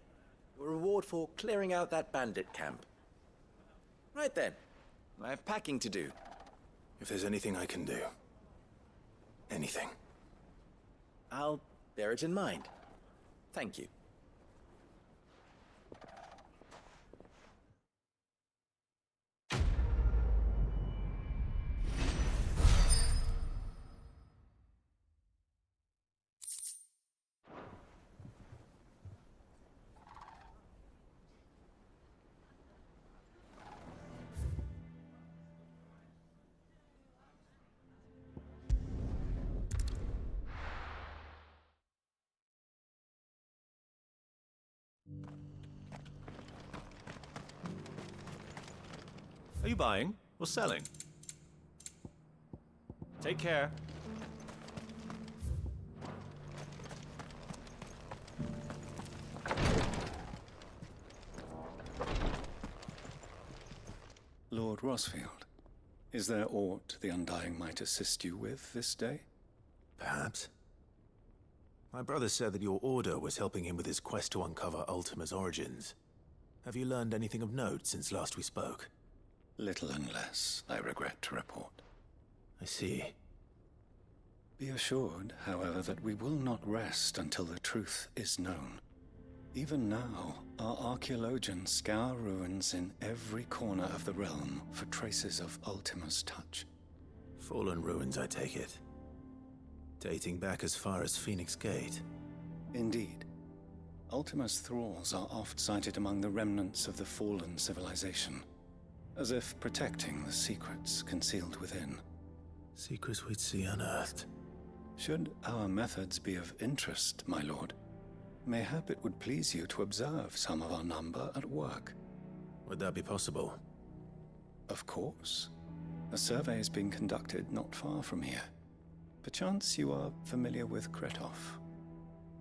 A reward for clearing out that bandit camp. Right then. I have packing to do. If there's anything I can do. Anything. I'll bear it in mind. Thank you. Are you buying or selling? Take care. Lord Rosfield, is there aught the Undying might assist you with this day? Perhaps. My brother said that your order was helping him with his quest to uncover Ultima's origins. Have you learned anything of note since last we spoke? Little and less, I regret to report. I see. Be assured, however, that we will not rest until the truth is known. Even now, our archaeologians scour ruins in every corner of the realm for traces of Ultima's touch. Fallen ruins, I take it. Dating back as far as Phoenix Gate. Indeed. Ultima's thralls are oft sighted among the remnants of the fallen civilization, as if protecting the secrets concealed within. Secrets we'd see unearthed. Should our methods be of interest, my lord, Mayhap it would please you to observe some of our number at work. Would that be possible? Of course. A survey is being conducted not far from here. Perchance you are familiar with Kretov,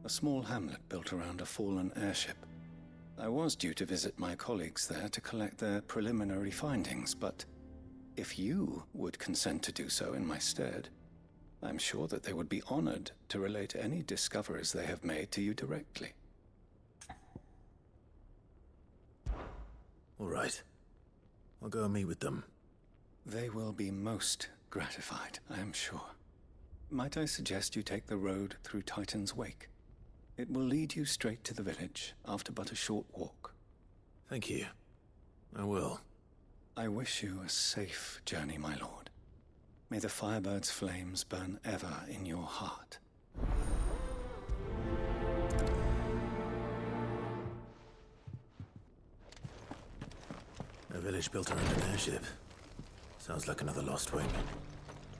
a small hamlet built around a fallen airship. I was due to visit my colleagues there to collect their preliminary findings, but if you would consent to do so in my stead, I'm sure that they would be honored to relate any discoveries they have made to you directly. All right. I'll go and meet with them. They will be most gratified, I am sure. Might I suggest you take the road through Titan's Wake? It will lead you straight to the village after but a short walk. Thank you. I will. I wish you a safe journey, my lord. May the Firebird's flames burn ever in your heart. A village built around an airship. Sounds like another lost wing.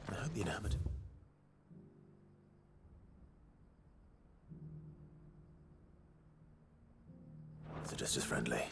I hope the inhabitants... They're just as friendly.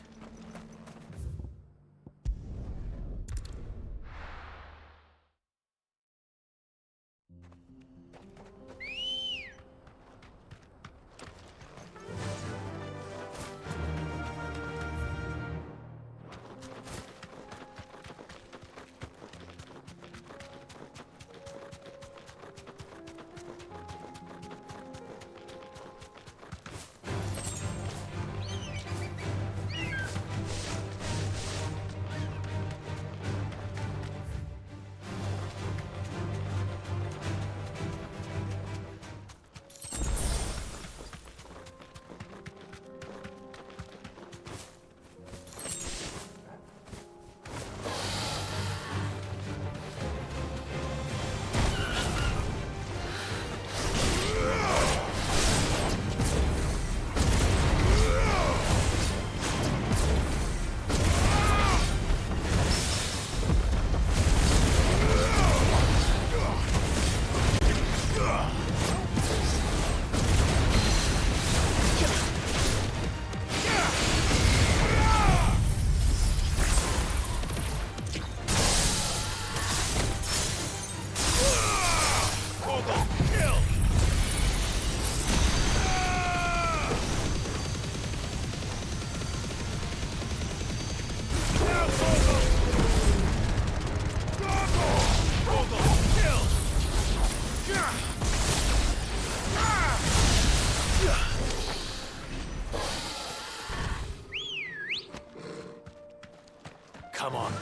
Come on.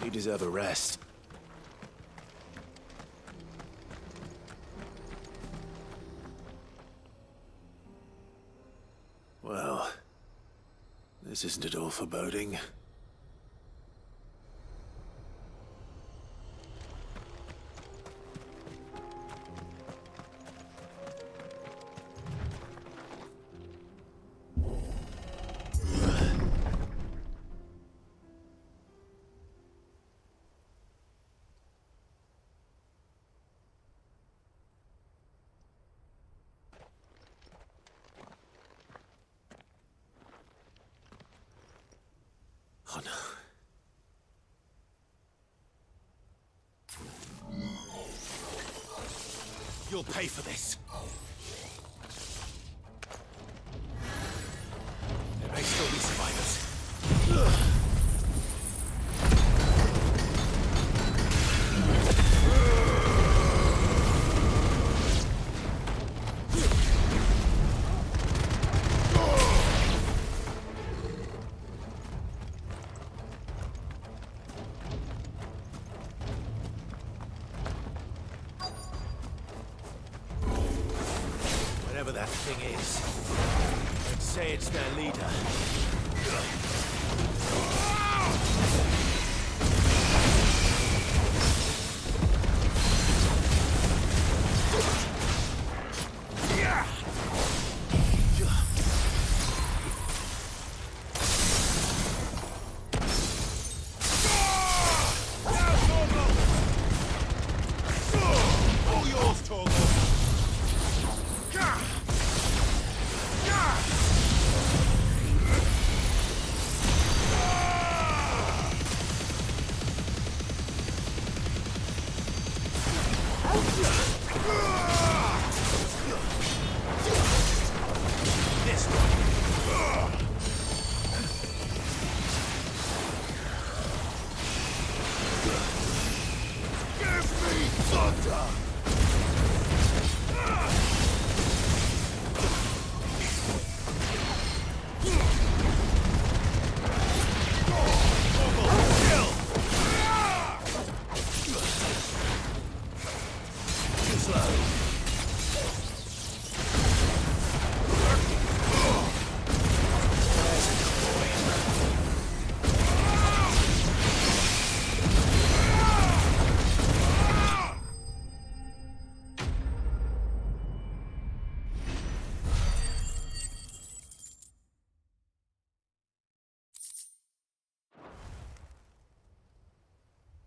You deserve a rest. Well, this isn't at all foreboding. Oh no. You'll pay for this. whatever that thing is, and say it's their leader.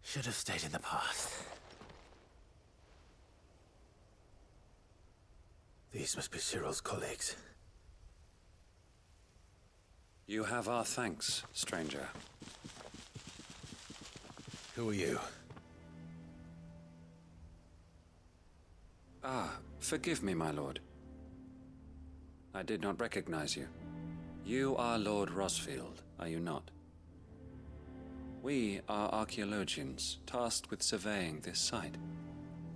Should have stayed in the past. These must be Cyril's colleagues. You have our thanks, stranger. Who are you? Ah, forgive me, my lord. I did not recognize you. You are Lord Rosfield, are you not? We are archaeologians, tasked with surveying this site.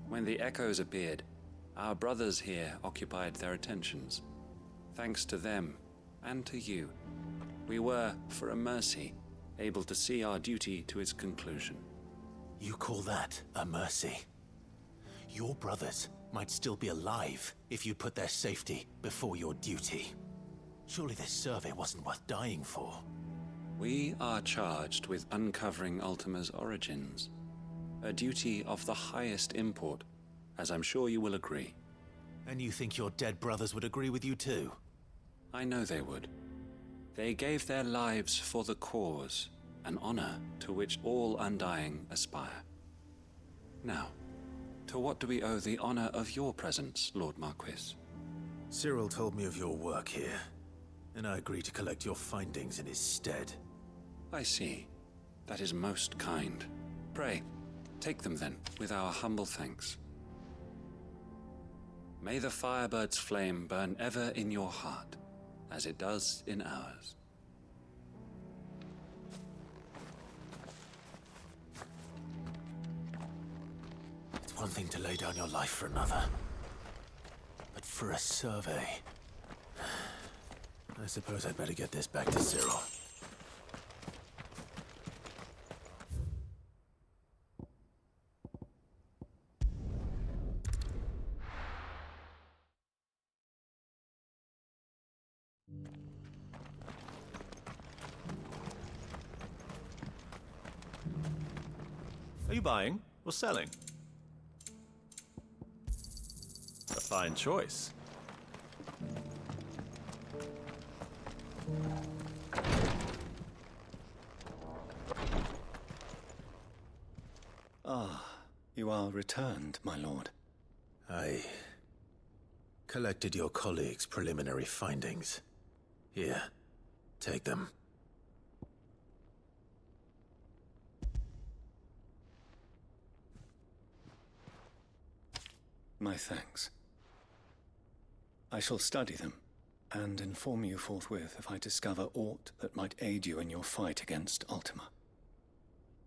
When the echoes appeared, our brothers here occupied their attentions. Thanks to them, and to you, we were, for a mercy, able to see our duty to its conclusion. You call that a mercy? Your brothers might still be alive if you put their safety before your duty. Surely this survey wasn't worth dying for. We are charged with uncovering Ultima's origins. A duty of the highest import, as I'm sure you will agree. And you think your dead brothers would agree with you too? I know they would. They gave their lives for the cause, an honor to which all Undying aspire. Now, to what do we owe the honor of your presence, Lord Marquis? Cyril told me of your work here, and I agreed to collect your findings in his stead. I see. That is most kind. Pray, take them then, with our humble thanks. May the Firebird's flame burn ever in your heart, as it does in ours. It's one thing to lay down your life for another, but for a survey... I suppose I'd better get this back to Cyril. Are you buying or selling? A fine choice. Ah, you are returned, my lord. I collected your colleagues' preliminary findings. Here, take them. My thanks. I shall study them, and inform you forthwith if I discover aught that might aid you in your fight against Ultima.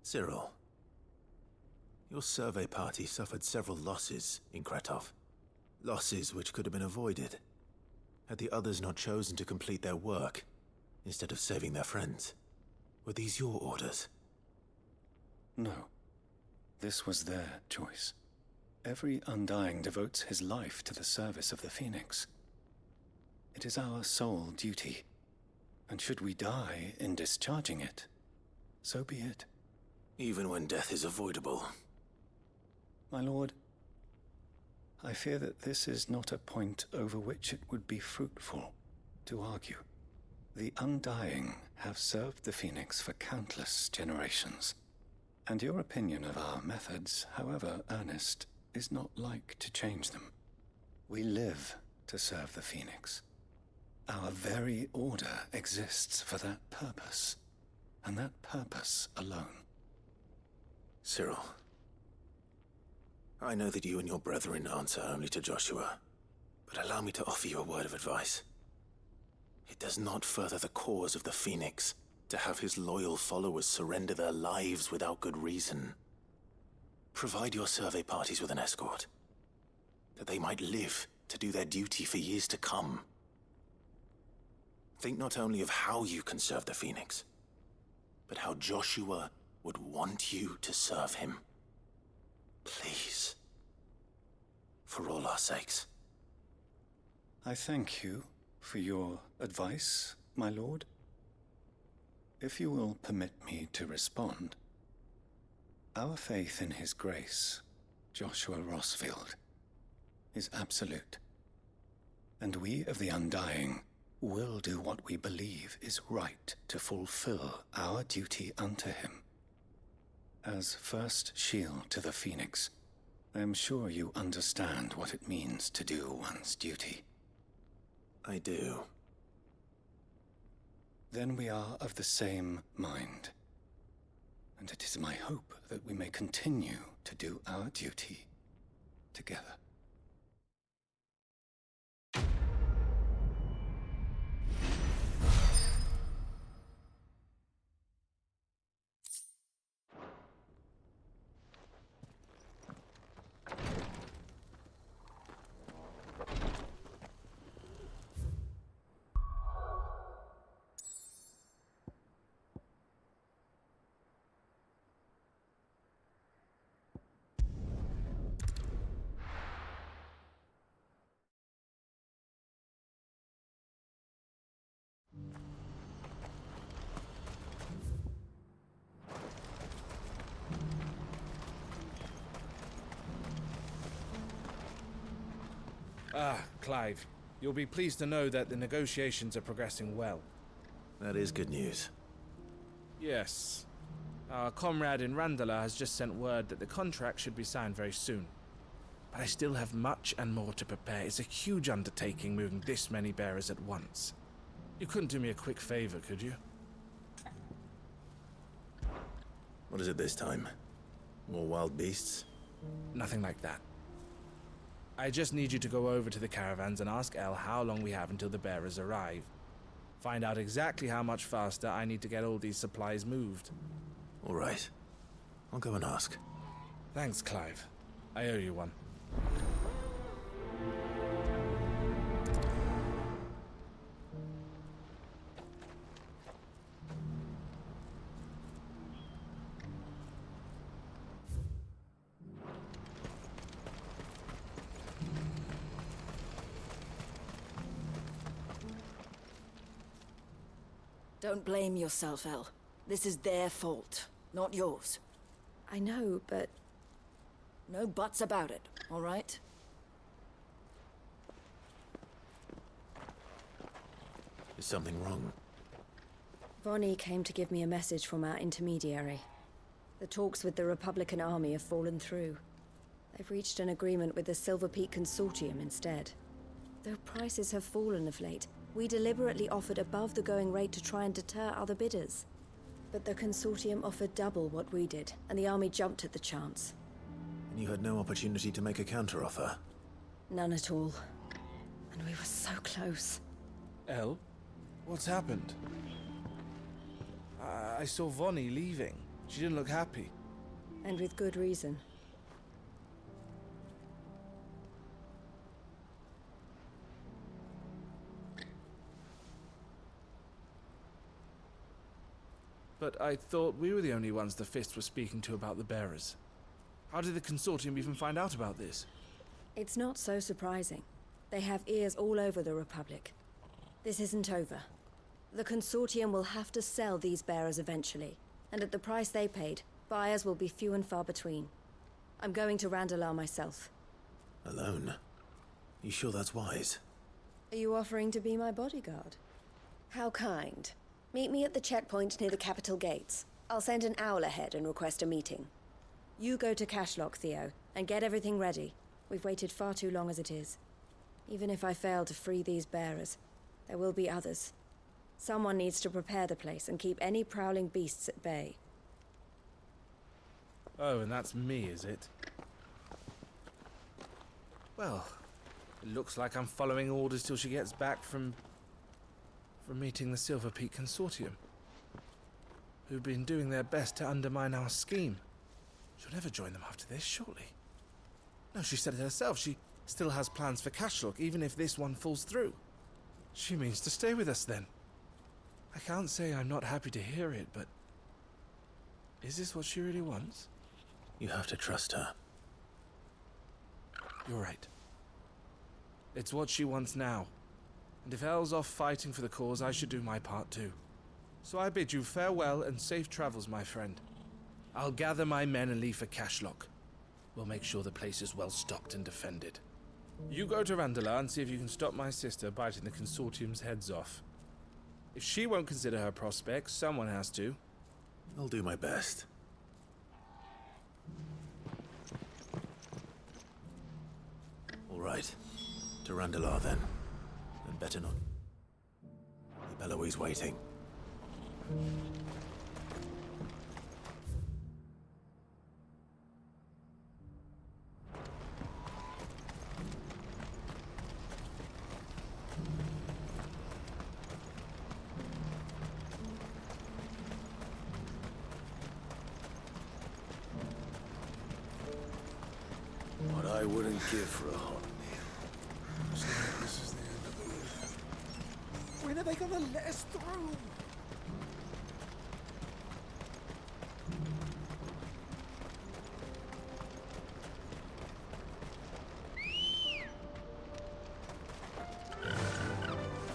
Cyril, your survey party suffered several losses in Kretov. Losses which could have been avoided, had the others not chosen to complete their work, instead of saving their friends. Were these your orders? No. This was their choice. Every Undying devotes his life to the service of the Phoenix. It is our sole duty, and should we die in discharging it, so be it. Even when death is avoidable. My lord, I fear that this is not a point over which it would be fruitful to argue. The Undying have served the Phoenix for countless generations, and your opinion of our methods, however earnest, is not like to change them. We live to serve the Phoenix. Our very order exists for that purpose, and that purpose alone. Cyril, I know that you and your brethren answer only to Joshua, but allow me to offer you a word of advice. It does not further the cause of the Phoenix to have his loyal followers surrender their lives without good reason. Provide your survey parties with an escort, that they might live to do their duty for years to come. Think not only of how you can serve the Phoenix, but how Joshua would want you to serve him. Please. For all our sakes. I thank you for your advice, my lord. If you will permit me to respond, our faith in his grace, Joshua Rossfield, is absolute. And we of the Undying will do what we believe is right to fulfill our duty unto him. As first shield to the Phoenix, I am sure you understand what it means to do one's duty. I do. Then we are of the same mind. And it is my hope that we may continue to do our duty together. Ah, Clive. You'll be pleased to know that the negotiations are progressing well. That is good news. Yes. Our comrade in Randala has just sent word that the contract should be signed very soon. But I still have much and more to prepare. It's a huge undertaking moving this many bearers at once. You couldn't do me a quick favor, could you? What is it this time? More wild beasts? Nothing like that. I just need you to go over to the caravans and ask El how long we have until the bearers arrive. Find out exactly how much faster I need to get all these supplies moved. All right. I'll go and ask. Thanks, Clive. I owe you one. Don't blame yourself, El. This is their fault, not yours. I know, but... No buts about it, all right? Is something wrong? Vonnie came to give me a message from our intermediary. The talks with the Republican army have fallen through. They've reached an agreement with the Silver Peak Consortium instead. Though prices have fallen of late, we deliberately offered above the going rate to try and deter other bidders. But the Consortium offered double what we did, and the army jumped at the chance. And you had no opportunity to make a counteroffer? None at all. And we were so close. El? What's happened? I saw Vonnie leaving. She didn't look happy. And with good reason. But I thought we were the only ones the Fist was speaking to about the bearers. How did the Consortium even find out about this? It's not so surprising. They have ears all over the Republic. This isn't over. The Consortium will have to sell these bearers eventually, and at the price they paid, buyers will be few and far between. I'm going to Randalar myself. Alone? You sure that's wise? Are you offering to be my bodyguard? How kind. Meet me at the checkpoint near the capital gates. I'll send an owl ahead and request a meeting. You go to Cashlock, Theo, and get everything ready. We've waited far too long as it is. Even if I fail to free these bearers, there will be others. Someone needs to prepare the place and keep any prowling beasts at bay. Oh, and that's me, is it? Well, it looks like I'm following orders till she gets back from meeting the Silver Peak Consortium, who've been doing their best to undermine our scheme. She'll never join them after this, surely. No, she said it herself. She still has plans for Cashlock, even if this one falls through. She means to stay with us, then. I can't say I'm not happy to hear it, but... is this what she really wants? You have to trust her. You're right. It's what she wants now. And if Elle's off fighting for the cause, I should do my part too. So I bid you farewell and safe travels, my friend. I'll gather my men and leave for Cashlock. We'll make sure the place is well stocked and defended. You go to Randalar and see if you can stop my sister biting the Consortium's heads off. If she won't consider her prospects, someone has to. I'll do my best. All right. To Randalar, then. And better not. Belowy's waiting. What I wouldn't give for a hot This is the end of the road. When are they gonna let us through?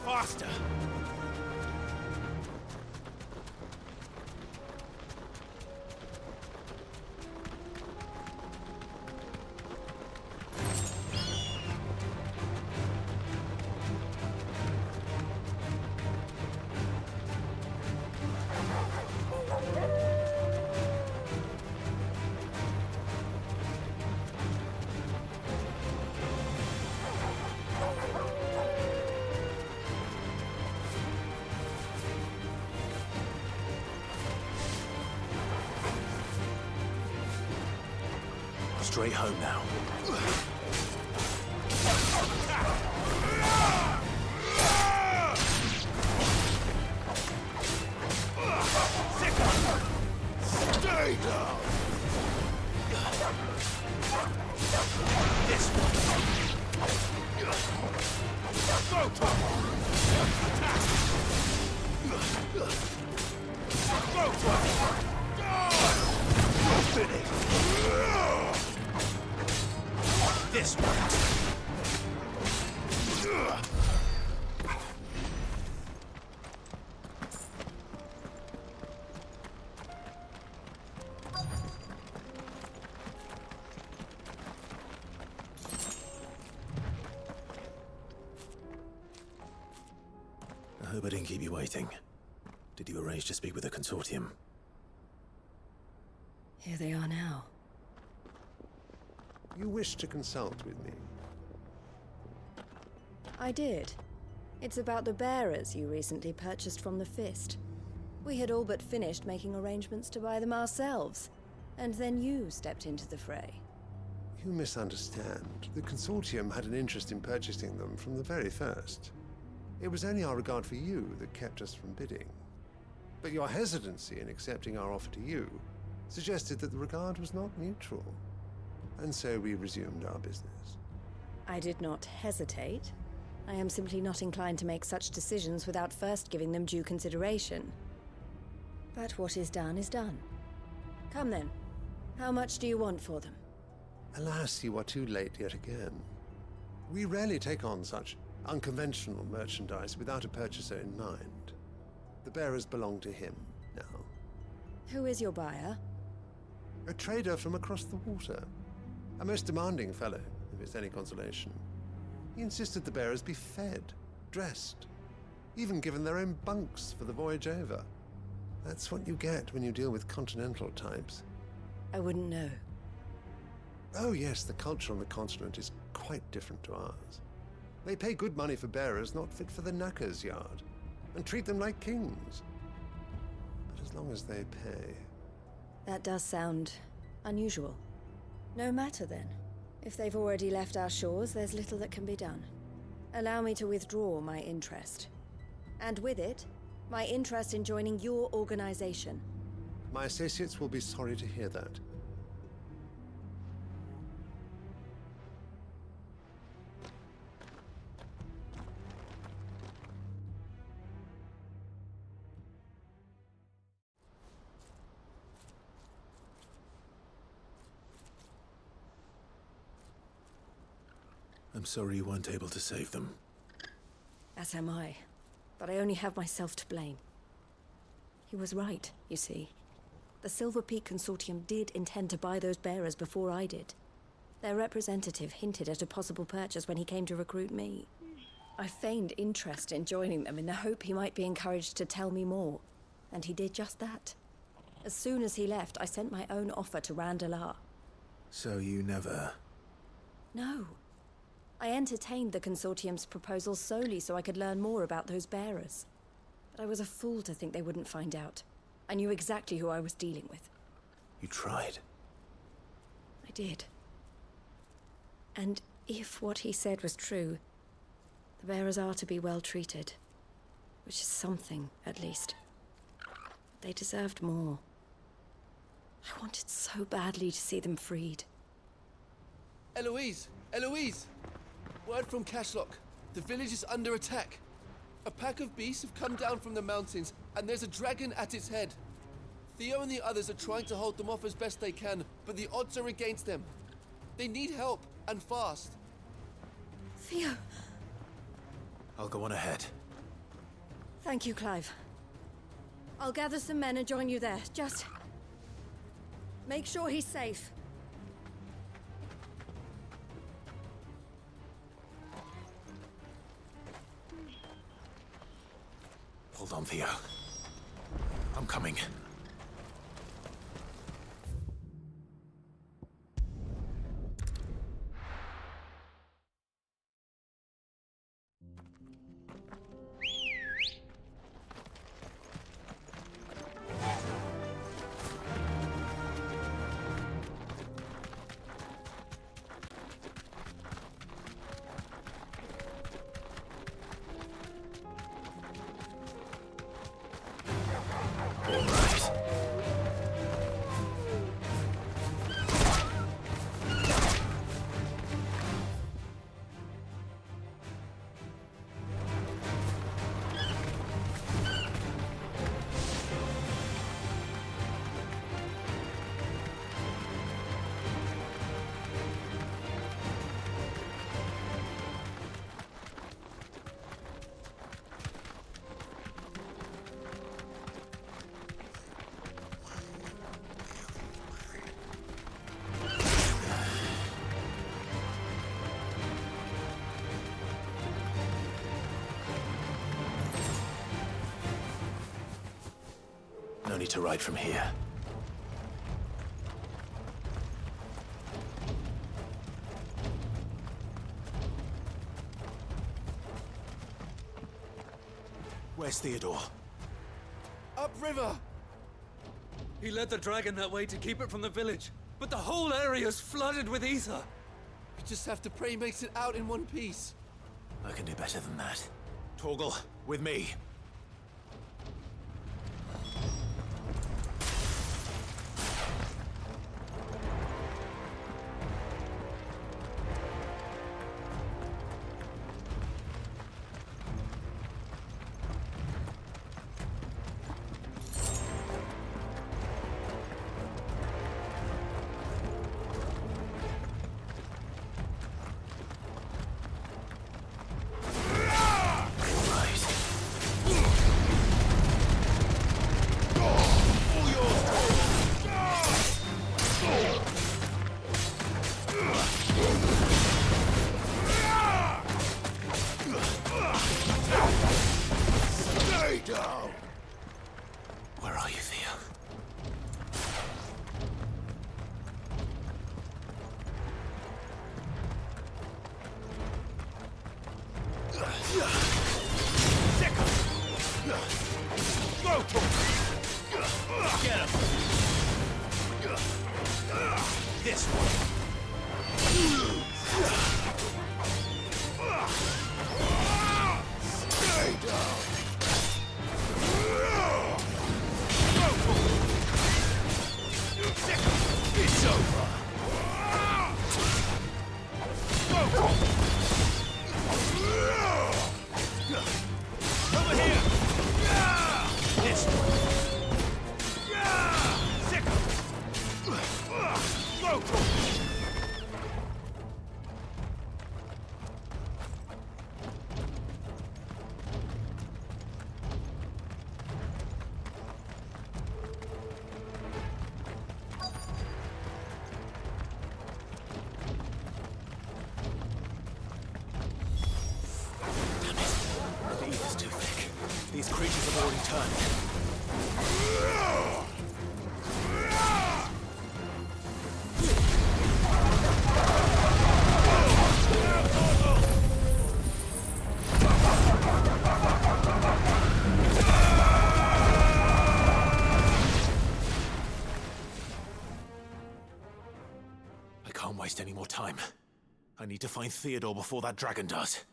Faster! Straight home now. Stay down! This one! Go, Tom! Go, Tom! Finish! This one! I hope I didn't keep you waiting. Did you arrange to speak with the Consortium? Here they are now. You wish to consult with me? I did. It's about the bearers you recently purchased from the Fist. We had all but finished making arrangements to buy them ourselves, and then you stepped into the fray. You misunderstand. The Consortium had an interest in purchasing them from the very first. It was only our regard for you that kept us from bidding. But your hesitancy in accepting our offer to you suggested that the regard was not mutual. And so we resumed our business. I did not hesitate. I am simply not inclined to make such decisions without first giving them due consideration. But what is done is done. Come then. How much do you want for them? Alas, you are too late yet again. We rarely take on such Unconventional merchandise without a purchaser in mind. The bearers belong to him now. Who is your buyer? A trader from across the water. A most demanding fellow, if it's any consolation. He insisted the bearers be fed, dressed, even given their own bunks for the voyage over. That's what you get when you deal with continental types. I wouldn't know. Oh yes, the culture on the continent is quite different to ours. They pay good money for bearers not fit for the knacker's yard, and treat them like kings. But as long as they pay... That does sound unusual. No matter then. If they've already left our shores, there's little that can be done. Allow me to withdraw my interest. And with it, my interest in joining your organization. My associates will be sorry to hear that. I'm sorry you weren't able to save them. As am I. But I only have myself to blame. He was right, you see. The Silver Peak Consortium did intend to buy those bearers before I did. Their representative hinted at a possible purchase when he came to recruit me. I feigned interest in joining them in the hope he might be encouraged to tell me more. And he did just that. As soon as he left, I sent my own offer to Randalar. So you never... No. I entertained the Consortium's proposal solely so I could learn more about those bearers. But I was a fool to think they wouldn't find out. I knew exactly who I was dealing with. You tried. I did. And if what he said was true, the bearers are to be well treated. Which is something, at least. They deserved more. I wanted so badly to see them freed. Eloise! Eloise! Word from Cashlock. The village is under attack. A pack of beasts have come down from the mountains, and there's a dragon at its head. Theo and the others are trying to hold them off as best they can, but the odds are against them. They need help, and fast. Theo! I'll go on ahead. Thank you, Clive. I'll gather some men and join you there. Just... make sure he's safe. Hold on, Theo. I'm coming. No need to ride from here. Where's Theodore? Upriver! He led the dragon that way to keep it from the village, but the whole area's flooded with ether. We just have to pray he makes it out in one piece. I can do better than that. Torgal, with me. These creatures have already turned. I can't waste any more time. I need to find Theodore before that dragon does.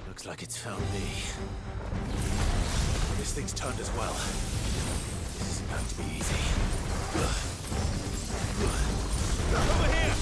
Looks like it's found me. This thing's turned as well. This isn't going to be easy. Over here!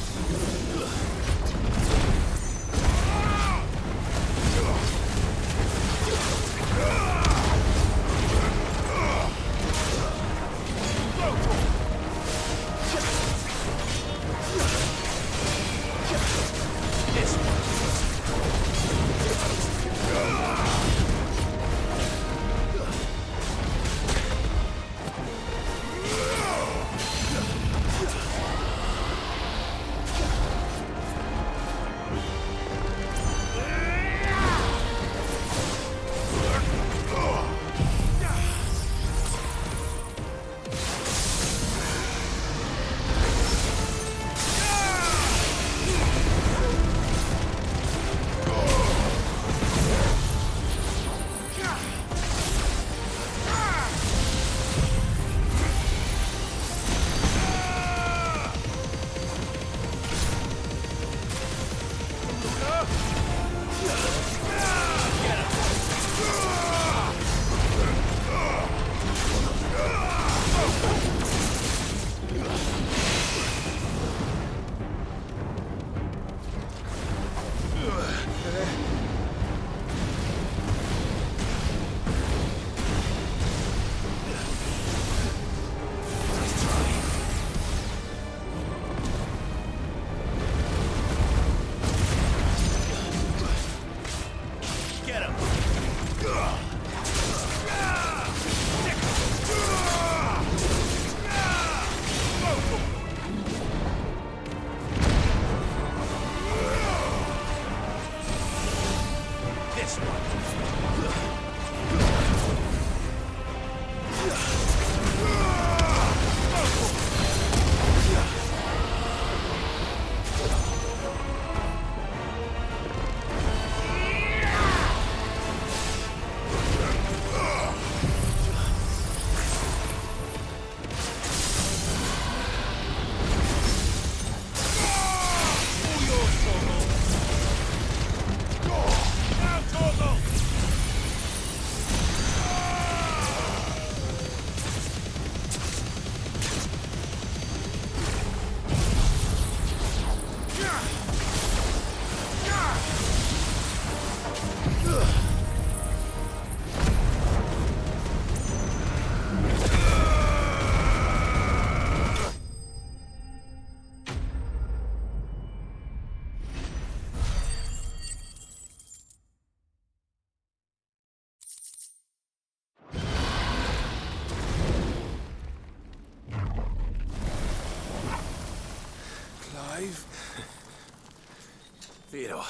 Theodore,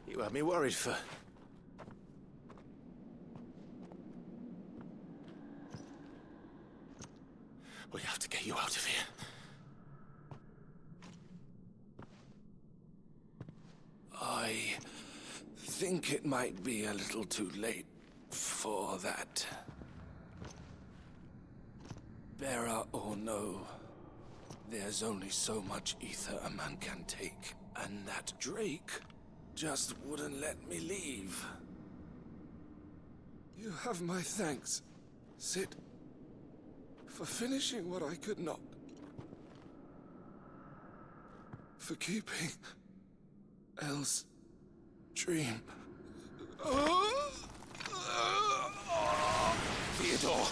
you had me worried for... We have to get you out of here. I think it might be a little too late for that. Bearer or no, there's only so much ether a man can take. And that Drake just wouldn't let me leave. You have my thanks, Sid, for finishing what I could not. For keeping Elle's dream. Theodore!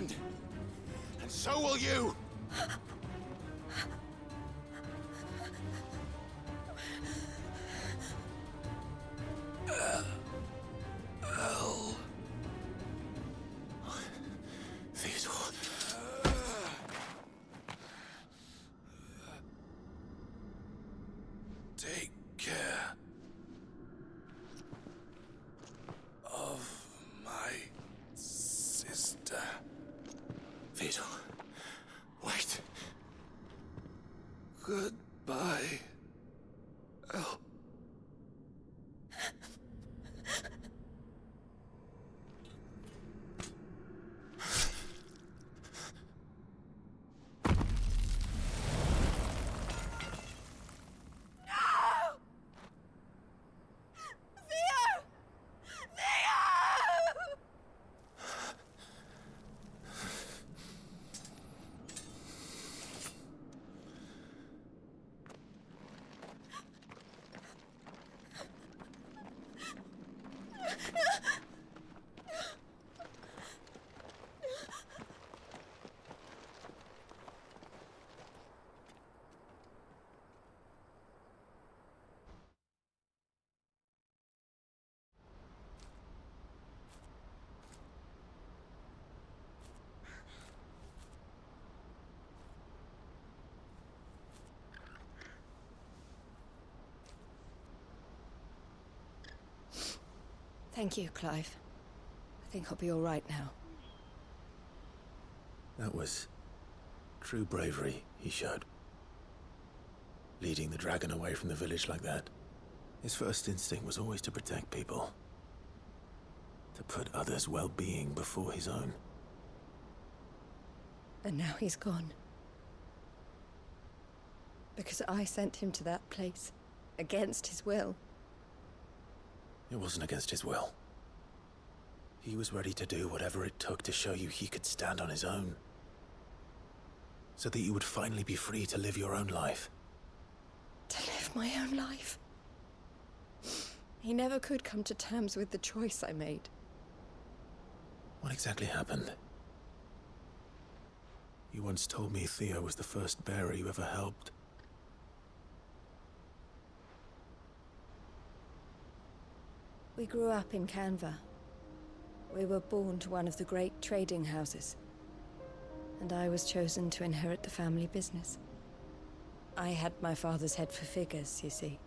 understand. And so will you! Theodore. Take care of my sister. Theodore, wait. Goodbye, El. Thank you, Clive. I think I'll be all right now. That was true bravery he showed. Leading the dragon away from the village like that. His first instinct was always to protect people. To put others' well-being before his own. And now he's gone. Because I sent him to that place, against his will. It wasn't against his will. He was ready to do whatever it took to show you he could stand on his own. So that you would finally be free to live your own life. To live my own life? He never could come to terms with the choice I made. What exactly happened? You once told me Theo was the first bearer you ever helped. We grew up in Canva. We were born to one of the great trading houses. And I was chosen to inherit the family business. I had my father's head for figures, you see.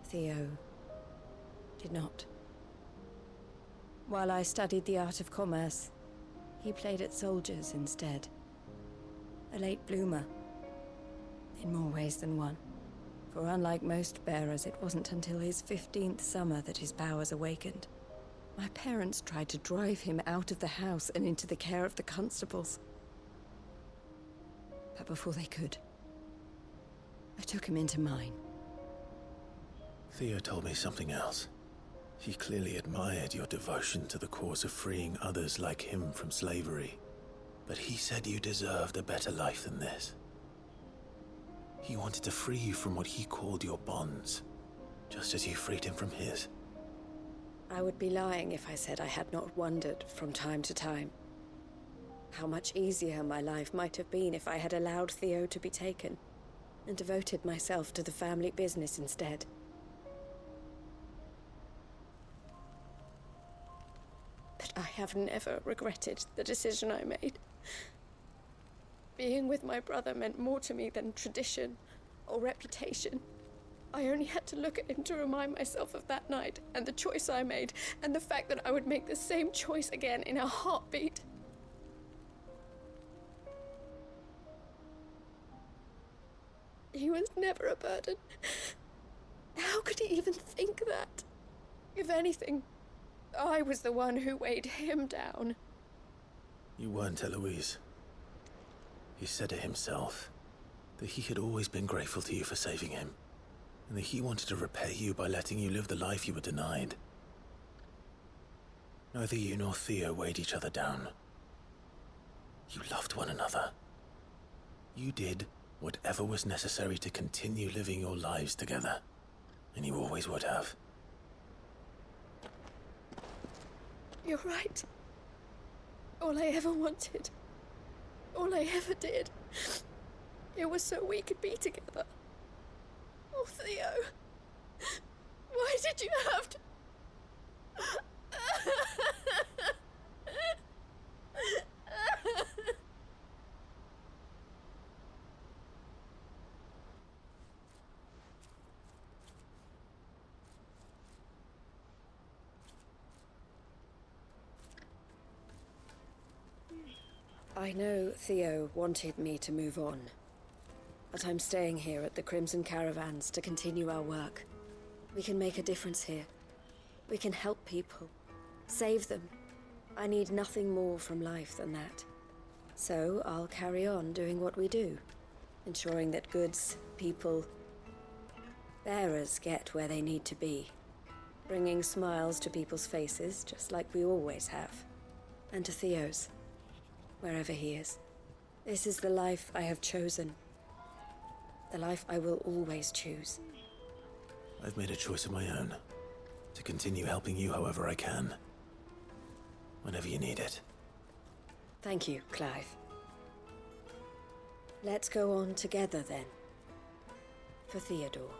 Theo did not. While I studied the art of commerce, he played at soldiers instead. A late bloomer. In more ways than one. For unlike most bearers, it wasn't until his 15th summer that his powers awakened. My parents tried to drive him out of the house and into the care of the constables. But before they could, I took him into mine. Theo told me something else. He clearly admired your devotion to the cause of freeing others like him from slavery. But he said you deserved a better life than this. He wanted to free you from what he called your bonds, just as you freed him from his. I would be lying if I said I had not wondered from time to time how much easier my life might have been if I had allowed Theo to be taken and devoted myself to the family business instead. But I have never regretted the decision I made. Being with my brother meant more to me than tradition or reputation. I only had to look at him to remind myself of that night and the choice I made and the fact that I would make the same choice again in a heartbeat. He was never a burden. How could he even think that? If anything, I was the one who weighed him down. You weren't, Eloise. He said it himself, that he had always been grateful to you for saving him, and that he wanted to repay you by letting you live the life you were denied. Neither you nor Theo weighed each other down. You loved one another. You did whatever was necessary to continue living your lives together, and you always would have. You're right. All I ever wanted, all I ever did, it was so we could be together. Oh, Theo, why did you have to... I know Theo wanted me to move on, but I'm staying here at the Crimson Caravans to continue our work. We can make a difference here. We can help people, save them. I need nothing more from life than that. So I'll carry on doing what we do, ensuring that goods, people, bearers get where they need to be, bringing smiles to people's faces just like we always have, and to Theo's. Wherever he is. This is the life I have chosen. The life I will always choose. I've made a choice of my own. To continue helping you however I can. Whenever you need it. Thank you, Clive. Let's go on together then. For Theodore.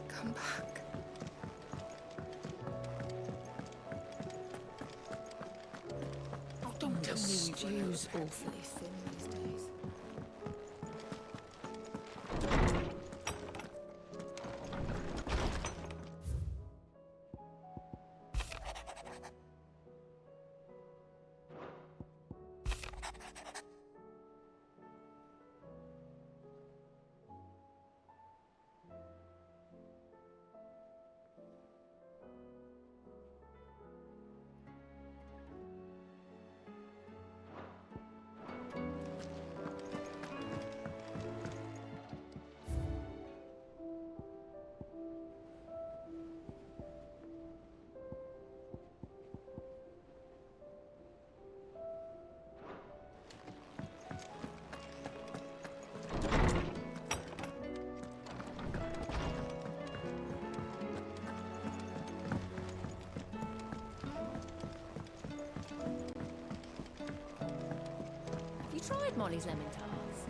Come back. Oh, don't tell me stew's awfully thin these days. Tried Molly's lemon tarts.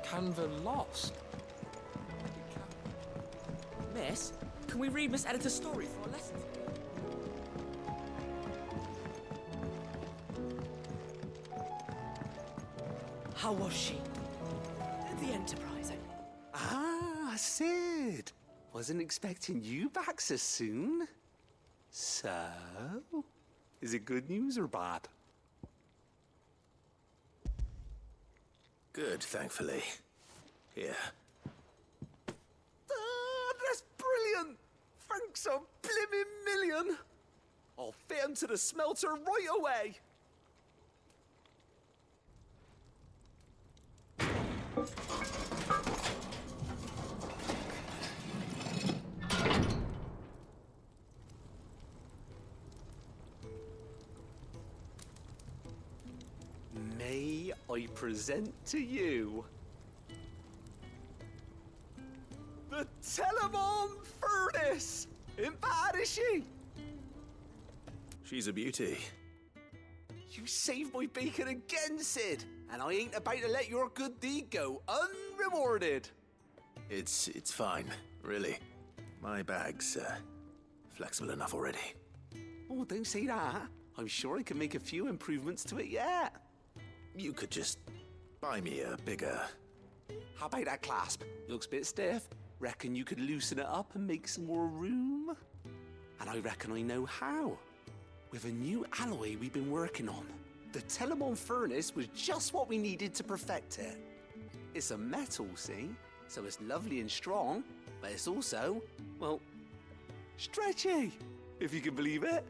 Canva lost. Miss, can we read Miss Editor's story for a lesson? How was she? The Enterprise. Ah, Sid. Wasn't expecting you back so soon. So, is it good news or bad? Good, thankfully. Here. That's brilliant! Thanks a blimmin' million! I'll fit 'em to the smelter right away! May I present to you the Telemon Furnace! Ain't bad, is she? She's a beauty. You saved my bacon again, Sid, and I ain't about to let your good deed go unrewarded. It's fine, really. My bag's flexible enough already. Oh, don't say that. I'm sure I can make a few improvements to it yet. You could just buy me a bigger... How about that clasp? Looks a bit stiff. Reckon you could loosen it up and make some more room? And I reckon I know how. With a new alloy we've been working on. The Telemon furnace was just what we needed to perfect it. It's a metal, see? So it's lovely and strong, but it's also, well, stretchy, if you can believe it.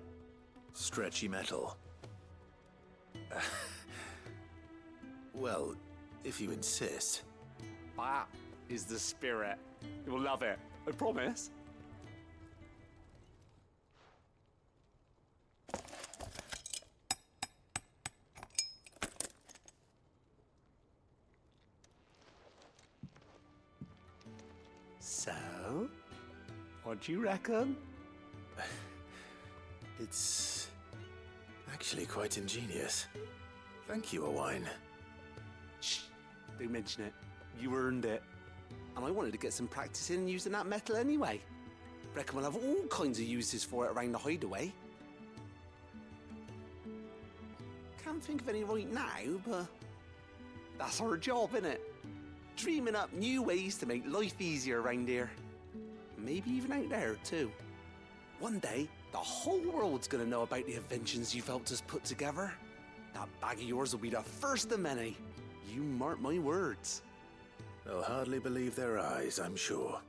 Stretchy metal. Well, if you insist. That is the spirit. You'll love it, I promise. So, what do you reckon? It's actually quite ingenious. Thank you, Owain. Shh, don't mention it. You earned it. And I wanted to get some practice in using that metal anyway. Reckon we'll have all kinds of uses for it around the hideaway. Can't think of any right now, but that's our job, innit? Dreaming up new ways to make life easier around here. Maybe even out there, too. One day, the whole world's gonna know about the inventions you've helped us put together. That bag of yours will be the first of many. You mark my words. They'll hardly believe their eyes, I'm sure.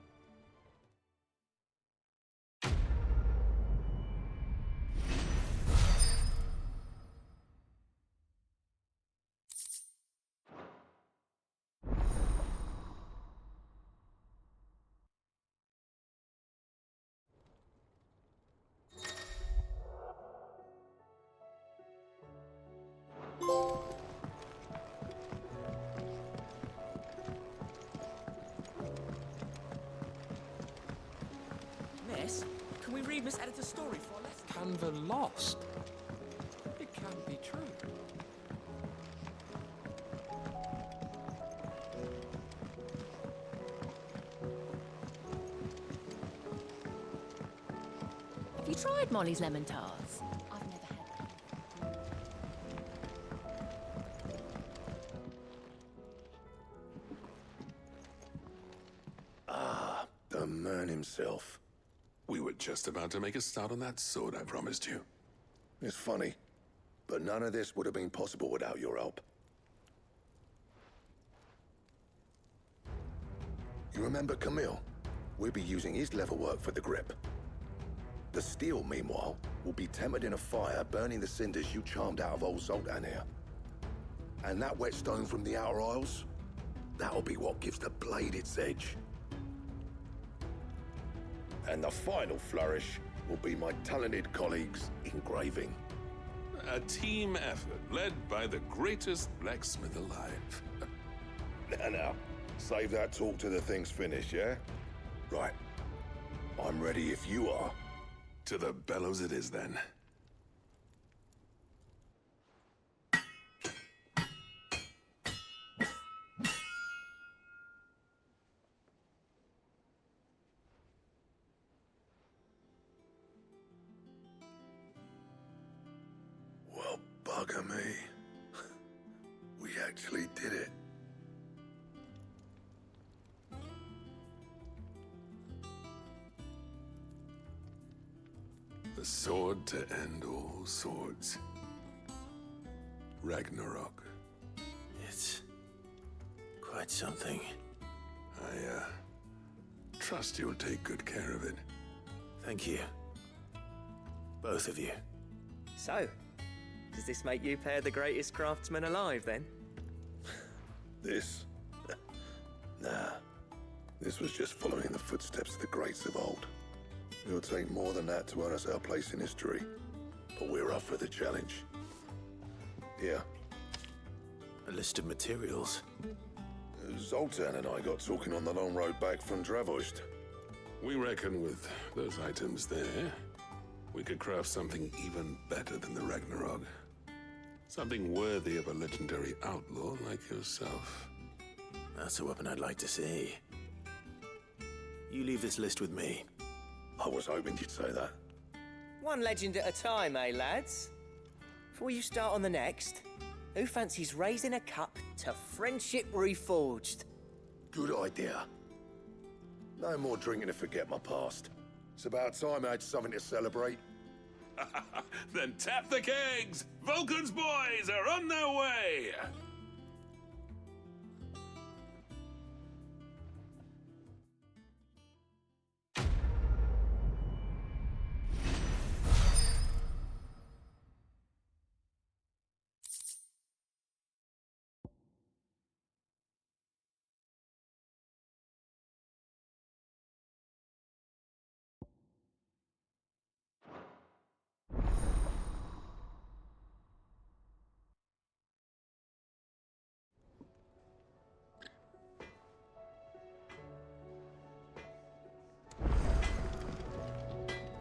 Miss, can we read Miss Editor's story for us? Canva lost? It can't be true. Have you tried Molly's lemon tarts? I've never had them. Ah, the man himself. We were just about to make a start on that sword I promised you. It's funny, but none of this would have been possible without your help. You remember Camille? We'll be using his level work for the grip. The steel, meanwhile, will be tempered in a fire, burning the cinders you charmed out of old Zoltan here. And that whetstone from the Outer Isles, that'll be what gives the blade its edge. And the final flourish will be my talented colleagues' engraving. A team effort led by the greatest blacksmith alive. Now, save that talk till the thing's finished, yeah? Right. I'm ready if you are. To the bellows it is, then. Well, bugger me. We actually did it. The sword to end all swords. Ragnarok. It's quite something. I, trust you'll take good care of it. Thank you. Both of you. So, does this make you pair the greatest craftsmen alive, then? This? Nah. This was just following the footsteps of the greats of old. It'll take more than that to earn us our place in history. But we're up for the challenge. Here. A list of materials. Zoltan and I got talking on the long road back from Dravost. We reckon with those items there, we could craft something even better than the Ragnarok. Something worthy of a legendary outlaw like yourself. That's a weapon I'd like to see. You leave this list with me. I was hoping you'd say that. One legend at a time, eh, lads? Before you start on the next, who fancies raising a cup to friendship reforged? Good idea. No more drinking to forget my past. It's about time I had something to celebrate. Then tap the kegs! Vulcan's boys are on their way!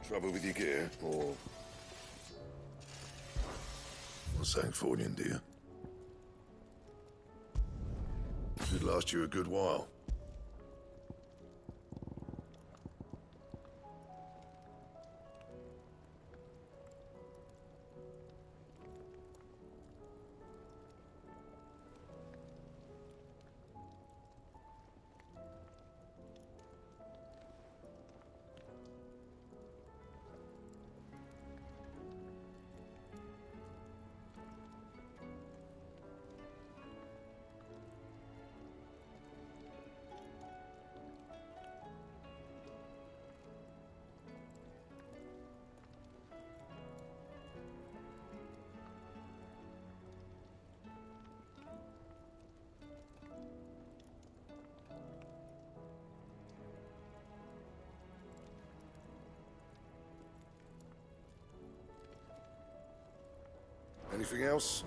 Trouble with your gear, or something for you, dear? Should last you a good while. Anything else?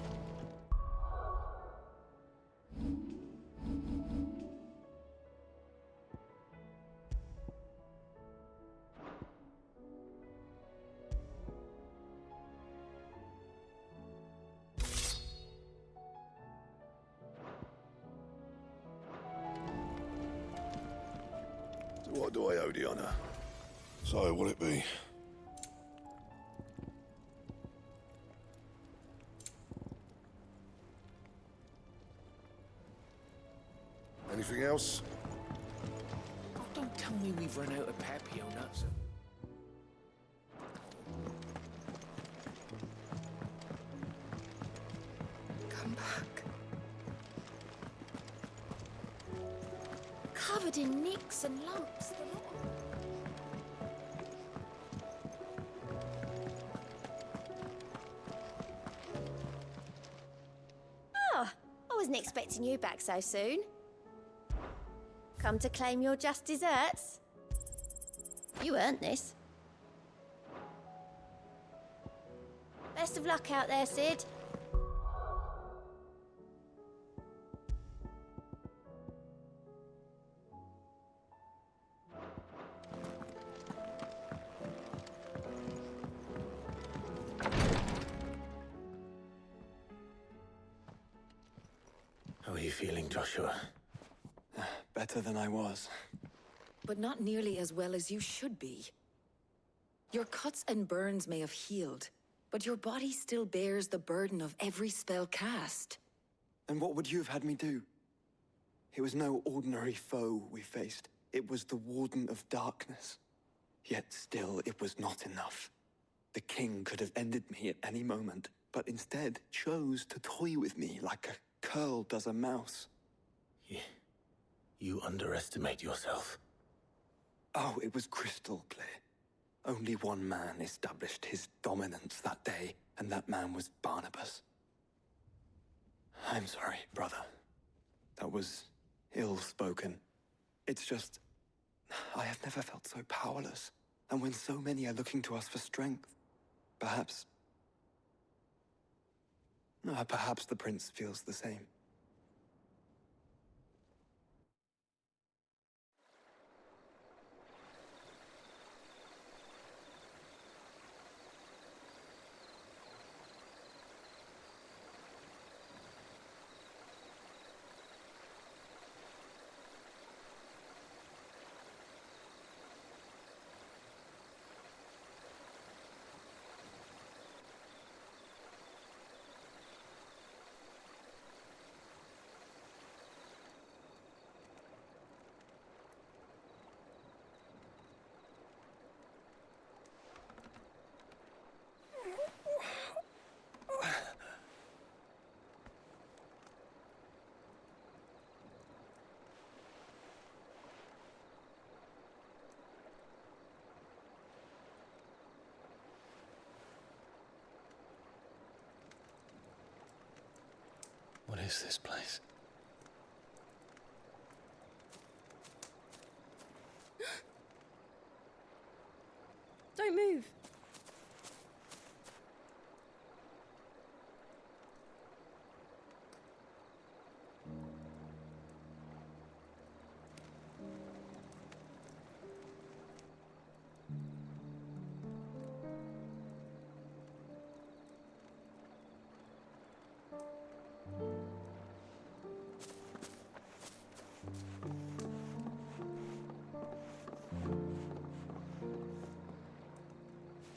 So what do I owe the honor? So will it be? Anything else? Oh, don't tell me we've run out of papio nuts. Come back. Covered in nicks and lumps, the lot. Oh, I wasn't expecting you back so soon. Come to claim your just desserts? You earned this. Best of luck out there, Sid. How are you feeling, Joshua? Better than I was. But not nearly as well as you should be. Your cuts and burns may have healed, but your body still bears the burden of every spell cast. And what would you have had me do? It was no ordinary foe we faced. It was the Warden of Darkness. Yet still, it was not enough. The king could have ended me at any moment, but instead chose to toy with me like a curl does a mouse. You underestimate yourself. Oh, it was crystal clear. Only one man established his dominance that day, and that man was Barnabas. I'm sorry, brother. That was ill-spoken. It's just, I have never felt so powerless. And when so many are looking to us for strength, perhaps the prince feels the same. is this place? Don't move.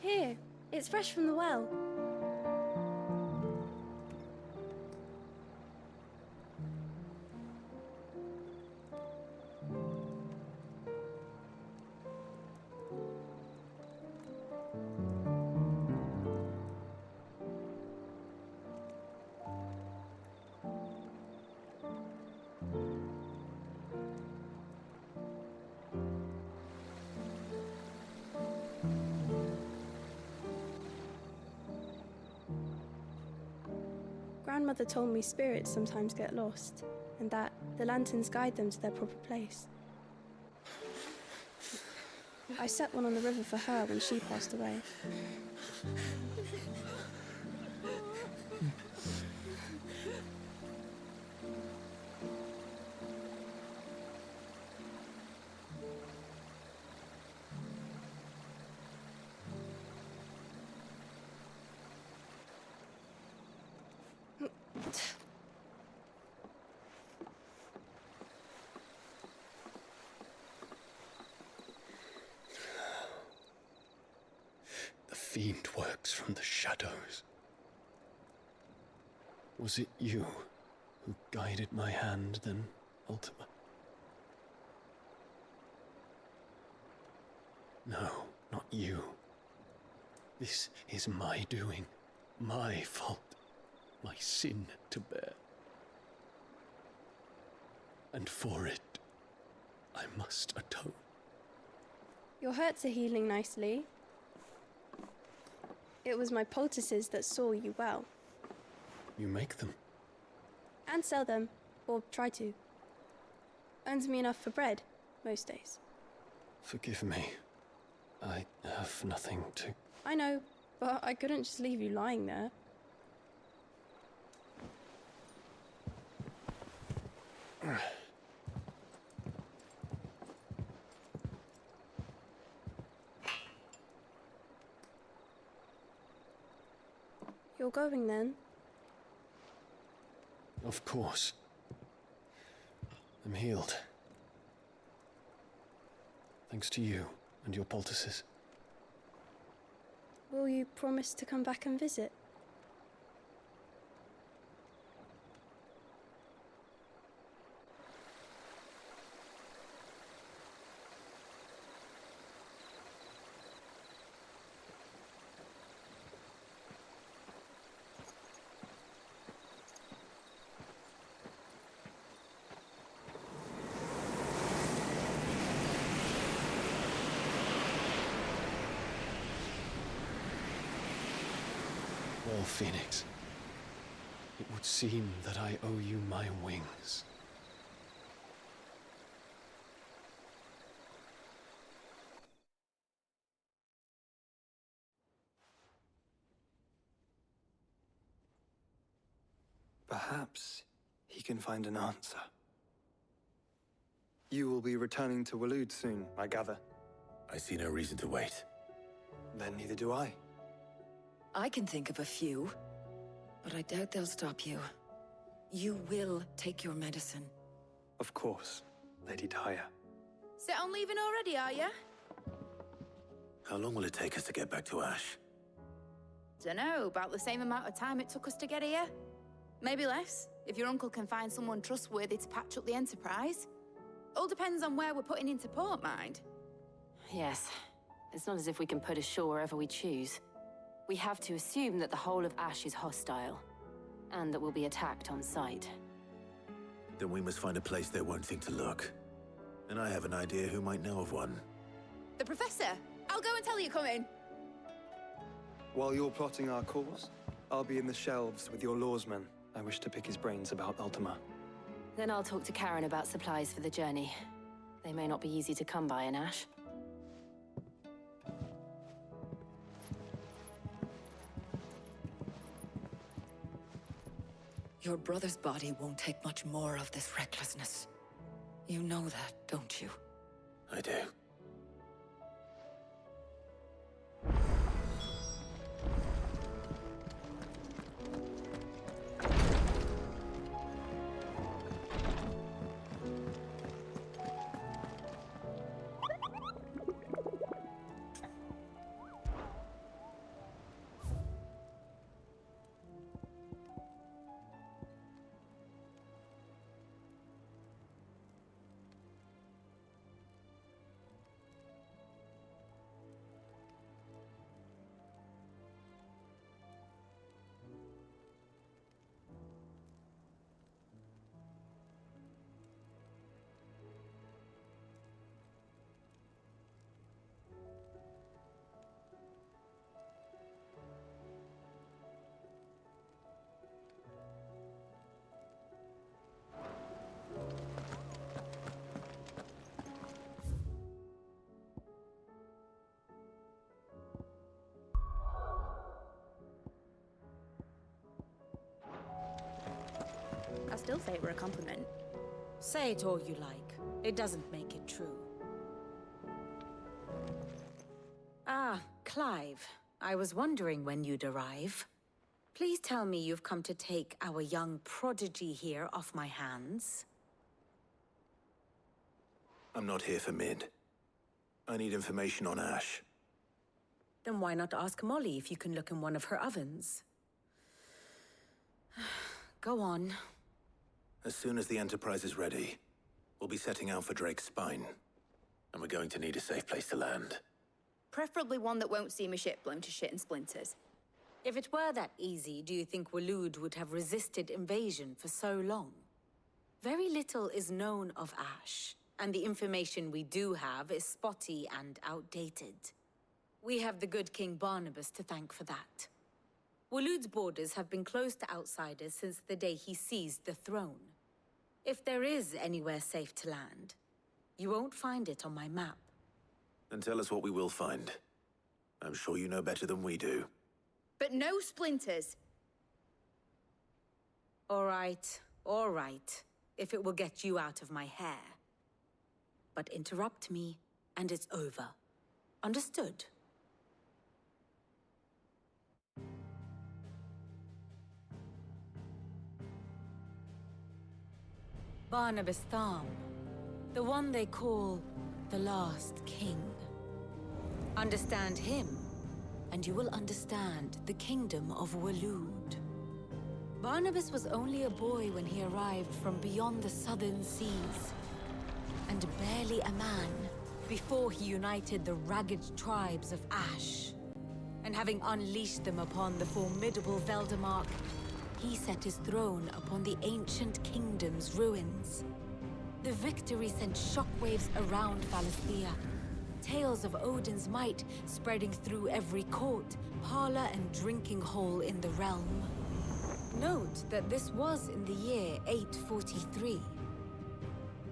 Here, it's fresh from the well. Grandmother told me spirits sometimes get lost, and that the lanterns guide them to their proper place. I set one on the river for her when she passed away. The fiend works from the shadows. Was it you who guided my hand, then, Ultima? No, not you. This is my doing, my fault, my sin to bear. And for it, I must atone. Your hurts are healing nicely. It was my poultices that saw you well. You make them? And sell them, or try to. Earns me enough for bread, most days. Forgive me. I have nothing to... I know, but I couldn't just leave you lying there. You're going then? Of course. I'm healed. Thanks to you and your poultices. Will you promise to come back and visit? Well, Phoenix, it would seem that I owe you my wings. Perhaps he can find an answer. You will be returning to Waloed soon, I gather. I see no reason to wait. Then neither do I. I can think of a few, but I doubt they'll stop you. You will take your medicine. Of course, Lady Daya. Set on leaving already, are you? How long will it take us to get back to Ash? Dunno, about the same amount of time it took us to get here. Maybe less, if your uncle can find someone trustworthy to patch up the Enterprise. All depends on where we're putting into port, mind. Yes. It's not as if we can put ashore wherever we choose. We have to assume that the whole of Ash is hostile, and that we'll be attacked on sight. Then we must find a place they won't think to look. And I have an idea who might know of one. The Professor! I'll go and tell you coming! While you're plotting our course, I'll be in the shelves with your lawsmen, I wish to pick his brains about Ultima. Then I'll talk to Karen about supplies for the journey. They may not be easy to come by in Ash. Your brother's body won't take much more of this recklessness. You know that, don't you? I do. I still say it were a compliment. Say it all you like. It doesn't make it true. Ah, Clive. I was wondering when you'd arrive. Please tell me you've come to take our young prodigy here off my hands. I'm not here for Mid. I need information on Ash. Then why not ask Molly if you can look in one of her ovens? Go on. As soon as the Enterprise is ready, we'll be setting out for Drake's Spine. And we're going to need a safe place to land. Preferably one that won't see my ship blown to shit and splinters. If it were that easy, do you think Waloed would have resisted invasion for so long? Very little is known of Ash, and the information we do have is spotty and outdated. We have the good King Barnabas to thank for that. Waloed's borders have been closed to outsiders since the day he seized the throne. If there is anywhere safe to land, you won't find it on my map. Then tell us what we will find. I'm sure you know better than we do. But no splinters! All right. If it will get you out of my hair. But interrupt me, and it's over. Understood? Barnabas Tham, the one they call the Last King. Understand him, and you will understand the kingdom of Waloed. Barnabas was only a boy when he arrived from beyond the southern seas, and barely a man before he united the ragged tribes of Ash. And having unleashed them upon the formidable Veldemark, he set his throne upon the ancient kingdom's ruins. The victory sent shockwaves around Valisthea. Tales of Odin's might spreading through every court, parlor, and drinking hole in the realm. Note that this was in the year 843,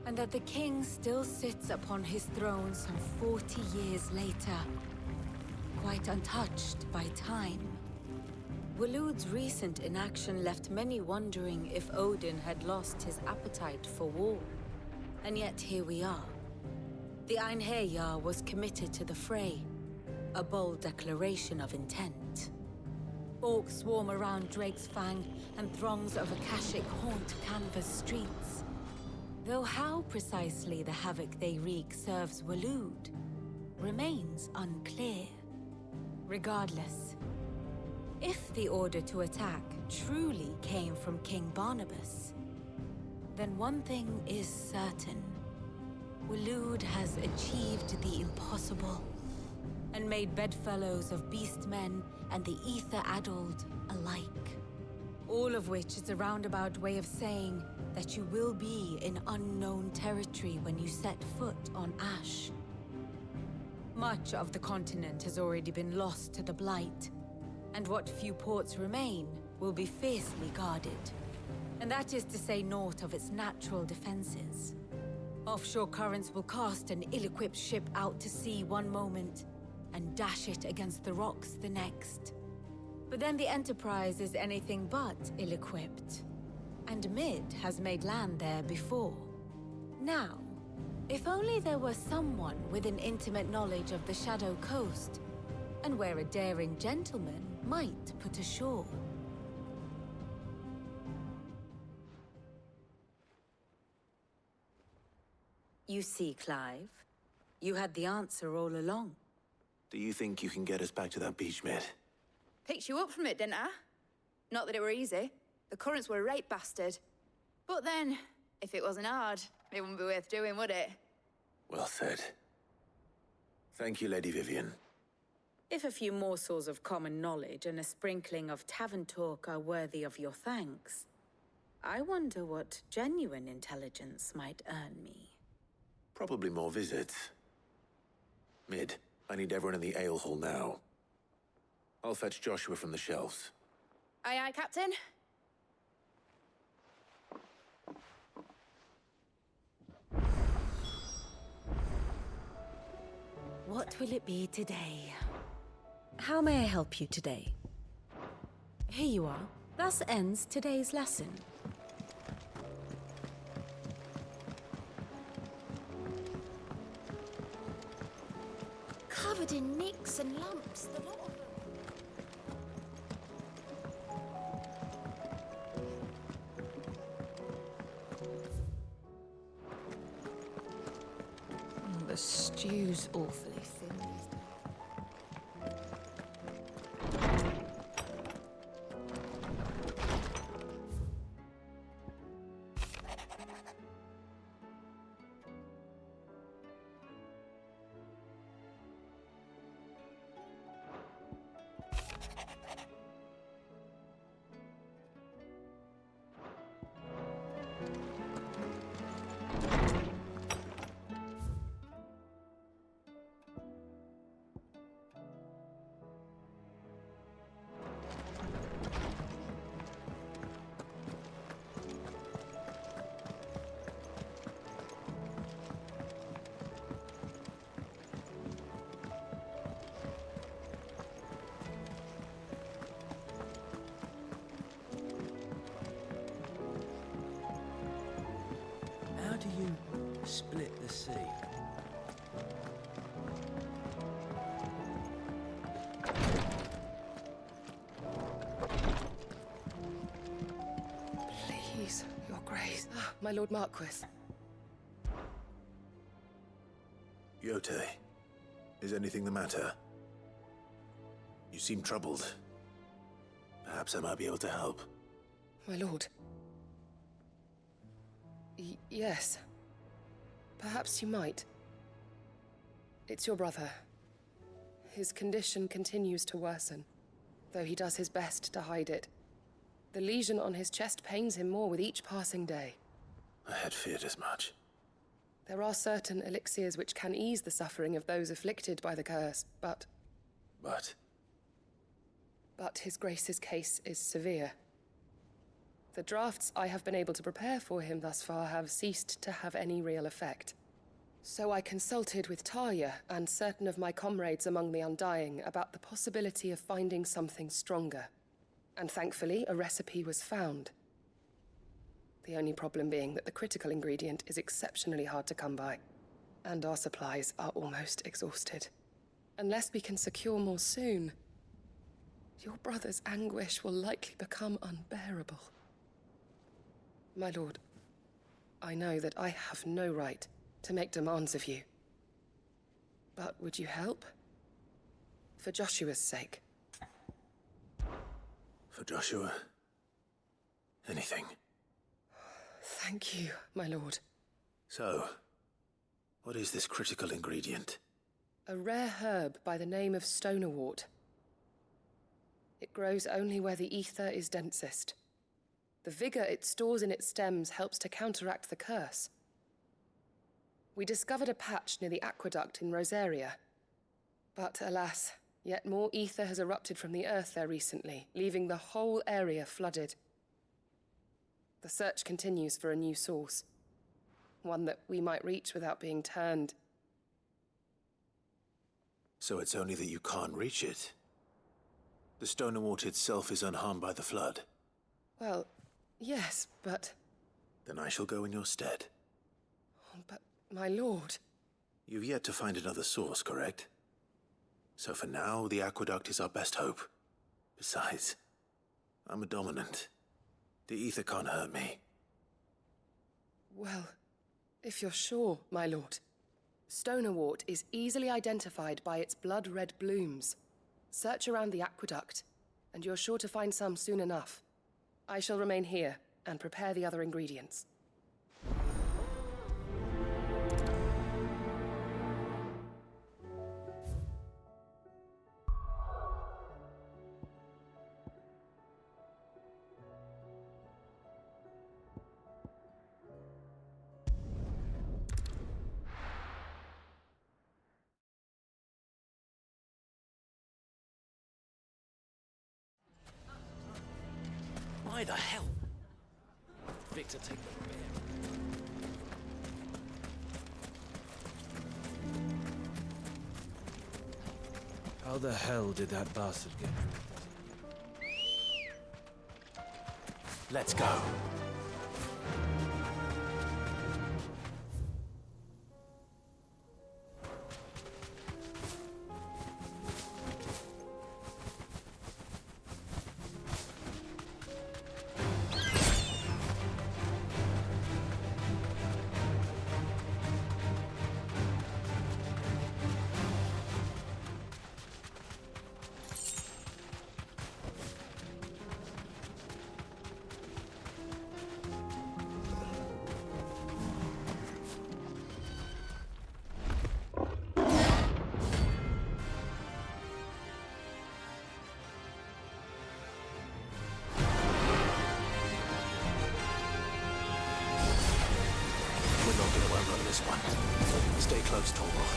and that the king still sits upon his throne some 40 years later, quite untouched by time. Waloed's recent inaction left many wondering if Odin had lost his appetite for war. And yet here we are. The Einherjar was committed to the fray, a bold declaration of intent. Orcs swarm around Drake's Fang, and throngs of Akashic haunt Canva's streets. Though how precisely the havoc they wreak serves Waloed remains unclear. Regardless, if the order to attack truly came from King Barnabas, then one thing is certain. Waloed has achieved the impossible, and made bedfellows of beastmen and the ether-addled alike. All of which is a roundabout way of saying that you will be in unknown territory when you set foot on Ash. Much of the continent has already been lost to the Blight, and what few ports remain will be fiercely guarded. And that is to say naught of its natural defenses. Offshore currents will cast an ill-equipped ship out to sea one moment, and dash it against the rocks the next. But then the Enterprise is anything but ill-equipped. And Mid has made land there before. Now, if only there were someone with an intimate knowledge of the Shadow Coast, and where a daring gentleman might put ashore. You see, Clive, you had the answer all along. Do you think you can get us back to that beach, Mid? Picked you up from it, didn't I? Not that it were easy. The currents were a right bastard. But then, if it wasn't hard, it wouldn't be worth doing, would it? Well said. Thank you, Lady Vivian. If a few morsels of common knowledge and a sprinkling of tavern talk are worthy of your thanks, I wonder what genuine intelligence might earn me. Probably more visits. Mid, I need everyone in the ale hall now. I'll fetch Joshua from the shelves. Aye, aye, Captain. What will it be today? How may I help you today? Here you are. Thus ends today's lesson. Covered in nicks and lumps, the lot of them. The stew's awfully thin these days. How do you split the sea? Please, Your Grace. Ah, my Lord Marquis. Yote, is anything the matter? You seem troubled. Perhaps I might be able to help. My lord. Yes. Perhaps you might. It's your brother. His condition continues to worsen, though he does his best to hide it. The lesion on his chest pains him more with each passing day. I had feared as much. There are certain elixirs which can ease the suffering of those afflicted by the curse, but His Grace's case is severe. The drafts I have been able to prepare for him thus far have ceased to have any real effect. So I consulted with Talia and certain of my comrades among the Undying about the possibility of finding something stronger. And thankfully, a recipe was found. The only problem being that the critical ingredient is exceptionally hard to come by, and our supplies are almost exhausted. Unless we can secure more soon, your brother's anguish will likely become unbearable. My lord, I know that I have no right to make demands of you. But would you help? For Joshua's sake. For Joshua? Anything. Thank you, my lord. So, what is this critical ingredient? A rare herb by the name of stonerwort. It grows only where the ether is densest. The vigor it stores in its stems helps to counteract the curse. We discovered a patch near the aqueduct in Rosaria. But alas, yet more ether has erupted from the earth there recently, leaving the whole area flooded. The search continues for a new source. One that we might reach without being turned. So it's only that you can't reach it. The Stoner Wart itself is unharmed by the flood. Well, yes, but... Then I shall go in your stead. But, my lord... You've yet to find another source, correct? So for now, the aqueduct is our best hope. Besides, I'm a dominant. The ether can't hurt me. Well, if you're sure, my lord. Stoner Wart is easily identified by its blood-red blooms. Search around the aqueduct, and you're sure to find some soon enough. I shall remain here and prepare the other ingredients. Why the hell? Victor, take the beer. How the hell did that bastard get through? Let's go. This one. Stay close, Torvald.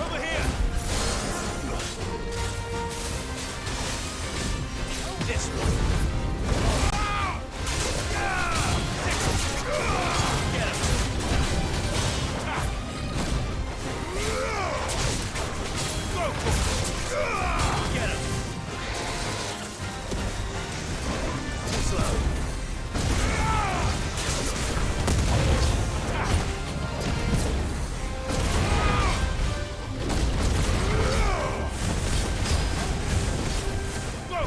Over here! This one. Get him! Go! Get him! Slow. Go!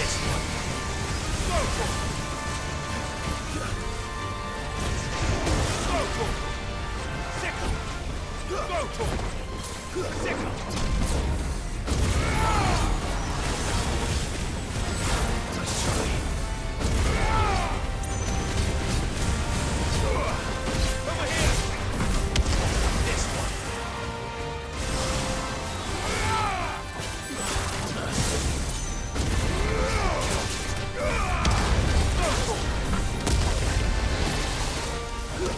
This one. Go for it. Go for it. Sickle. Go for it. Sickle. Nice try. Over here. This one.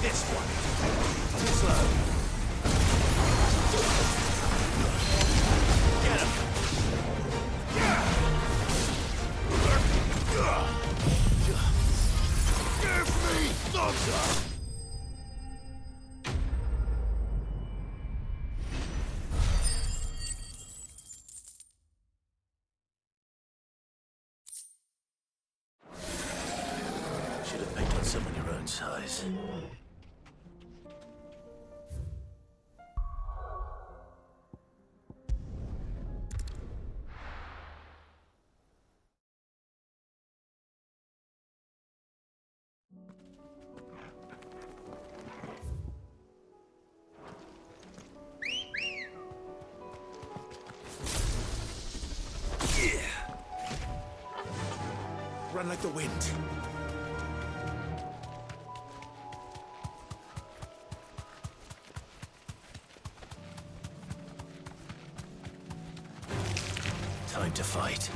This one. Too slow. Get him. Give me thunder. Should have picked on someone your own size. Run like the wind. Time to fight.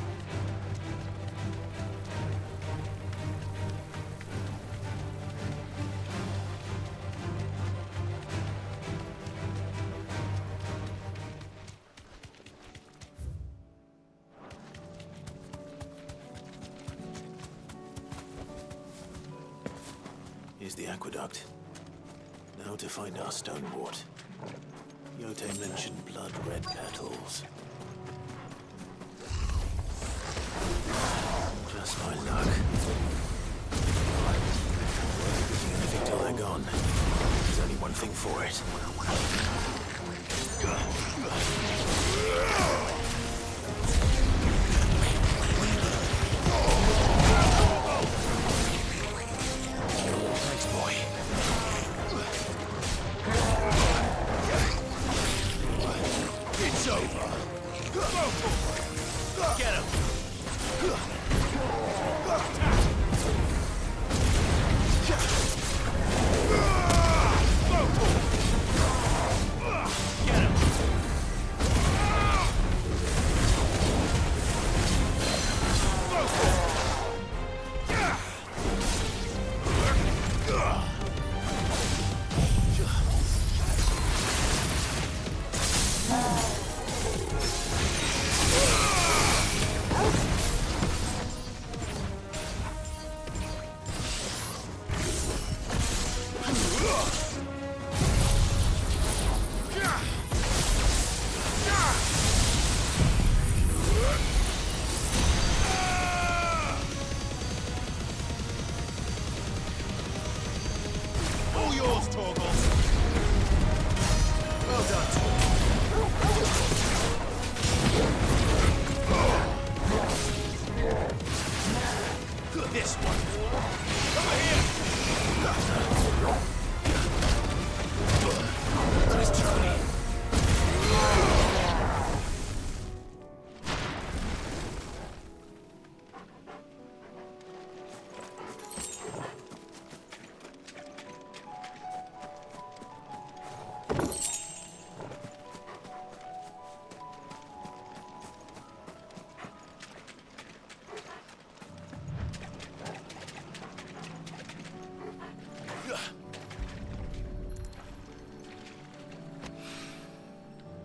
Here's the aqueduct. Now to find our stone wart. Yote mentioned blood-red petals. Just my luck. Won't be picking anything till they're gone. There's only one thing for it. Thanks, boy. It's over. Get him. This one. Over here. Nice try.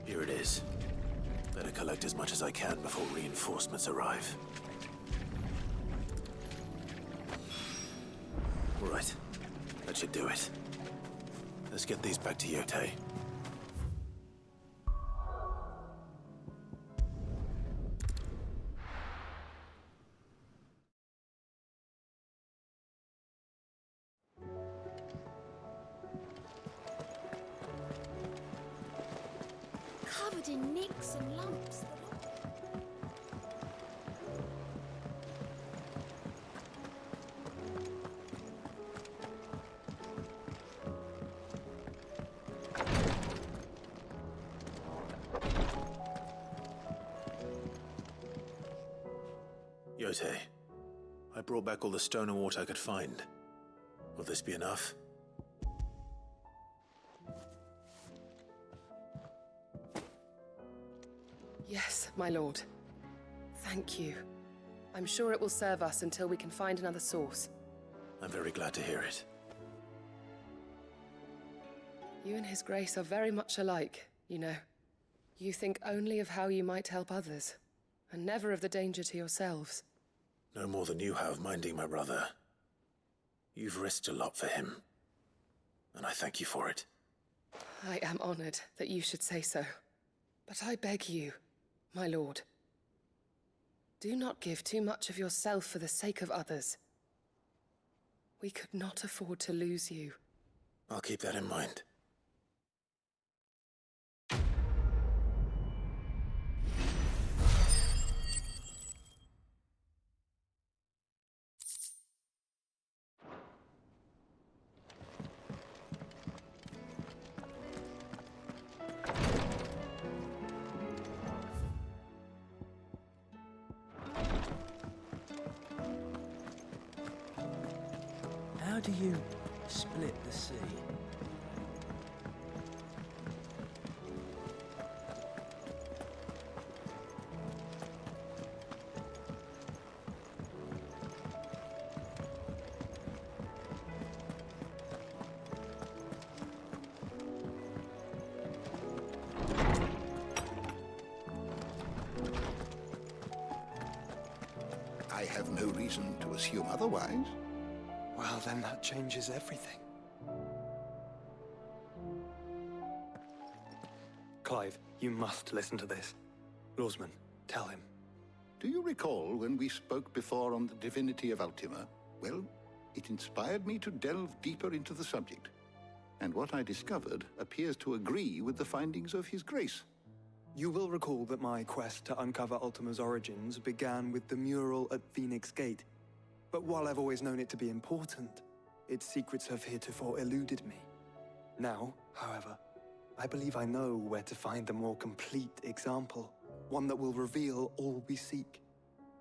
Here it is. Better collect as much as I can before reinforcements arrive. Right. That should do it. Let's get these back to Yote. Covered in nicks and lumps. Yote, I brought back all the stone and water I could find. Will this be enough? Yes, my lord. Thank you. I'm sure it will serve us until we can find another source. I'm very glad to hear it. You and His Grace are very much alike, you know. You think only of how you might help others, and never of the danger to yourselves. No more than you have minding my brother. You've risked a lot for him, and I thank you for it. I am honored that you should say so. But I beg you, my lord, do not give too much of yourself for the sake of others. We could not afford to lose you. I'll keep that in mind. How do you split the sea? I have no reason to assume otherwise. Well, then that changes everything. Clive, you must listen to this. Lawsman, tell him. Do you recall when we spoke before on the divinity of Ultima? Well, it inspired me to delve deeper into the subject. And what I discovered appears to agree with the findings of His Grace. You will recall that my quest to uncover Ultima's origins began with the mural at Phoenix Gate. But while I've always known it to be important, its secrets have heretofore eluded me. Now, however, I believe I know where to find the more complete example, one that will reveal all we seek.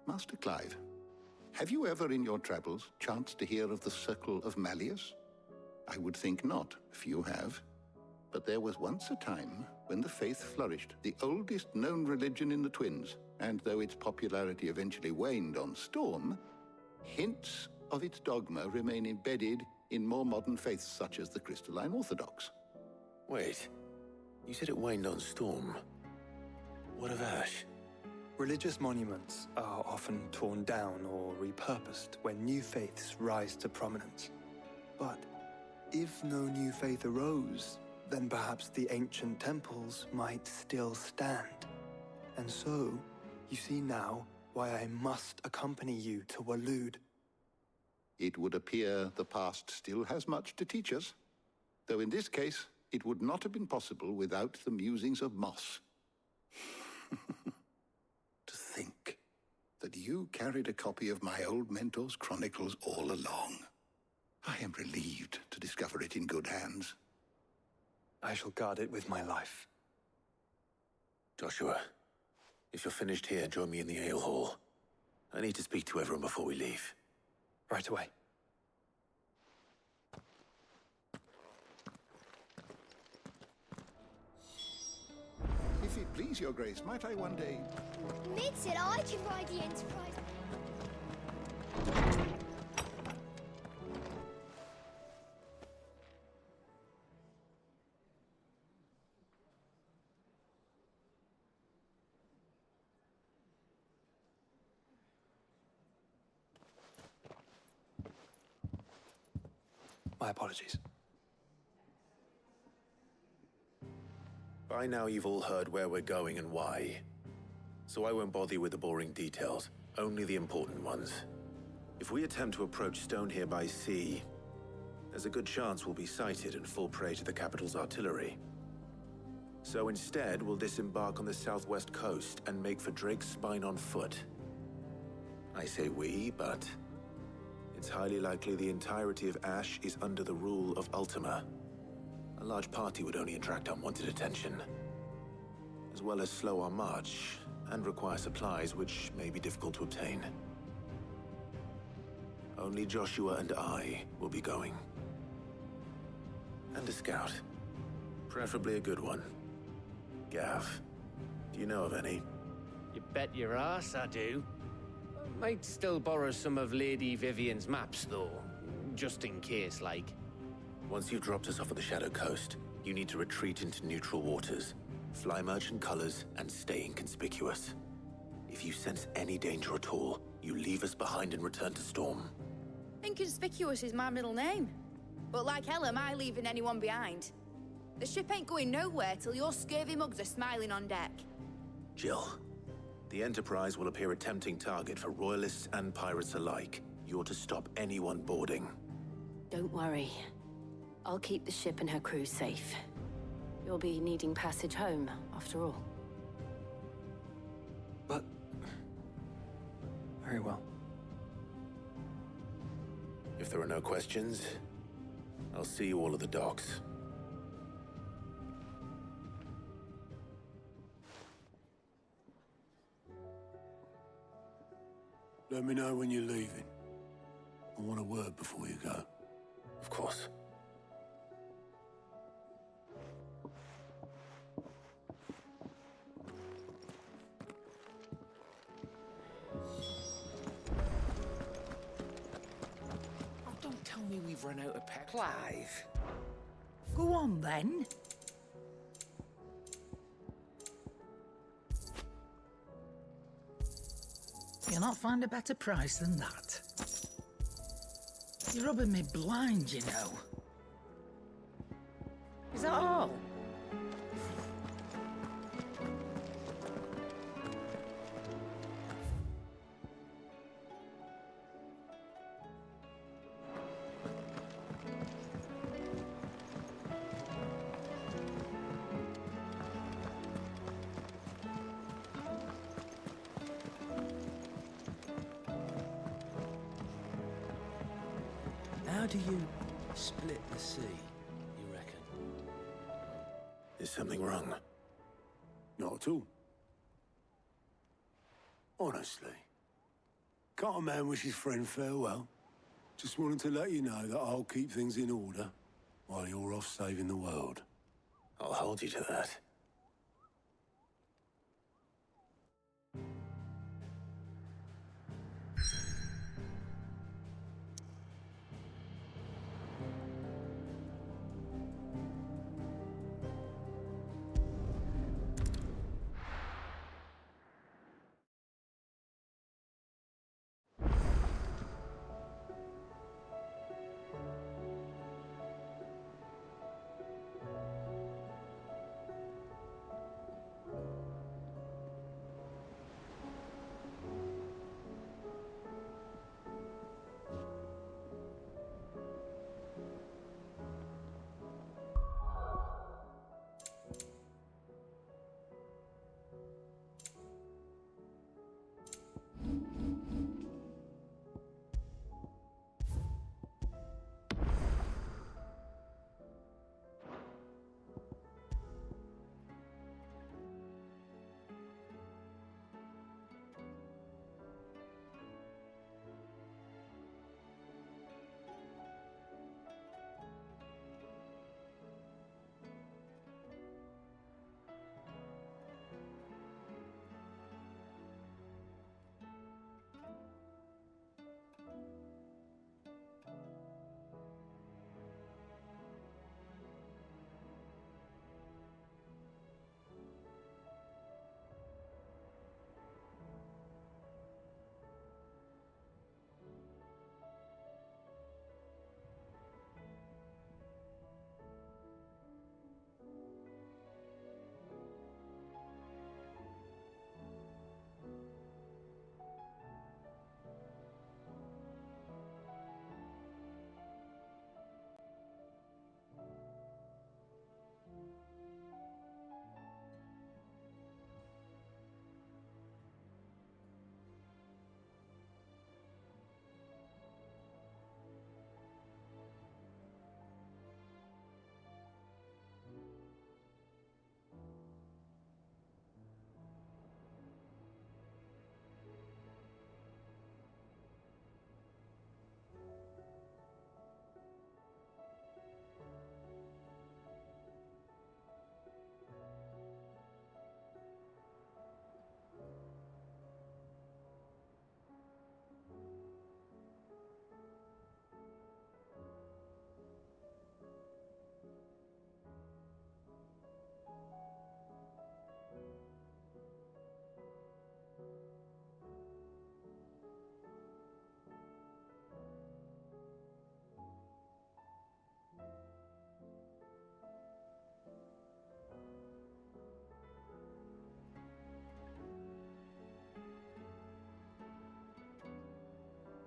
Master Clive, have you ever in your travels chanced to hear of the Circle of Malleus? I would think not, few have. But there was once a time when the faith flourished, the oldest known religion in the Twins, and though its popularity eventually waned on Storm, hints of its dogma remain embedded in more modern faiths such as the Crystalline Orthodox. Wait, you said it waned on Storm. What of Ash? Religious monuments are often torn down or repurposed when new faiths rise to prominence. But if no new faith arose, then perhaps the ancient temples might still stand. And so, you see now why I must accompany you to Waloed. It would appear the past still has much to teach us, though in this case, it would not have been possible without the musings of Moss. To think that you carried a copy of my old mentor's chronicles all along. I am relieved to discover it in good hands. I shall guard it with my life. Joshua, if you're finished here, join me in the ale hall. I need to speak to everyone before we leave. Right away. If it please your grace, might I one day... Mid said I can ride the Enterprise. My apologies. By now you've all heard where we're going and why. So I won't bother you with the boring details, only the important ones. If we attempt to approach Stone here by sea, there's a good chance we'll be sighted and fall prey to the capital's artillery. So instead, we'll disembark on the southwest coast and make for Drake's Spine on foot. I say we, but it's highly likely the entirety of Ash is under the rule of Ultima. A large party would only attract unwanted attention, as well as slow our march and require supplies which may be difficult to obtain. Only Joshua and I will be going. And a scout. Preferably a good one. Gav, do you know of any? You bet your ass I do. Might still borrow some of Lady Vivian's maps, though. Just in case, like. Once you've dropped us off at the Shadow Coast, you need to retreat into neutral waters, fly merchant colors, and stay inconspicuous. If you sense any danger at all, you leave us behind and return to Storm. Inconspicuous is my middle name. But like hell am I leaving anyone behind. The ship ain't going nowhere till your scurvy mugs are smiling on deck. Jill, the Enterprise will appear a tempting target for royalists and pirates alike. You're to stop anyone boarding. Don't worry. I'll keep the ship and her crew safe. You'll be needing passage home, after all. But... very well. If there are no questions, I'll see you all at the docks. Let me know when you're leaving. I want a word before you go. Of course. Oh, don't tell me we've run out of pep. Clive. Go on, then. You'll not find a better price than that. You're rubbing me blind, you know. Is that all? How do you split the sea, you reckon? Is something wrong? Not at all. Honestly. Can't a man wish his friend farewell? Just wanted to let you know that I'll keep things in order while you're off saving the world. I'll hold you to that.